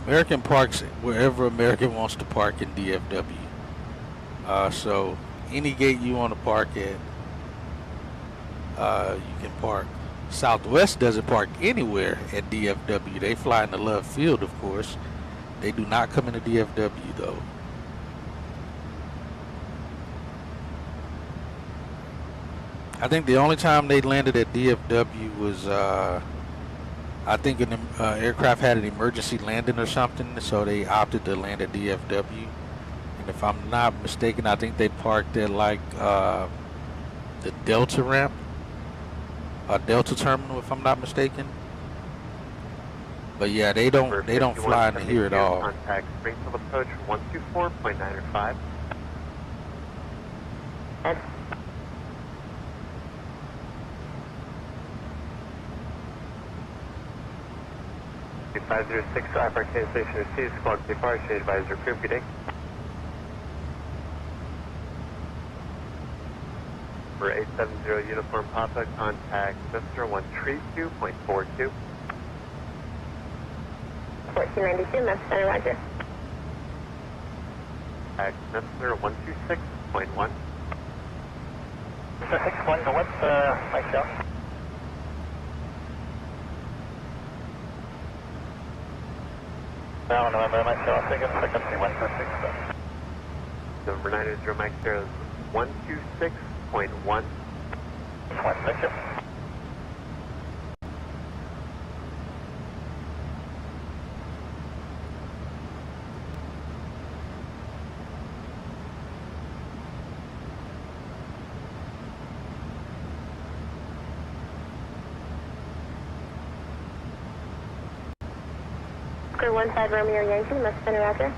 [SPEAKER 3] American parks wherever American wants to park in DFW. So any gate you want to park at, you can park. Southwest doesn't park anywhere at DFW. They fly into Love Field, of course. They do not come into DFW though. I think the only time they landed at DFW was, I think an aircraft had an emergency landing or something, so they opted to land at DFW. And if I'm not mistaken, I think they parked at like the Delta ramp, Delta terminal, if I'm not mistaken. But yeah, they don't fly into here at all.
[SPEAKER 17] Contact Springfield approach 124.905. And 506 Arcade Station received, squad departure, advisor approved, good day. For 870 Uniform Papa, contact Mr. 132.42. 1492, Memphis Center, roger. Contact Mr. 126.1. 6.1, what's my show? No, November, Mike Shell, second frequency 126. November 90 Mike Shell, 126.1. Thank you. Square 15 Romeo Yankee, Memphis Center, roger.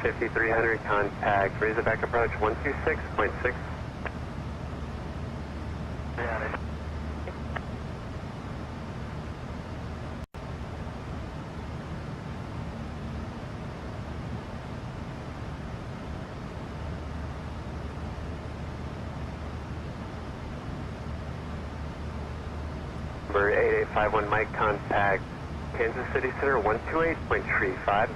[SPEAKER 17] $5,300 contact, Razorback approach 126.6. Number 8851 Mike, contact Kansas City Center 128.35.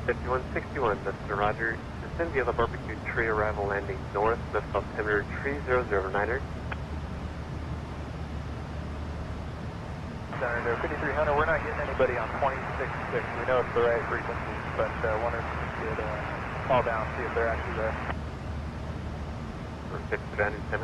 [SPEAKER 17] $5161, Mr. Roger. Descend via the barbecue tree, arrival landing north, lift altimeter 3009er.
[SPEAKER 13] Center there, 5300. We're not getting anybody on 26.6. We know it's the right frequency, but wonder if we could call down, see if they're actually there.
[SPEAKER 17] For 59 and 10.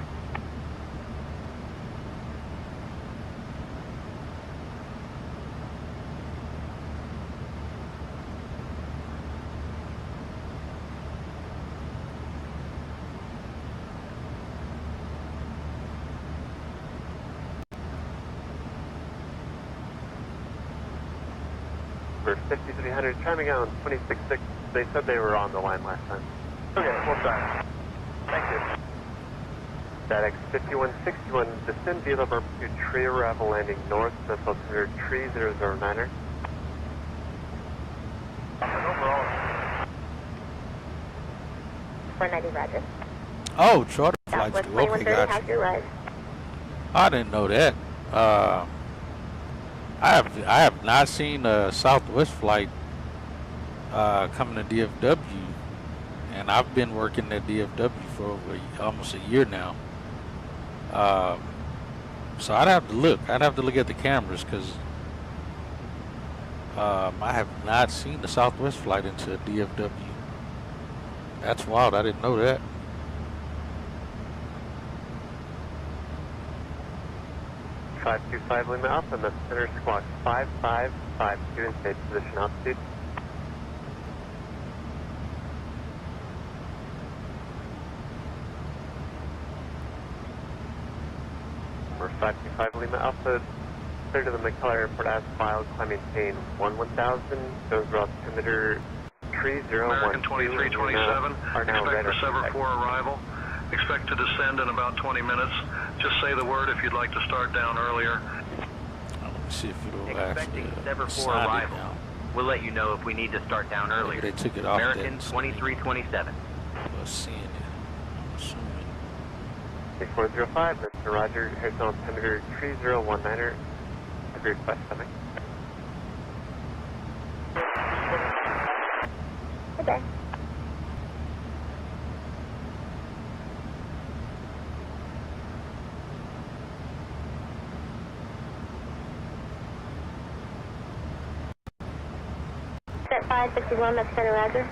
[SPEAKER 17] For 5300, chiming out on 26.6. They said they were on the line last time.
[SPEAKER 13] Okay, full time. Thank you.
[SPEAKER 17] Static 5161, descend via the barbecue tree, arrival landing north, lift altimeter 3009er.
[SPEAKER 13] Overall.
[SPEAKER 16] 490, roger.
[SPEAKER 3] Oh, charter flights
[SPEAKER 16] Southwest
[SPEAKER 3] do. Okay,
[SPEAKER 16] 2130,
[SPEAKER 3] gotcha.
[SPEAKER 16] how's your ride?
[SPEAKER 3] I didn't know that. I have not seen a Southwest flight coming to DFW, and I've been working at DFW for over almost a year now. So I'd have to look. I'd have to look at the cameras because I have not seen the Southwest flight into DFW. That's wild. I didn't know that.
[SPEAKER 17] $525 Lima Alpha, and the center squawk 5552 in state position altitude. Number 525 Lima Alpha, clear to the McKellar Airport as filed, climb maintain 1000, goes altimeter 3012.
[SPEAKER 15] American 2327, expect December 4 arrival. Expect to descend in about 20 minutes. Just say the word if you'd like to start down earlier.
[SPEAKER 3] Let me see if it'll
[SPEAKER 5] Expecting
[SPEAKER 3] actually
[SPEAKER 5] December 4
[SPEAKER 3] sign it
[SPEAKER 5] arrival.
[SPEAKER 3] now.
[SPEAKER 5] We'll let you know if we need to start down earlier.
[SPEAKER 3] Maybe they took it off
[SPEAKER 5] American
[SPEAKER 3] that
[SPEAKER 5] 2327.
[SPEAKER 3] Seeing it, I'm assuming.
[SPEAKER 17] 405, Mr. Roger, horizontal altimeter 3019er. Have your request coming.
[SPEAKER 16] Okay. Set 561, that's center, Roger.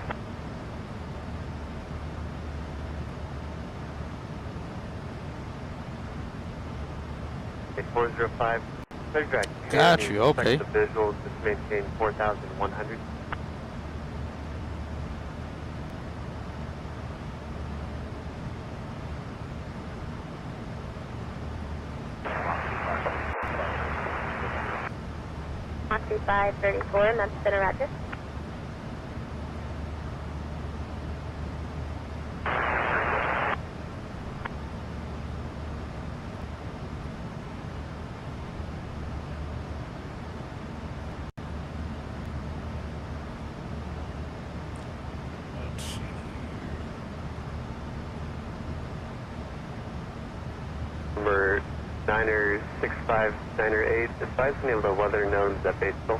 [SPEAKER 17] Okay, 405. Clear direct.
[SPEAKER 3] Got you, okay.
[SPEAKER 17] The visuals, just maintain 4,100.
[SPEAKER 16] Moxie 534, and that's center, Roger.
[SPEAKER 3] Let's see.
[SPEAKER 17] Number 9er6598, advise me of the weather gnomes at Batesville.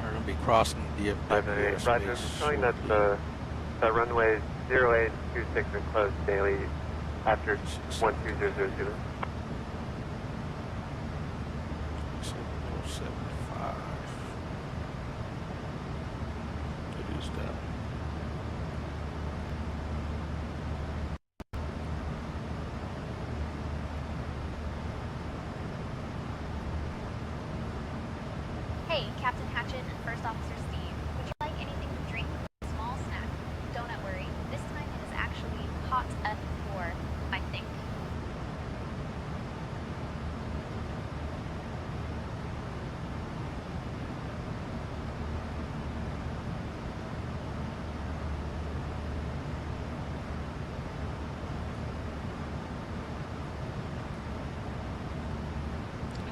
[SPEAKER 3] We're going to be crossing the DFW
[SPEAKER 17] Roger, I'm showing that the runway 0826 are closed daily after 12000.
[SPEAKER 3] 7075. It is that.
[SPEAKER 4] Hey, Captain Hatchet and First Officer Steve. Would you like anything to drink? A small snack? Don't worry. This time it is actually hot F4, I think.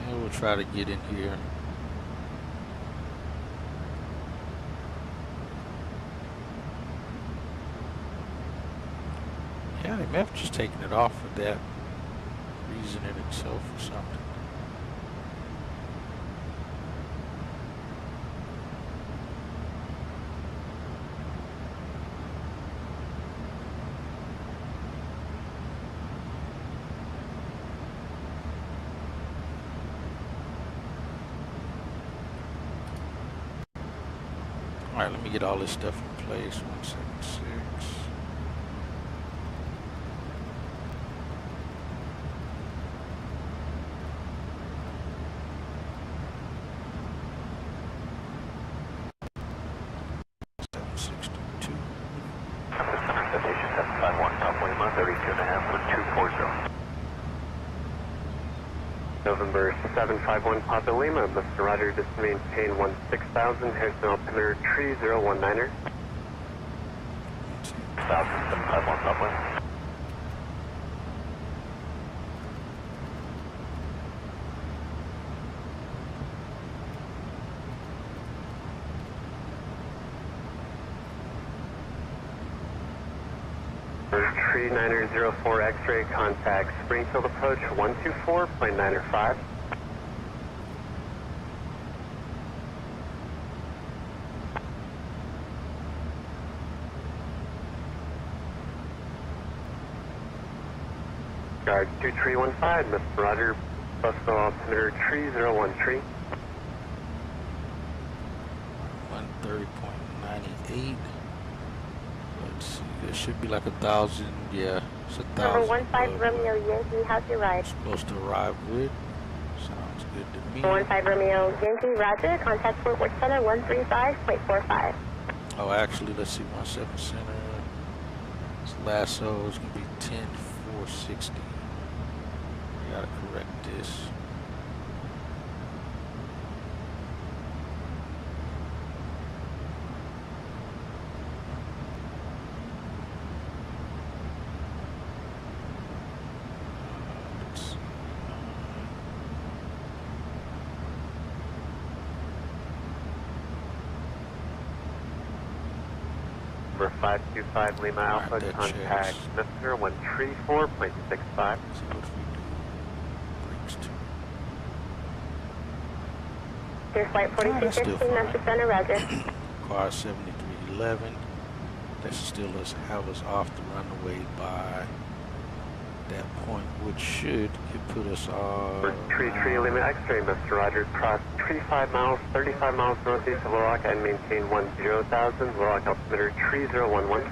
[SPEAKER 3] And we'll try to get in here. Yeah, they may have just taken it off for that reason in itself or something. All right, let me get all this stuff in place. 176.
[SPEAKER 17] November 751 Papa Lima, Mr. Roger, just maintain 16,000, horizontal altimeter 3019er. 751 Papa. Tree 904 X-ray contact Springfield approach 124, plane 905. Guard 2315, Mr. Roger, Buffalo altimeter 3013.
[SPEAKER 3] 130.98. Let's see, there should be like 1,000. Yeah, it's 1,000.
[SPEAKER 16] Number 15 Romeo Yankee, how's your ride?
[SPEAKER 3] Supposed to arrive with. Sounds good to me.
[SPEAKER 16] 15 Romeo Yankee, Roger. Contact Fort Worth Center 135.45.
[SPEAKER 3] Oh, actually, let's see, 17 Center. This lasso is going to be 10,460. We got to correct this.
[SPEAKER 17] number 525 Lima Alpha, contact Messenger 134.65.
[SPEAKER 16] Your flight 4215, that's the center, roger.
[SPEAKER 3] Car 7311. That should still have us off the runway by that point, which should put us on.
[SPEAKER 17] Tree Lima X-ray, Mr. Roger. Cross 35 miles, 35 miles northeast of Little Rock and maintain 10,000. Little Rock altimeter 3011.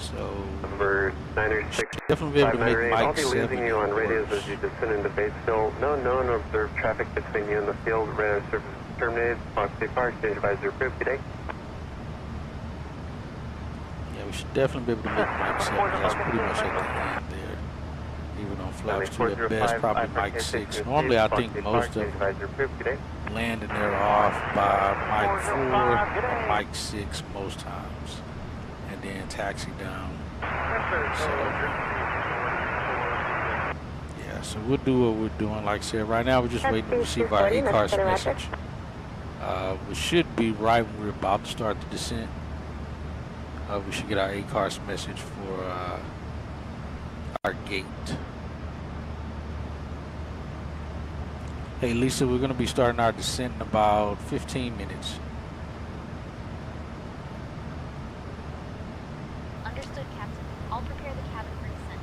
[SPEAKER 3] So
[SPEAKER 17] number 906.
[SPEAKER 3] Definitely be able to make
[SPEAKER 17] I'll
[SPEAKER 3] Mike
[SPEAKER 17] be
[SPEAKER 3] 7.
[SPEAKER 17] losing you on radios as you descend into base fill. No known or observed traffic between you and the field. Radar service terminated. Fox State Park, stage advisor approved. Good day.
[SPEAKER 3] Yeah, we should definitely be able to make Mike 7. That's pretty much at the end there. Even on flaps 2 at best, probably Mike 6. Normally, I think most of them landing there off by Mike 4 or Mike 6 most times. And then taxi down. So, yeah, so we'll do what we're doing. Like I said, right now we're just waiting to receive our ACARS message. We should be right when we're about to start the descent. We should get our ACARS message for our gate. Hey Lisa, we're going to be starting our descent in about 15 minutes.
[SPEAKER 4] Understood, Captain. I'll prepare the cabin for descent.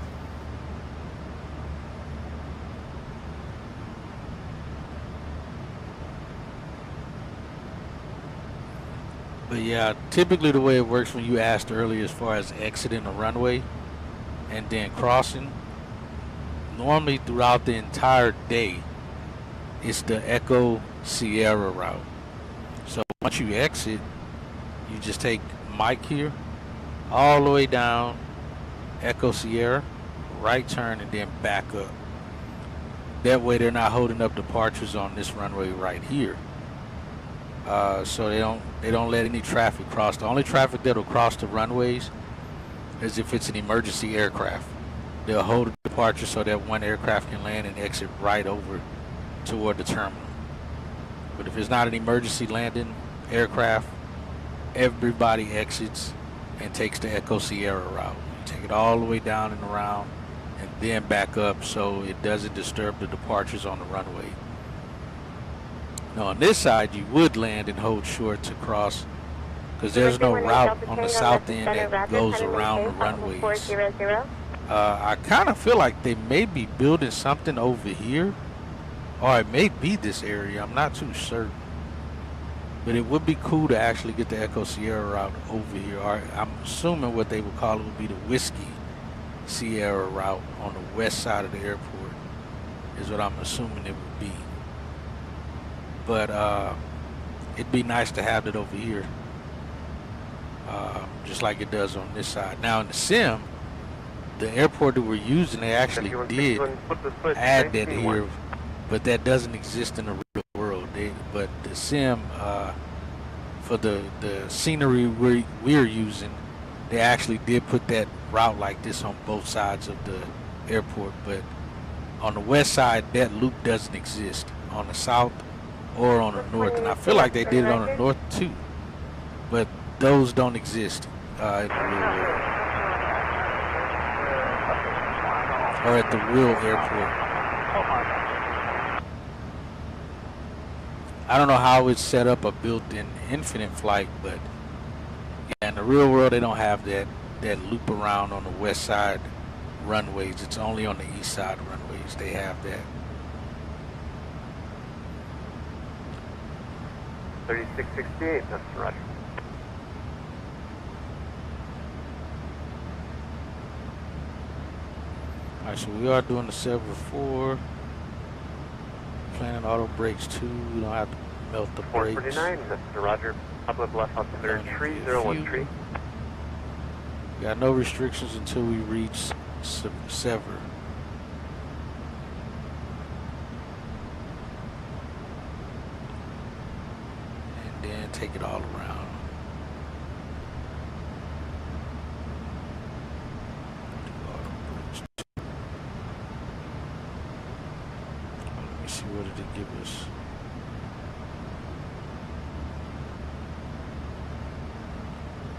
[SPEAKER 3] But yeah, typically the way it works when you asked earlier as far as exiting a runway and then crossing, normally throughout the entire day, it's the Echo Sierra route. So once you exit, you just take Mike here, all the way down, Echo Sierra, right turn, and then back up. That way they're not holding up departures on this runway right here. So they don't let any traffic cross. The only traffic that'll cross the runways is if it's an emergency aircraft. They'll hold a departure so that one aircraft can land and exit right over toward the terminal. But if it's not an emergency landing aircraft, everybody exits and takes the Echo Sierra route. You take it all the way down and around and then back up so it doesn't disturb the departures on the runway. Now on this side you would land and hold short to cross because there's no route on the south end that goes around the runways. I kind of feel like they may be building something over here, or it may be this area. I'm not too certain. But it would be cool to actually get the Echo Sierra route over here. Or I'm assuming what they would call it would be the Whiskey Sierra route on the west side of the airport is what I'm assuming it would be. But it'd be nice to have it over here, just like it does on this side. Now in the sim, the airport that we're using, they actually did add that here, but that doesn't exist in the real world. But the sim, for the scenery we're using, they actually did put that route like this on both sides of the airport. But on the west side, that loop doesn't exist. On the south or on the north, and I feel like they did it on the north too, but those don't exist in the real world or at the real airport. I don't know how it's set up or built in Infinite Flight, but yeah, in the real world they don't have that loop around on the west side runways. It's only on the east side runways they have that.
[SPEAKER 17] 3668, that's Roger.
[SPEAKER 3] Alright, so we are doing the 7-4. Planning auto brakes too. We don't have to melt the brakes.
[SPEAKER 17] 449, Mr. Roger. Public left altimeter 3013.
[SPEAKER 3] Got no restrictions until we reach Sever. And then take it all around. Let me see what give us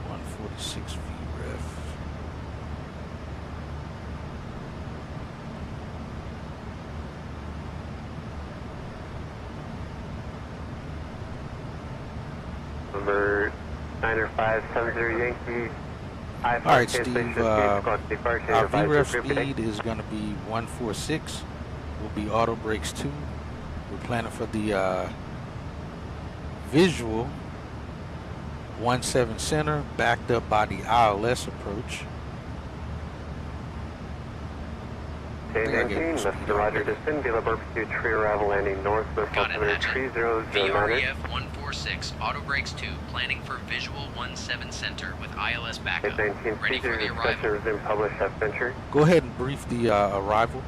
[SPEAKER 3] 146 VREF.
[SPEAKER 17] Number 90570 Yankee.
[SPEAKER 3] All right, Steve, our VREF speed is going to be 146. Will be auto brakes 2. We're planning for the visual 17 center, backed up by the ILS approach.
[SPEAKER 17] K-19, Mr. Roger, descend Villa Barbecue, tree arrival landing north with altimeter 3009.
[SPEAKER 10] VREF 146, auto brakes 2, planning for visual 17 center with ILS backup.
[SPEAKER 17] K-19,
[SPEAKER 10] Ready for the arrival.
[SPEAKER 17] resume published at Venture.
[SPEAKER 3] Go ahead and brief the arrival.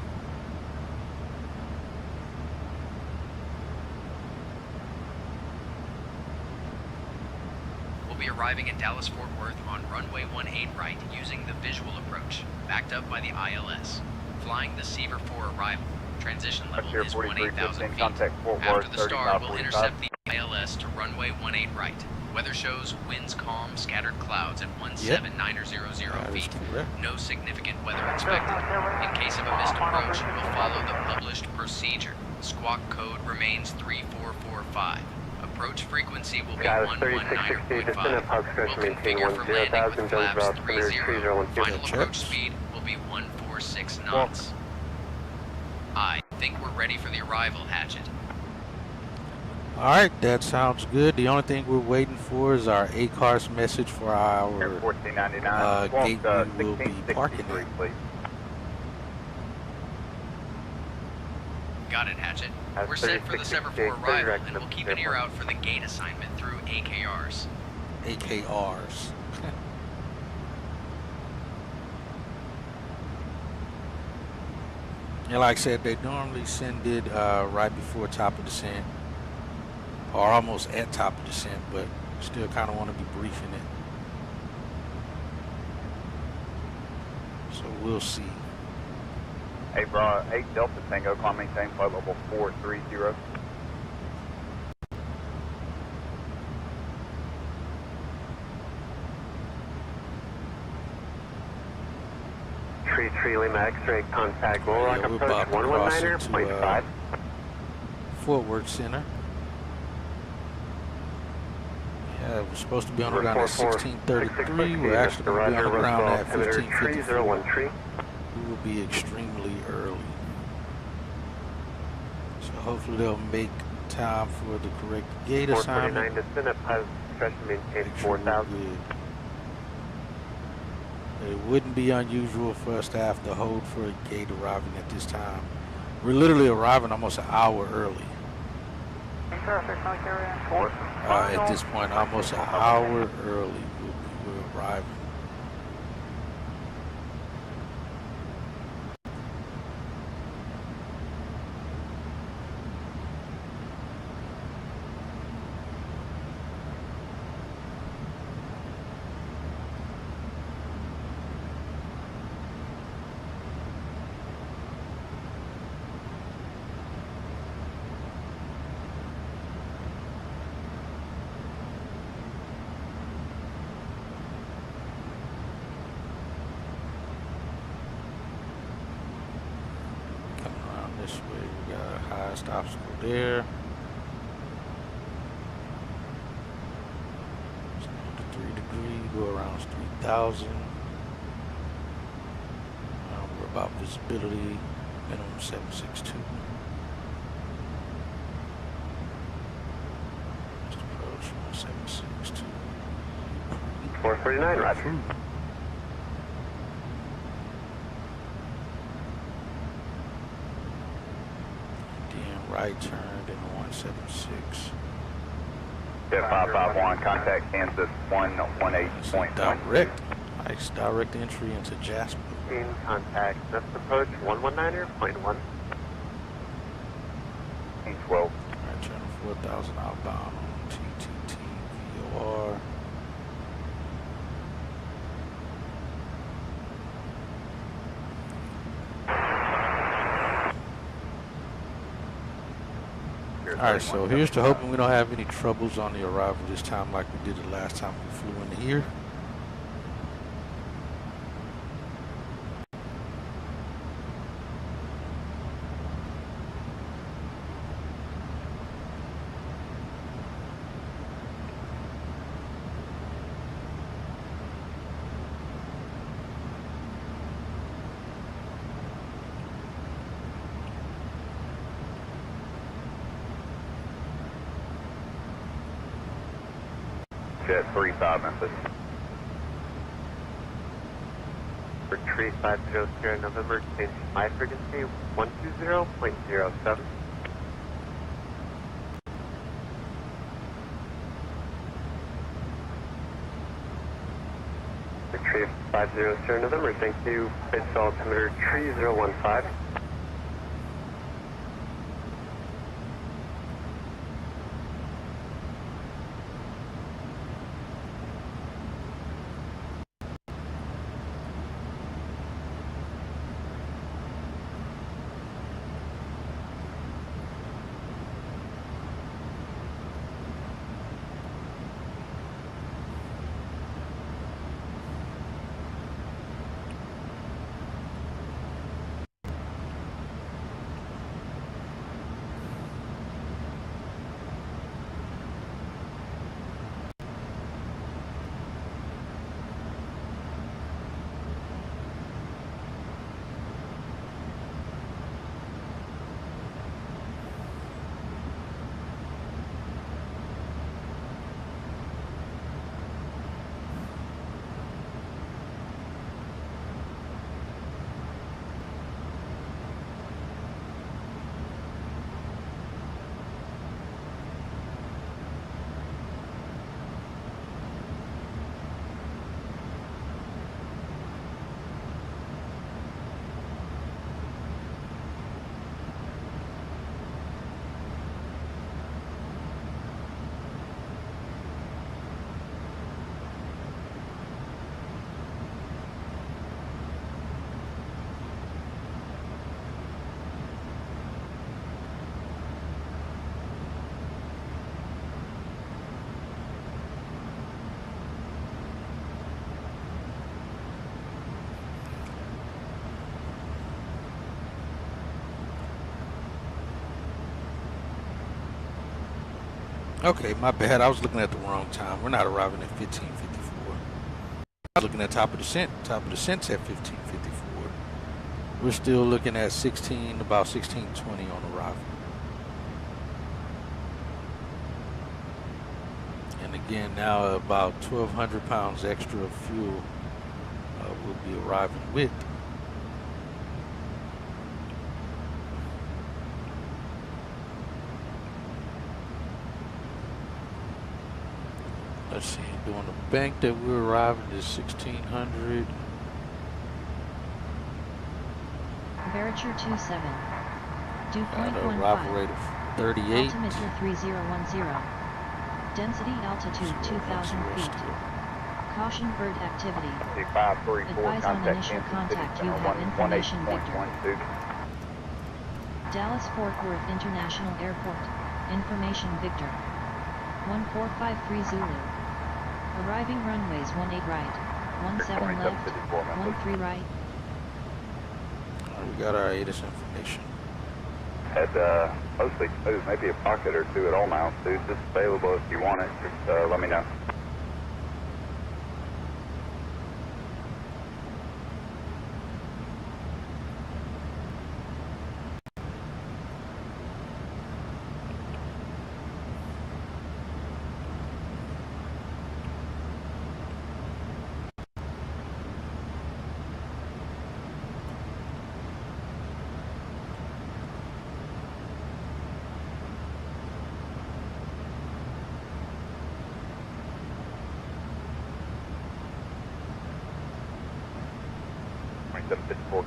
[SPEAKER 10] We'll be arriving at Dallas Fort Worth on runway 18 right using the visual approach, backed up by the ILS. Flying the Seaver 4 arrival. Transition level is 18,000 feet. After the start, we'll intercept the ILS to runway 18 right. Weather shows winds calm, scattered clouds at 17900 feet. No significant weather expected. In case of a missed approach, we'll follow the published procedure. Squawk code remains 3445. Approach frequency will be 119.5. We'll configure for landing with flaps 30. Final approach speed will be 146 knots. I think we're ready for the arrival, Hatchet.
[SPEAKER 3] All right, that sounds good. The only thing we're waiting for is our ACARS message for our gate we will be parking at.
[SPEAKER 10] Got it, Hatchet. We're set for the Sever 4 arrival, and we'll keep an ear out for the gate assignment through AKRs.
[SPEAKER 3] AKRs. Yeah, like I said, they normally send it right before top of descent, or almost at top of descent, but still kind of want to be briefing it. So we'll see.
[SPEAKER 18] Hey, 8 Delta Tango, climb maintain flight level 430.
[SPEAKER 17] Tree Lima X-ray contact, Roll Rock approach 119.5.
[SPEAKER 3] Fort Worth Center. Yeah, we're supposed to be on the ground at 1633. We're actually going to be on the ground at 1554. We will be extremely early. So hopefully they'll make time for the correct gate assignment.
[SPEAKER 17] 449 descent up, positive stretch to maintain 4,000.
[SPEAKER 3] It wouldn't be unusual for us to have to hold for a gate arriving at this time. We're literally arriving almost an hour early. At this point, almost an hour early we're arriving. Obstacle there. Let's go to 3 degrees, go around 3,000. We're about visibility, minimum 762. Just approach 762.
[SPEAKER 17] 449, Roger.
[SPEAKER 3] Right turned in 176.
[SPEAKER 18] Yeah, 551, contact Kansas 118.1.
[SPEAKER 3] Direct. Nice direct entry into Jasper.
[SPEAKER 17] In contact, next approach 119.1.
[SPEAKER 18] 12.
[SPEAKER 3] Right turn 4,000 outbound on TTT VOR. Alright, so here's to hoping we don't have any troubles on the arrival this time like we did the last time we flew into here.
[SPEAKER 18] Jet 35 Memphis.
[SPEAKER 17] Retreat 50 Sierra November, change my frequency 120.07. Retreat 50 Sierra November, thank you. Base altimeter 3015.
[SPEAKER 3] Okay, my bad. I was looking at the wrong time. We're not arriving at 1554. I was looking at top of descent. Top of descent's at 1554. We're still looking at about 1620 on arrival. And again, now about 1,200 pounds extra of fuel we'll be arriving with. Let's see, doing the bank that we're arriving is 1600.
[SPEAKER 19] Veriture 27. Dew point 15.
[SPEAKER 3] Arrival rate of 38.
[SPEAKER 19] Altimeter 3010. Density altitude 2,000 feet. Caution bird activity. Advise on initial contact. You have information Victor. Dallas Fort Worth International Airport. Information Victor. 1453 Zulu. Arriving runways 18 right, 17 left, 13 right.
[SPEAKER 3] We got our ATIS information.
[SPEAKER 18] Had mostly smooth, maybe a pocket or two at all mounts, dude. Just available if you want it. Just let me know.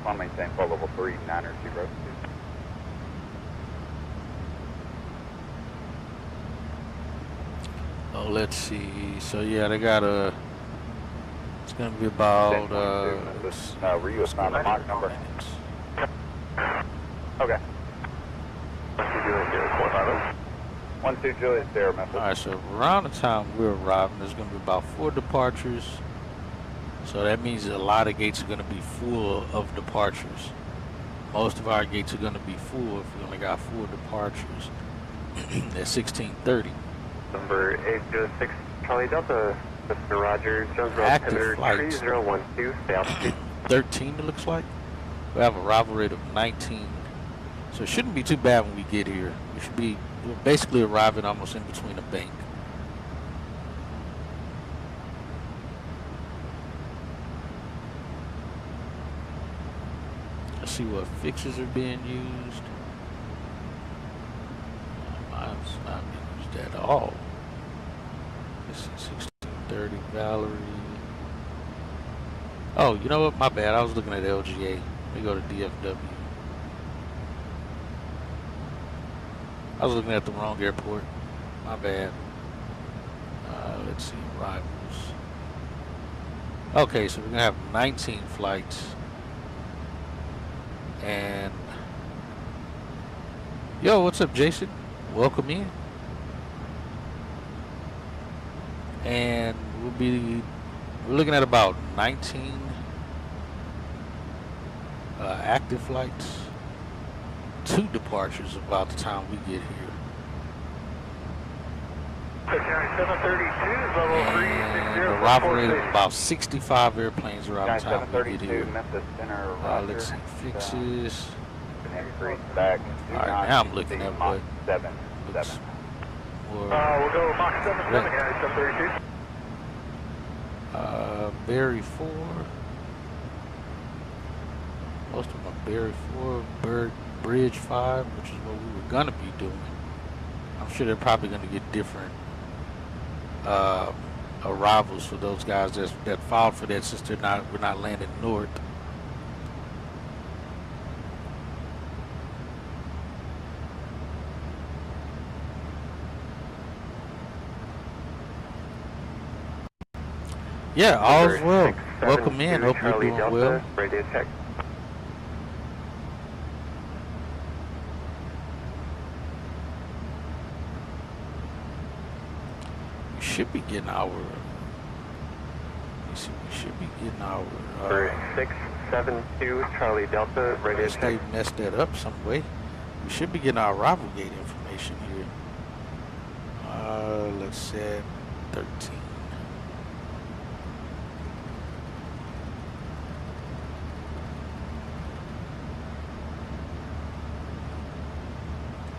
[SPEAKER 18] Climb maintain flight level 390.
[SPEAKER 3] Oh, let's see. So yeah, they got a. It's gonna be about.
[SPEAKER 18] Were you assigned a Mach number?
[SPEAKER 13] Okay. What you doing here, 450?
[SPEAKER 18] 12 Juliet Sierra, Memphis.
[SPEAKER 3] Alright, so around the time we're arriving, there's going to be about 4 departures. So that means a lot of gates are going to be full of departures. Most of our gates are going to be full if we only got 4 departures at 16:30.
[SPEAKER 17] Number 806, Charlie Delta, Mr. Rogers, Jones Road,
[SPEAKER 3] Active flights.
[SPEAKER 17] 3012, stay altitude.
[SPEAKER 3] 13 it looks like. We have a arrival rate of 19. So it shouldn't be too bad when we get here. We're basically arriving almost in between a bank. Let's see what fixes are being used. Mine's not being used at all. This is 1630 Valerie. Oh, you know what? My bad. I was looking at LGA. Let me go to DFW. I was looking at the wrong airport. My bad. Let's see. Arrivals. Okay, so we're going to have 19 flights. And yo, what's up, Jason? Welcome in. And we're looking at about 19 active flights, 2 departures about the time we get here. And the arrival rate of about 65 airplanes around the time we get here. Let's see, fixes. Alright, now I'm looking at what looks more.
[SPEAKER 13] We'll go Mach 77 here, 732.
[SPEAKER 3] Berry 4. Most of them are Berry 4, Bridge 5, which is what we were going to be doing. I'm sure they're probably going to get different arrivals for those guys that filed for that, since we're not landing north. Yeah, all's well. Welcome in. Hope you're doing well.
[SPEAKER 17] Radio check.
[SPEAKER 3] We should be getting our. Let me see. We should be getting our.
[SPEAKER 17] 672 Charlie Delta. Radio check.
[SPEAKER 3] They messed that up some way. We should be getting our arrival gate information here. Let's say 13.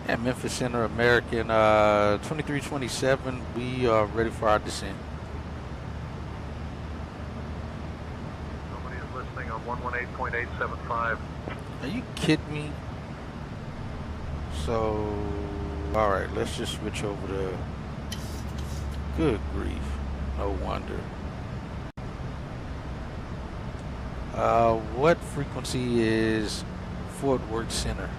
[SPEAKER 3] At Memphis Center American 2327, we are ready for our descent.
[SPEAKER 15] Somebody is listening on 118.875.
[SPEAKER 3] Are you kidding me? So, alright, let's just switch over to. Good grief. No wonder. What frequency is Fort Worth Center?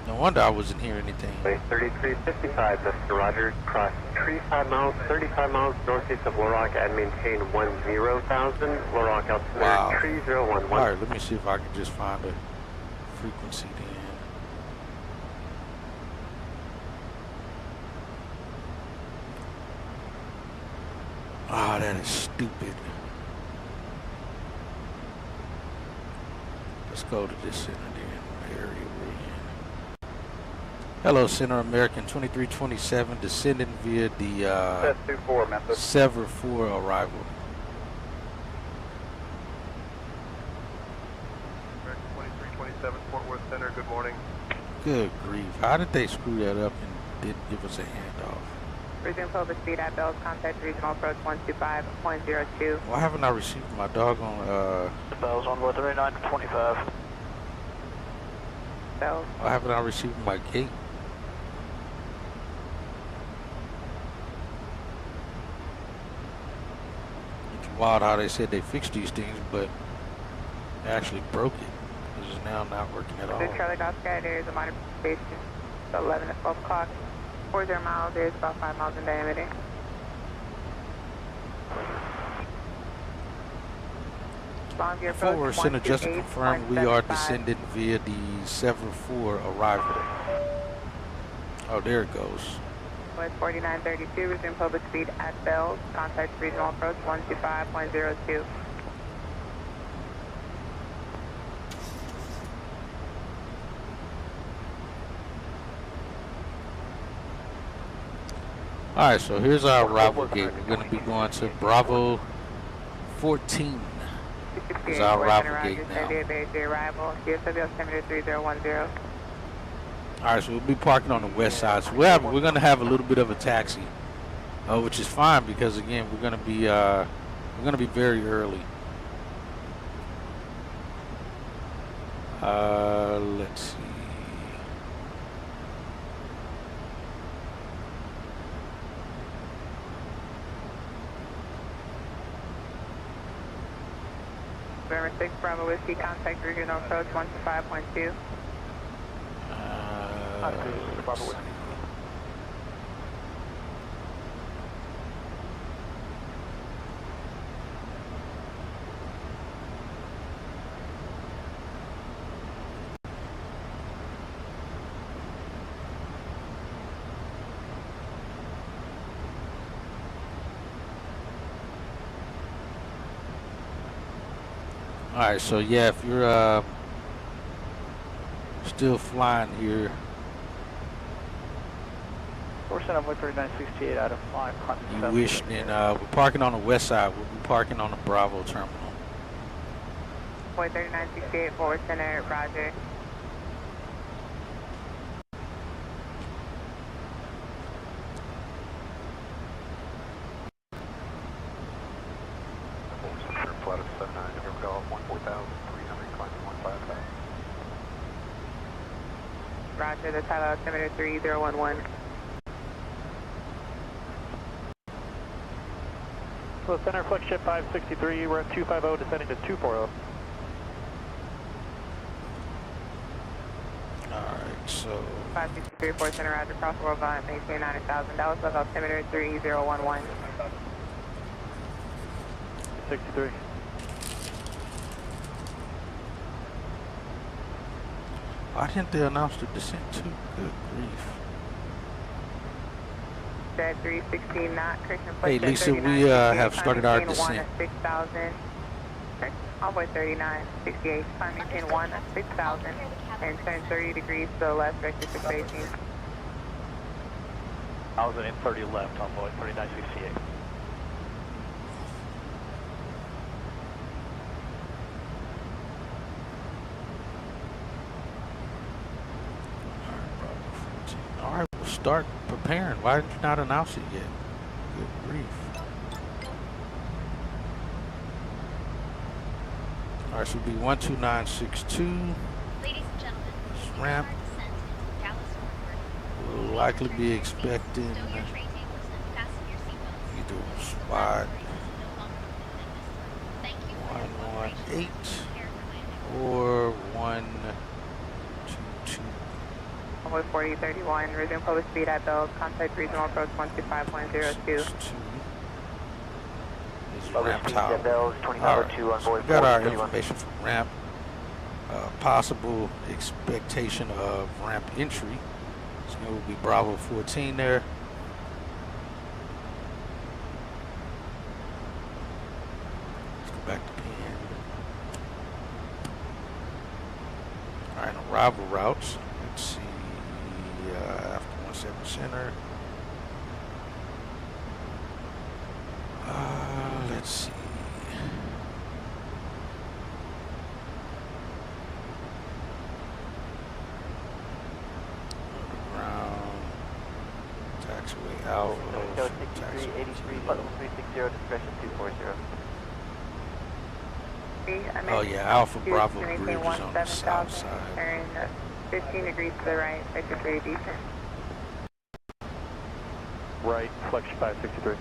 [SPEAKER 3] No wonder I wasn't hearing anything.
[SPEAKER 17] 3355, Mr. Rogers, cross 35 miles northeast of Little Rock and maintain 10,000. Little Rock altitude 3011.
[SPEAKER 3] Alright, let me see if I can just find a frequency then. Ah, that is stupid. Let's go to this center then, area we're in. Hello, Center American 2327, descending via the Sever 4 arrival.
[SPEAKER 15] American 2327, Fort Worth Center, good morning.
[SPEAKER 3] Good grief. How did they screw that up and didn't give us a handoff?
[SPEAKER 14] Resume over speed at Bells, contact regional approach 125.02.
[SPEAKER 3] Why haven't I received my doggone,
[SPEAKER 13] Bells on 3925.
[SPEAKER 14] Bells.
[SPEAKER 3] why haven't I received my gate? It's wild how they said they fixed these things, but they actually broke it. This is now not working at all.
[SPEAKER 14] The Charlie Golf Sky, there is a minor station. So 11 to 12 o'clock. 40 miles, there is about 5 miles in diameter.
[SPEAKER 3] Forward center just to confirm we are descending via the 7-4 arrival. Oh, there it goes.
[SPEAKER 14] With 4932, resume public speed at Bells. Contact regional approach 125.02.
[SPEAKER 3] Alright, so here's our arrival gate. We're going to be going to Bravo 14. Is our arrival gate now. Alright, so we'll be parking on the west side. So we're going to have a little bit of a taxi, which is fine because again we're going to be very early. Let's see.
[SPEAKER 14] November 6 Bravo Whiskey, contact regional approach 125.2.
[SPEAKER 13] Bravo Whiskey.
[SPEAKER 3] Alright, so yeah, if you're still flying here.
[SPEAKER 13] We're sent up with 3968 out of 5.
[SPEAKER 3] You wish, then we're parking on the west side. We'll be parking on the Bravo terminal.
[SPEAKER 14] Boy 3968, forward center, roger.
[SPEAKER 1] Flight of 79, November Golf, 14,300, climbing 155.
[SPEAKER 14] Roger, the title altimeter 3011.
[SPEAKER 13] So center flagship 563, we're at 250, descending to 240.
[SPEAKER 3] Alright, so
[SPEAKER 14] 563, forward center, roger, cross world volume, maintain 90,000, Dallas, level altimeter 3011.
[SPEAKER 13] 63.
[SPEAKER 3] why didn't they announce the descent too? Good grief.
[SPEAKER 14] Dead 316 knot, Christian
[SPEAKER 3] Hey Lisa, we have started our descent.
[SPEAKER 14] 6,000. Envoy 3968, climb maintain 1 at 6,000 and turn 30 degrees to the left, vector 618.
[SPEAKER 13] 1,030 left, envoy 3968.
[SPEAKER 3] Alright, we'll start preparing. Why did you not announce it yet? Good grief. Alright, so it'll be 12962.
[SPEAKER 4] Ladies and gentlemen,
[SPEAKER 3] this ramp. We'll likely be expecting either spot 118 or 122.
[SPEAKER 14] Envoy 4031, resume public speed at Bells, contact regional approach 125.02.
[SPEAKER 3] Ramp tower. Alright, so we got our information from ramp. Possible expectation of ramp entry. So it will be Bravo 14 there. Let's go back to PN. Alright, arrival routes. Let's see. After 17 center. Let's see. Ground. Taxiway Alpha.
[SPEAKER 2] Taxiway 83, level 360, discretion 240.
[SPEAKER 3] Oh yeah, Alpha Bravo Bridge is on the south side.
[SPEAKER 14] Turn 15 degrees to the right, vector 3 decent.
[SPEAKER 13] Right, flex 563.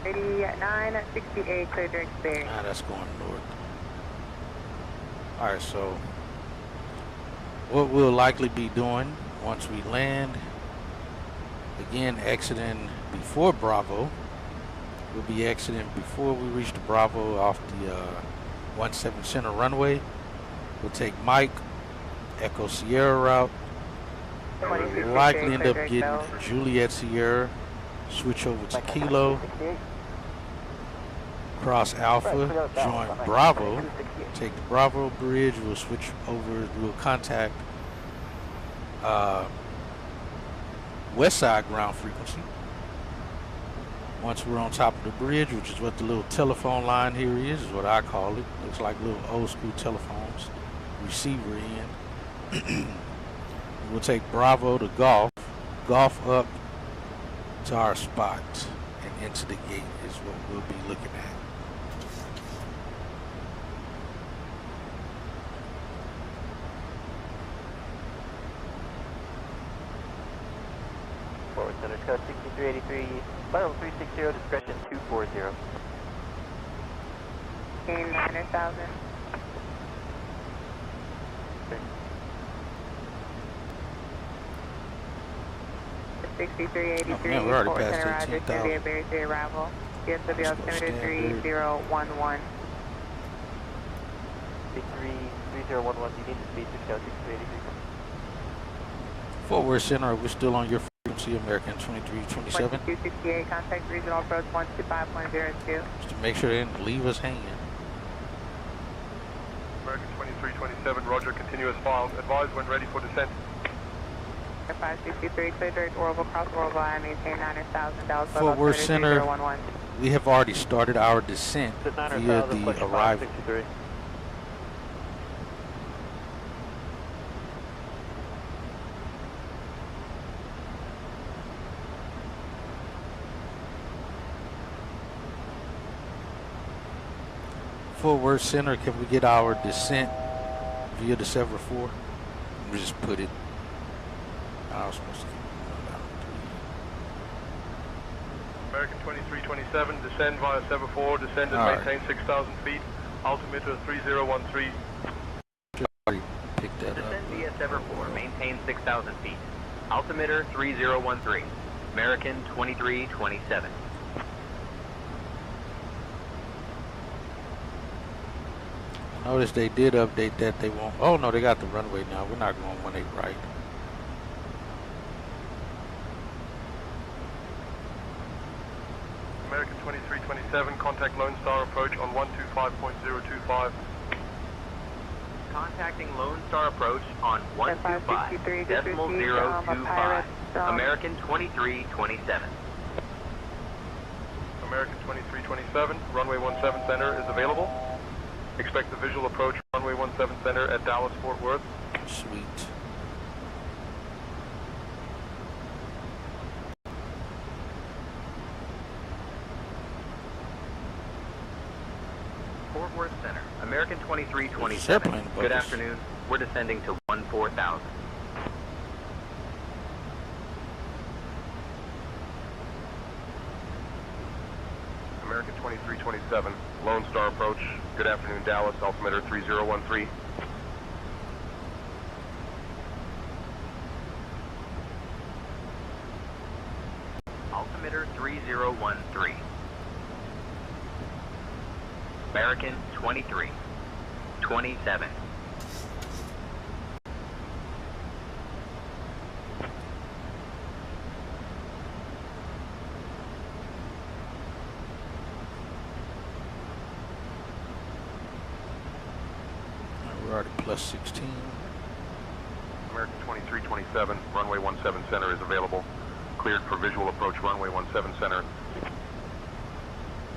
[SPEAKER 14] 3968, clear direct bearing.
[SPEAKER 3] Ah, that's going north. Alright, so what we'll likely be doing once we land, again exiting before Bravo, We'll be exiting before we reach the Bravo off the 17 center runway. We'll take Mike, Echo Sierra route. We'll likely end up getting Juliet Sierra, switch over to Kilo, cross Alpha, join Bravo, take the Bravo bridge, we'll switch over, we'll contact west side ground frequency. Once we're on top of the bridge, which is what the little telephone line here is what I call it. Looks like little old school telephones, receiver end. We'll take Bravo to Golf, Golf up to our spot, and into the gate is what we'll be looking at.
[SPEAKER 9] Forward center, code 6383, final 360, discretion 240.
[SPEAKER 14] Gain 9,000.
[SPEAKER 3] Oh, man, we're already past 18,000.
[SPEAKER 14] Berry arrival. DSW altimeter 3011.
[SPEAKER 9] 3011, you need to speed to code 6383.
[SPEAKER 3] Fort Worth Center, we're still on your frequency, American 2327.
[SPEAKER 14] 268, contact regional approach 125.02.
[SPEAKER 3] Just to make sure they didn't leave us hanging.
[SPEAKER 15] American 2327, roger, continuous file. Advise when ready for descent.
[SPEAKER 14] 563, clear direct Orville, cross Orville, I maintain 9,000, Dallas.
[SPEAKER 3] Fort Worth Center, we have already started our descent via the arrival. Fort Worth Center, can we get our descent via the 7-4? We just put it. I was supposed to keep it down.
[SPEAKER 15] American 2327, descend via 7-4, descend and maintain 6,000 feet, altimeter 3013.
[SPEAKER 3] Already picked that
[SPEAKER 5] descend via 7-4, maintain 6,000 feet, altimeter 3013, American 2327.
[SPEAKER 3] Notice they did update that. They won't. Oh no, they got the runway now. We're not going 18 right.
[SPEAKER 15] American 2327, contact Lone Star approach on 125.025.
[SPEAKER 5] Contacting Lone Star approach on 125.025. American 2327.
[SPEAKER 15] American 2327, runway 17 center is available. Expect the visual approach runway 17 center at Dallas Fort Worth.
[SPEAKER 3] Sweet.
[SPEAKER 5] Fort Worth Center, American 2327. Good afternoon. We're descending to 14,000.
[SPEAKER 15] American 2327, Lone Star approach. Good afternoon, Dallas, altimeter 3013.
[SPEAKER 5] Altimeter 3013. American 2327.
[SPEAKER 3] We're already plus 16.
[SPEAKER 15] American 2327, runway 17 center is available. Cleared for visual approach runway 17 center.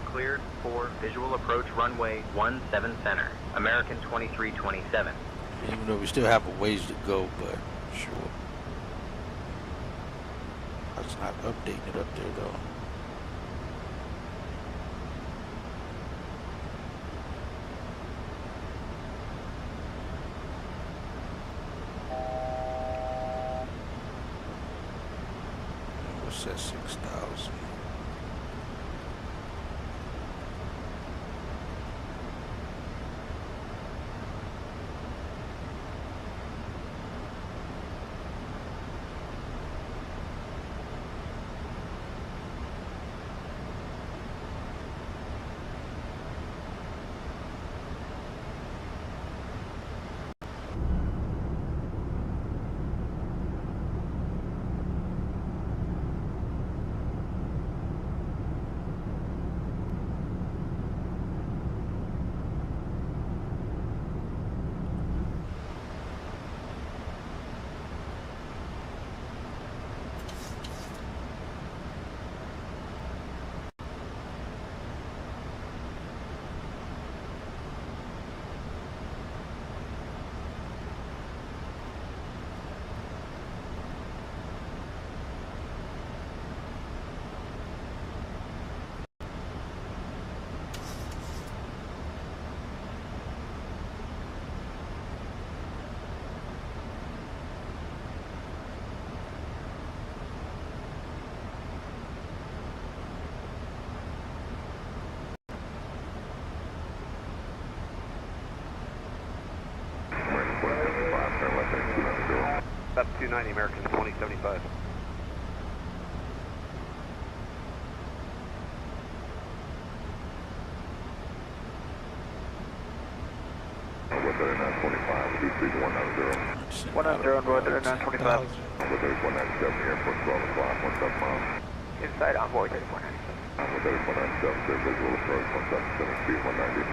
[SPEAKER 5] Cleared for visual approach runway 17 center. American 2327.
[SPEAKER 3] Even though we still have a ways to go, but sure. That's not updating it up there though. What's that, 6,000?
[SPEAKER 17] 290, American 2075.
[SPEAKER 1] Number 3925, reduce speed to 190.
[SPEAKER 13] 190 on board 3925.
[SPEAKER 1] Number 3197, airport 12 o'clock, 17 miles.
[SPEAKER 13] Inside envoy 3497.
[SPEAKER 1] Number 3197, clear visual approach 177, speed 190.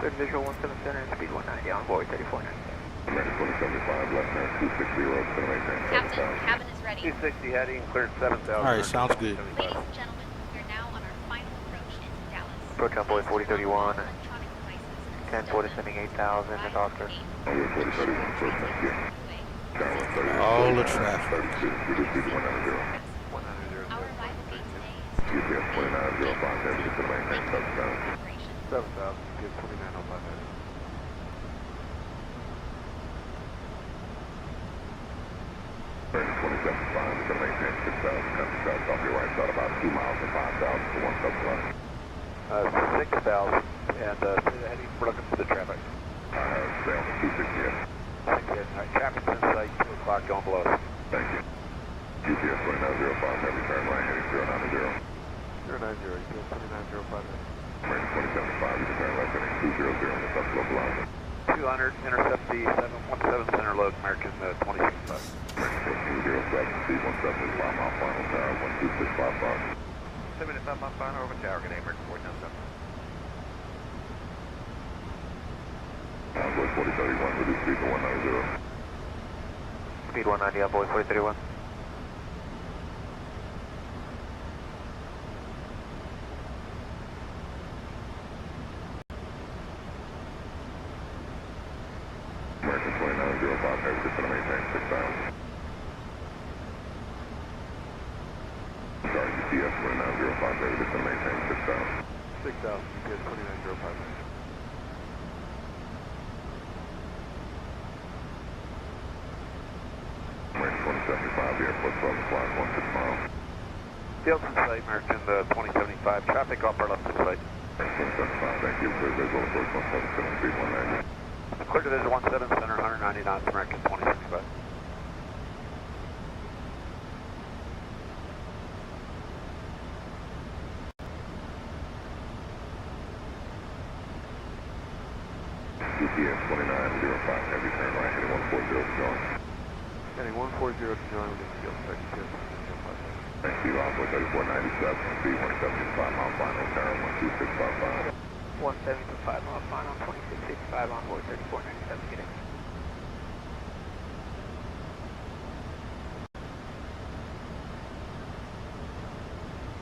[SPEAKER 13] Clear visual 177 and speed 190 on board 3497.
[SPEAKER 1] American 2075, left turn 260, road to maintain 7,000.
[SPEAKER 4] Cabin is ready.
[SPEAKER 17] 260 heading, cleared 7,000.
[SPEAKER 3] Alright, sounds good.
[SPEAKER 4] Ladies and gentlemen, we are now on our final approach into Dallas.
[SPEAKER 17] Approach on board 4031. 10 4 descending 8,000 at Oscar.
[SPEAKER 3] All the traffic.
[SPEAKER 1] GPS 2905, heavy to maintain 7,000.
[SPEAKER 17] 7,000, give 2905 heading.
[SPEAKER 1] American 2075, we're going to maintain 6,000, country south off your right side, about 2 miles and 5,000 to 1 subline.
[SPEAKER 17] 6,000, and heading, we're looking for the traffic.
[SPEAKER 1] Stay on the 260.
[SPEAKER 17] 6,000, traffic's in sight, 2 o'clock, going below us.
[SPEAKER 1] Thank you. GPS 2905, heavy turn right, heading 090.
[SPEAKER 17] 090, GPS 2905 heading.
[SPEAKER 1] American 2075, you can turn left heading 200 on the South Local Line.
[SPEAKER 17] 200, intercept the 717 center load, American 2065.
[SPEAKER 1] American 207, speed 17 is 5 mile final tower, 12655.
[SPEAKER 17] 75 mile final over tower, good day, American 497.
[SPEAKER 1] Envoy 4031, reduce speed to 190.
[SPEAKER 17] Speed 190 on board 4031.
[SPEAKER 1] American 2905, heavy just going to maintain 6,000. Sorry, GPS 2905, heavy just going to maintain 6,000.
[SPEAKER 17] 6,000, GPS 2905.
[SPEAKER 1] American 2075, the airport 12 o'clock, 16 miles.
[SPEAKER 17] Field in sight, American 2075, traffic off our left in sight.
[SPEAKER 1] American 2075, thank you, clear visual approach 177, speed 190.
[SPEAKER 17] Clear division 17 center, 190 knots, American 2065.
[SPEAKER 1] GPS 2905, heavy turn right, heading 140 to join.
[SPEAKER 17] Heading 140 to join with the field sight, GPS 2905.
[SPEAKER 1] Thank you, Envoy 3497, speed 175 mile final, tower 12655.
[SPEAKER 13] 175 mile final, 2665 on board 3497, get in.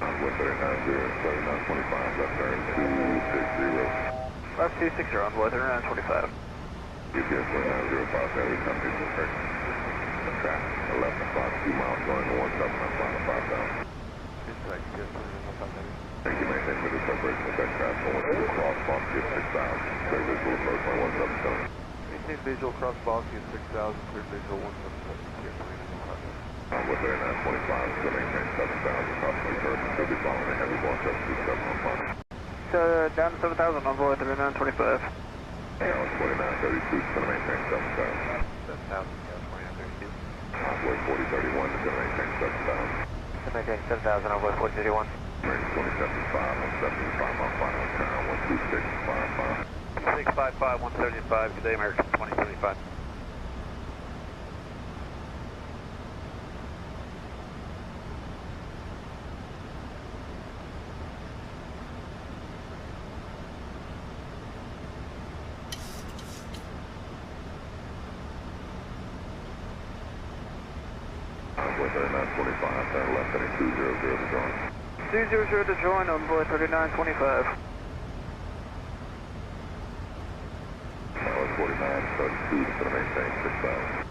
[SPEAKER 1] Envoy 3925, left turn 260.
[SPEAKER 13] Left 260 on board 3925.
[SPEAKER 1] GPS 2905, heavy company to traffic, 11 o'clock, 2 miles going to 17 mile final, 5,000.
[SPEAKER 17] Inside, GPS 2905 heading.
[SPEAKER 1] Thank you, maintain middle separation with that traffic, going to the cross, box, get 6,000. Clear visual approach by 177.
[SPEAKER 17] Maintain visual cross Bosky at 6,000, clear visual 177, GPS 2905.
[SPEAKER 1] Envoy 3925, still maintain 7,000, possibly person should be following a heavy block up to 715.
[SPEAKER 13] Down to 7,000 on board 3925.
[SPEAKER 1] Alice 4932, still maintain 7,000.
[SPEAKER 17] 7,000, yeah, 2932.
[SPEAKER 1] Envoy 4031, still maintain 7,000.
[SPEAKER 17] To maintain 7,000 on board 4031.
[SPEAKER 1] American 2075, 175 mile final, tower 12655.
[SPEAKER 17] 2655, 175, today American 2075.
[SPEAKER 1] Envoy 3925, turn left heading 200 to join.
[SPEAKER 13] 200 to join on board 3925.
[SPEAKER 1] Alice 4932, still maintain 6,000.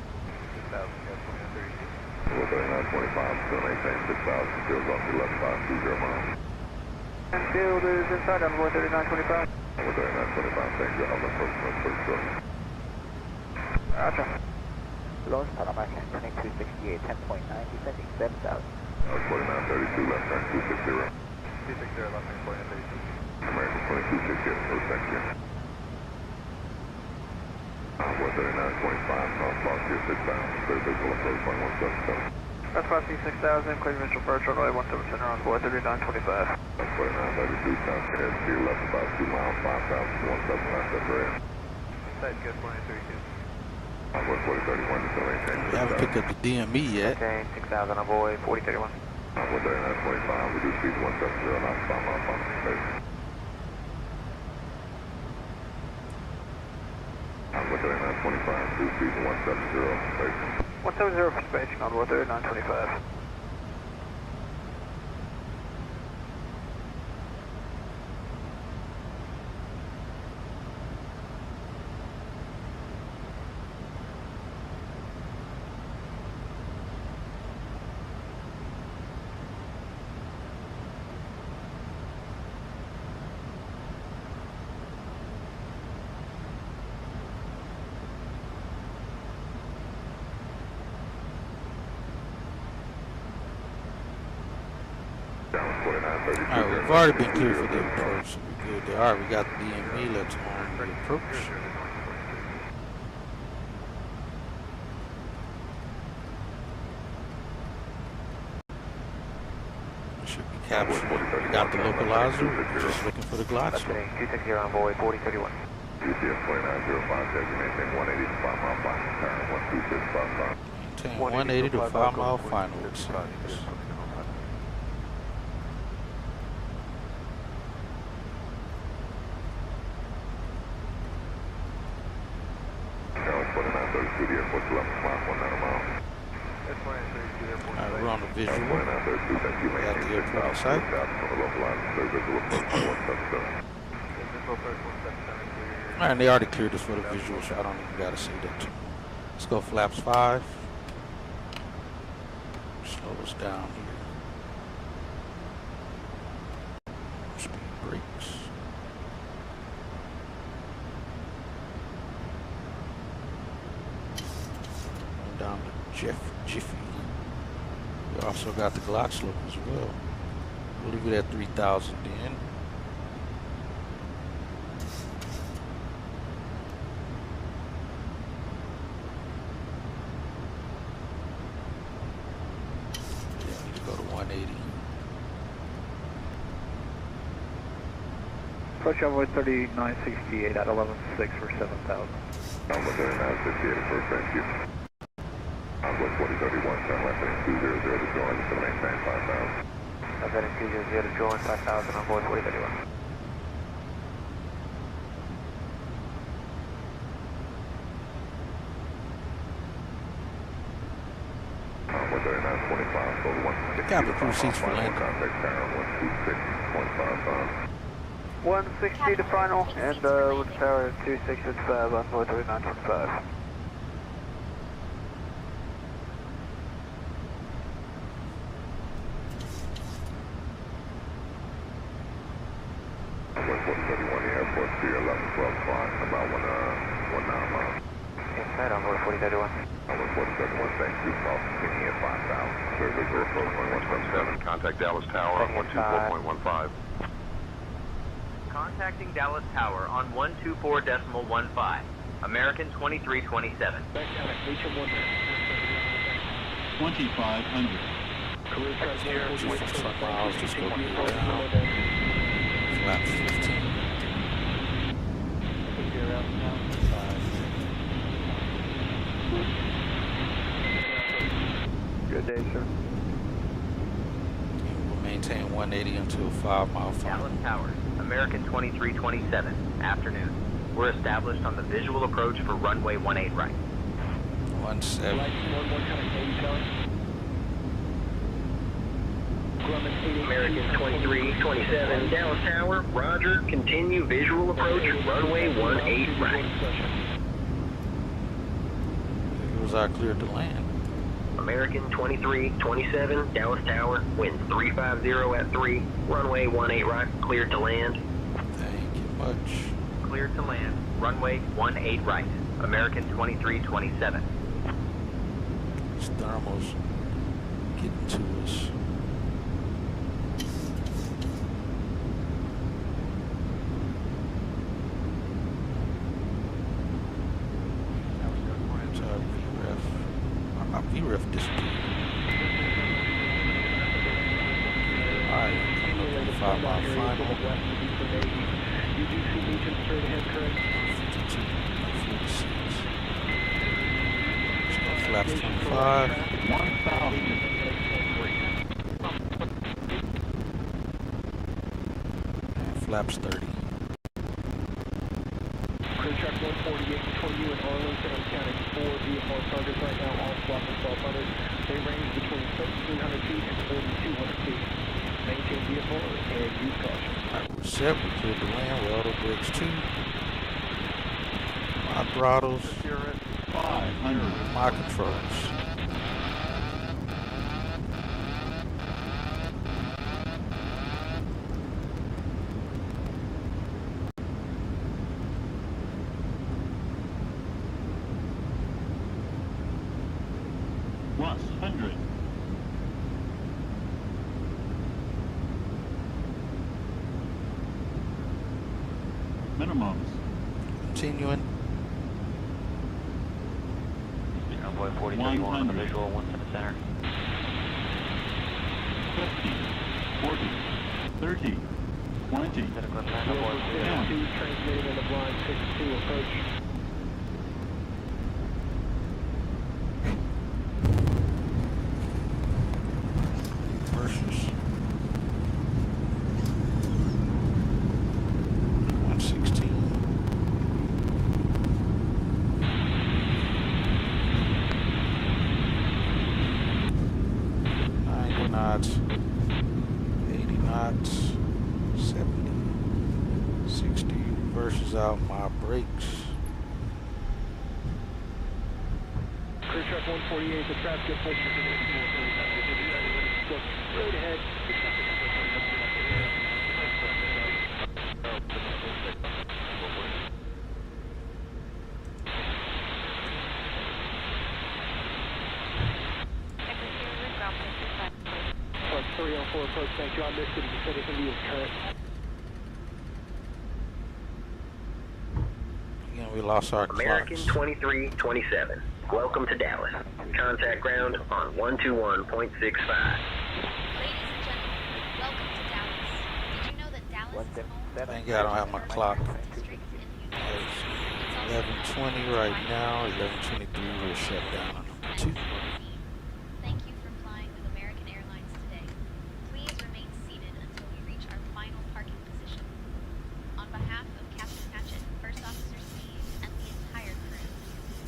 [SPEAKER 17] 6,000, yeah, 2932.
[SPEAKER 1] Envoy 3925, still maintain 6,000, fields off the left side, 20 miles.
[SPEAKER 13] And field is inside on board 3925.
[SPEAKER 1] Envoy 3925, thank you, I'll approach pretty short.
[SPEAKER 13] Roger.
[SPEAKER 2] Los Panama turning 268, 10.9, descending 7,000.
[SPEAKER 1] Alice 4932, left turn 260.
[SPEAKER 17] 260, left turn 4932.
[SPEAKER 1] American 2260, approach, thank you. 139.25, northbound, tier 6,000, clear visual approach, 1177.
[SPEAKER 13] That's 5C6000, clear visual approach, runway 17 on board, 3925.
[SPEAKER 1] 2932, south, head to your left about 2 miles, 5,017 left, that's right.
[SPEAKER 13] Side good, 2032.
[SPEAKER 1] 4031, still maintain.
[SPEAKER 3] We haven't picked up the DME yet.
[SPEAKER 13] Maintain 6000 on board, 4031.
[SPEAKER 1] 139.25, reduce speed 170, knots, 5 miles, final space. 139.25, reduce speed 170, space.
[SPEAKER 13] 170 for spacing on board, 3925.
[SPEAKER 3] Alright, we've already been cleared for the approach, so we're good there. Alright, we got the DME, let's on the approach. We should be captured. We got the localizer, we're just looking for the glide slope.
[SPEAKER 13] 260 on board, 4031.
[SPEAKER 1] UTS 2905, you maintain 180 to 5 mile final, turn 12655.
[SPEAKER 3] Maintain 180 to 5 mile final, it seems. Alright, we're on the visual. We're at the airport in sight. Alright, they already cleared us for the visual, so I don't even gotta say that too. Let's go flaps 5. Slow us down here. Speed brakes. Going down to Jiffy. We also got the glide slope as well. We'll leave it at 3,000 then.
[SPEAKER 13] Approach envoy 3968 at 11.6 for 7,000.
[SPEAKER 1] Number 3968 approach, thank you. Envoy 4031, turn left heading 200 to join, to maintain 5,000.
[SPEAKER 13] Left heading 200 to join, 5,000 on board 4031.
[SPEAKER 1] Envoy 3925, total 160.
[SPEAKER 3] Got the crew seats for landing.
[SPEAKER 1] Contact tower 126.55.
[SPEAKER 13] 160 to final, and with the tower 265 on board 3925.
[SPEAKER 1] Airport, 1112 flying, about 19 miles.
[SPEAKER 13] Inside on board 4031.
[SPEAKER 1] Over 4031, thank you, call continuing at 5,000. Service approach 1177, contact Dallas Tower on 124.15.
[SPEAKER 5] Contacting Dallas Tower on 124.15. American 2327.
[SPEAKER 20] 2500.
[SPEAKER 3] Miles, just go down. Flaps 15.
[SPEAKER 13] Good day, sir.
[SPEAKER 3] We'll maintain 180 until 5 mile final.
[SPEAKER 5] Dallas Towers, American 2327, afternoon. We're established on the visual approach for runway 18 right.
[SPEAKER 3] 17.
[SPEAKER 5] American 2327, Dallas Tower, roger, continue visual approach, runway 18 right.
[SPEAKER 3] It was our clear to land.
[SPEAKER 5] American 2327, Dallas Tower, wind 350 at 3, runway 18 right, cleared to land.
[SPEAKER 3] Thank you much.
[SPEAKER 5] Cleared to land, runway 18 right, American 2327.
[SPEAKER 3] These thermals getting to us. 5 mile final.
[SPEAKER 9] You do see Legion straight ahead, correct?
[SPEAKER 3] 52, 46. Let's go flaps 25.
[SPEAKER 20] 1,000.
[SPEAKER 3] And flaps 30.
[SPEAKER 9] Crew truck 148 between you and Arlington. I'm counting 4 VFR targets right now, all swapping 1200. They range between 1,300 feet and 4,200 feet. Maintain VFR and use caution.
[SPEAKER 3] Alright, we're set. We cleared the land. We auto brakes 2. My throttles.
[SPEAKER 20] 500.
[SPEAKER 3] My controls.
[SPEAKER 20] Plus 100. Minimums.
[SPEAKER 3] Continuing.
[SPEAKER 2] Convoy 43 going on the visual, 1 to the center.
[SPEAKER 20] 50, 40, 30, 20, 10,
[SPEAKER 9] transmitting in the blind 62 approach.
[SPEAKER 3] Versus 116. 90 knots, 80 knots, 70, 60. Reverses out my brakes.
[SPEAKER 9] Crew truck 148, the traffic gets closer to the go straight ahead. Plus 304 approach, thank you. I missed it. You said it can be as current.
[SPEAKER 3] Again, we lost our
[SPEAKER 5] American
[SPEAKER 3] clocks.
[SPEAKER 5] 2327. Welcome to Dallas. Contact ground on 121.65.
[SPEAKER 4] Ladies and gentlemen, welcome to Dallas. Did you know that Dallas is home?
[SPEAKER 3] Thank God I don't have my clock. It's 11:20 right now. 11:23. We're shut down on number 2.
[SPEAKER 4] Thank you for flying with American Airlines today. Please remain seated until we reach our final parking position. On behalf of Captain Hatchett, First Officer Steve, and the entire crew,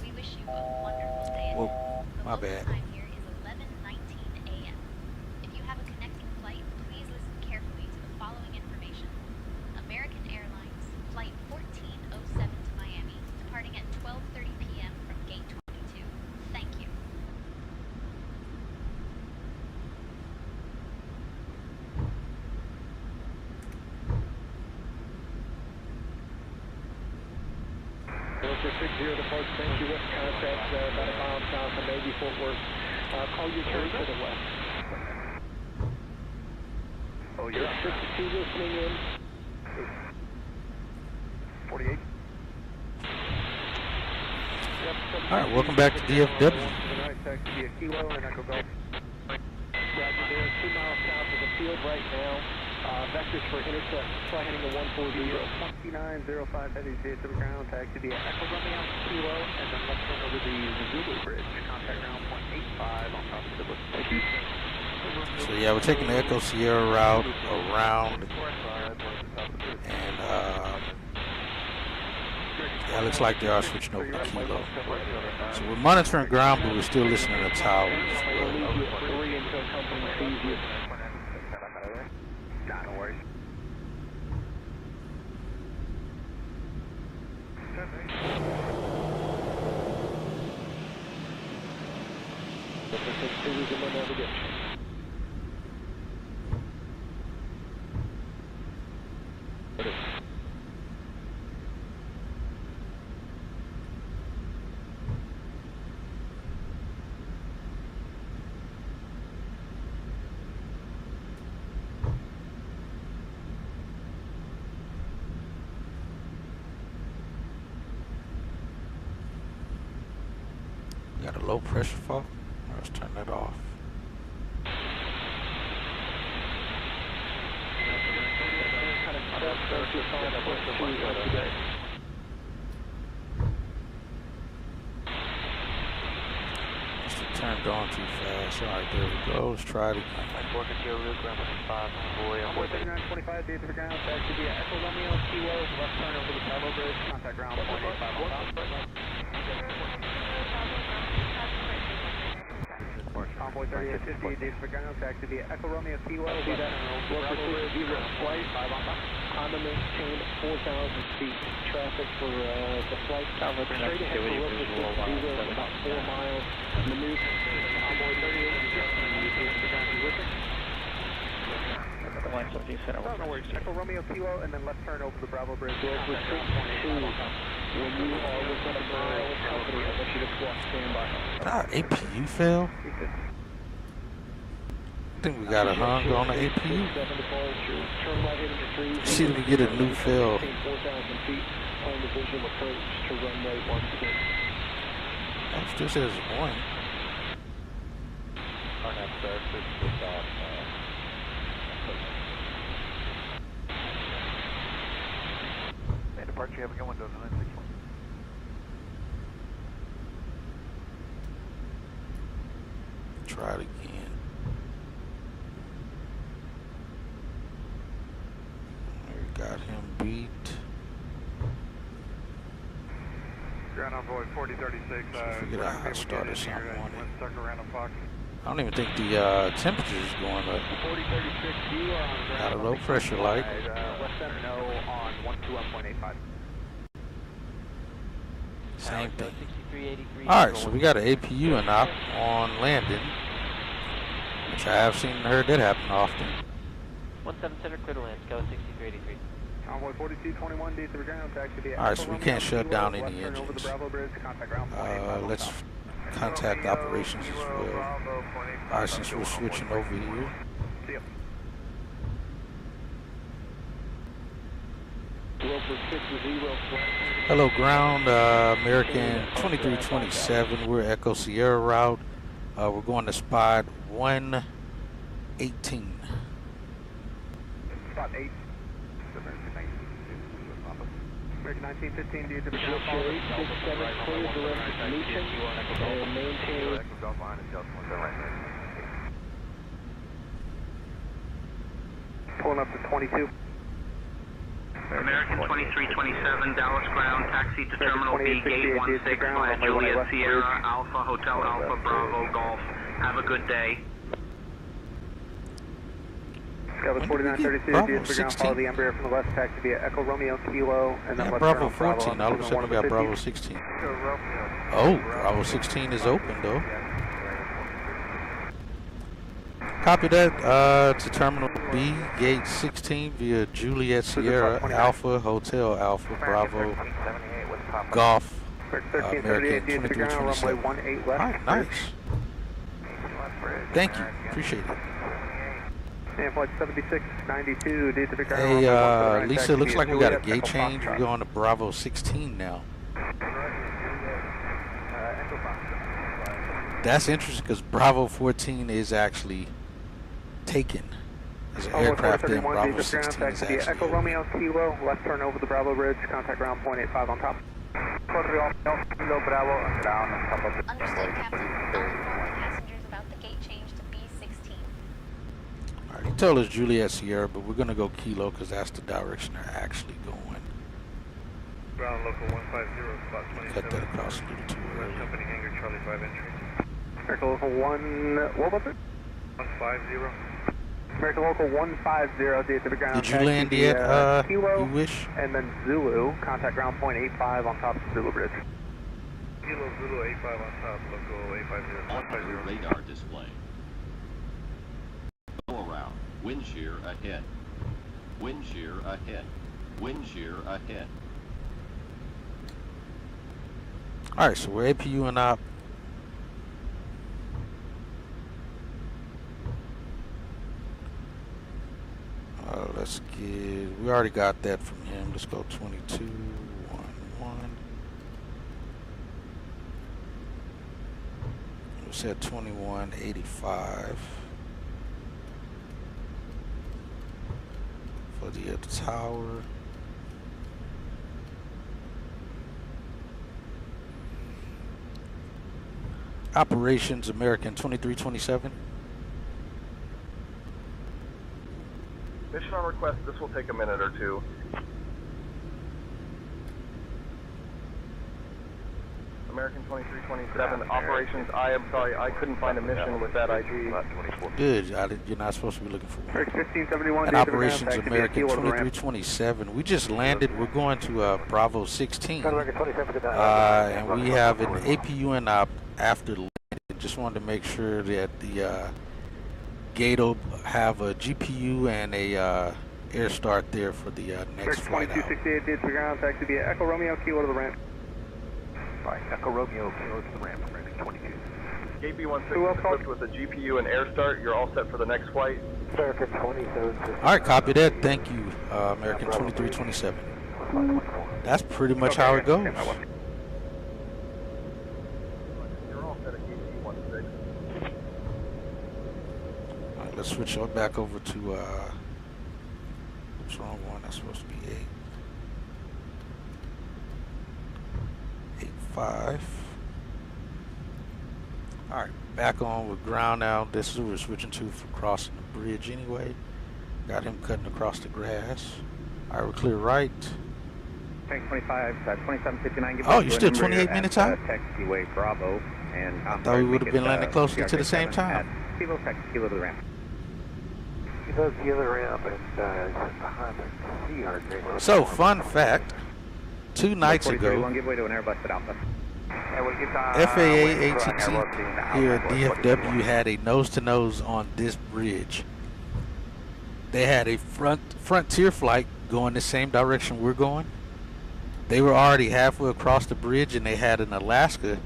[SPEAKER 4] we wish you a wonderful day ahead.
[SPEAKER 3] Whoa,
[SPEAKER 4] The
[SPEAKER 3] my
[SPEAKER 4] local
[SPEAKER 3] bad.
[SPEAKER 4] time here is 11:19 a.m. If you have a connecting flight, please listen carefully to the following information. American Airlines, Flight 1407 to Miami, departing at 12:30 p.m. from Gate 22. Thank you.
[SPEAKER 9] Delta 60 departs, thank you. West contact about a mile south of Navy Fort Worth. Call your turn to the west. Oh, you're 62 listening in.
[SPEAKER 1] 48.
[SPEAKER 3] Alright, welcome back to DFW.
[SPEAKER 9] Taxi via Kilo and Echo Golf. Roger there, 2 miles south of the field right now. Vectors for intercept, fly heading to 140.
[SPEAKER 12] 2905 heavy to the ground, taxi via Echo Romeo Kilo, and then let's run over the Zulu Bridge. Contact ground 0.85 on top of the book. Thank you.
[SPEAKER 3] So yeah, we're taking the Echo Sierra route around, and yeah, looks like they are switching over to Kilo. So we're monitoring ground, but we're still listening to towers as well.
[SPEAKER 12] Nah, no worries.
[SPEAKER 9] Delta 62 is in my navigation.
[SPEAKER 3] Got a low pressure fault. Let's turn that off. Must have turned on too fast. All right, there we go. Let's try it again.
[SPEAKER 9] 3925, days of the ground, back to the Echo Romeo, Kilo, left turn over the Bravo Bridge, contact ground 185 on top. Convoy 3850, days of the ground, back to the Echo Romeo, Kilo, left turn over the Bravo Bridge, flight, Honda maintained 4,000 feet. Traffic for the flight, straight ahead for local 60, about 4 miles. Maneuver, Convoy 3850, no worries. Echo Romeo Kilo and then left turn over the Bravo Bridge. When you are within a mile of company, I want you to squawk standby.
[SPEAKER 3] APU fail? I think we got a hung on the APU. See if we get a new fail.
[SPEAKER 9] 4,000 feet on the visual approach to runway 16.
[SPEAKER 3] That still says 1.
[SPEAKER 1] Departure, you have a good one, 961.
[SPEAKER 3] Try it again. We got him beat.
[SPEAKER 1] Ground envoy 4036.
[SPEAKER 3] Figured out how to start us on one.
[SPEAKER 1] Stuck around a Fox.
[SPEAKER 3] I don't even think the temperature is going up.
[SPEAKER 9] 4036, you are on ground.
[SPEAKER 3] Got a low pressure light.
[SPEAKER 9] Left center, no on 121.85.
[SPEAKER 3] Same thing. Alright, so we got an APU and op on landing, which I have seen and heard that happen often.
[SPEAKER 21] 17 center, clear to land, go 6383.
[SPEAKER 9] Convoy 4221, days of the ground, back to the
[SPEAKER 3] Alright, so we can't shut down any engines. Let's contact operations as well. Alright, since we're switching over here. Hello ground, American 2327, we're Echo Sierra route. We're going to spot 118.
[SPEAKER 9] Spot 8. American 1915, days of the ground, 867, clear direct Luton, and maintain. Pulling up to 22.
[SPEAKER 6] American 2327, Dallas ground, taxi to Terminal B, Gate 16, via Juliet Sierra, Alpha, Hotel Alpha, Bravo, Golf. Have a good day.
[SPEAKER 9] Scotland 4932, days of ground, follow the Embraer from the west, taxi via Echo Romeo, Kilo, and then left
[SPEAKER 3] Bravo
[SPEAKER 9] turn
[SPEAKER 3] 14, all of a sudden we got Bravo 16. Oh, Bravo 16 is open though. Copy that, to Terminal B, Gate 16 via Juliet Sierra, Alpha, Hotel Alpha, Bravo, Golf, American 2327. Alright, nice. Thank you, appreciate it. Hey, Lisa, it looks like we got a gate change. We're going to Bravo 16 now. That's interesting because Bravo 14 is actually taken. There's an aircraft there. Bravo 16 is actually
[SPEAKER 9] Echo Romeo Kilo, left turn over the Bravo Bridge, contact ground 0.85 on top.
[SPEAKER 4] Understood, Captain. I'll inform the passengers about the gate change to B16.
[SPEAKER 3] Alright, he told us Juliet Sierra, but we're going to go Kilo because that's the direction they're actually going.
[SPEAKER 1] Ground local 150, spot 27.
[SPEAKER 3] Cut that across a little too early.
[SPEAKER 1] Company hangar, Charlie 5 entry.
[SPEAKER 9] American Local 1, what was it?
[SPEAKER 1] 150.
[SPEAKER 9] American Local 150, days of the ground.
[SPEAKER 3] Did you land yet,
[SPEAKER 9] Kilo,
[SPEAKER 3] you wish?
[SPEAKER 9] And then Zulu, contact ground 0.85 on top of Zulu Bridge.
[SPEAKER 1] Kilo Zulu 85 on top, local 850.
[SPEAKER 22] Radar display. Go around. Wind shear ahead. Wind shear ahead. Wind shear ahead.
[SPEAKER 3] Alright, so we're APU and op. Let's get, we already got that from him. Let's go 2211. We said 2185 for the tower. Operations American 2327.
[SPEAKER 13] Mission on request, this will take a minute or two. American 2327, operations, I am sorry, I couldn't find a mission with that ID.
[SPEAKER 3] Good, you're not supposed to be looking for one.
[SPEAKER 9] 1571.
[SPEAKER 3] And Operations American 2327. We just landed. We're going to Bravo 16. And we have an APUN op after landing. Just wanted to make sure that the gate will have a GPU and a air start there for the next flight out.
[SPEAKER 9] 2268 did to ground, taxi via Echo Romeo, kilo to the ramp.
[SPEAKER 12] Right, Echo Romeo, kilo to the ramp, American 22.
[SPEAKER 13] Gate B16 is equipped with a GPU and air start. You're all set for the next flight.
[SPEAKER 12] American 27.
[SPEAKER 3] All right, copy that. Thank you, American 2327. That's pretty much how it goes.
[SPEAKER 13] You're all set at Gate B16.
[SPEAKER 3] All right, let's switch back over to, what's wrong one? That's supposed to be 8.5. All right, back on with ground now. This is what we're switching to for crossing the bridge anyway. Got him cutting across the grass. All right, we're clear right.
[SPEAKER 9] Tank 25, 2759.
[SPEAKER 3] Oh, you're still 28 minutes out?
[SPEAKER 9] Taxiway Bravo. And
[SPEAKER 3] I thought we would have been landing closely to the same time.
[SPEAKER 9] Kilo to the ramp.
[SPEAKER 12] Kilo to the other ramp and behind the sea yard.
[SPEAKER 3] So, fun fact, 2 nights ago,
[SPEAKER 9] Give way to an Airbus at Alpha.
[SPEAKER 3] FAA ATC here at DFW had a nose-to-nose on this bridge. They had a frontier flight going the same direction we're going. They were already halfway across the bridge, and they had an Alaska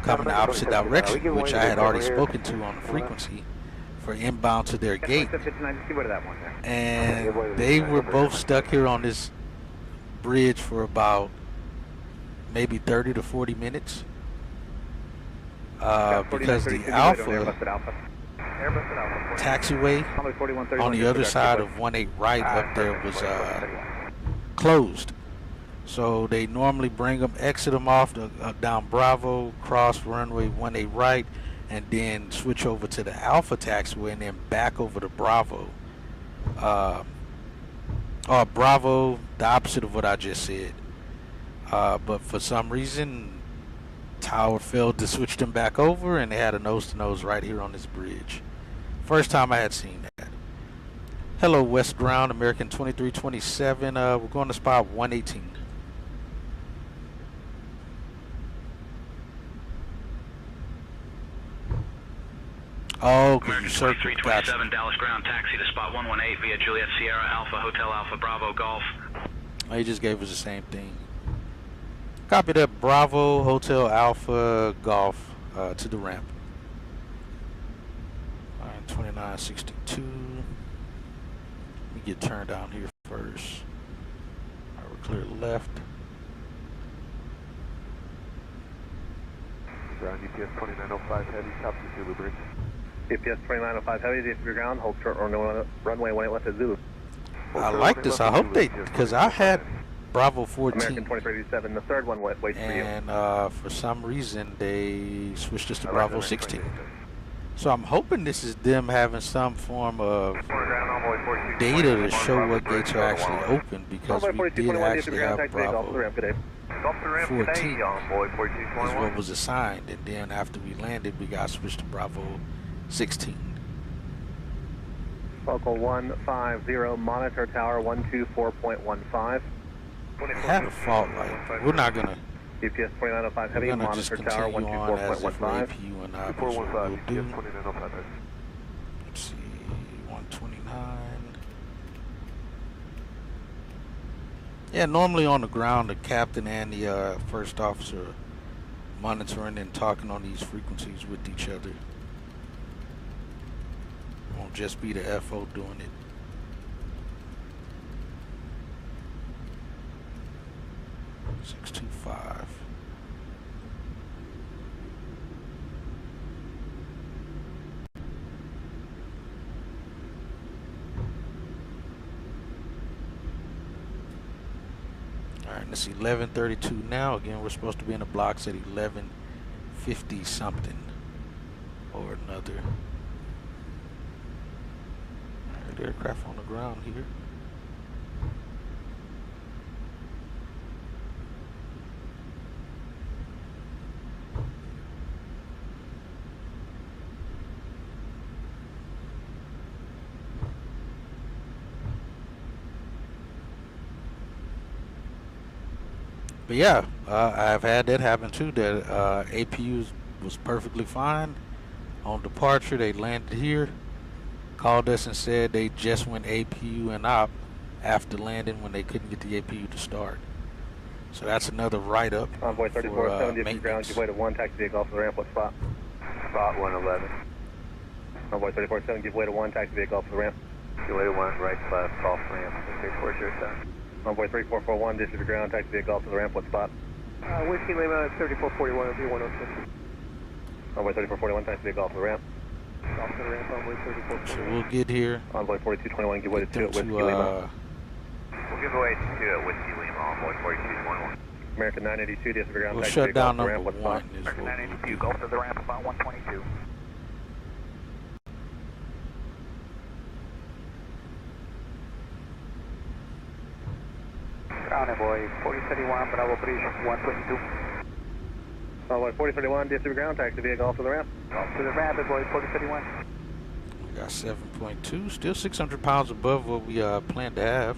[SPEAKER 3] coming the opposite direction, which I had already spoken to on the frequency for inbound to their gate. And they were both stuck here on this bridge for about maybe 30 to 40 minutes because the Alpha taxiway on the other side of 18 right up there was closed. So they normally bring them, exit them off down Bravo, cross runway 18 right, and then switch over to the Alpha taxiway and then back over to Bravo. Bravo, the opposite of what I just said. But for some reason, Tower failed to switch them back over, and they had a nose-to-nose right here on this bridge. First time I had seen that. Hello, West Ground, American 2327. We're going to spot 118. Oh, because you circled.
[SPEAKER 7] 327 Dallas Ground, taxi to spot 118 via Juliet Sierra Alpha, Hotel Alpha, Bravo, Golf.
[SPEAKER 3] Oh, he just gave us the same thing. Copy that. Bravo, Hotel Alpha, Golf to the ramp. All right, 2962. Let me get turned down here first. All right, we're clear left.
[SPEAKER 12] Ground UPS 2905 heavy, top to Zulu Bridge.
[SPEAKER 9] UPS 2905 heavy, if you're ground, hold short or no runway 18 left at Zulu.
[SPEAKER 3] I like this. I hope they, because I had Bravo 14.
[SPEAKER 9] American 2337, the third one waits for you.
[SPEAKER 3] And for some reason, they switched us to Bravo 16. So I'm hoping this is them having some form of data to show what gates are actually open, because we did actually have Bravo 14 is what was assigned, and then after we landed, we got switched to Bravo 16.
[SPEAKER 9] Local 150, monitor tower 124.15.
[SPEAKER 3] Had a fault light. We're not gonna.
[SPEAKER 9] UPS 2905 heavy, monitor tower 124.15.
[SPEAKER 3] Let's see, 129. Yeah, normally on the ground, the captain and the first officer are monitoring and talking on these frequencies with each other. It won't just be the FO doing it. $625. All right, it's 11:32 now. Again, we're supposed to be in the blocks at 11:50 something. or another. Alright, aircraft on the ground here. But yeah, I've had that happen too. That APU was perfectly fine on departure. They landed here, called us and said they just went APU and op after landing when they couldn't get the APU to start. So that's another write-up.
[SPEAKER 12] Envoy 3470,
[SPEAKER 3] for
[SPEAKER 12] ground, give way to 1, taxi vehicle off the ramp, what spot? Spot 111. Envoy 3470, give way to 1, taxi vehicle off the ramp. Give way to 1, right left, off ramp, 3407. Envoy 3441, district ground, taxi vehicle off to the ramp, what spot?
[SPEAKER 9] Whiskey Lima 3441, it'll be 106.
[SPEAKER 12] Envoy 3441, taxi vehicle off the ramp.
[SPEAKER 9] Off to the ramp, Envoy 3441.
[SPEAKER 3] So we'll get here.
[SPEAKER 12] Envoy 4221, give way to 2 at Whiskey Lima. We'll give way to 2 at Whiskey Lima, Envoy 4221. American 982, district ground,
[SPEAKER 3] We'll
[SPEAKER 12] taxi
[SPEAKER 3] shut
[SPEAKER 12] vehicle
[SPEAKER 3] down
[SPEAKER 12] off the ramp,
[SPEAKER 3] number
[SPEAKER 12] what spot?
[SPEAKER 3] 1.
[SPEAKER 12] American 982, go to the ramp about 122.
[SPEAKER 13] Ground boy, 4031, Bravo Bridge, 122.
[SPEAKER 12] Envoy 4031, district ground, taxi vehicle off to the ramp.
[SPEAKER 13] Off to the ramp, boy, 4031.
[SPEAKER 3] We got 7.2, still 600 pounds above what we planned to have.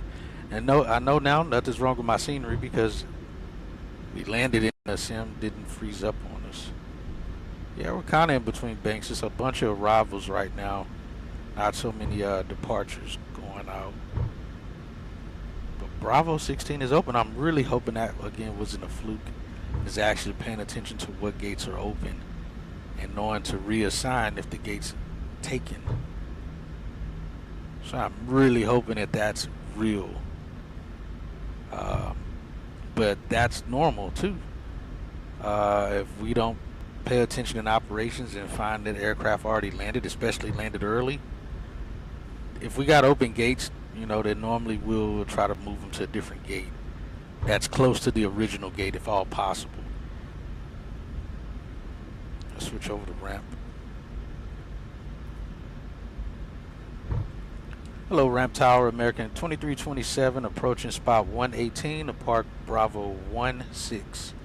[SPEAKER 3] And no, I know now nothing's wrong with my scenery because we landed in a sim, didn't freeze up on us. Yeah, we're kind of in between banks. It's a bunch of arrivals right now, not so many departures going out. But Bravo 16 is open. I'm really hoping that again wasn't a fluke. Is actually paying attention to what gates are open and knowing to reassign if the gate's taken. So I'm really hoping that that's real. But that's normal too. If we don't pay attention in operations and find that aircraft already landed, especially landed early, if we got open gates, you know, then normally we'll try to move them to a different gate that's close to the original gate if all possible. Let's switch over to ramp. Hello, Ramp Tower, American 2327, approaching spot 118, to park Bravo 16.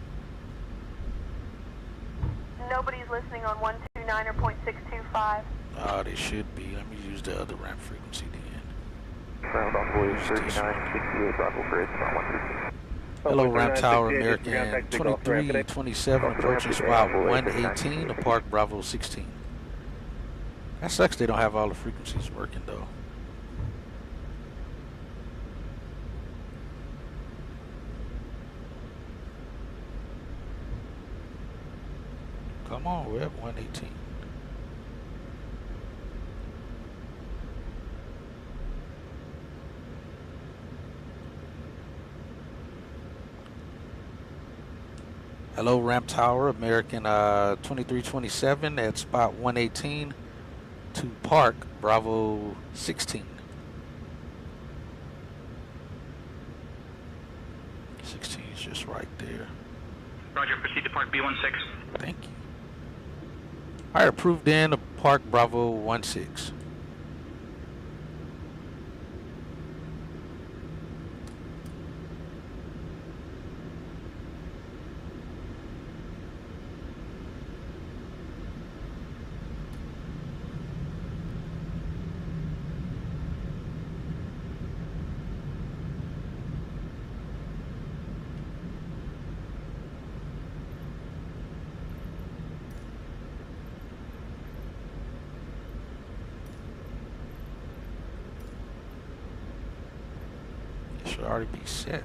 [SPEAKER 14] Nobody's listening on 129 or .625.
[SPEAKER 3] They should be. Let me use the other ramp frequency then.
[SPEAKER 12] Ground Envoy 3968, Bravo Bridge, 132.
[SPEAKER 3] Hello, Ramp Tower, American 2327, approaching spot 118, to park Bravo 16. That sucks they don't have all the frequencies working though. Come on, we're at 118. Hello, Ramp Tower, American 2327 at spot 118 to park Bravo 16. 16 is just right there.
[SPEAKER 7] Roger, proceed to park B16.
[SPEAKER 3] Thank you. All right, approved in to park Bravo 16. Should already be set.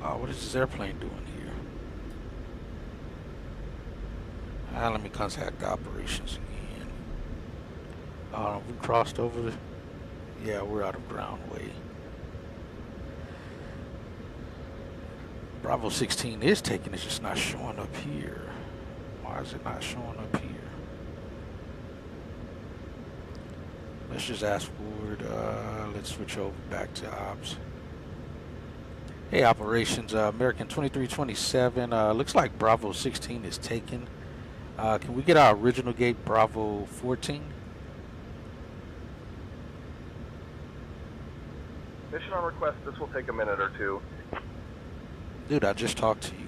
[SPEAKER 3] What is this airplane doing here? Let me contact operations again. We crossed over the... Yeah, we're out of groundway. Bravo 16 is taking, it's just not showing up here. Why is it not showing up here? Let's just ask forward. Let's switch over back to ops. Hey, operations, American 2327. Looks like Bravo 16 is taken. Can we get our original gate, Bravo 14?
[SPEAKER 13] Mission on request, this will take a minute or two.
[SPEAKER 3] Dude, I just talked to you.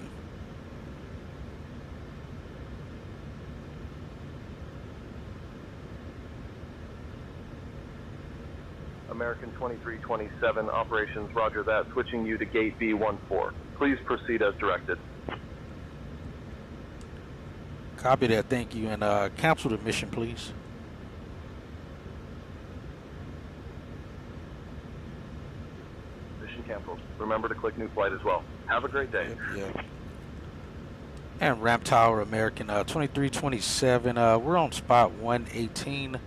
[SPEAKER 13] American 2327, operations, roger that. Switching you to gate B14. Please proceed as directed.
[SPEAKER 3] Copy that, thank you. And cancel the mission, please.
[SPEAKER 13] Mission canceled. Remember to click new flight as well. Have a great day.
[SPEAKER 3] Yep. And ramp tower, American 2327. We're on spot 118.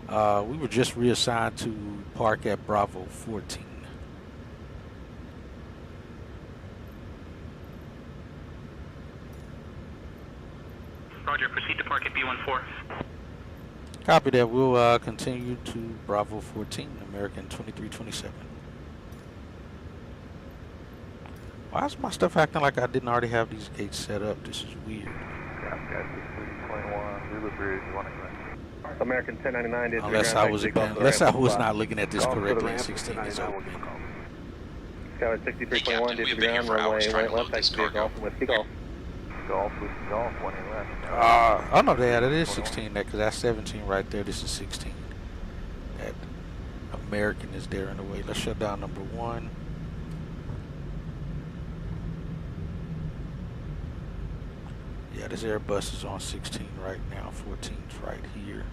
[SPEAKER 3] We were just reassigned to park at Bravo 14.
[SPEAKER 7] Roger, proceed to park at B14.
[SPEAKER 3] Copy that. We'll continue to Bravo 14, American 2327. Why is my stuff acting like I didn't already have these gates set up? This is weird.
[SPEAKER 13] American 1099
[SPEAKER 3] Unless I was not looking at this correctly and 16 is open.
[SPEAKER 13] Skyway 6321,
[SPEAKER 10] We've been here for hours trying to load this cargo.
[SPEAKER 13] Golf with golf, 1 left.
[SPEAKER 3] Oh no, Dad, it is 16 there because that's 17 right there. This is 16. That American is there in the way. Let's shut down number 1. Yeah, this Airbus is on 16 right now. 14's right here.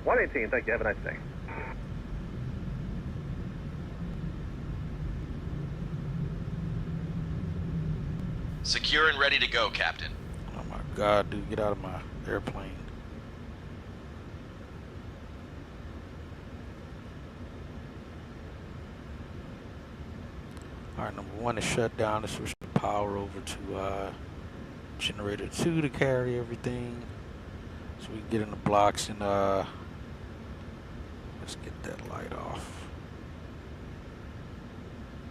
[SPEAKER 13] $118, thank you. Have a nice day.
[SPEAKER 10] Secure and ready to go, Captain.
[SPEAKER 3] Oh my God, dude, get out of my airplane. Alright, number 1 is shut down. Let's switch the power over to generator 2 to carry everything. So we can get in the blocks and let's get that light off.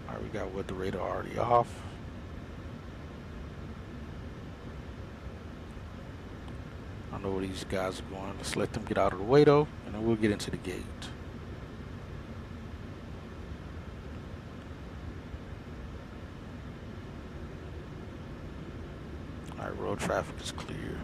[SPEAKER 3] Alright, we got weather radar already off. I don't know where these guys are going. Let's let them get out of the way though, and then we'll get into the gate. Alright, road traffic is clear.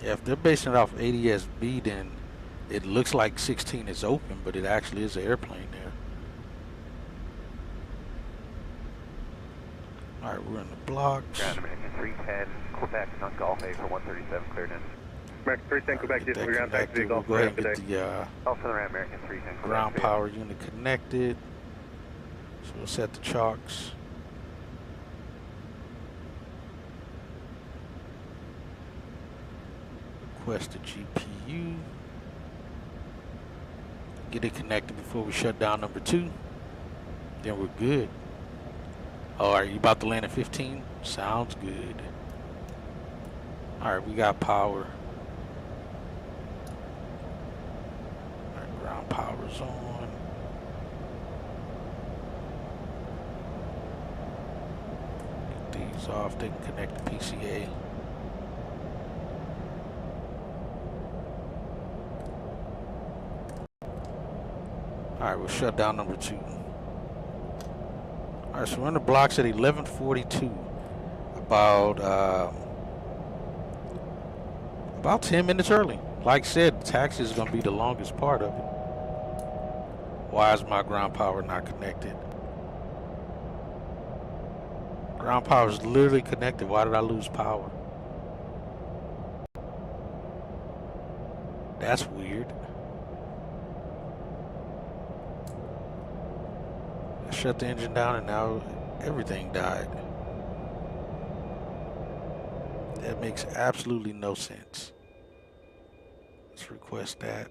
[SPEAKER 3] Yeah, if they're basing it off ADS-B, then it looks like 16 is open, but it actually is an airplane there. Alright, we're in the blocks.
[SPEAKER 12] American 310, Quebec, on Golf A for 137, cleared in.
[SPEAKER 13] American 310, Quebec, just ground taxi, Golf
[SPEAKER 3] Go ahead and
[SPEAKER 13] today.
[SPEAKER 3] get the
[SPEAKER 12] Alpha the American 310,
[SPEAKER 3] ground power unit connected. So we'll set the chocks. Request a GPU. Get it connected before we shut down number 2. Then we're good. Oh, are you about to land at 15? Sounds good. Alright, we got power. Alright, ground power's on. Get these off, they can connect the PCA. Alright, we'll shut down number 2. Alright, so we're in the blocks at 11:42. About 10 minutes early. Like I said, the taxi is going to be the longest part of it. Why is my ground power not connected? Ground power is literally connected. Why did I lose power? That's weird. shut the engine down and now everything died. That makes absolutely no sense. Let's request that.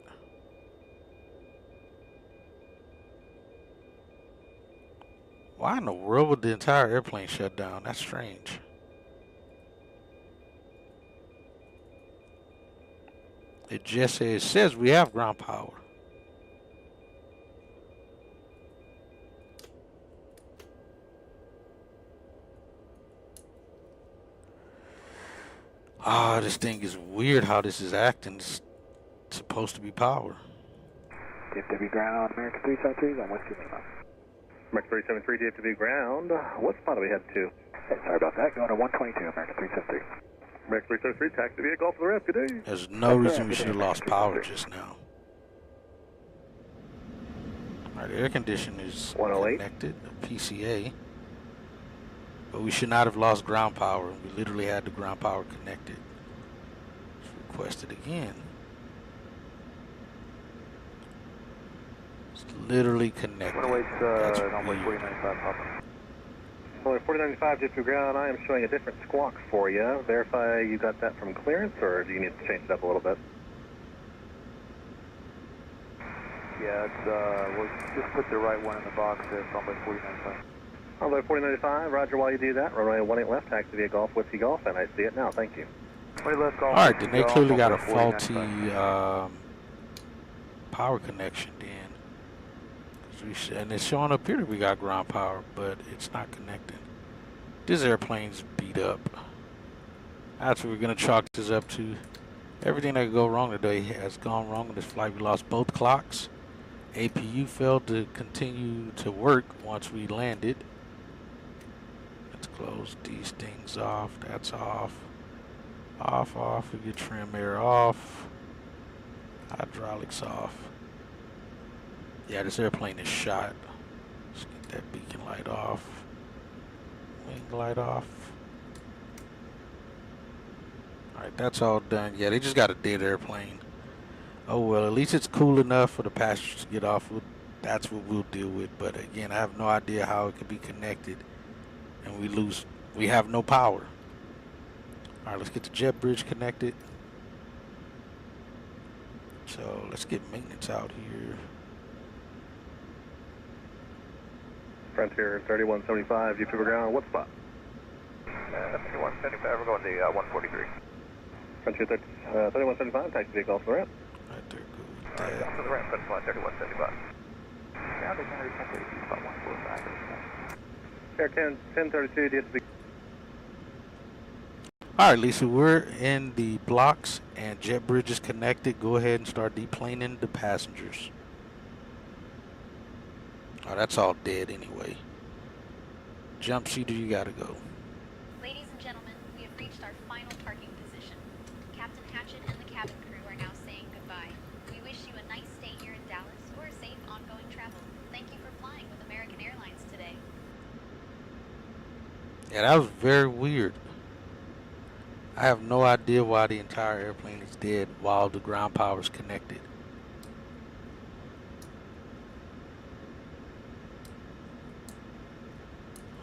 [SPEAKER 3] Why in the world would the entire airplane shut down? That's strange. It just says we have ground power. Ah, this thing is weird how this is acting. It's supposed to be power.
[SPEAKER 9] DFW ground, American 373 on West Houston.
[SPEAKER 13] American 373, DFW ground. What spot do we head to?
[SPEAKER 9] Hey, sorry about that. Going to 122, American 373.
[SPEAKER 13] American 373, taxi via Gulf of the Ref. Good day.
[SPEAKER 3] There's no reason we should have lost power just now. All right, the air conditioner is connected, the PCA. But we should not have lost ground power. We literally had the ground power connected. Let's request it again. It's literally connected. That's
[SPEAKER 13] runway 4095 Papa. Runway 4095, DFW ground. I am showing a different squawk for you. Verify you got that from clearance, or do you need to change it up a little bit?
[SPEAKER 1] Yeah, it's, we'll just put the right one in the box there, runway 4095.
[SPEAKER 13] Runway 4095, roger. While you do that, runway 18 left, taxi via Golf, Whiskey Golf, and I see it now. Thank you.
[SPEAKER 3] All right, then they clearly got a faulty power connection then. And it's showing up here that we got ground power, but it's not connecting. This airplane's beat up. That's what we're going to chalk this up to. Everything that could go wrong today has gone wrong in this flight. We lost both clocks. APU failed to continue to work once we landed. Let's close these things off. That's off. Off. We get trim air off. Hydraulics off. Yeah, this airplane is shot. Let's get that beacon light off. Wing light off. Alright, that's all done. Yeah, they just got a dead airplane. Oh well, at least it's cool enough for the passengers to get off. That's what we'll deal with. But again, I have no idea how it can be connected. And we have no power. Alright, let's get the jet bridge connected. So let's get maintenance out here.
[SPEAKER 13] Frontier 3175, you figure ground, what spot?
[SPEAKER 1] 3175, we're going to 143.
[SPEAKER 13] Frontier 3175, taxi via Golf of the Ref.
[SPEAKER 3] Right there, good.
[SPEAKER 1] Golf of the Ref, that's 3175. Now they're going to be about 145.
[SPEAKER 13] Air 1032, DSB.
[SPEAKER 3] Alright, Lisa, we're in the blocks and jet bridge is connected. Go ahead and start deplaning the passengers. Oh, that's all dead anyway. Jump seater, you gotta go.
[SPEAKER 4] Ladies and gentlemen, we have reached our final parking position. Captain Hatchett and the cabin crew are now saying goodbye. We wish you a nice stay here in Dallas or a safe ongoing travel. Thank you for flying with American Airlines today.
[SPEAKER 3] Yeah, that was very weird. I have no idea why the entire airplane is dead while the ground power is connected.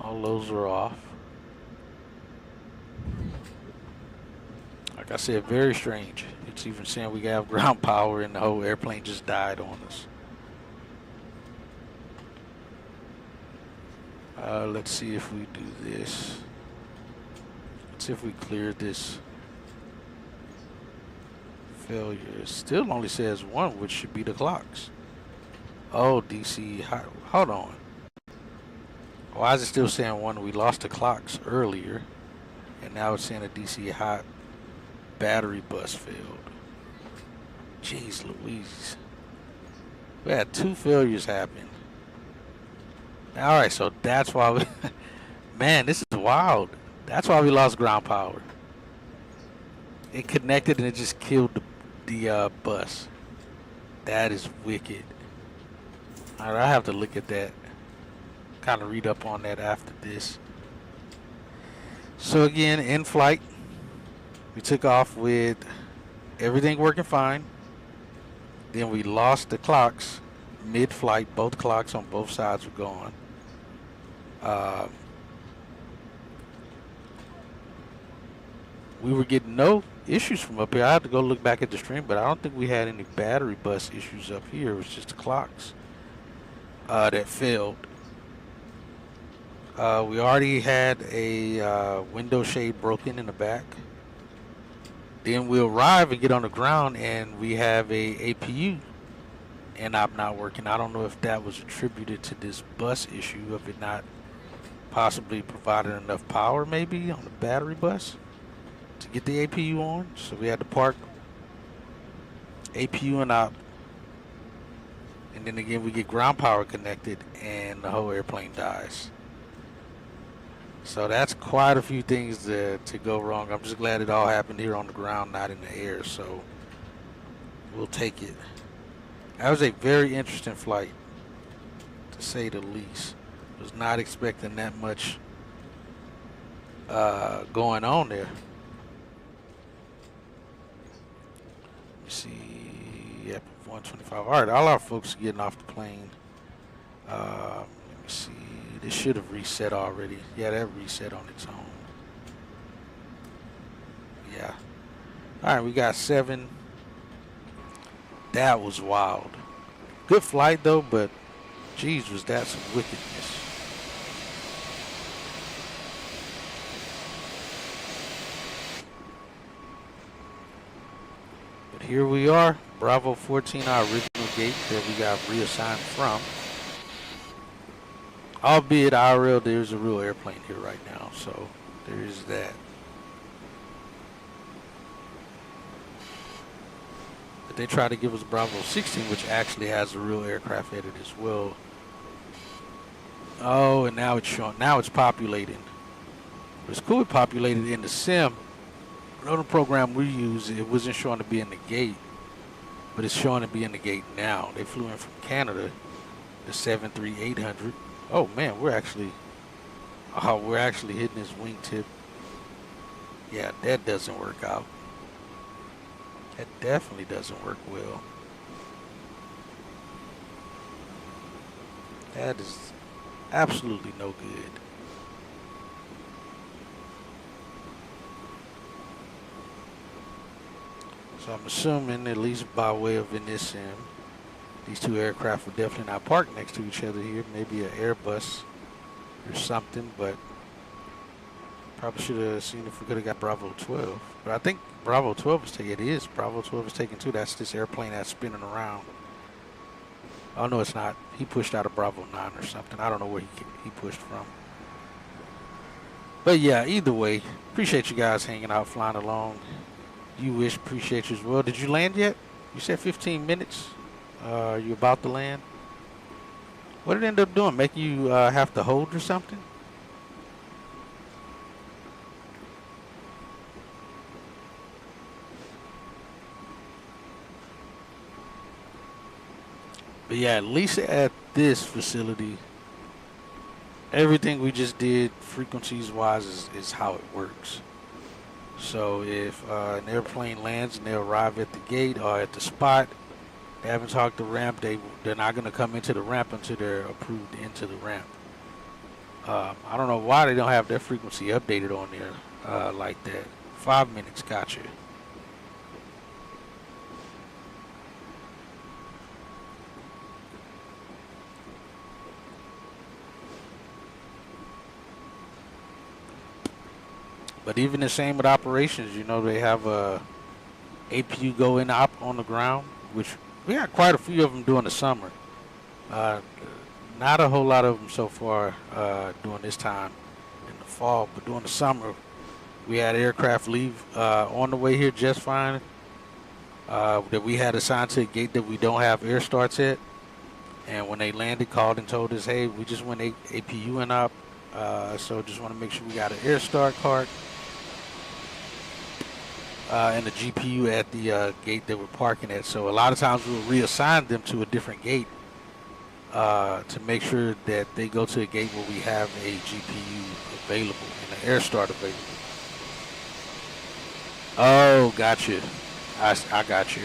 [SPEAKER 3] All those are off. Like I said, very strange. It's even saying we have ground power and the whole airplane just died on us. Let's see if we do this. Let's see if we clear this failure. It still only says one, which should be the clocks. Oh, DC, hold on. Why is it still saying one? We lost the clocks earlier, and now it's saying a DC hot battery bus failed. Jeez Louise. We had 2 failures happen. Alright, so that's why we... Man, this is wild. That's why we lost ground power. It connected and it just killed the bus. That is wicked. Alright, I have to look at that. Kind of read up on that after this. So again, in flight, we took off with everything working fine. Then we lost the clocks mid-flight. Both clocks on both sides were gone. We were getting no issues from up here. I had to go look back at the stream, but I don't think we had any battery bus issues up here. It was just the clocks that failed. We already had a window shade broken in the back. Then we arrive and get on the ground, and we have a APU and I'm not working. I don't know if that was attributed to this bus issue of it not possibly providing enough power maybe on the battery bus to get the APU on. So we had to park APU and op, and then again we get ground power connected and the whole airplane dies. So that's quite a few things to go wrong. I'm just glad it all happened here on the ground, not in the air, so we'll take it. That was a very interesting flight, to say the least. Was not expecting that much going on there. Let me see. Yep, 125. All right, all our folks are getting off the plane. Let me see. This should have reset already. Yeah, that reset on its own. Yeah. All right, we got 7. That was wild. Good flight though, but geez, was that some wickedness. But here we are, Bravo 14, our original gate that we got reassigned from. Albeit IRL, there's a real airplane here right now, so there is that. But they try to give us Bravo 16, which actually has a real aircraft at it as well. Oh, and now it's showing. Now it's populating. It's cool it populated in the sim. Another program we use, it wasn't showing to be in the gate, but it's showing to be in the gate now. They flew in from Canada, the 73800. Oh man, we're actually hitting his wingtip. Yeah, that doesn't work out. That definitely doesn't work well. That is absolutely no good. So I'm assuming, at least by way of in this sim, these two aircraft will definitely not park next to each other here. Maybe an Airbus or something, but probably should have seen if we could have got Bravo 12. But I think Bravo 12 is taking, it is. Bravo 12 is taking two. That's this airplane that's spinning around. Oh, no, it's not. He pushed out of Bravo 9 or something. I don't know where he pushed from. But yeah, either way, appreciate you guys hanging out, flying along. You wish, appreciate you as well. Did you land yet? You said 15 minutes. You about to land? What did it end up doing? Make you have to hold or something? But yeah, at least at this facility, everything we just did frequencies wise is how it works. So if an airplane lands and they arrive at the gate or at the spot, they haven't talked the ramp, they're not going to come into the ramp until they're approved into the ramp. I don't know why they don't have their frequency updated on there like that. 5 minutes, gotcha. But even the same with operations, you know, they have a APU go in op on the ground, which we got quite a few of them during the summer. Not a whole lot of them so far during this time in the fall, but during the summer, we had aircraft leave on the way here just fine. That we had assigned to a gate that we don't have air starts at, and when they landed, called and told us, "Hey, we just went APU in op, so just want to make sure we got an air start card." And the GPU at the gate that we're parking at. So a lot of times we'll reassign them to a different gate to make sure that they go to a gate where we have a GPU available and an air start available. Oh, gotcha. I got you.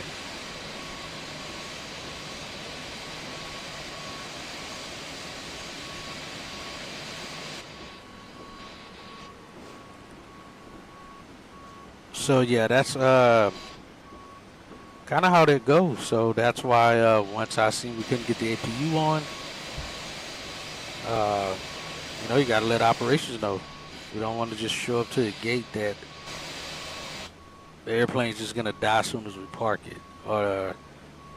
[SPEAKER 3] So yeah, that's kind of how that goes. So that's why once I seen we couldn't get the APU on, you know, you gotta let operations know. We don't want to just show up to the gate that the airplane's just gonna die as soon as we park it, or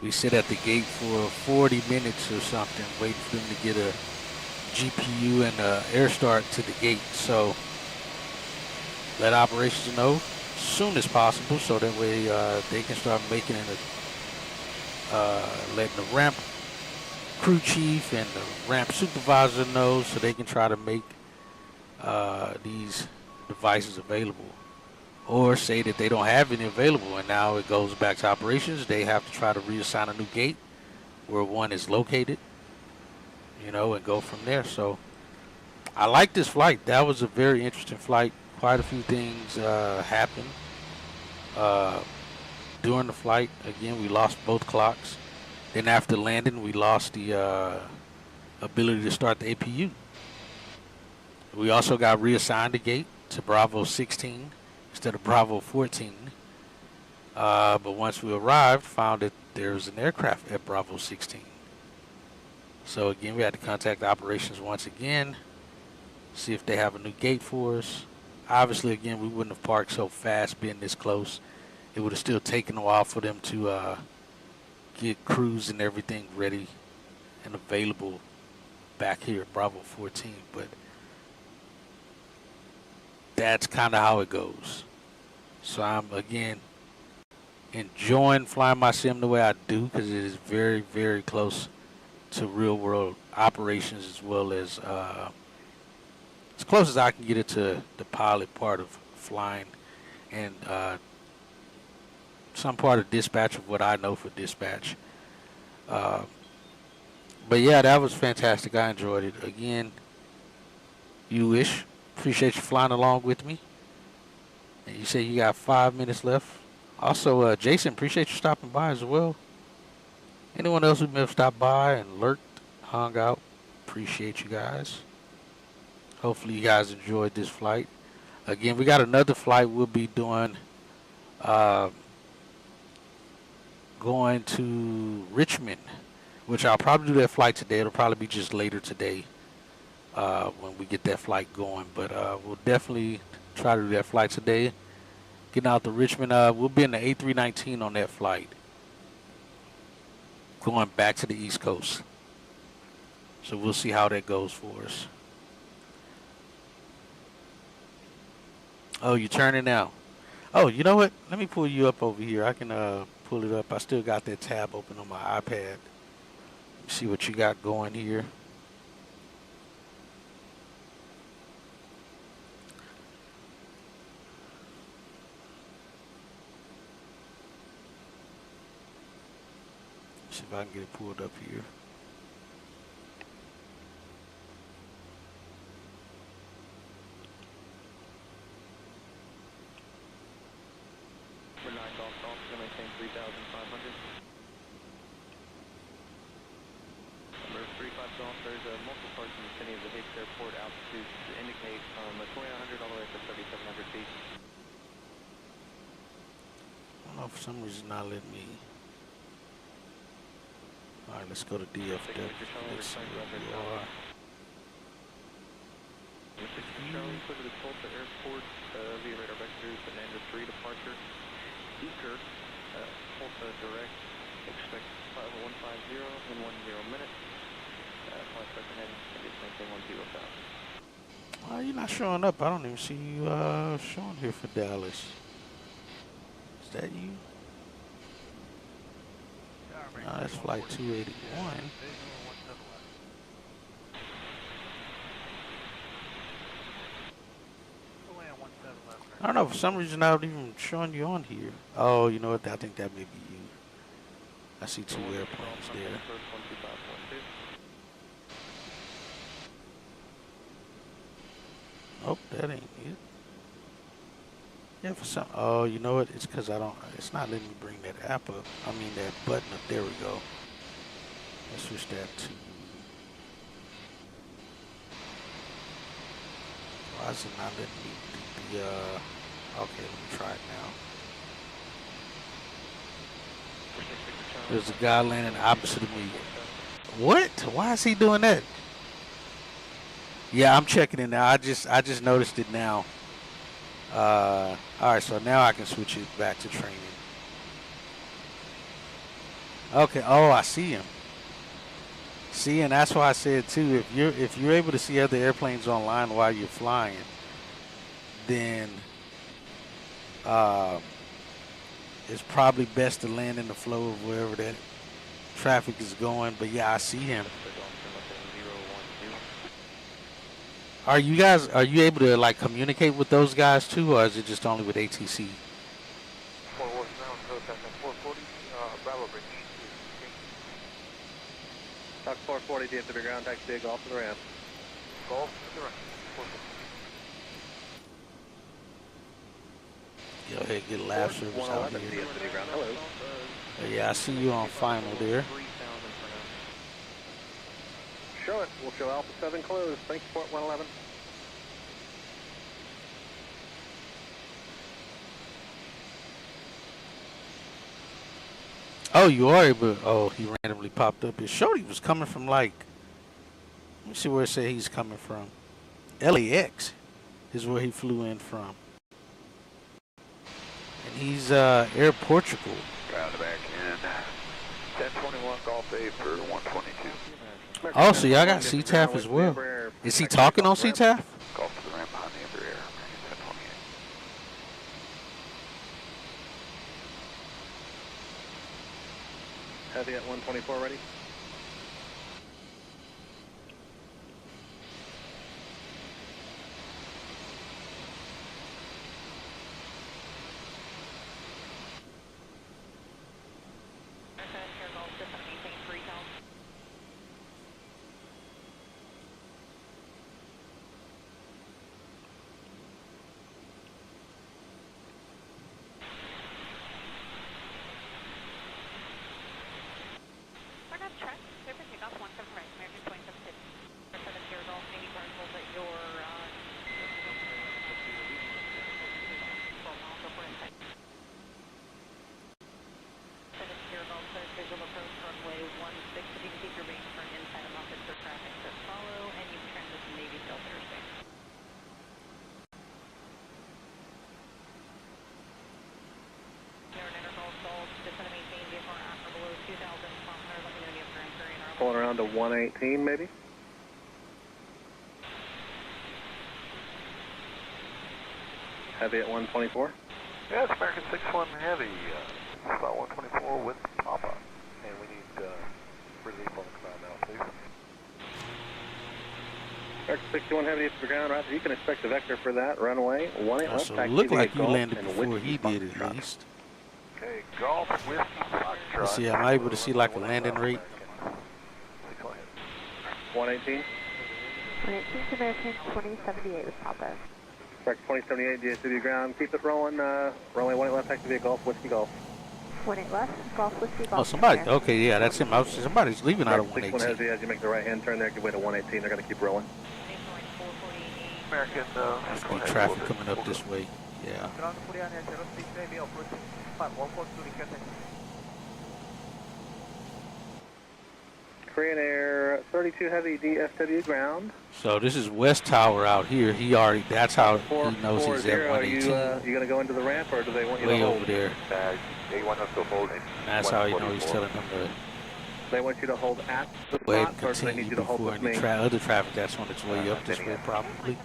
[SPEAKER 3] we sit at the gate for 40 minutes or something, waiting for them to get a GPU and air start to the gate. So let operations know as soon as possible, so that way they can start making it, letting the ramp crew chief and the ramp supervisor know, so they can try to make these devices available. Or say that they don't have any available, and now it goes back to operations. They have to try to reassign a new gate where one is located, you know, and go from there. So I like this flight. That was a very interesting flight. Quite a few things happened during the flight. Again, we lost both clocks. Then after landing, we lost the ability to start the APU. We also got reassigned a gate to Bravo 16 instead of Bravo 14. But once we arrived, found that there was an aircraft at Bravo 16. So again, we had to contact operations once again, see if they have a new gate for us. Obviously, again, we wouldn't have parked so fast being this close. It would have still taken a while for them to get crews and everything ready and available back here at Bravo 14. But that's kind of how it goes. So I'm, again, enjoying flying my sim the way I do, because it is very, very close to real world operations, as well as as close as I can get it to the pilot part of flying, and some part of dispatch of what I know for dispatch. But yeah, that was fantastic. I enjoyed it. Again, you wish, appreciate you flying along with me. And you say you got 5 minutes left. Also, Jason, appreciate you stopping by as well. Anyone else who may have stopped by and lurked, hung out, appreciate you guys. Hopefully you guys enjoyed this flight. Again, we got another flight we'll be doing, going to Richmond, which I'll probably do that flight today. It'll probably be just later today when we get that flight going. But we'll definitely try to do that flight today. Getting out to Richmond, we'll be in the A319 on that flight, going back to the East Coast. So we'll see how that goes for us. Oh, you're turning now. Oh, you know what? Let me pull you up over here. I can pull it up. I still got that tab open on my iPad. See what you got going here. See if I can get it pulled up here.
[SPEAKER 9] For 9 Golf Golf, going to maintain 3,500. Number 35 Golf, there's multiple parts in the vicinity of the Hicks Airport altitude to indicate from 2,900 all the way up to 3,700 feet.
[SPEAKER 3] I don't know, for some reason not letting me. All right, let's go to DFW. Let's see where we are.
[SPEAKER 9] Charlie, clear to the Tulsa Airport via radar vectors, Fernando 3 departure. Beaker, Tulsa direct, expect flight level 150 in 10 minutes. Flight start ahead, condition maintain 105.
[SPEAKER 3] Why are you not showing up? I don't even see you showing here for Dallas. Is that you? No, that's flight 281. I don't know, for some reason not even showing you on here. Oh, you know what? I think that may be you. I see 2 airplanes there. Oh, that ain't it. Yeah, for some. Oh, you know what? It's because I don't. It's not letting me bring that app up. I mean that button up. There we go. Let's switch that to. Why is it not letting me do the Okay, let me try it now. There's a guy landing opposite of me. What? Why is he doing that? Yeah, I'm checking it now. I just noticed it now. All right, so now I can switch it back to training. Okay. Oh, I see him. See, and that's why I said too. If you're able to see other airplanes online while you're flying, then it's probably best to land in the flow of wherever that traffic is going. But yeah, I see him. Are you able to like communicate with those guys too, or is it just only with ATC?
[SPEAKER 13] Talk 440 DFW ground, taxi Golf to the ramp.
[SPEAKER 1] Golf to the ramp.
[SPEAKER 3] Go ahead, get lab service out here.
[SPEAKER 13] DFW ground, hello.
[SPEAKER 3] Yeah, I see you on final there.
[SPEAKER 13] Show it. We'll show Alpha 7 closed. Thanks, Port 111.
[SPEAKER 3] Oh, you are able. Oh, he randomly popped up. It showed he was coming from like. Let me see where it said he's coming from. LAX is where he flew in from. And he's Air Portugal.
[SPEAKER 12] Ground back in. 1021 Golf 8 for 122.
[SPEAKER 3] Oh, so y'all got CTAF as well. Is he talking on CTAF?
[SPEAKER 12] Golf to the ramp behind the Embraer. 1028.
[SPEAKER 13] Heavy at 124 ready. Pulling around to 118 maybe. Heavy at 124.
[SPEAKER 1] Yeah, it's American 61 Heavy. Spot 124 with Papa. And we need relief on the ground now, please.
[SPEAKER 13] American 61 Heavy to the ground, right? You can expect a vector for that. Runway 18 left.
[SPEAKER 3] So it looked like you landed before he did at least.
[SPEAKER 1] Okay, Golf Whiskey Foxtrot.
[SPEAKER 3] Let's see, am I able to see like a landing rate?
[SPEAKER 13] 118.
[SPEAKER 14] 118 to American 2078 with Papa.
[SPEAKER 13] Correct, 2078 DSW ground. Keep it rolling. Runway 18 left, activate Golf Whiskey Golf.
[SPEAKER 14] 18 left, Golf Whiskey Golf.
[SPEAKER 3] Oh, somebody. Okay, yeah, that's him. Somebody's leaving out of 118.
[SPEAKER 13] As you make the right hand turn there, give way to 118. They're going to keep rolling.
[SPEAKER 1] American.
[SPEAKER 3] Must be traffic coming up this way. Yeah.
[SPEAKER 13] Korean Air 32 Heavy DFW ground.
[SPEAKER 3] So this is West Tower out here. That's how he knows he's at 118.
[SPEAKER 13] Are you going to go into the ramp, or do they want you
[SPEAKER 3] way
[SPEAKER 13] to hold?
[SPEAKER 3] Over there.
[SPEAKER 12] They want us to hold it.
[SPEAKER 3] That's how you know he's telling them to.
[SPEAKER 13] They want you to hold at the
[SPEAKER 3] Go ahead
[SPEAKER 13] spot,
[SPEAKER 3] and
[SPEAKER 13] or do they need
[SPEAKER 3] continue
[SPEAKER 13] you to hold
[SPEAKER 3] before
[SPEAKER 13] with
[SPEAKER 3] any
[SPEAKER 13] me?
[SPEAKER 3] other traffic that's on its way up this way probably.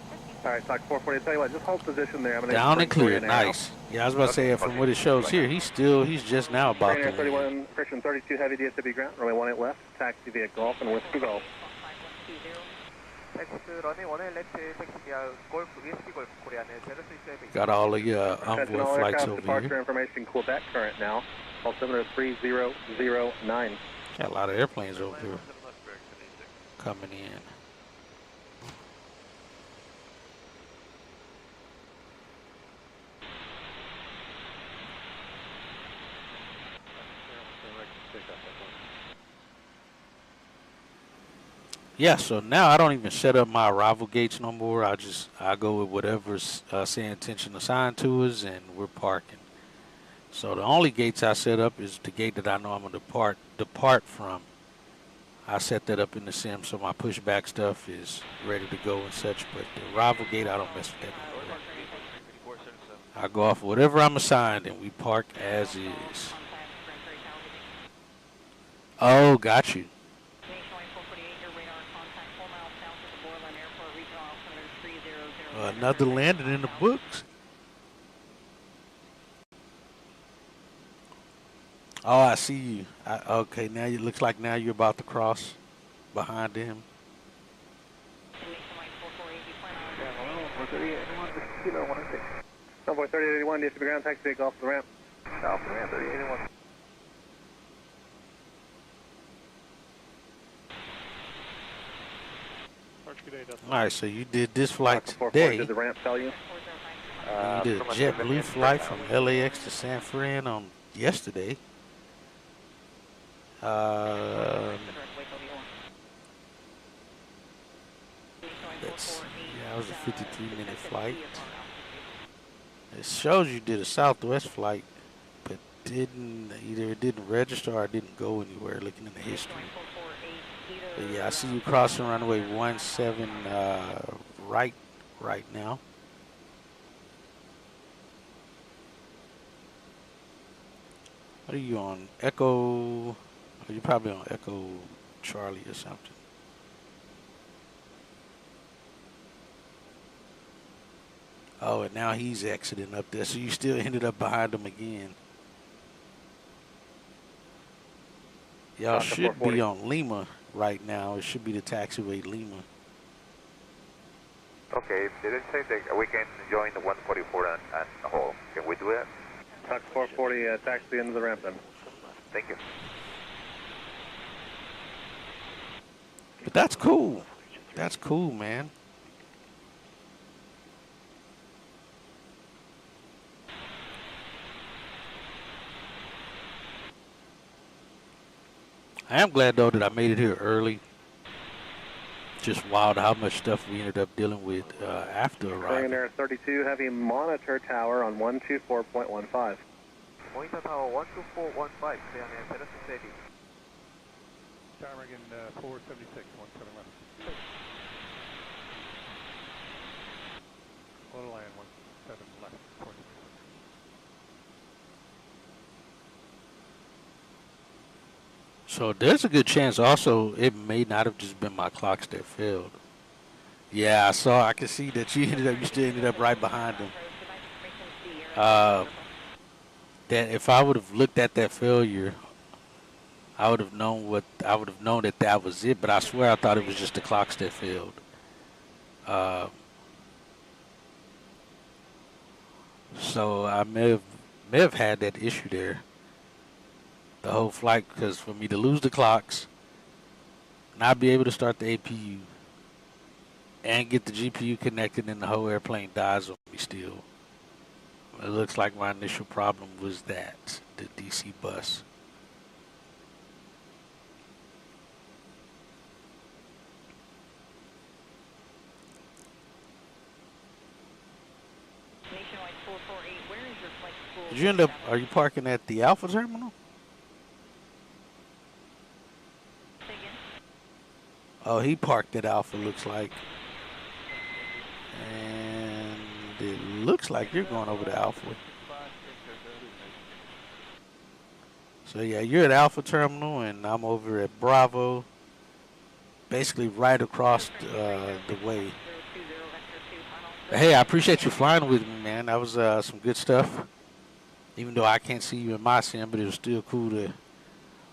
[SPEAKER 13] All right, Talk 440. Tell you what, just hold position there. I'm gonna
[SPEAKER 3] Down and clear, nice. Yeah, I was about to say from what it shows here, he's just now about
[SPEAKER 13] Korean Air
[SPEAKER 3] to
[SPEAKER 13] 31, Christian 32 Heavy DSW ground. Runway 18 left, taxi via Golf and Whiskey Golf.
[SPEAKER 3] Got all the envoy flights over
[SPEAKER 13] departure
[SPEAKER 3] here.
[SPEAKER 13] information, Quebec current now. Altimeter 3009.
[SPEAKER 3] Got a lot of airplanes over here coming in. Yeah, so now I don't even set up my arrival gates no more. I go with whatever's say intention assigned to us, and we're parking. So the only gates I set up is the gate that I know I'm gonna depart from. I set that up in the sim, so my pushback stuff is ready to go and such. But the arrival gate, I don't mess with that no more. I go off whatever I'm assigned, and we park as is. Oh, got you. Another landing in the books. Oh, I see you. Okay, now it looks like now you're about to cross behind him.
[SPEAKER 13] Convoy 3881, DSB ground taxi vehicle off the ramp.
[SPEAKER 1] Off the ramp, 3881.
[SPEAKER 3] Alright, so you did this flight today.
[SPEAKER 13] Did the ramp tell you?
[SPEAKER 3] You did a JetBlue flight from LAX to San Fran on yesterday. That was a 53-minute flight. It shows you did a Southwest flight, but either it didn't register or it didn't go anywhere. Looking in the history. But yeah, I see you crossing runway 17 right now. What are you on? Echo? You're probably on Echo Charlie or something. Oh, and now he's exiting up there, so you still ended up behind him again. Y'all should be on Lima right now. It should be the taxiway Lima.
[SPEAKER 1] Okay, did it say that we can join the 144 and the whole? Can we do that?
[SPEAKER 13] Fox 440, taxi into the ramp then.
[SPEAKER 1] Thank you.
[SPEAKER 3] But that's cool. That's cool, man. I am glad, though, that I made it here early. Just wild how much stuff we ended up dealing with after arriving.
[SPEAKER 13] Air 32, heavy monitor tower on 124.15.
[SPEAKER 1] Monitor tower 124.15, clear on the antenna to steady.
[SPEAKER 8] Tower again, 476, 1711. Auto line 17 left, 476.
[SPEAKER 3] So there's a good chance also it may not have just been my clocks that failed. Yeah, I could see that you still ended up right behind him. That if I would have looked at that failure, I would have known that was it, but I swear I thought it was just the clocks that failed. So I may have had that issue there. The whole flight, because for me to lose the clocks, not be able to start the APU, and get the GPU connected, and the whole airplane dies on me still. It looks like my initial problem was that, the DC bus.
[SPEAKER 6] Nationwide 448, where is your flight school?
[SPEAKER 3] Did you end up, are you parking at the Alpha terminal? Oh, he parked at Alpha, looks like. And it looks like you're going over to Alpha. So yeah, you're at Alpha terminal, and I'm over at Bravo. Basically right across the way. But hey, I appreciate you flying with me, man. That was some good stuff. Even though I can't see you in my sim, but it was still cool to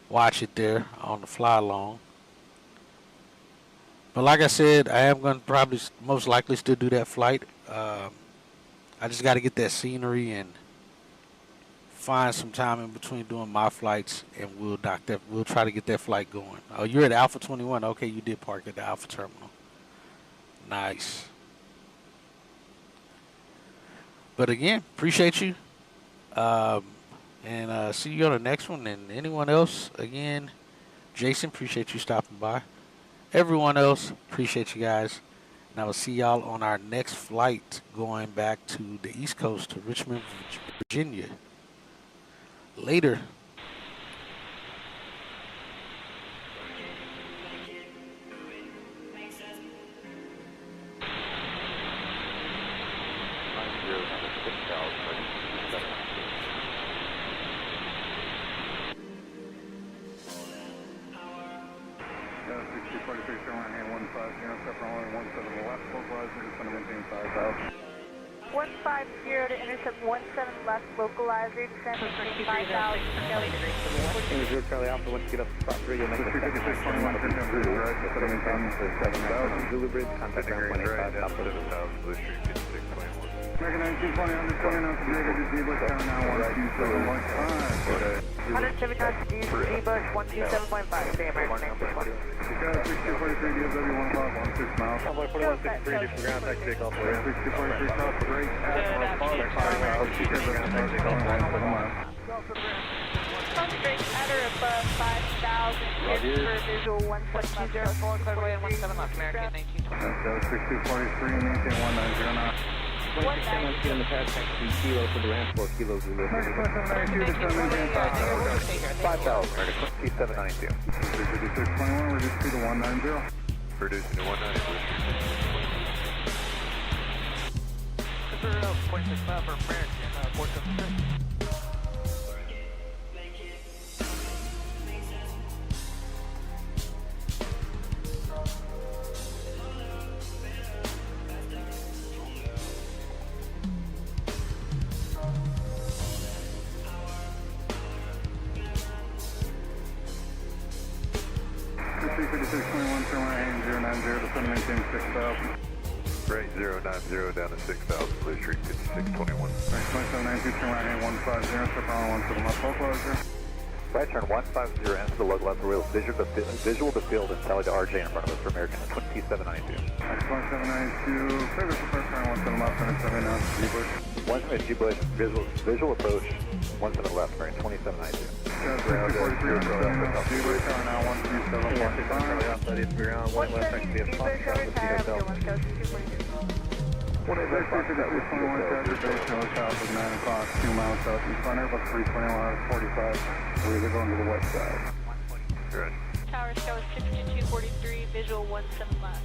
[SPEAKER 3] watch it there on the fly along. But like I said, I am going to probably most likely still do that flight. I just got to get that scenery and find some time in between doing my flights, and we'll try to get that flight going. Oh, you're at Alpha 21. Okay, you did park at the Alpha terminal. Nice. But again, appreciate you. And see you on the next one. And anyone else, again, Jason, appreciate you stopping by. everyone else, appreciate you guys. And I will see y'all on our next flight going back to the East Coast to Richmond, Virginia. Later.
[SPEAKER 14] To intercept 17 left localizer, descend maintain 5,000.
[SPEAKER 13] Zero Charlie Alpha, once you get up to spot 3, you'll make a 7,000. Zulu Bridge, contact ground 185, top of 7,000, Blue Street, 5621. American 1920, 120 knots, Jacob to D-Bush, count now 127.5.
[SPEAKER 14] 170 knots, D-Bush, 127.5, stay American 1920.
[SPEAKER 13] 6243 DFW, 1 o'clock, 16 miles. Cowboy 4163, different ground, taxi take off. 6243 south, great.
[SPEAKER 14] Straight matter above 5,000, for visual 120, clearway and 17 left, American 1920.
[SPEAKER 13] 6243, maintain 190 knots.
[SPEAKER 9] 190 in the pad, taxi kilo for the ramp, 4 kilos, we live.
[SPEAKER 13] 5,000, 2792. 5621, reduce speed to 190. Reducing to 190, Blue Street.
[SPEAKER 2] Consider it out, 0.65 for American, 476.
[SPEAKER 13] Right, 090 down to 6,000, Blue Street, 5621. 2792, turn right hand 150, step on 17 left, localizer.
[SPEAKER 12] Right turn 150, enter the local left rail, visual to field and tally to RJ in front of us for American 2792.
[SPEAKER 13] 2792, service to first turn 17 left, 27 now, G-Bush.
[SPEAKER 12] 170 G-Bush, visual approach, 17 left, American 2792.
[SPEAKER 13] Ground, G-Bush, turn now 137.5. Steady to ground, one left, next to be a pump, south of the hotel. 18621, Base Hill, south of 9 o'clock, 2 miles south in front of us, 321 45. We're either going to the west side. Good.
[SPEAKER 14] Tower Scout 6243, visual 17 left.